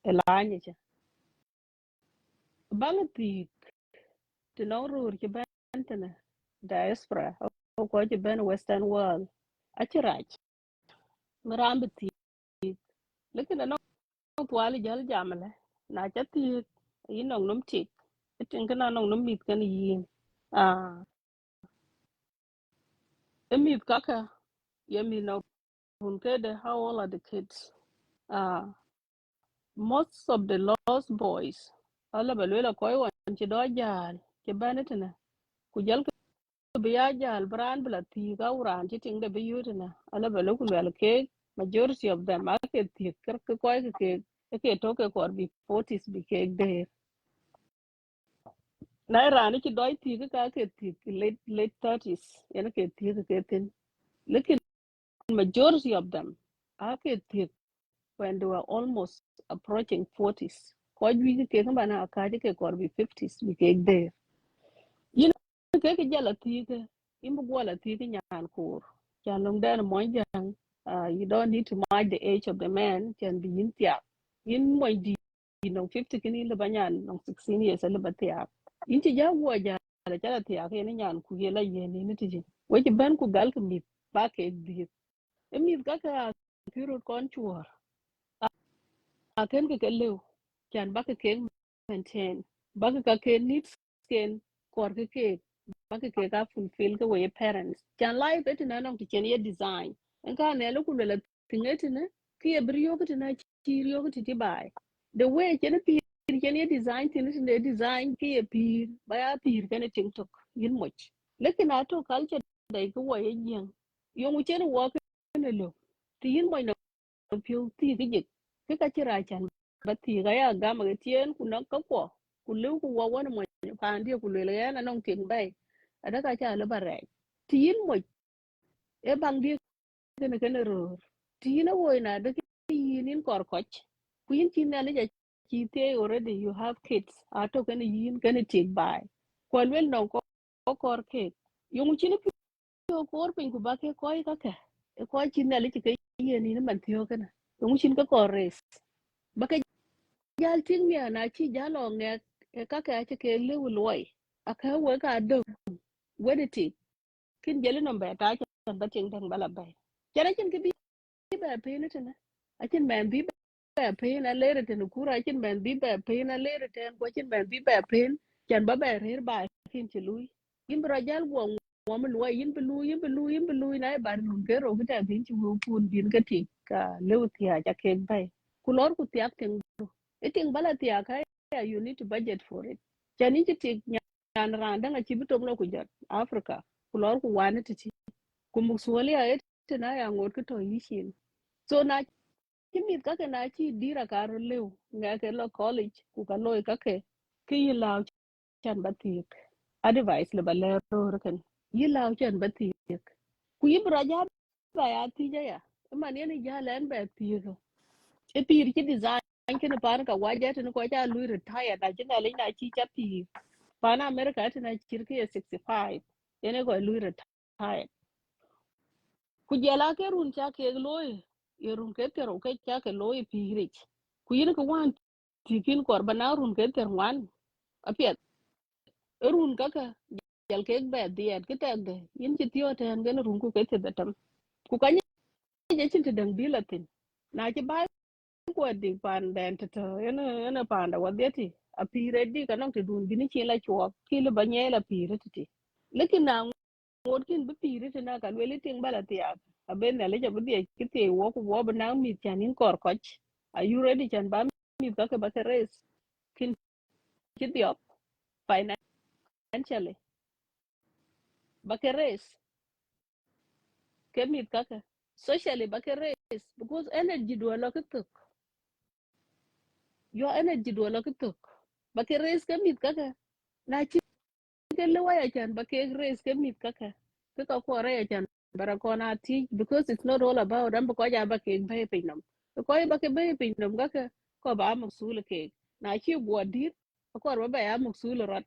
elanye cha bang ti to no rur ki ben tene diaspora ko ki ben western world achirach marambi ti lekin no twali jal jamale na cha ti yin num tik tin kana nong num mit kan yin ah emit kaka yemi no hun kede how old are the kids most of the lost boys ala balwela koy wan ci do jal ci banetena ku jal ko be ya jal bran bla ti ga uran ci ting de be yutena ala balo ku wel ke majority of them are ke ti ker ko koy ke to ke kor bi 40s bi ke de na ran ci doy ti ka ke ti late 30s yana ke ti ke tin lekin majority of them are ke ti when they were almost approaching 40s. Ko ju ke ke bana ka ke kor bi 50s bi ke de. You know ke jala ti ke imbu gola ti ke nyan kur. Jalong dan mo jang you don't need to mind the age of the man can be in tia. In mo di no 50 kini le banyan no 16 years le batia. In ti ja wo ja la jala tia ke ni nyan ku ye la ye ni ti ji. We ki ben ku gal ku mit ba ke di mi ka ka kiro kon chuor a ken ke lew chan ba ke maintain ba ka ke needs ken kor ke ba ke ka fulfill ke way parents chan life it na nong ti chen ye design en ka ne lu ku le tingeti ne ki e brio ke na chi rio ke ti bai the way chen pi chen ye design tin ne design ki e pi ba ya pi ke ne ting tok yin moch lekin ato culture dai ko way yen yung chen wo ke ne lo ti yin mo phiêu ti cái dịch cái chi ra chan ba ti ga ya ga ma tien ku no ka ko ku lu ku wa wa mo pa ndi ku le ya na nong ting bai ada ka cha le bare tin mo e bang di ke ne ro tin na wo na de ki nin kor koch ku yin tin na le ja chi te already you have kids ato ke ne yin ke ne ting bai ko le no ko kor ke yung chi ne pyo kor pin ku ba ke ko ko chi na le chi ke yin ni man thio ke na yung chin ka kores ba ka jal ting mia na chi jalo nge e ka ka che ke le loy aka we ka do wediti kin jeli no be ta chen ba ting dang bala bay jara chen ke bi ba pe ne tena a chen men bi ba pe na le re ten kura chen men bi ba pe na le re ten ko chen men bi ba pe chen ba ba re ba kin chi lui yin bra jal wo wo mo loy yin bu lui na ba nun ke ro ga bin chi wo pun bin ka ti ka le ti a ja ke bay kulor ku tiak ting eating bala tiak ha you need to budget for it chani chi tik nyan randa nga chi bitom lo ku jot africa kulor ku wane ti ti ku muksuli a et na ya ngot ko to yishin so na chi mit ka na chi dira kar lew nga ke lo college ku ka lo ka ke ki law chan batik advice le baler ro kan yi law chan batik ku yibra ja ba ya ti ja ya man ne ja len ba ti e pir chi design ken pan ka waje tin ko ja lui retire na jinga le na chi cha pir pana america tin na chirki 65 ene go lui retire ku jela ke run cha ke loy ye run ke tero ke cha ke loy pirich ku yin ko wan tikin kor bana run ke ter wan apiet run kaka jal ke be diet ke tek de yin chi tio ten gen run ku ke te betam ku kanye je chin te dang bilatin na chi ba ko di pan den to ene panda wadeti a pire di kanang te dun bini chi la chwa ki le banye la pire ti lekin na ngot kin bi pire te na kan weli ting bala ti a ben na le jabu di ki te wo ko wo bana mi chanin kor koch are you ready chan ba mi ka ke ba ke res kin chi diop financially ba ke res ke mi ka ke socially ba ke res because energy do la ke tok your energy do la ke tok ba ke res ke mi ka ke na ke le waya chan ba ke raise ke mit kaka ke ka ko ra chan bara ko na ti because it's not all about am ko ja ba ke be pinam ko ba ke be pinam kaka ko ba maksul ke na chi gwadir ko ba ba ya maksul rat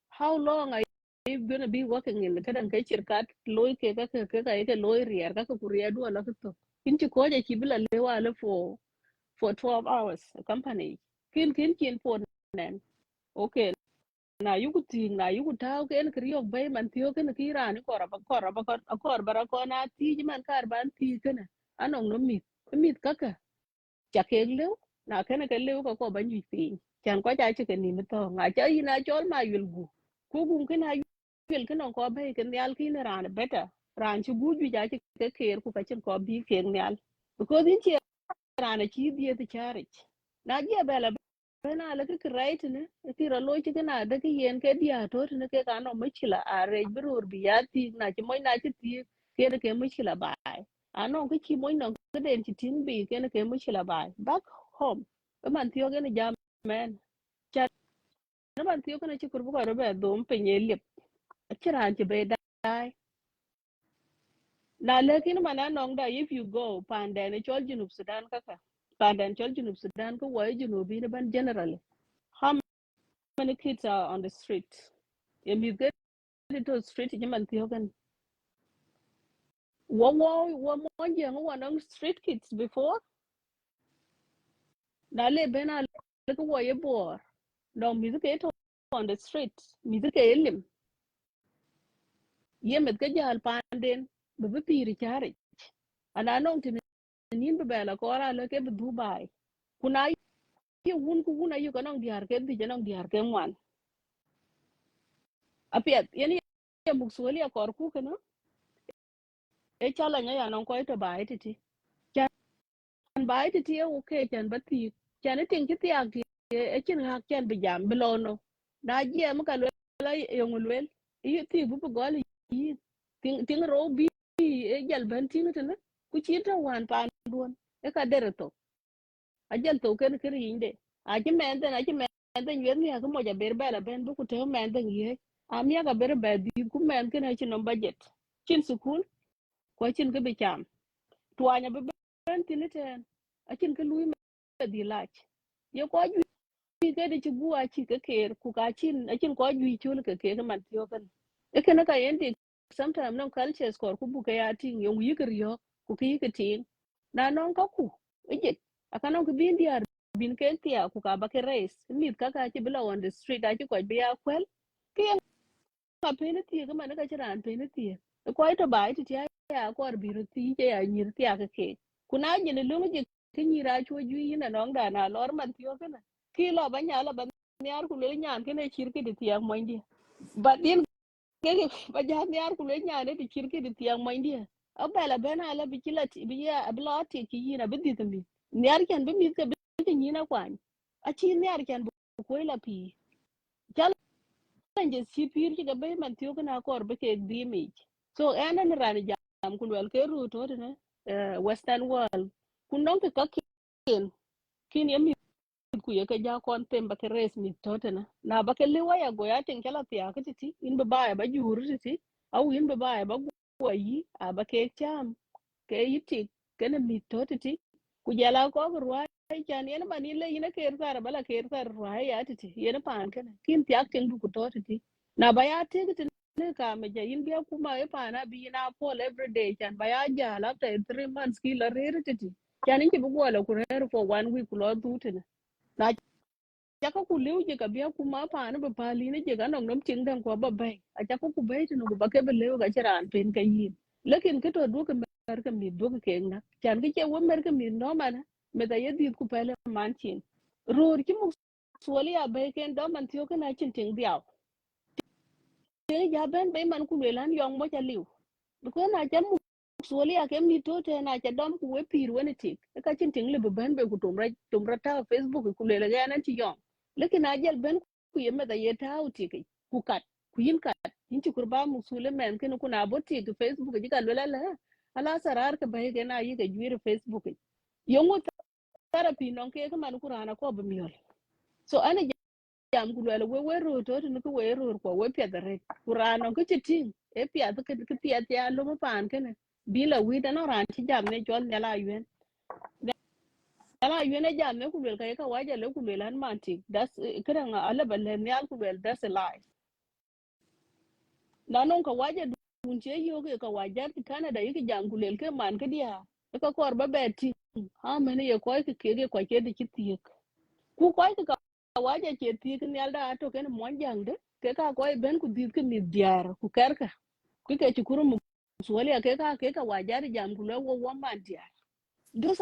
how long are you going to be working in the kadan kai chirkat loy ke kaka ke loy rier kaka kuriya du ala to kin chi ko ja chi bila lewa le for 12 hours a company kin for nen okay na yugu ting na yugu taw ken kriyo bay man tiyo ken kira ni kor bara ko na ti man kar ban ti ken anong no mit kaka chake lew na ken ke lew ko ban yi ti chan ko ja che ken ni to nga cha yi na chol ma yul gu ku gun ken a yul ken ko bay ken yal kin ran beta ran chu gu ju ja che ke ker ku ka chen ko bi ken yal because in che ran chi die ti charich na je bela na la ke right ne ki ra lo chi na da ki yen ke dia to ne ke ka no michila are brur bi ya ti na chi moy na chi ti ke ne ke michila ba ano ke chi moy no ke den chi tin bi ke ne ke michila ba back home e man tiyo ke ne jam men cha ne man tiyo ke ne chi kur bu ko be dum pe nye lip chi ran chi be dai na le kin mana nong da if you go pande ne chol junub sudan kaka pande chol junub sudan ko wo junubi ne ban generally many kids are on the street. If you get into the street, you man tiogan. One young one on street kids before. Nale bena look away a boar. No music on the street. Music elim. Yemet kajal pandin. be piri chari ana non tin nin be bela ko ra le ke be Dubai kuna ye wun ku wuna yu kanong diar ke di janong diar ke ngwan apiat yani ye muksuli akor ku kana e chala nya ya non ko to bai ti chan bai ti o ke chan bati chan tin ki ti ak e chin hak chan be jam belono na je mu ka le yong lwel yi ti bu gol yi tin ro bi e jal ben tin tin ku chi to wan pan duon e ka dere to a jal to ken kir yinde a chi men den a chi men den yer ni ha mo ja ber bela ben bu ku te men den ye am ya ga ber ba di ku men ken a chi no budget chin sukul ko chin ke be cham tuanya be ben tin ten a chin ke lui me di lach ye ko ju ke de chi bua chi ke ker ku ka chin a chin ko ju chul ke man tio kan e ken ka yendi sometimes non cultures ko ku bu ke ya tin yo yi ke ryo ku ki ke tin na non ko ku e akanon ku bin diar bin ke tia ku ka ba ke race mit ka ka ci bila on the street a ci ko bi ya kwel ke ka pene tia ka man ka ci ran pene tia ko ito ba iti tia ya ko bi ru ti je ya nyir tia ka ke kuna je ne lu je ke nyira cho ju yi na nong da na lor man tio kana ki lo ba nya lo ba nyar ku le nyan ke ne chir ke di tia mo ndi ba din ke ba ja nyar ku le nyan ne di chir ke di tia mo ndi a ba la bena la bi ci la ti bi ya bi lo ti ki yi na bi di mi nyar ken bi mi ke bi ni na kwan a chi nyar ken bu ko la pi challenges chi pir chi ga be man tiyo kana kor be ke di mi so ena ni ran jam kun wel ke ru to ne western world kun non ke ka kin yemi ku ye ke ja kon tem ba ke res mi to na ba ke liwa ya go ya tin kala tia ka ti in ba ba juru ti au in ba go yi a ba ke cham ke yiti kene mi to ti ku jala ko ruwa chan yen man ile ina ker sar bala ker sar ruwa ya ti yen pan kene kin tiak tin du ku to ti na ba ya ti ti ne ka me ja in bia kuma e pana bi na pol every day chan ba ya ja after 3 months ki la re ti chan in ki bu go la ku re for 1 week lo du ti na chaka ku liu je ka bia kuma pana ba pali ne je ga nong nom ching dang ko ba bai a chaka ku bai ti no ba ke be lew ga charan pen ka yin lekin ke to du ka mer ka mi du ka na chan ke che wo mer ka mi no mana me da ye dit ku pele man chin rur ki mu suoli ya bai ken do man tiyo kana chin ting biao te ja ben bai man ku le lan yong mo cha liu ko na chan mu suoli ya ke mi to te na cha dom ku we pir we ni tik ka chin ting le ben be ku tum ra ta Facebook ku le ga na ti yong lekin ajal ben ku yeme da ye ta uti ku kat ku yin kat yin ci kurba mu sule men ken ku na boti ku Facebook ji ka le la ala sarar ka bai ga na yi ga juire Facebook yongu therapy non ke man ku rana ko be miol so ana jam ku le we ro to ni ku we ro ko we pya da re ku rana ku ci tin e pya da ke pya ya lo ma pan ken bi la wi da no ran ci jam ne jol ne la yuen ala yuen jam ne ku le ka waja le ku le lan mantik das kiran ala balle ne al ku le das a lie na non ka waje dun ce yo ke ka wajar ti Canada yake jangulel ke man ke dia ka kor ba beti ha mene ye ko ke ko ke de kiti ku ko ka waje ke ti ke nyal da to ken mon jang de ke ka ko ben ku dit ke mi diar ku ker ka ku ke ti kuru mu suwali ke ka wajar jangulel wo man diar those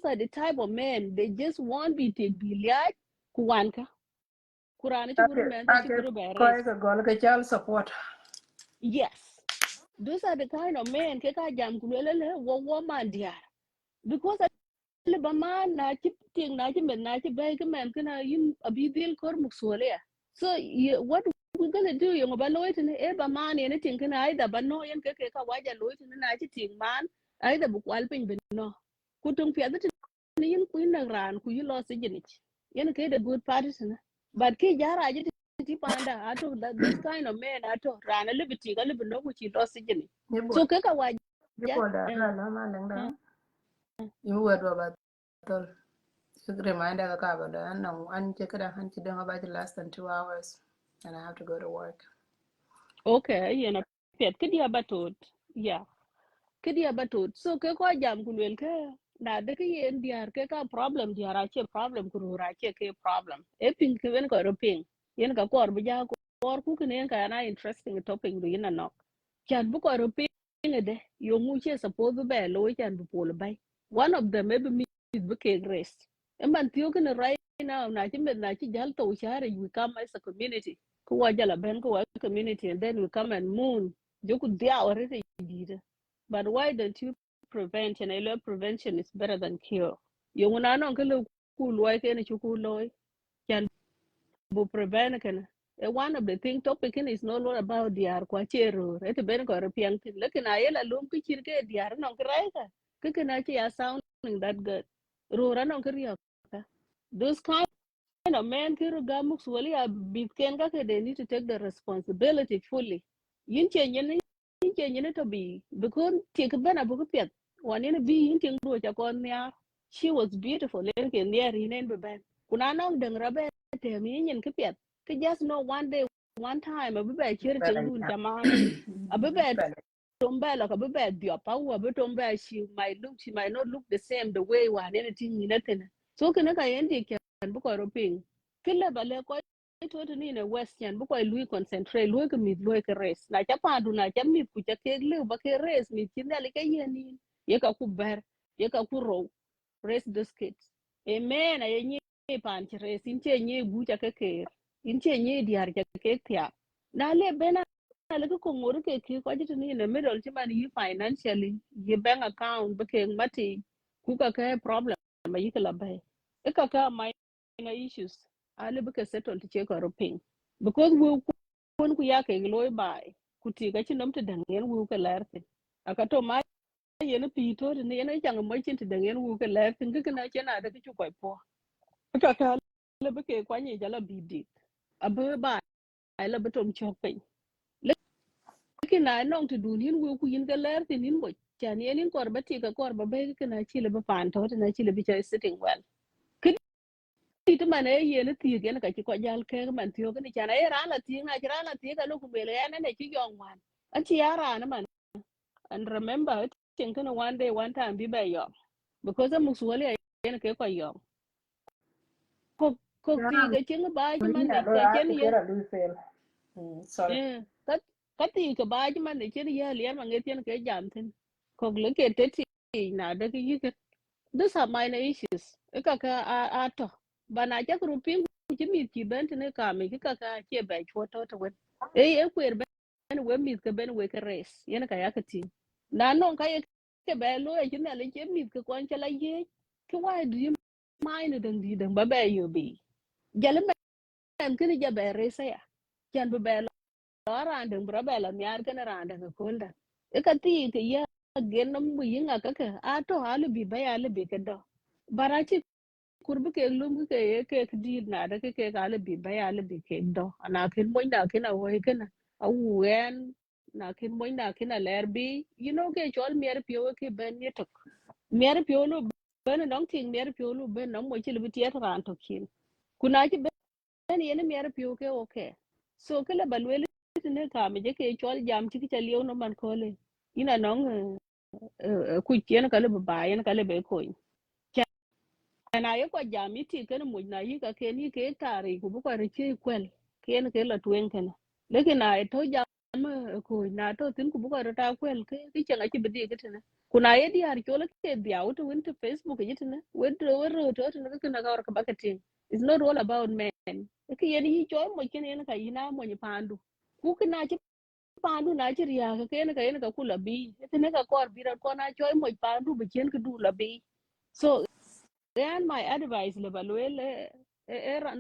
are the type of men they just want be take biliaj ku wan ka kurana ci guru men ci ake guru be ko res ga gol ga child support. yes. Those are the kind of men ke ka jam kulele wo man diar because le ba man na ci ting na ci men na ci bay ke men kana yin abidil kor muksole ya so what we gonna do yo ba loit ne e ba man ne ting kana ai da ba no yen ke ka waja loit ne na ci ting man ai da bu kwal pin ben no kutung pia da ni yin kuin na ran ku yi lo se jeni yen ke the good parties ne but ke jara ji ti panda ato that this kind of men ato rana libiti ga libi no ku ci lo se jeni Yebo, so ke ka waja yebo da la la ma lang da. Yu wet wa ba tol. Just reminder ka ka ba da an che kada han chi da ba less than 2 hours and I have to go to work. okay yen a pet ke dia batot yeah ke dia batot so ke ko jam kulel ke na de ke yen diar ke ka problem diar a che problem ku ra ke problem e pin ke wen ko ro pin yen ka kor bu ja kor ku ke ne ka na interesting topic du yin no chan bu ko ro pin de yo mu che suppose be lo chan bu pol bay one of them maybe me be ke grace e man tiyo ken right now na chi met na chi jal to share we come as a community ko wa jala ben ko wa community and then we come and moon joku dia already did but why don't you prevent and I love prevention is better than cure yo na non ke lo ku lo ke ne chu ku lo chan bu prevent can one of the thing topic is not all about diar kwa chero et ben ko piang tin lekin ayela lum ki chir ke diar non krai ka na chi ya sounding that good ro ra non kriya ka those kind of men ki ro gamuk wali a bit ken ka they need to take the responsibility fully yin che nyen to be because ti ka bana bu pet one in be yin tin ro cha kon nya she was beautiful len ke near in be ben kuna non deng rabe te mi nyen ke pet ke just know one day one time abe be chir ting dun jamana abe be tombela ka be be dio pa wa be tombela she might not look the same the way one anything in it so kana ka yendi kan bu ko roping kille bale ko to to ni ne western bu ko lui concentrate lui ka mit lui ka res na cha pandu na cha mit ku cha ke le ba ke res mit tin dale ke yeni ye ka ku ber ye ka ku ro raise these kids amen ay ni pan ci res in ce ni bu cha ke ke in ce ni diar cha ke kya na le bena le ko ngor ke ki ko jitu ni ne middle ci man yi financially yi bank account ba ke mati ku ka ke problem ma yi kala bay e ka ka my issues ale ba ke settle ti che ko roping because we kun ku ya ke loy bay ku ti ga ci nam te dangen wu ka lerte aka to ma yene pito ne yene chang mo chin te dangen wu ka lerte ngik na chena da ki ko po ka ka le ba ke kwa ni jala bidi abe ba ai la betom chok pe lekin na nong to dun hin wu ku yin ga ler tin hin mo chan yen in kor ba ti ka kor ba be ka na chi le ba pan to na chi le bi chai sitting well ti to mane yen ti gen ka chi ko jal ke man ti ko ni chan ai ra la ti na ra la ti ka lu ku be le na ne chi yong wan a chi ara na man and remember tin kana one day one time bi ba yo because I'm usually yen ke ko yo ko ko Yeah, ti ga chin ba chi man ne yeah, ka I chen to ye get a little fail. Sorry. ka ka ti ka ba chi man ne chen ye le ma nge chen ke jam tin ko le ke te ti na da ki yi these are minor issues ka ka a to bana ja group pin chi mi ti ben ne ka mi ka ka che ba chwo to to wen e kwer ben we mi ka ben we ka res yen ka ya ka ti na non ka ye ke ba lo e chi ne le che mi ka kon cha la ye ki why do you mind dang di dang ba ba yo bi jale men kini ja ba res ya chan ba lo ran dang bra ba la nyar ka ran dang ko nda e ka ti ke ya gen nam bu yinga ka ka a to halu bi ba ya le bi ka do barachi kurbi ke lum ke dir na da ke ga le bi ba ya le bi ke do ana kin mo da kin a wo kin a wen na kin mo da kin a ler bi you know ke chol mer pio ke ben ye tok mer pio lu ben dong ting mer pio lu ben no mo chi le bi tiet ran to kin kuna chi ben ye ne mer pio ke okay so ke le balwe le ne ka me je ke chol jam chi ke liu no man ko le ina nong ku chen ka le ba yen ka le be ko na ye ko jam iti ken mo na yi ka ken yi ke tari ku bu ko ri chi kwel ken ke la twen ken lekin na to jam ko na to tin ku bu ko ta kwel ke ki chen a chi bidi ke tene ku na ye di har chola ke dia auto win to facebook yi tene we do we ro to tene ke na ga ka bakatin it's not all about men ke ye yi cho mo ken ye ka yi na mo ni pandu ku ke na chi pandu na chi ria ka ken ka yen ka ku la bi tene ka kor bi ra ko na cho mo pandu bi ken ku du la bi so then my advice le balwele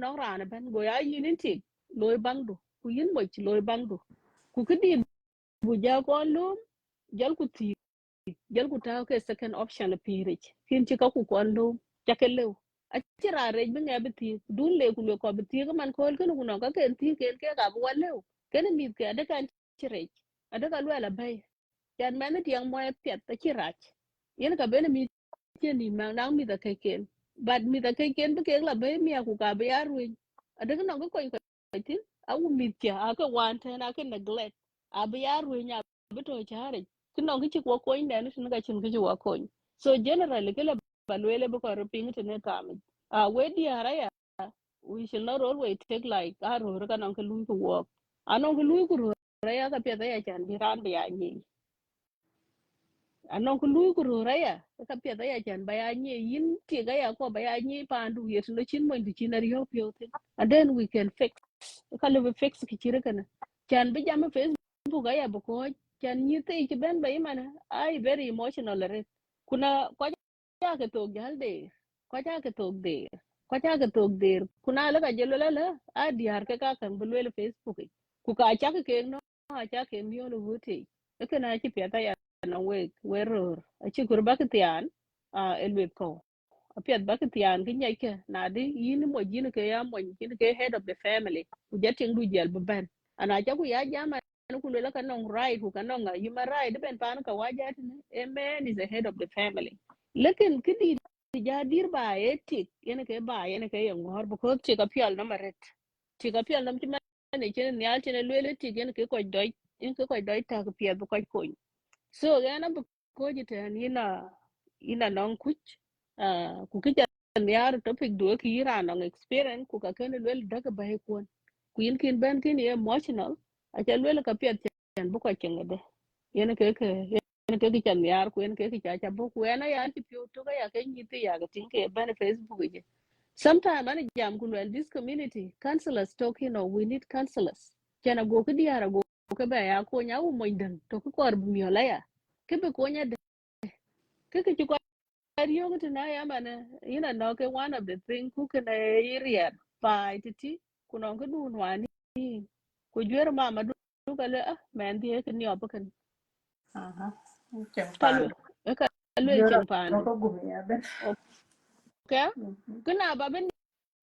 no rana ben go ya yinin tik loy bangdu ku yin mo ci loy bangdu ku kidi bu ja ko lum jal ku ti jal ku ta ke second option pirich kin ci ka ku kon lum take lew a ci ra rej bi ngabe ti dun le ku le ko bi ti man ko ken ku no ka ken ti ken ke ga bu lew ken mi ke de kan ci rej ada ka lwela bay yan men tiang mo pet ta ci rach yen ka ben mi ci ni ma nang mi da ke but mi ta kai ken ke la be mi ku ka be arwin ada no ko ko tin au mi tia a ka wan ta na ka neglect a be arwin ya be to chare kino ki ko ko inde no tin ga chin ki ko ko so generally ke la balwele be ko ping to ne ka mi a we di ara ya we should not always take like aro ka no ka lu ko work anon ko lu ko ya ka pe ya chan bi ran be ya ni anon ku lui ku ro raya ka pia da ya chan ba ya nye yin ti ga ya ko ba ya nye pandu yet no chin mo ndi chin ari yo pyo tin and then we can fix ka le fix ki chire kana chan bi jam Facebook ga ya ko chan nyi te ki ben ba imana ai very emotional re kuna ko ja ke to gal de ko ja ke to de ko ja ke to de kuna la ka jelo la a diar ke ka kan bulwel Facebook ku ka cha ke no a cha ke mi yo lo wuti e kana chi pia ta na we ror a chi kur ba ke tian a elwet ko a piat ba ke tian ke nyai ke na di yin mo jin ke ya mo jin ke head of the family ku jating du jel ben ana cha ku ya jama ku le ka nong right ku ka nong human right ben pan ka waja tin a man is the head of the family lekin kidi ja dir ba etik yene ke ba yene ke yang hor bu ko ti ka pial na maret ti ka pial nam ti ne chen nyal chen le ti yene ke ko doi in ko doi ta ka pial bu ko so yana bu ko jiten ina non kuch ku kija yar topic do ki ira non experience ku ka ken lel daga bay kon ku yin kin ben kin emotional a cha lel ka pet chen bu ko chengede yen ke chan yar ku yen ke cha cha bu ku yana ya ti pyo to ga ya ke ni ti ya ga tin ke ben Facebook je sometime ani jam ku lel this community counselors talking or we need counselors chana go ki diara go ke ba ya ko nya u mo ndan to ku kor mi hola ya ke be ko nya de ke ko yo ko na ya mana no ke one of the thing ku ke na area pa titi ku no ke dun wani ku jwer mama du ka le ah men die ke ni obakan Aha. Cheng kalwe pandu. ka lwe Jora cheng pandu roko gumi ya ben. okay Mhm. kuna ba ben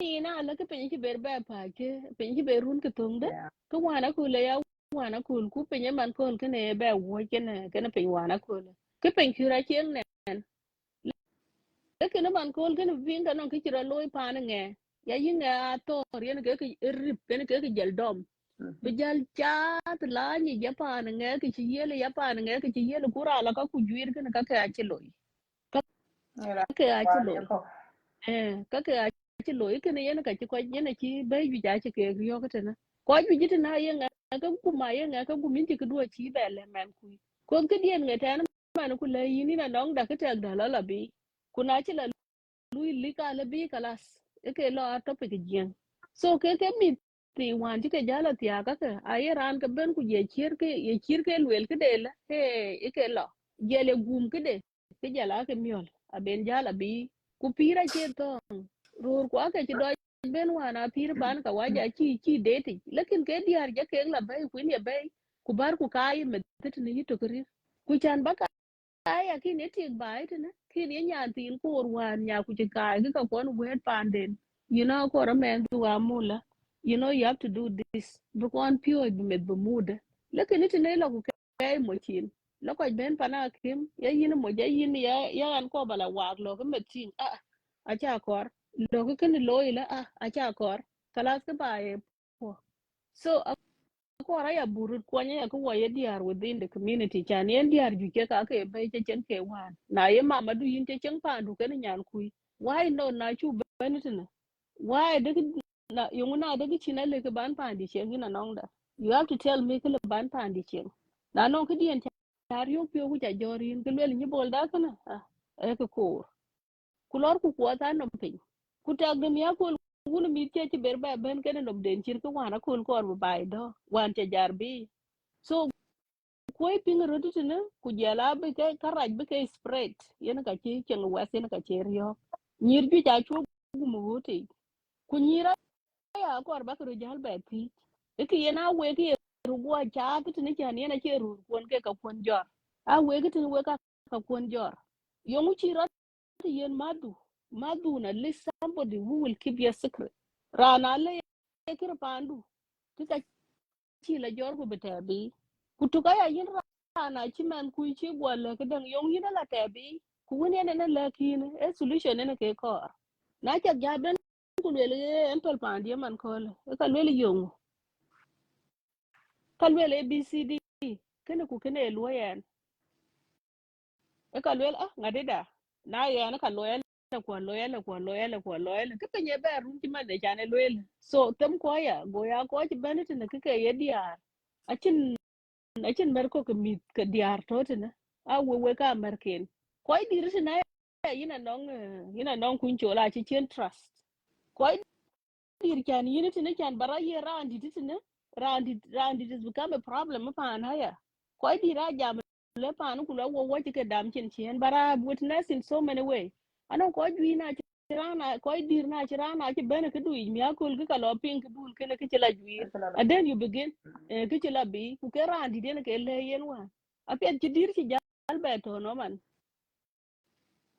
ni na la ke pe ki ber ba pa ke pe ki ber run ke tung de Yeah. ku wana ku le ya wana ku pe man ko ke ne ba wo ke ne pe wana ku le ke pe ki ra chen ne ke ne man ko ke ne vin ka non ke ra loy pa ne ya yin a to yen ke rip ke ne ke jel dom bi Mhm. jal chat la ni ja pa ne ke chi yele ya pa ne ke chi yele ku ra la ka ku jwir ke ne ka ke a chi loy ka Era ke a chi wale loy ko. ka ke a chi loy ke ne yen ka chi ko yen chi be ju ja chi ke ri yo ke ne ko ju ji na yen ka ku ma yen ka ku min chi ku do chi be le men ku ko ke dien nge tan man ku le yin na nong da ke tek da la bi ku na chi la lui lika le bi kalas ke lo a topic jien so ke mi ti wan ti ke jala ti aka ke aye ran ke ben ku ye chir ke lwel ke de la he ke lo jele gum ke de ke jala ke miol a ben jala bi ku pira che to rur kwa ke ti do ben wana pir ban ka waja chi date lekin ke diar ja ke la bay ku ne bay ku bar ku kai me tet ni to kri ku chan ba aya ki ne tik bai tene ki ne nya tin ko wan nya ku ti kai ka kon wet panden ko ramen du amula you have to do this bu kon pio bi med bu muda lekin it ne lo ku kai mo chin lo ko ben pana kim ya yin mo ya yin ya an ko bala wag lo ko metin a cha kor lo ko ken lo ila a cha kor kalas ka bae po so ko ya burut ko nya ko wa diar within the community chan yen diar ju ke ka ke be che chen ke wan na ye mama du yin che chen pan du ken nyan ku why no na chu benit na why de na yung na de china le ke ban pan di chen na nong da you have to tell me ke le ban pan di chen na no ke dien tar yo pyo ku ja jorin ke le ni bol da kana e ko kulor ku ko ta no pin ku tag dem ya ko wun mi che ber ba ben ken no den chir ko wana ko bu bai do wan che jar bi so ko ping rodu tene ku jala be ke karaj be ke spread yen ka chi chen wes yen ka chi rio nyir ju ja chu gu mu wuti ku nyira ya ko ba ko jal be ti e ki yena we ki ru gwa cha ti tene chan yena che ru kon ke ka kon jor a we ki tene we ka kon jor yongu chi rat yen madu na list somebody who will keep your secret rana le kir pandu ti ka chi la jor ku betabi kutuka ya yin rana chi man ku chi gwala ka dang yong yin la tabi ku woni ne la kin e solution ne ke kor na cha ga ben ku le empel pandi man ko le ka le yong ka le bcd kene ku kene lo yan e ka le ngade da na ya na ka lo yan ko lo yan ko lo yan ko lo yan ke penye ba rum ti man de chane lo so tem ko ya go ya ko ti ben ti ne ke ye diar achin mer ko ke mit ke diar to ne we ka merken ko dir na ina nong kun chola chi chen trust ko dir kan yini tine kan bara ye randi tine randi has become a problem pan haya ko dira jam le pan ku lo wo ke dam chen chen bara witness in so many way ano ko juina rana ko dir na rana ke bene ke du mi akul ke lo pin ke dul ke ne ke la juir and then you begin ke la bi ku ke randi den ke le yen wa apet ti dir ci jal be to no man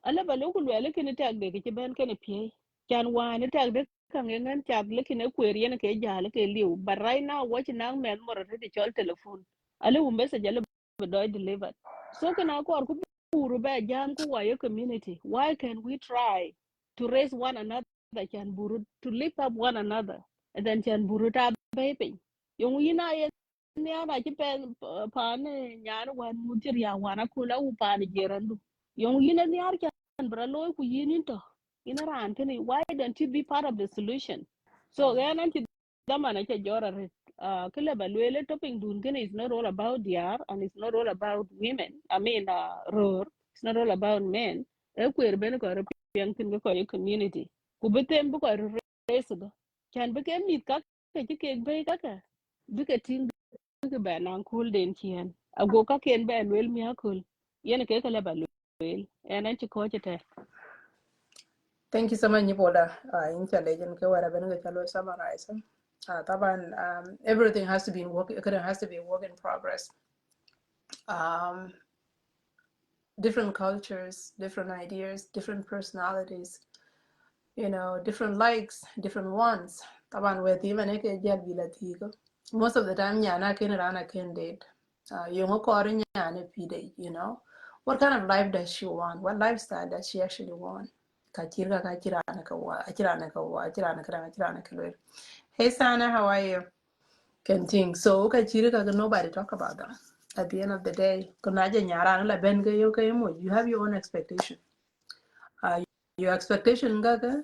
ala ba lo ku le ke ne tag de ke ben ke ne pie kan wa ne tag de kan ngen tag le ke ne kwer yen ke jale ke liu but right now watch nang men mo re chol telephone ale u message ale be do delivered so kana ko ku puru be jam ku wa your community why can we try to raise one another can buru to lift up one another and then can buru ta baby yung ina ye ni ana ci pen pa ne nyar wan mutir ya wana kula u pa ni jerandu yung ina ni ar kan bra loy ku yinin to ina ran kini why don't you be part of the solution so ga nan ci dama na ke jora re kila balwele topping dun kini is not all about DR and it's not all about women I mean roar it's not all about men e kwer ben ko yang tin ko your community ku betem bu ko reso do kan be kem mit ka ke ke be ka ka bi ke ting ke ba nan kul den chien ago ka ken ben wel mi akul yen ke kala balwel enan ci ko te Thank you so much, Nipoda. Intelligent, summarize. Everything has to be a work in progress. Um, different cultures, different ideas, different personalities, different likes, different wants. Taban with even most of the time, yana ken rana ken date. Yung ko rin yana pide, what kind of life does she want? What lifestyle does she actually want? Hey Sana, how are you? Kenting. So nobody talk about that. At the end of the day, you have your own expectation. Your expectation gaga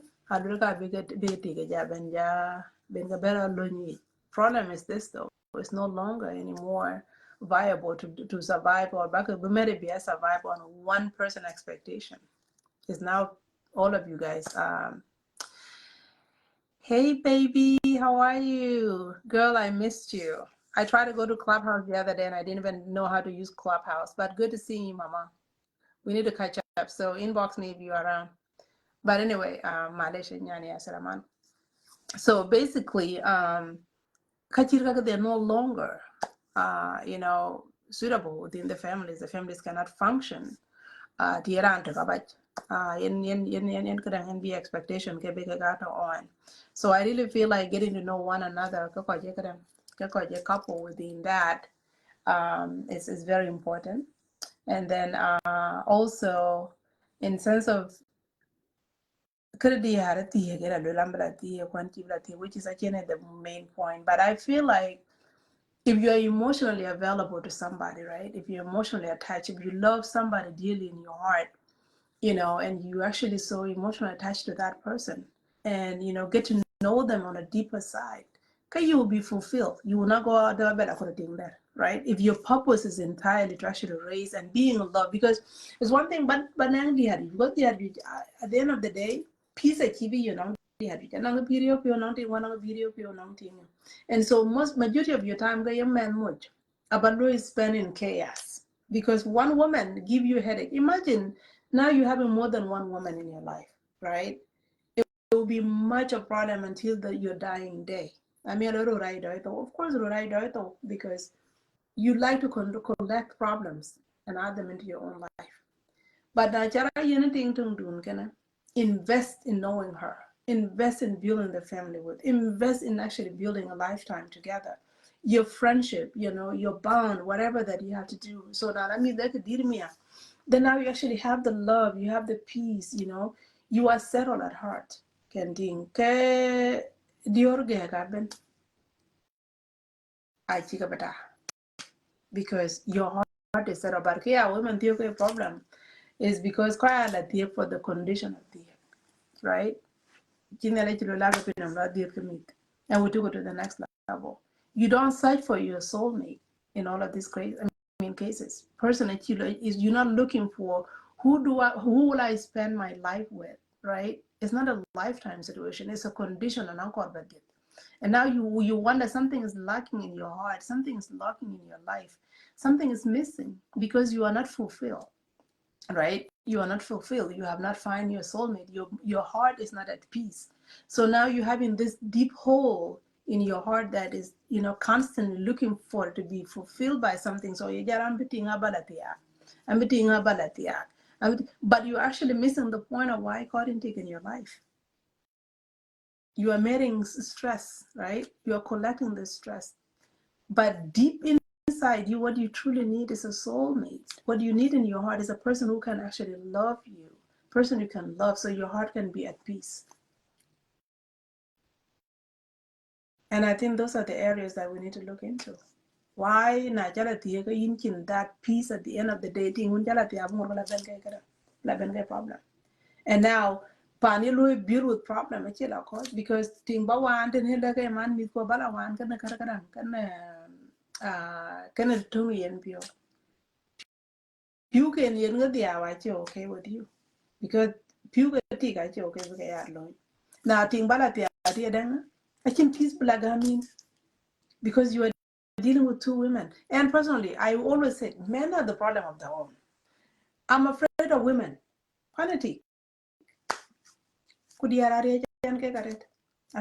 problem is this though, it's no longer anymore viable to survive or back be a survive on one person expectation. It's now all of you guys. Hey baby, how are you? Girl, I missed you. I tried to go to Clubhouse the other day and I didn't even know how to use Clubhouse, but good to see you, Mama. We need to catch up. So inbox me if you're around. But anyway, so basically, they're no longer, suitable within the families. The families cannot function. In be expectation on. So I really feel like getting to know one another, couple within that, is very important. And then also in sense of which is again the main point. But I feel like if you're emotionally available to somebody, right? If you're emotionally attached, if you love somebody dearly in your heart, and you actually so emotionally attached to that person, and get to know them on a deeper side, okay, you will be fulfilled. You will not go out there better for the right? If your purpose is entirely to actually raise and being in love, because it's one thing, but at the end of the day, peace achieve, and so majority of your time your man much about is spent in chaos because one woman give you a headache. Imagine now you having more than one woman in your life, right? It will be much a problem until your dying day. I mean, of course, because you like to collect problems and add them into your own life. But invest in knowing her, invest in building the family with, invest in actually building a lifetime together. Your friendship, your bond, whatever that you have to do. So that then now you actually have the love, you have the peace, you are settled at heart. Kending ke diorge gaben I beta because your heart is settled. But yeah, women the problem is because quite a for the condition of the right. And we took it to the next level. You don't search for your soulmate in all of this crazy. in cases. Person is you're not looking for who will I spend my life with, right? It's not a lifetime situation. It's a condition and budget. And now you wonder something is lacking in your heart, something is lacking in your life, something is missing because you are not fulfilled, right? You are not fulfilled. You have not found your soulmate. Your heart is not at peace. So now you're having this deep hole in your heart that is, constantly looking for it to be fulfilled by something. So you get but you're actually missing the point of why God didn't take in your life. You are meeting stress, right? You are collecting the stress. But deep inside you, what you truly need is a soulmate. What you need in your heart is a person who can actually love you, person you can love so your heart can be at peace. And I think those are the areas that we need to look into. Why that peace at the end of the day problem. And now pani lui build with problem because ting ba wan den hela ke man mi ko bala wan kana kana tungu yen pio you can yen ga dia wa okay with you because piu ga ti ga okay with ya lo now ting bala ti ati den I can peace blagamin because you are dealing with two women. And personally, I always say men are the problem of the home. I'm afraid of women. Quality. I'm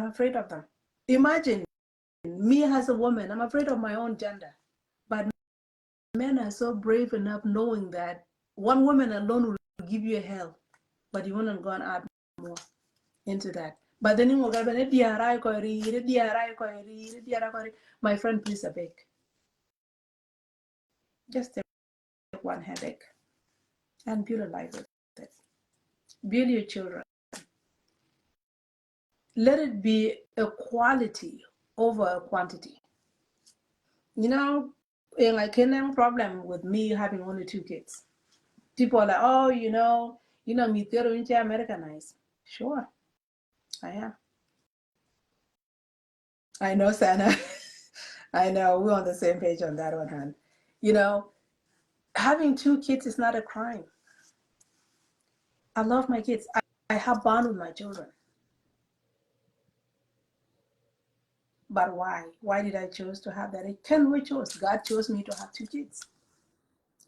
afraid of them. Imagine me as a woman, I'm afraid of my own gender. But men are so brave enough knowing that one woman alone will give you hell, but you wouldn't go and add more into that. But then my friend, please a beg. Just take one headache and build a life with it. Build your children. Let it be a quality over a quantity. I can have a problem with me having only 2 kids. People are like, oh, me into Americanized. Sure, I am. I know, Santa. I know, we're on the same page on that one, hon. Having 2 kids is not a crime. I love my kids. I have bond with my children. But why? Why did I choose to have that? It can we chose. God chose me to have 2 kids.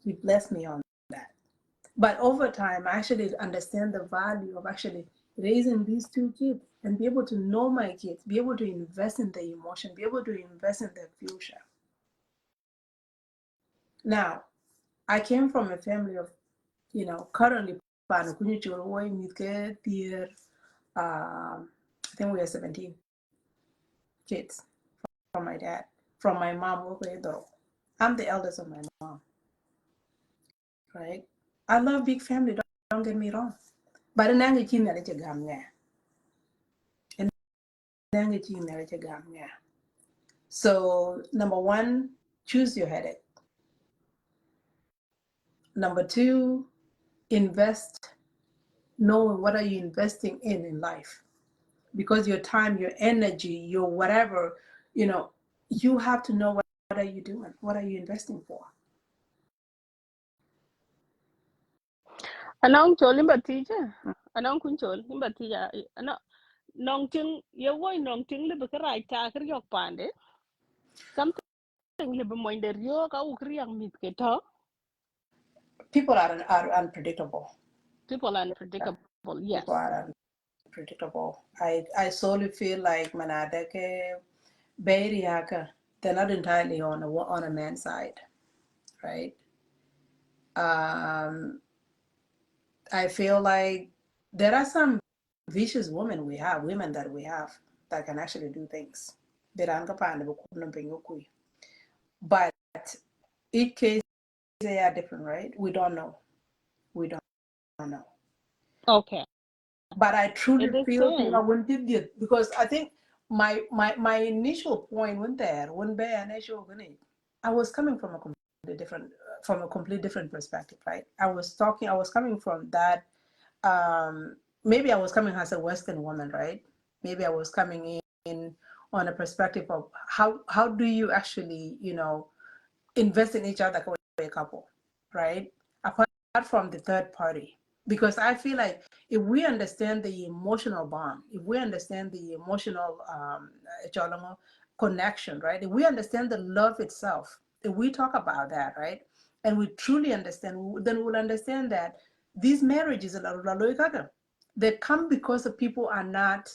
He blessed me on that. But over time, I actually understand the value of actually raising these 2 kids and be able to know my kids, be able to invest in their emotion, be able to invest in their future. Now, I came from a family of, currently, I think we are 17 kids from my dad, from my mom. I'm the eldest of my mom, right? I love big family, don't get me wrong. But so number 1, choose your headache. Number 2, invest, knowing what are you investing in life. Because your time, your energy, your whatever, you have to know what are you doing, what are you investing for. Anong chol imba tija. Anong kun chol imba tija. Nong ting ye woi nong ting le bakarai ta kar yok pande. Something le bemoinde rio ka ukri yang mit ke to. People are unpredictable. People are unpredictable. Yes. People are unpredictable. I solely feel like manadeke beiriaka, they're not entirely on a man's side, right? I feel like there are some vicious women that we have that can actually do things. But each case, they are different, right? We don't know. Okay. But I truly It is feel same. I wouldn't did it because I think my initial point I was coming from a completely different perspective, right? I was coming from that. Maybe I was coming as a Western woman, right? Maybe I was coming in on a perspective of how do you actually, invest in each other a couple, right? Apart from the third party. Because I feel like if we understand the emotional bond, if we understand the emotional connection, right? If we understand the love itself, if we talk about that, right? And we truly understand, then we'll understand that these marriages, they come because the people are not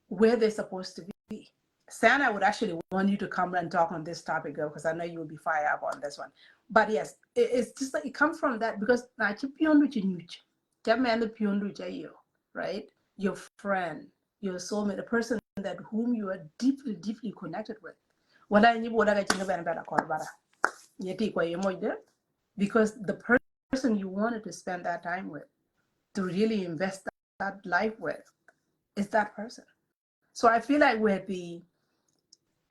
where they're supposed to be. Santa would actually want you to come and talk on this topic, girl, because I know you will be fired up on this one. But yes, it's just like it comes from that because right? Your friend, your soulmate, the person that whom you are deeply, deeply connected with. Because the person you wanted to spend that time with, to really invest that life with, is that person. So I feel like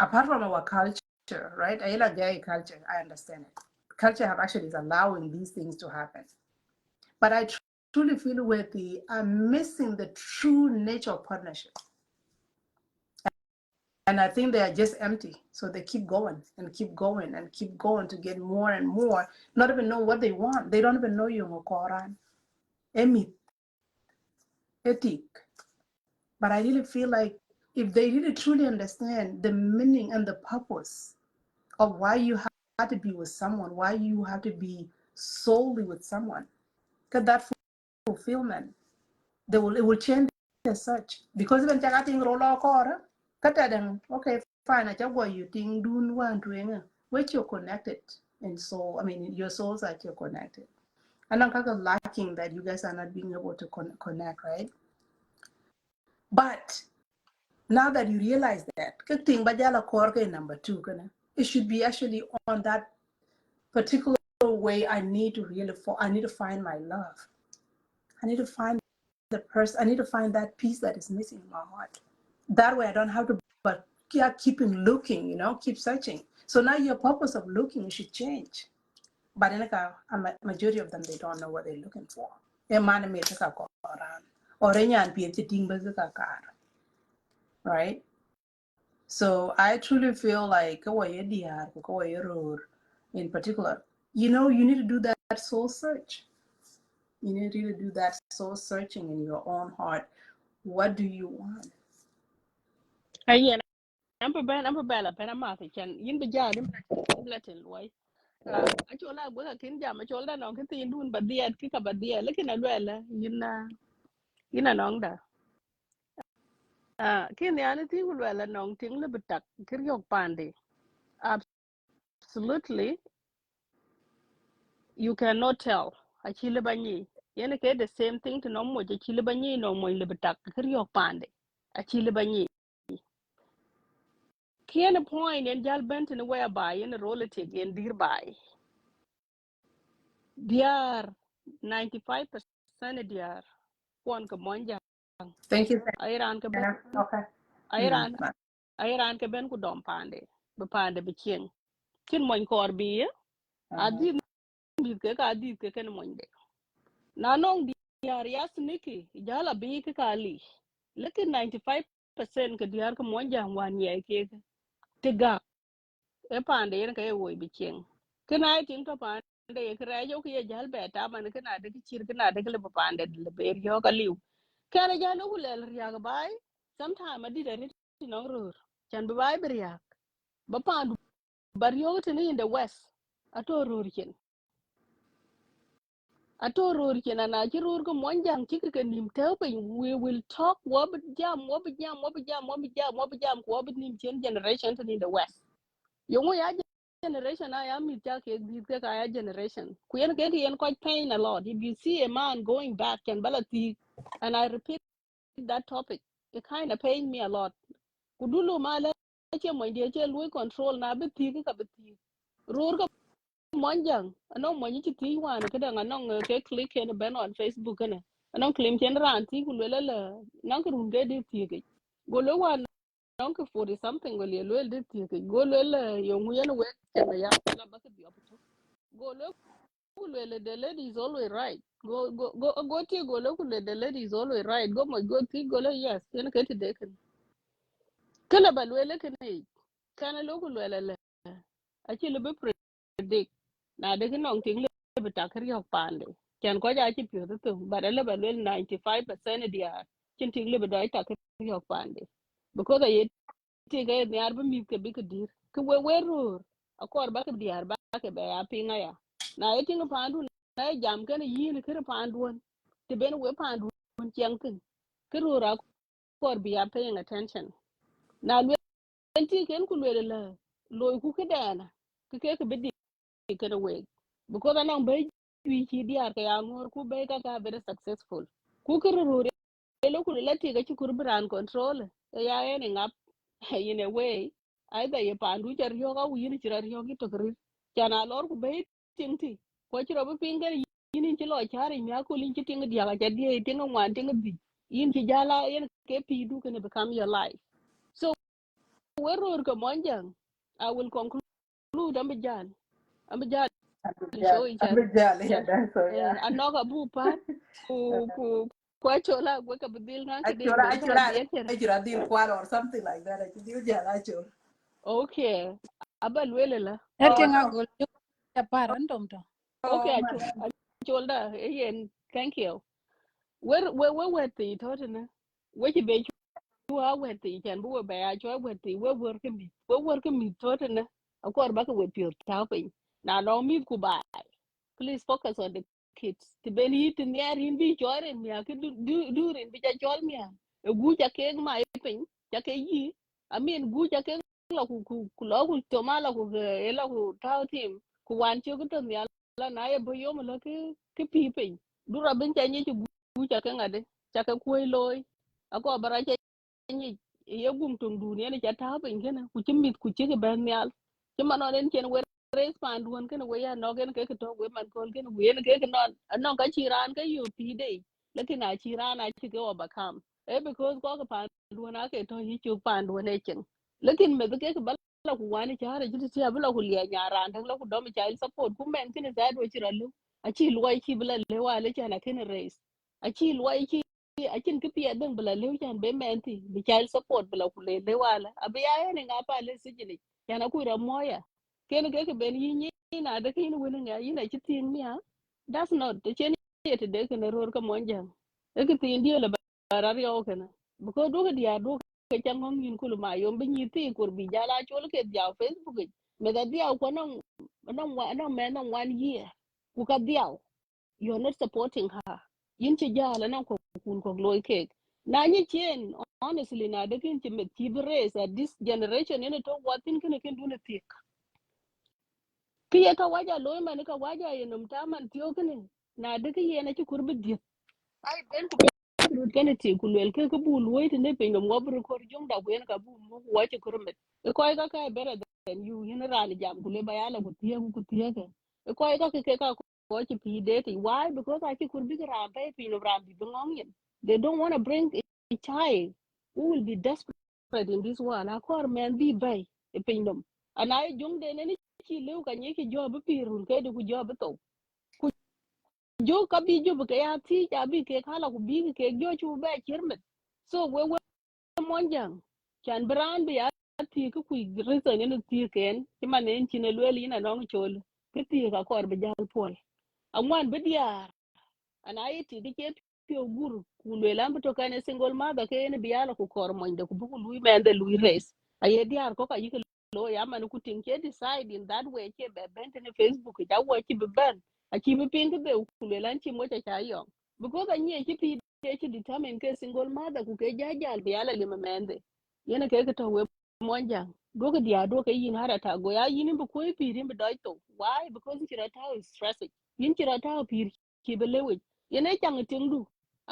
apart from our culture, right? I like gay culture, I understand it. Culture have actually is allowing these things to happen. But I truly feel I'm missing the true nature of partnership. And I think they are just empty. So they keep going and keep going and keep going to get more and more, not even know what they want. They don't even know you Quran, Emit, Etik. But I really feel like if they really truly understand the meaning and the purpose of why you have to be with someone, why you have to be solely with someone, because that fulfillment, it will change as such. Because even Jagating Rola Kora, okay, fine, I just want you think doing one doing which you're connected in soul. I mean, your souls are you're connected. And I'm kind of lacking that you guys are not being able to connect, right? But now that you realize that, number 2, it should be actually on that particular way. I need to find my love. I need to find the person. I need to find that piece that is missing in my heart. That way I don't have to but keep looking, keep searching. So now your purpose of looking should change. But in a majority of them, they don't know what they're looking for. Right? So I truly feel like in particular, you need to do that soul search. You need to do that soul searching in your own heart. What do you want? Hey, I'm bella, Panama, can yin be jar, Latin, why? Achola, work a kin jam, Achola, no, Kitty, doing but the kick up a dear, looking at well, in a nonga. Kin the anity will well a nong ting libitak, Kiryok Pandi. Absolutely, you cannot tell. A chilibani. Yenake the same thing to no more, a chilibani, no more libitak, Kiryok Pandi. A chilibani. Can a point in Jal Benton whereby in a relative in nearby. They are 95% they are one Kamonja. Thank you. Iran Kaben, Okay. Iran Kaben ku dom pande, Bapande Biching. Kin Mon Corby, I did I did can Monde. Nanong they are yas Niki, Jala Big Kali. Look at 95% Kadiar Kamonja 1 year cake. Tiga, a pande and Kay woy Biching. Can I think of pande? Karajo ki jal beta man kana de chir kana de le pande le ber yo ka liu kana jalo kulel riya bai sometime adi de ni no rur chan bai ber ba pandu bar yo tini in the west ato rur chen na chi rur ko monjang chi ke nim te pe we will talk what jam what nim chen generation in the west yo ya generation I am with this guy generation. Kuyen get yen quite pain a lot. If you see a man going back and balati, and I repeat that topic, it kind of pain me a lot. Kudulu mala che mo dia che lui control na beti ka beti. Rur ka monjang, anong mo ni ti wan ka dang anong ke click and ben on Facebook ne. Anong claim chen ran ti ku le nang ku nge di ti ke. Golo wan nang ku 40 something go le di ti ke. Golo le yo nguyen we chen ya la ba ke bi opto. Golo the lady is always right. Go to go look the lady is always right. Go my go to go yes. Then get it. Kala balwele kene. Kana loku lwele. Actually be predict. na de non ting le bita kari hok pande chan ko ja chi pyo to but le ba le 95% dia chin ting le bita ta kari hok pande because ye ti ga ne arba mi ke bi ke dir ke we ro akor ba ke diar ba ke be a pinga ya na ye ting pandu na jam ke ne yin ke pandu te ben we pandu chiang tin ke ro ra kor be a paying attention na le ti ken ku le la loy ku ke dana ke be kana way because anang bay wi chi diar ka angor ku bay ka very successful ku kuru lo ku lati ga chi kur brand control ya en ngap in a way either ye pandu jar yo ga wi ni jar yo ki to kri kana lor ku bay ting ti ko chi ro pin ga yin chi lo chari nya ku lin chi ting dia ga dia ting ngwan ting bi yin chi jala yen ke pi du can become your life so we ro ko monjang I will conclude am jan show each other Abijal, yeah, that's so yeah. anoga bu pat ku kwa chola gwe ka bidil na ke den Actually, ben bela actually, diet actually, deal quad or something like that. Actually, yeah, actually. okay aba lwele la Oh yen Eting a no. goal ya paran tom to. okay Oh my. acholda yen thank you where weti totena we ki be chua weti chan bu be a chua weti we work mi totena akor ba ka we pure tapping na no mi ku ba please focus on the kids ti ben yit ni arin bi chore mi ak du rin bi cha chol mi e gu cha ke ma e pin cha ke yi I mean gu cha ke la ku lo ku to ma la ku e la ku tao tim ku wan chu ku to mi la na e bo yo ma la ke pi pin du ra ben cha ni chu gu cha ke ngade cha ke ku loy ako bara cha ni ye gum tung du ne cha tao pin ke na ku chimit ku che ke ben mi al chima no den chen raise pan duon ken we ya no ken ke to we man kol ken we ne ke non non ka chiran ke yu pi de lekin a chiran a chi ke overcome e because ko ka pan duon a ke to yi chu pan duon e chen lekin me ke ke bala ku wani cha ra ji ti abula ku liya nyaran tan la ku do mi child support ku men ken za do chi ralu a chi luai chi bala le wa le cha na ken raise a chi luai chi a chin ke pia deng bala le chan be men ti mi child support bala ku le wala abi ya ne nga pa le si ji yana ku ra moya ken ke ben yi na de kin wini nga yi na chi tin mi ha that's not the chen yet de ken ro ka mon jang e ke tin die le barar yo ken because do ke dia do ke chang ngom yin kulu ma yom bi ni ti kur bi jala chol ke dia facebook me da dia ko non me non 1 year ku ka dia you're not supporting her yin chi jala nan ko kun ko loy ke na ni chen honestly na de kin chi me ti brace at this generation in to what tin ken do ne kiye ka waja loy man ka waja ye num taman tiyo kene na de kiye na ci kurbi di ai ben ku rut kene ti ku lel ke bu loy te ne pe ngam ngobru ko jong da ku en ka bu mu wacha kurmet e ko ka bere den yu yin ran jam ku le bayala ku tiye ke e ko ke ka ko ci pi de ti why because I ci kurbi ra pe pi no ram bi ngong yen they don't want to bring a child who will be desperate in this world akor man bi bay e pe ndom ana jong de ne chi lew ka nye ki job pirun ke de ku job to ku jo ka bi job ke ya ti ja bi ke kala ku bi ke jo chu be chirmet so we monjang chan bran bi ya ti ku reason ne ti ken ti man en chi ne lweli na nong chol ke ti ka kor be jal pol angwan be dia ana yiti di ke pio gur ku le lamb to kan single mother ke ne biala ku kor mon de ku bu lui men de lui res aye diar ko ka yike lo ya man ku tin ke decide in that way ke be bent ne facebook ja wo ki be ben a ki be pin de ku le lan chi mo cha cha yo because anye ki pi de ki determine ke single mother ku ke ja jal biala le men de yene ke to we monja do ke dia do ke yin harata go ya yin bu ko pi rin be dai to why because ki rata is stressing yin ki rata pi ki be lewe yene chang ting du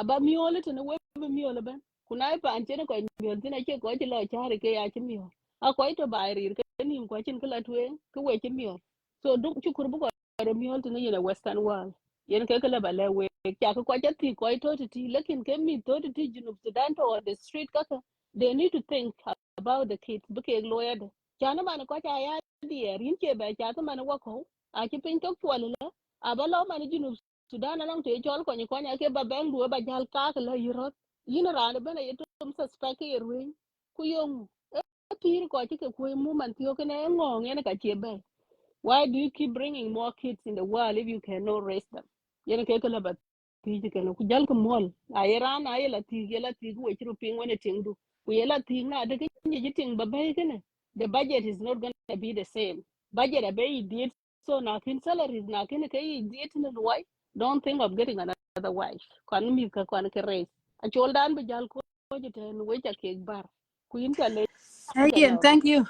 aba miole tene we be miole ben kuna pa an tene ko miol tene che ko che lo chare ke ya che miol a ko to ba rir ke nim ko chin kala tuen ke we che miol so du chu kur bu ko ro miol tene yene western world yen ke kala ba le we kya ko cha ti ko to ti lekin ke mi to ti junub sudan to on the street kaka they need to think about the kids because lawyer de chana man ko cha ya di rin che ba cha to man wa ko a chi pin to ko la aba lo man junub Sudan anang te chol ko ni ko nya ke ba ben du ba jal ka la yiro yin ran be na yeto suspect ye ruin ku yong e pir ko ti ke ku mu man tiyo ke ne ngong ene ka che be Why do you keep bringing more kids in the world if you cannot raise them? Yen ke kala bat ti ke no kujal ko mol. Ayran ayela ti yela ti ku chiru ping when it du. Ku yela ti na de ke ni ting ba ba ke. The budget is not going to be the same. Budget a bay did so na kin salaries na kin ke did in the wife. Don't think of getting another wife. Kwan mi ka kwan ke raise. A chol dan be jal ko jite no we ja ke bar. Ku yin ka le Hey, ka Ian, law. thank you.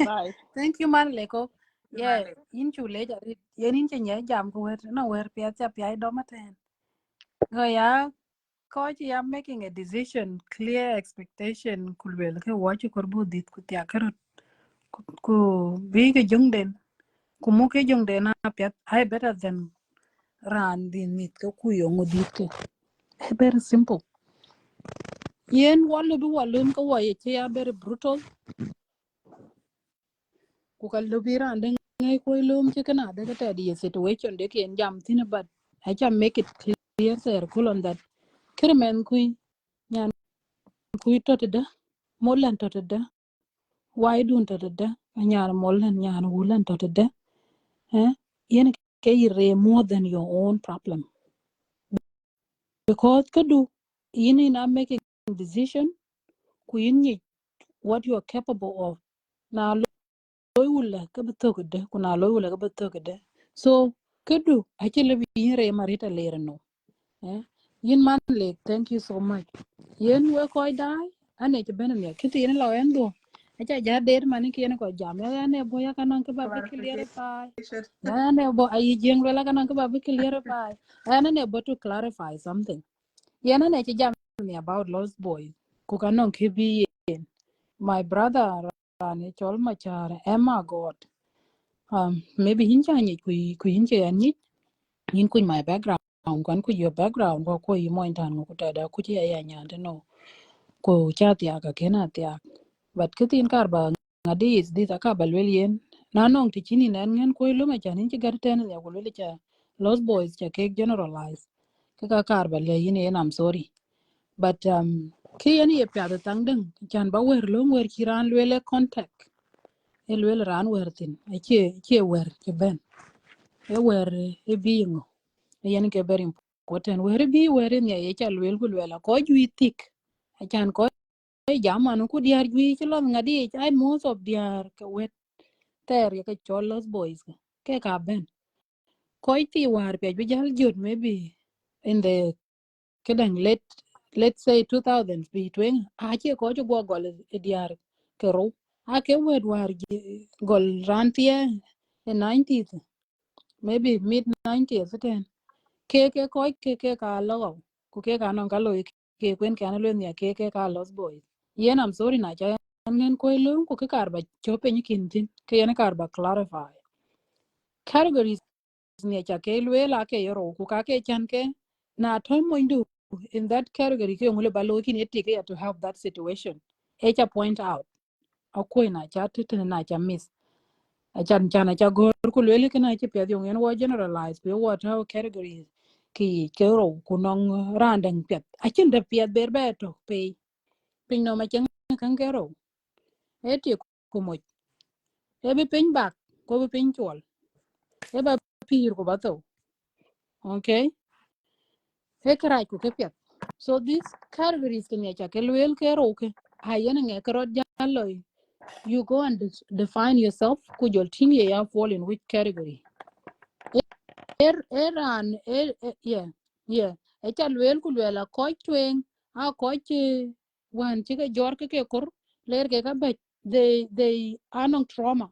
Bye. Thank you, man. Leko. Yeah, in chule jari. Yen in chenye jam ko wer no wer pia cha pia do maten. Go ya. Coach, ya making a decision, clear expectation. Kulwel ke watch korbu dit kutia karot. Ku be ke jung den. Kumu ke jung den na pia. I better than ran din mit ke kuyo ngudit ke. Very simple. Yen walu du walun ko wa ye ya very brutal. Ku kallo bira and ngai ko lum che kana de ta di situation de ken jam tin but I can make it clear sir kulon that kirmen kui nyan kui to da molan to da why dun to da nyan molan nyan wulan to da eh yen ke re more than your own problem because kadu yin na making decision ku yin what you are capable of na loy wula ka beto da kuna loy wula ka beto da so kadu actually yin re marita lere no eh yin man le thank you so much yen we ko dai ane ke benen ya kiti yen lo endo acha ja der mani ki yen ko jam ya ne bo ya kanan ke ba bi clear fa Clarification. ya ne bo ayi jeng wala kanan ke ba bi clear fa ya ne bo to clarify something yen ne ke jam me about lost boys ku kanon ke bi yen my brother rane chol ma chare emma god maybe hin cha ni ku hin che ni yin ku my background kwan ku your background ko yi mo intan ku ta da ku ya ya nya no ko cha tia ka kena tia but kitin kar ba ngadi is this aka balwel yen na nong ti chini nan ngen ko lo ma chanin ci gar ten ya ko le cha lost boys cha ke generalize ka kar ba le yin en I'm sorry but ki yen ye pya da tang deng chan ba wer lo wer ki ran le contact e le ran wer tin e che wer ke ben e wer e bingo yen ke very important wer bi wer ne ye cha lwel ku lwela ko ju tik achan ko jaman ku diar gwi ci lon ngadi ai most of diar ka wet ter ka cholos boys ke ka ben ko ti war pe bi jal jot maybe in the kedang late let's say 2000s between a che ko jo go gol diar ke ro a ke wet war gol rantie in 90s maybe mid 90s ten ke ko ke ka lo ku ke ka non ka lo ke kwen ka lo nya ke ka los boys yen I'm sorry na cha ngen ko lum ko ke kar ba chope ni kin tin ke yen kar ba clarify categories ne cha ke lwe la ke yoro ku ka ke chan ke na to mo ndu in that category ke ngule ba lo kin eti ke to help that situation e cha point out akwai na cha titin na cha miss a chan chan cha gor ku lwe ke na che pe yo ngen wo generalize pe wo ta categories ki ke ro ku nong randang pet a chin de pet ber beto pe pin no ma chen kan ke ro eti ku mo e bi piny bak ko bi piny chwal e ba pir ko ba to okay e kara ku ke pet so this categories can ya ke lwel ke ro ke hayen nge kro jallo you go and define yourself ku jol tin ye ya fall in which category an yeah yeah e cha lwel ku lwela ko twen a ko chi wan chi ke jor ke kor ler ke ka ba they are non trauma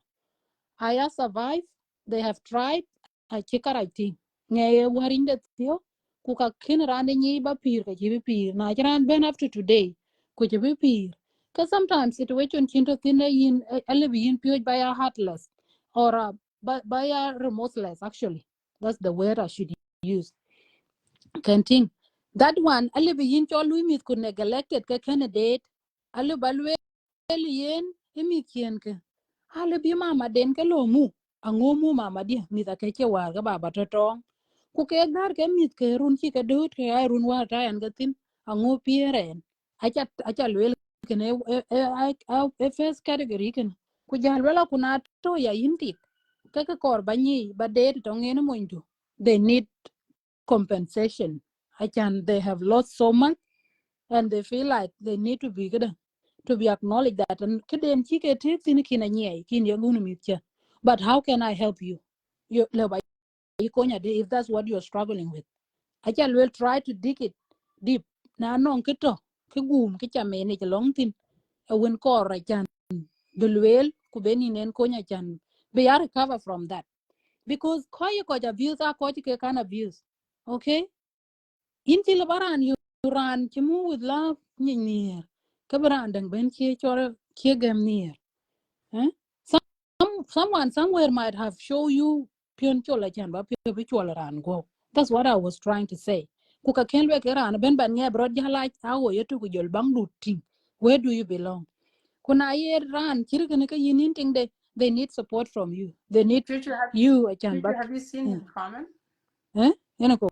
I have survived. They have tried. I check out. I think. Ngay warin de tiyo. Kuka kin rande nyi ba pir ka jibi pir. Na chiran ben up to today. Ku jibi pir. Cause sometimes situation chinto thin yin elebi yin pure by a heartless or by a remorseless actually. That's the word I should use. Canting. That one elebi yin cholu mit ku neglected ka candidate. Alu yen imi kien ke hale bi mama den ke lo mu ango mu mama dia mi ta ke che war ga baba to tong ku ke dar ke mit ke run chi ke dut ke ai run war ta an ga tin ango pieren acha lwel ke ne first category ken ku jal wala ku na to ya inti kaka kor banyi but they don't ngene moindu they need compensation I can they have lost so much and they feel like they need to be good to be acknowledged that and kiden chike tin kina nyai kin yangunu mitcha but how can I help you you leba ikonya de if that's what you're struggling with I will try to dig it deep na non kito kigum kichamene chalong tin a win kor I can belwel kubeni nen konya chan be are recover from that because koy ko abuse are ko ke can abuse okay in ti labaran you ran chimu with love ni near kabran dang ben chi chora chi gam near eh someone somewhere might have show you pion chola chan ba pio bi chola ran go that's what I was trying to say ku ka kelwe ke ran ben ban nge bro jala awo yetu ku jol bang luting where do you belong kuna ye ran chirgene ka yinin ting they need support from you they need you a chan ba Have you seen him comment? yana ko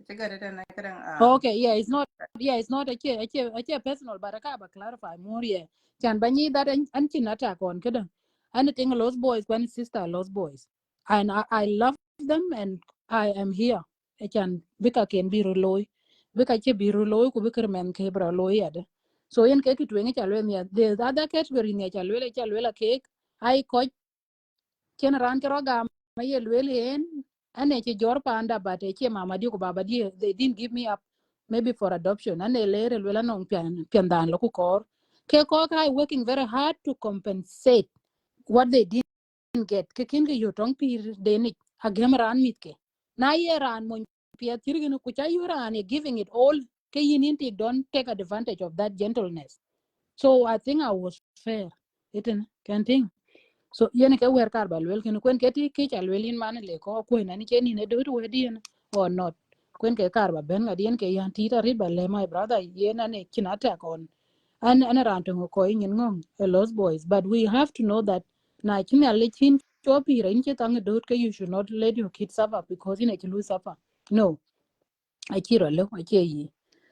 I got it and I can okay it's not a personal but I can clarify more yeah chan banyi that an chin attack on kada anything lost boys when sister lost boys and I love them and I am here I can bika can be reloy bika che be reloy ku bika men ke bra loy yada so yen ke kitu nge chalwe ya the other category ne chalwe la cake I coach chen ran ke roga ma ye lwele en ane che jor panda but che mama di ko baba di they didn't give me up maybe for adoption ane lere lwela non pian dan lo ku kor ke ko kai working very hard to compensate what they didn't get ke kin ge yotong pir de ni agem ran mit ke na ye ran mon pia tirgin ku cha yu ran giving it all ke yinin ti don't take advantage of that gentleness so I think I was fair iten can think so yene ke wer kar bal wel ken kwen ke ti ke chal welin man le ko kwen ani chen ni ne do we dien or not kwen ke kar ba ben ga dien ke yan ti ta ri bal le my brother yena ne kinata kon an ran to ko yin ngong a lost boys but we have to know that na kin ale chin chopi ren ke tang do ke you should not let your kids suffer because in a lose suffer no I chiro lo I che yi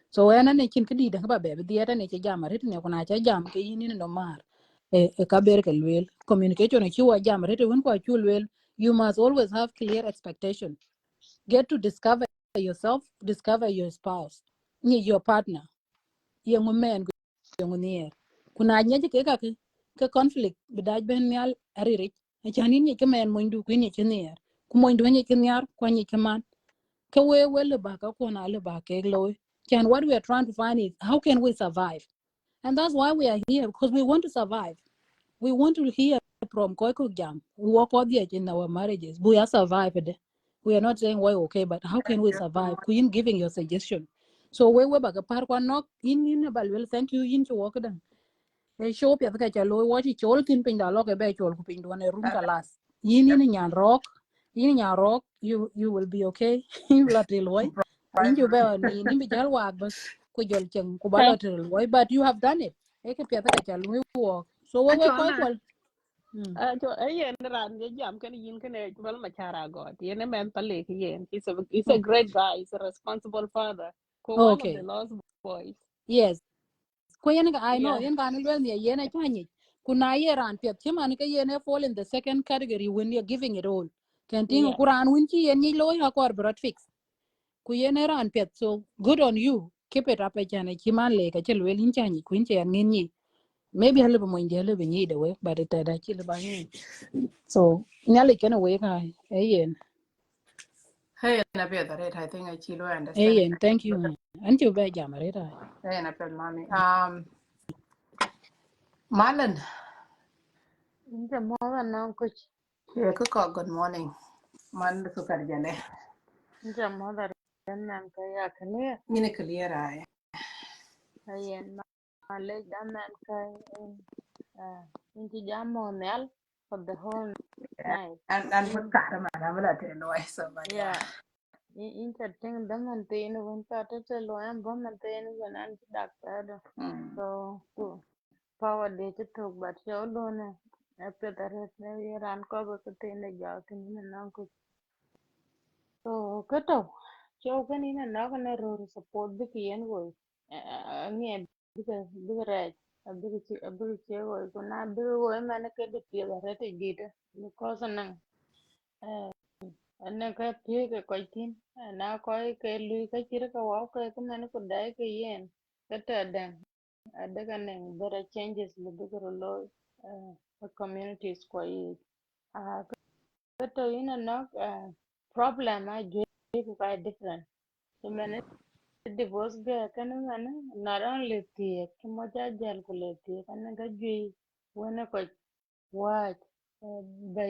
so ena ne chin kidi da ba be di eta ne che jam rit ne kuna che jam ke yin no mar e ka ber ke lwel communication chi wa jam rit won kwa chu lwel you must always have clear expectation get to discover yourself discover your spouse ni your partner young man young near kuna nya ke ke conflict bidaj ben nyal ariri e chani ni ke men mo ndu ku ni ke near ku mo ndu ni ke nyar kwa ni ke man ke we le ba ka ko na le ba ke lo can what we are trying to find is how can we survive and that's why we are here because we want to survive we want to hear from Koiko Jam. We work out there in our marriages. We are survived. We are not saying why okay, but how can we survive? Queen giving your suggestion. So we were back a park one knock in about well, thank you in to walk them. They show up at the low watch it all tin pin the log a bed or pin to a room kalas. In yan rock, in yan rock, you will be okay. You lot loy. In you bear ni be jalwag but kujol cheng kubalo loy, but you have done it. Eke piata ka walk. So we Actually, quite na well. to yen ran je jam kan yin kan e bal ma chara god yen men pale ki yen he's a great guy he's a responsible father ko one of the Okay. lost boys Yes. Ko yen I know yeah yen kan well ne yen a chanyi. Kuna ye ran pet chima ka yen fall in the second category when you're giving it all. Can ting yeah kuran win chi yen ni loy ha kor brought fix. Ku yen ran pet so good on you. Keep it up a chana chima le ka chel well in chanyi kuin che ngin ni. Maybe a little more in the little bit the way but it da chil ba ni. So nyali ken away ka yen. Hey, na pia that I think I chilo understand. Yen thank you. Antu ba jamare. Hey, na pia mommy. Marlon, Inja moga na kuch. yeah, good morning. Man, the super jale. Inja moga nan ka ya kale. Mini clear eye. Ayen ma le nan ka inji jamo nel for the whole Yeah. night. And what kind of man, I'm not telling no so but yeah. Yeah. Inja ting daman tin won ta te lo am bom man tin won an doctor do. Mm. So power de to talk but show do na. Ape tare ne ran ko ko tin le ja tin nan ko. So kato. Cho kan ina na kana ro support bi ki yen wo. Nge bi ka right. abir che go ko na bir go man ke de pie da rete dita because nan anh ka pie ke ko tin na ko ke lu ka chir ka wa ke man ko dai ke yen ka ta dan ada kan better changes le bigro lo communities ko yi ka to ina no problem a ju ku ka different so man divorce ga kan man not only tie ki mo ja jal ko le tie kan ga ju wona ko wa ba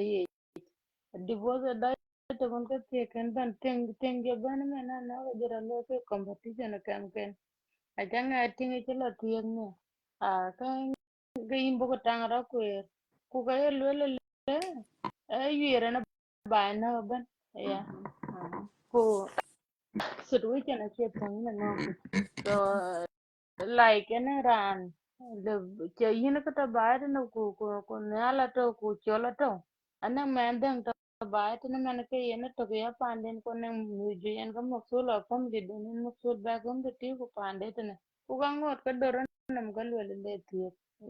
divorce da to kon ka tie kan ban teng ge ban me na na ga jira lo ke competition kan ken a janga tinga ke la tie ne a ka ga imbo ko tang ra ku ga ye lo le e yere na ba na ban ya ku situation a che tang na no ku so like ene ran le che yin ka ta ba na ku na la to ku chola to ana man dang to ba ta na man ke yen to ya panden ko ne mu je yen ga mo so la kom je do ne mo so ba kom de ti ku pande ta ne ku ga ngot ka do ran nam ga le le ti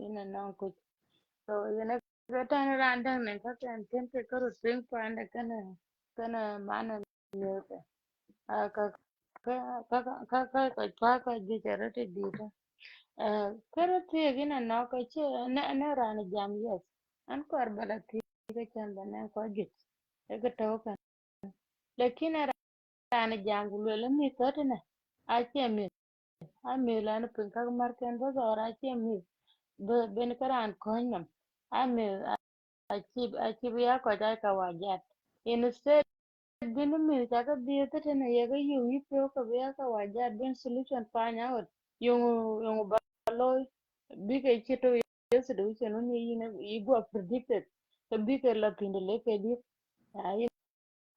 ina na ku so yen ga ta na ran dang ne ka kan ten ke ko ru swing pande kana mana ne ka ka ka ji charity dita kero tiyo gina no ka che ne rani jam yes an kor bala ti ka chan bana ko jit e ka to ka lakini rani jam gulwele mi kote ne a che mi a mi la no pin ka mar ken bo zora a che mi ben karan kon nam a mi a chi biya ko dai ka wajat instead bin mi ta ka bi ta tana ya ga yu yi pro ka biya ka wajat bin solution pa nya ot yung ba bi ka chito yes do che no ni ne i go predicted ka bi ka la pin le ke di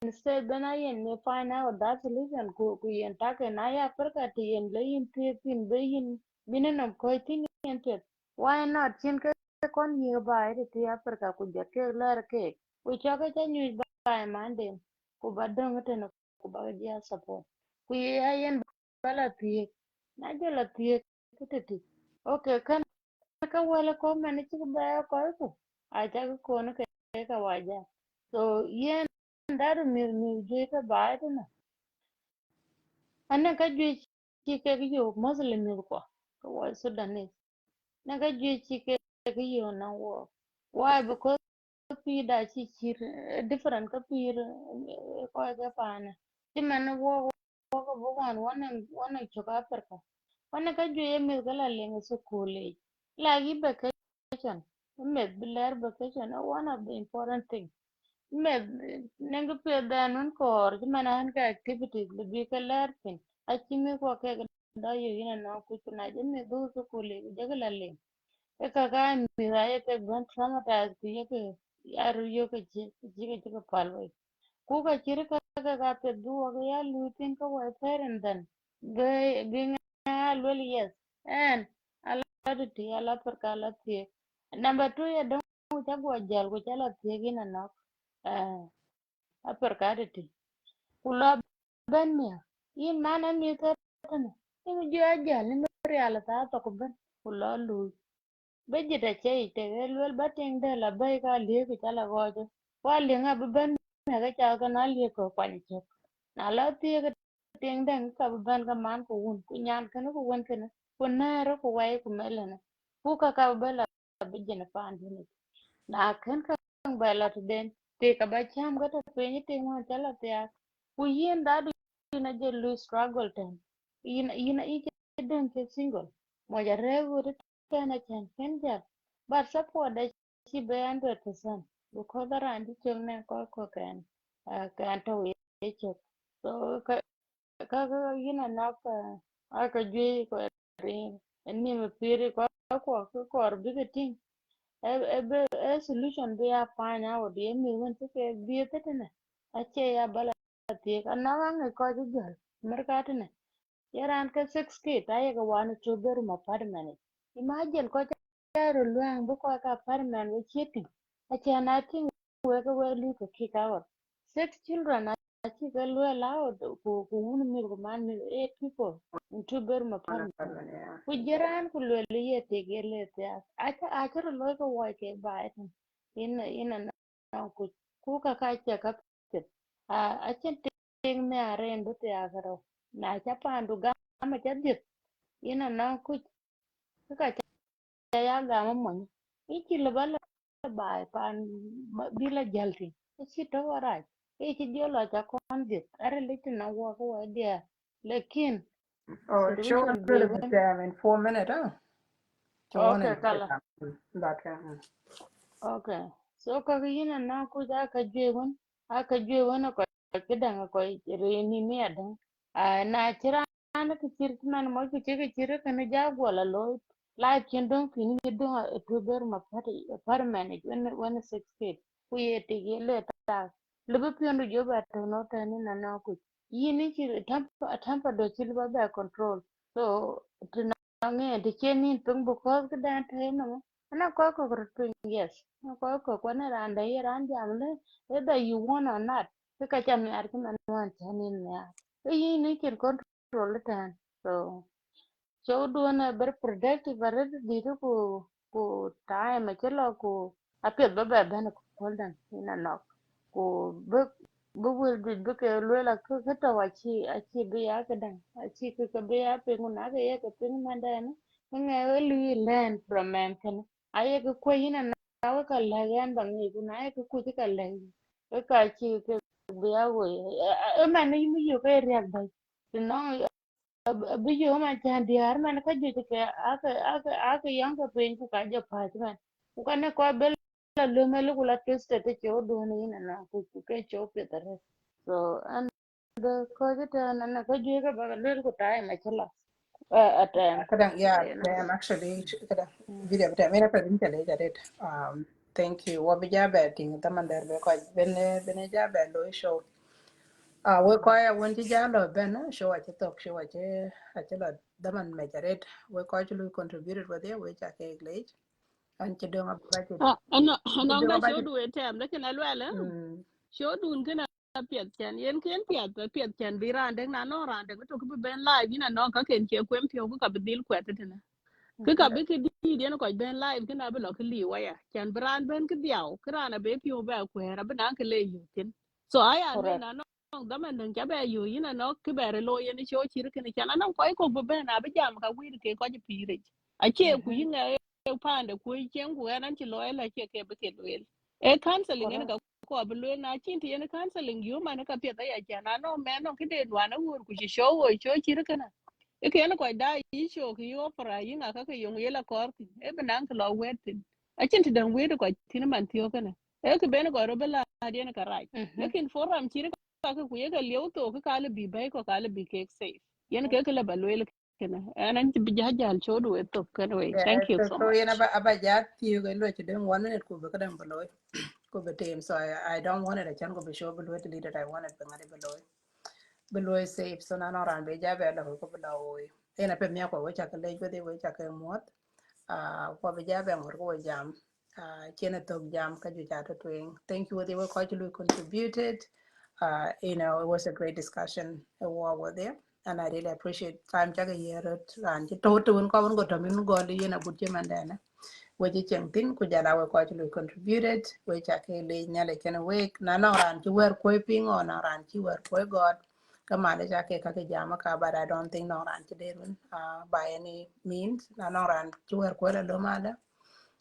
instead then I ne find out that solution ku yen ta ke na ya per ka ti yen le yin ti pin be yin binanam ko tin yen te why not chin ke kon yi ba ri ti ya per ka ku je ke ler ke ku cha ka cha nyu ba mande ku ba dong te no ku ba ya support ku ya yen ba la ti na je la ti ke te okay kan ka wala ko mane ci ba ko ko a ta ko na ke ka waja so yen dar mi je ka ba ta na anan ka je ci ke yo muslim mi ko ko wa sudanese na ka je ci ke yo na wo why because pi da ci different ka pi ko ga pa na ti man wo ko bo wan wannan ci ka afrika wannan ka je mi ga la le su kule la gi ba vacation med belar vacation are one of the important things med nengu pe danun kor mana han ka activities le bi ka lar pin achi me ko ke da yo ina na ku na je me do so ko le je ga le e ka ga mi ra ye ke ban traumatized ku ye ke yar yo ke ji ke palo ku ka chir ka pe du ga ya lu tin ka wa parent dan be well yes and ala ti ala per kala ti number 2 ya don ta go jal go chala ti gina no eh per kala ti kula ben mi in mana mi ka tan in jo jal ni mer ala ta to ko ben kula lu be jita che ite wel ba ting de la be ka li ki chala go jo wa li nga be ben me ga cha ka na li ko kwa ni chok na la ti ka ting den ka be ben ka man ko un ku nyan ka no ko won ka na ko na ro ko wai ku mele na ku ka be la be jina pa andi ni na ken ka be la to den te ka ba cham ga to pe ni te mo chala te a ku yin da du na je lu struggle ten yin i ke den ke single mo ja re gu kana chan ken ja but support da shi be 100% because around the children ko kan kan to ye chok so ka yina nak aka jwe ko rin ni me pire ko bi ga tin e solution be ya fanya o de mi won te ke bi te ne ache ya bala ti ka na ga ko ju gal mer ka te ne yaran ka 6k ta ya ga wani to ber ma apartment imagine ko ta ro luang bu ko ka apartment we cheti ache na tin we ga we lu ko ki ka 6 children chi ka lu allowed ku un mi ku man 8 people in two bedroom apartment Yeah. ku jiran ku lu ye te ge le te acha lo ko wa ke ba in na ku ka che ka pit a chen ting me aren do te agaro na cha pandu ga ma cha dit ina na ku ka cha ya ga ma mon iki le bala ba pan bila jalti chi to wara e chi dio la cha kon dit are le ti na wa ko wa dia lekin Oh, it show a situation little be bit when in 4 minutes, huh? So one okay and kala that can. okay so ka ina na ku za ka je won aka je won ko kidan ko re ni mi adan na kira na ka kirti man mo ku ce ka kira kana jagola lo life kin don kin ni don to ber ma apartment when 6 feet ku ye te ge le ta le bu piondo jo ba to no ta ni na ku yini ki tampa do ki ba ba control so tina nge de chenin tung bu ko ka dan te no ana ko rut yes ko na ran da ye ran jam le whether you want or not ka cham yar ki man wan chanin ya yini kin control tan so so do na ber productive ber di ku time ke lo ku apet ba ba ben ko holdan ina no ku bu wil di bu ke lo la ka ta wa chi bi ya ka dan chi ka bi ya pe nguna ga ya ka pe man dan nga lu learn from man kan aye ka ko ina na ka ka la yan bang ni ku na ka ku ka la ka chi ka bi ya wo e man ni mi yo ka react ba no bijo ma chan diar man ka ju ke aka yang ka pen ku ka jo pa man ku ka ne ko bel la lu me lu la twist te cho do ni na na ku ke cho pe tare so and the ko je ta na na ka ju ka ba le ku tai ma chala atem Kadang, yeah, you know ma'am, actually, kadang mm. video but I mean, I didn't tell you that. Thank you. What be job betting? The man there because when a job at Louis show. We call ya when the job ben show at the talk show at the man measure it. We call you contributed with it, which I can glade and you don't have budget. You anong don't da have budget. shodu etem da kana lwela Mm. shodun kana piet chan yen ken piet chan bi rande na no rande to ku ben live ina no ka ken che kwem pio ku ka bidil kwet tene ke ka bi ke di den ko ben live kana bi lo ke li waya chan bran ben ke diaw krana be pio ba kwera ba na ke le yutin so aya lwe correct na no da man den cha be yu ina no ke bere lo yen cho chir ken chan na ko ko be ben abi jam ka wir ke ko ji pire a che ku mhm yinga pande ku chen ku enan ti lo la che ke be ke lo e counseling ene correct ka ko abulwe na chinti ene counseling yo man ka pia ya jana no me no kide wana wur ku shi show wo cho chir kana e ke ene ko da yi show ki yo fra yi nga ka ke yo yela kor ti e be nan ka lo wetin a chinti dan we ko tin man tiyo kana e ke bene ko ro bela ade ne ka right mhm lekin forum chir ka ku ye ka lew to ka le bi bai ko ka le bi ke safe yen ke le balwe kana anan ti bi jajal cho do to kana way Yeah, thank you so so you know, much about that, you can look at them 1 minute could be kadang below. Could be team. So I don't want it. I can't go be sure below to lead it. I want it below. Below safe. So now around be jab at the below. And I put me up which I can lay with it, which I can what. What be jab and what go jam. Kena talk jam kaju jata twing. Thank you. They were quite contributed. You know, it was a great discussion. A war were there. And I really appreciate time jaga here and you told to uncover got a min go in a good gym and then which you can think could allow quite contributed, which I can lay nearly can awake. None around you were quaping or around you were quay God. Come on, Jackie Kakajamaka, but I don't think no around today by any means. None around you were quite a lomada.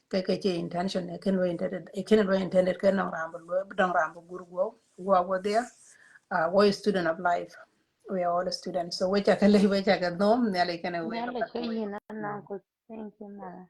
Kakachi intention, a can intended, a can intended can no ramble, don't ramble good go. Go over there. We're a student of life. We are all a student. So which I can live, which I can know, nearly can awake. nyale cho yin na na ku thank you ma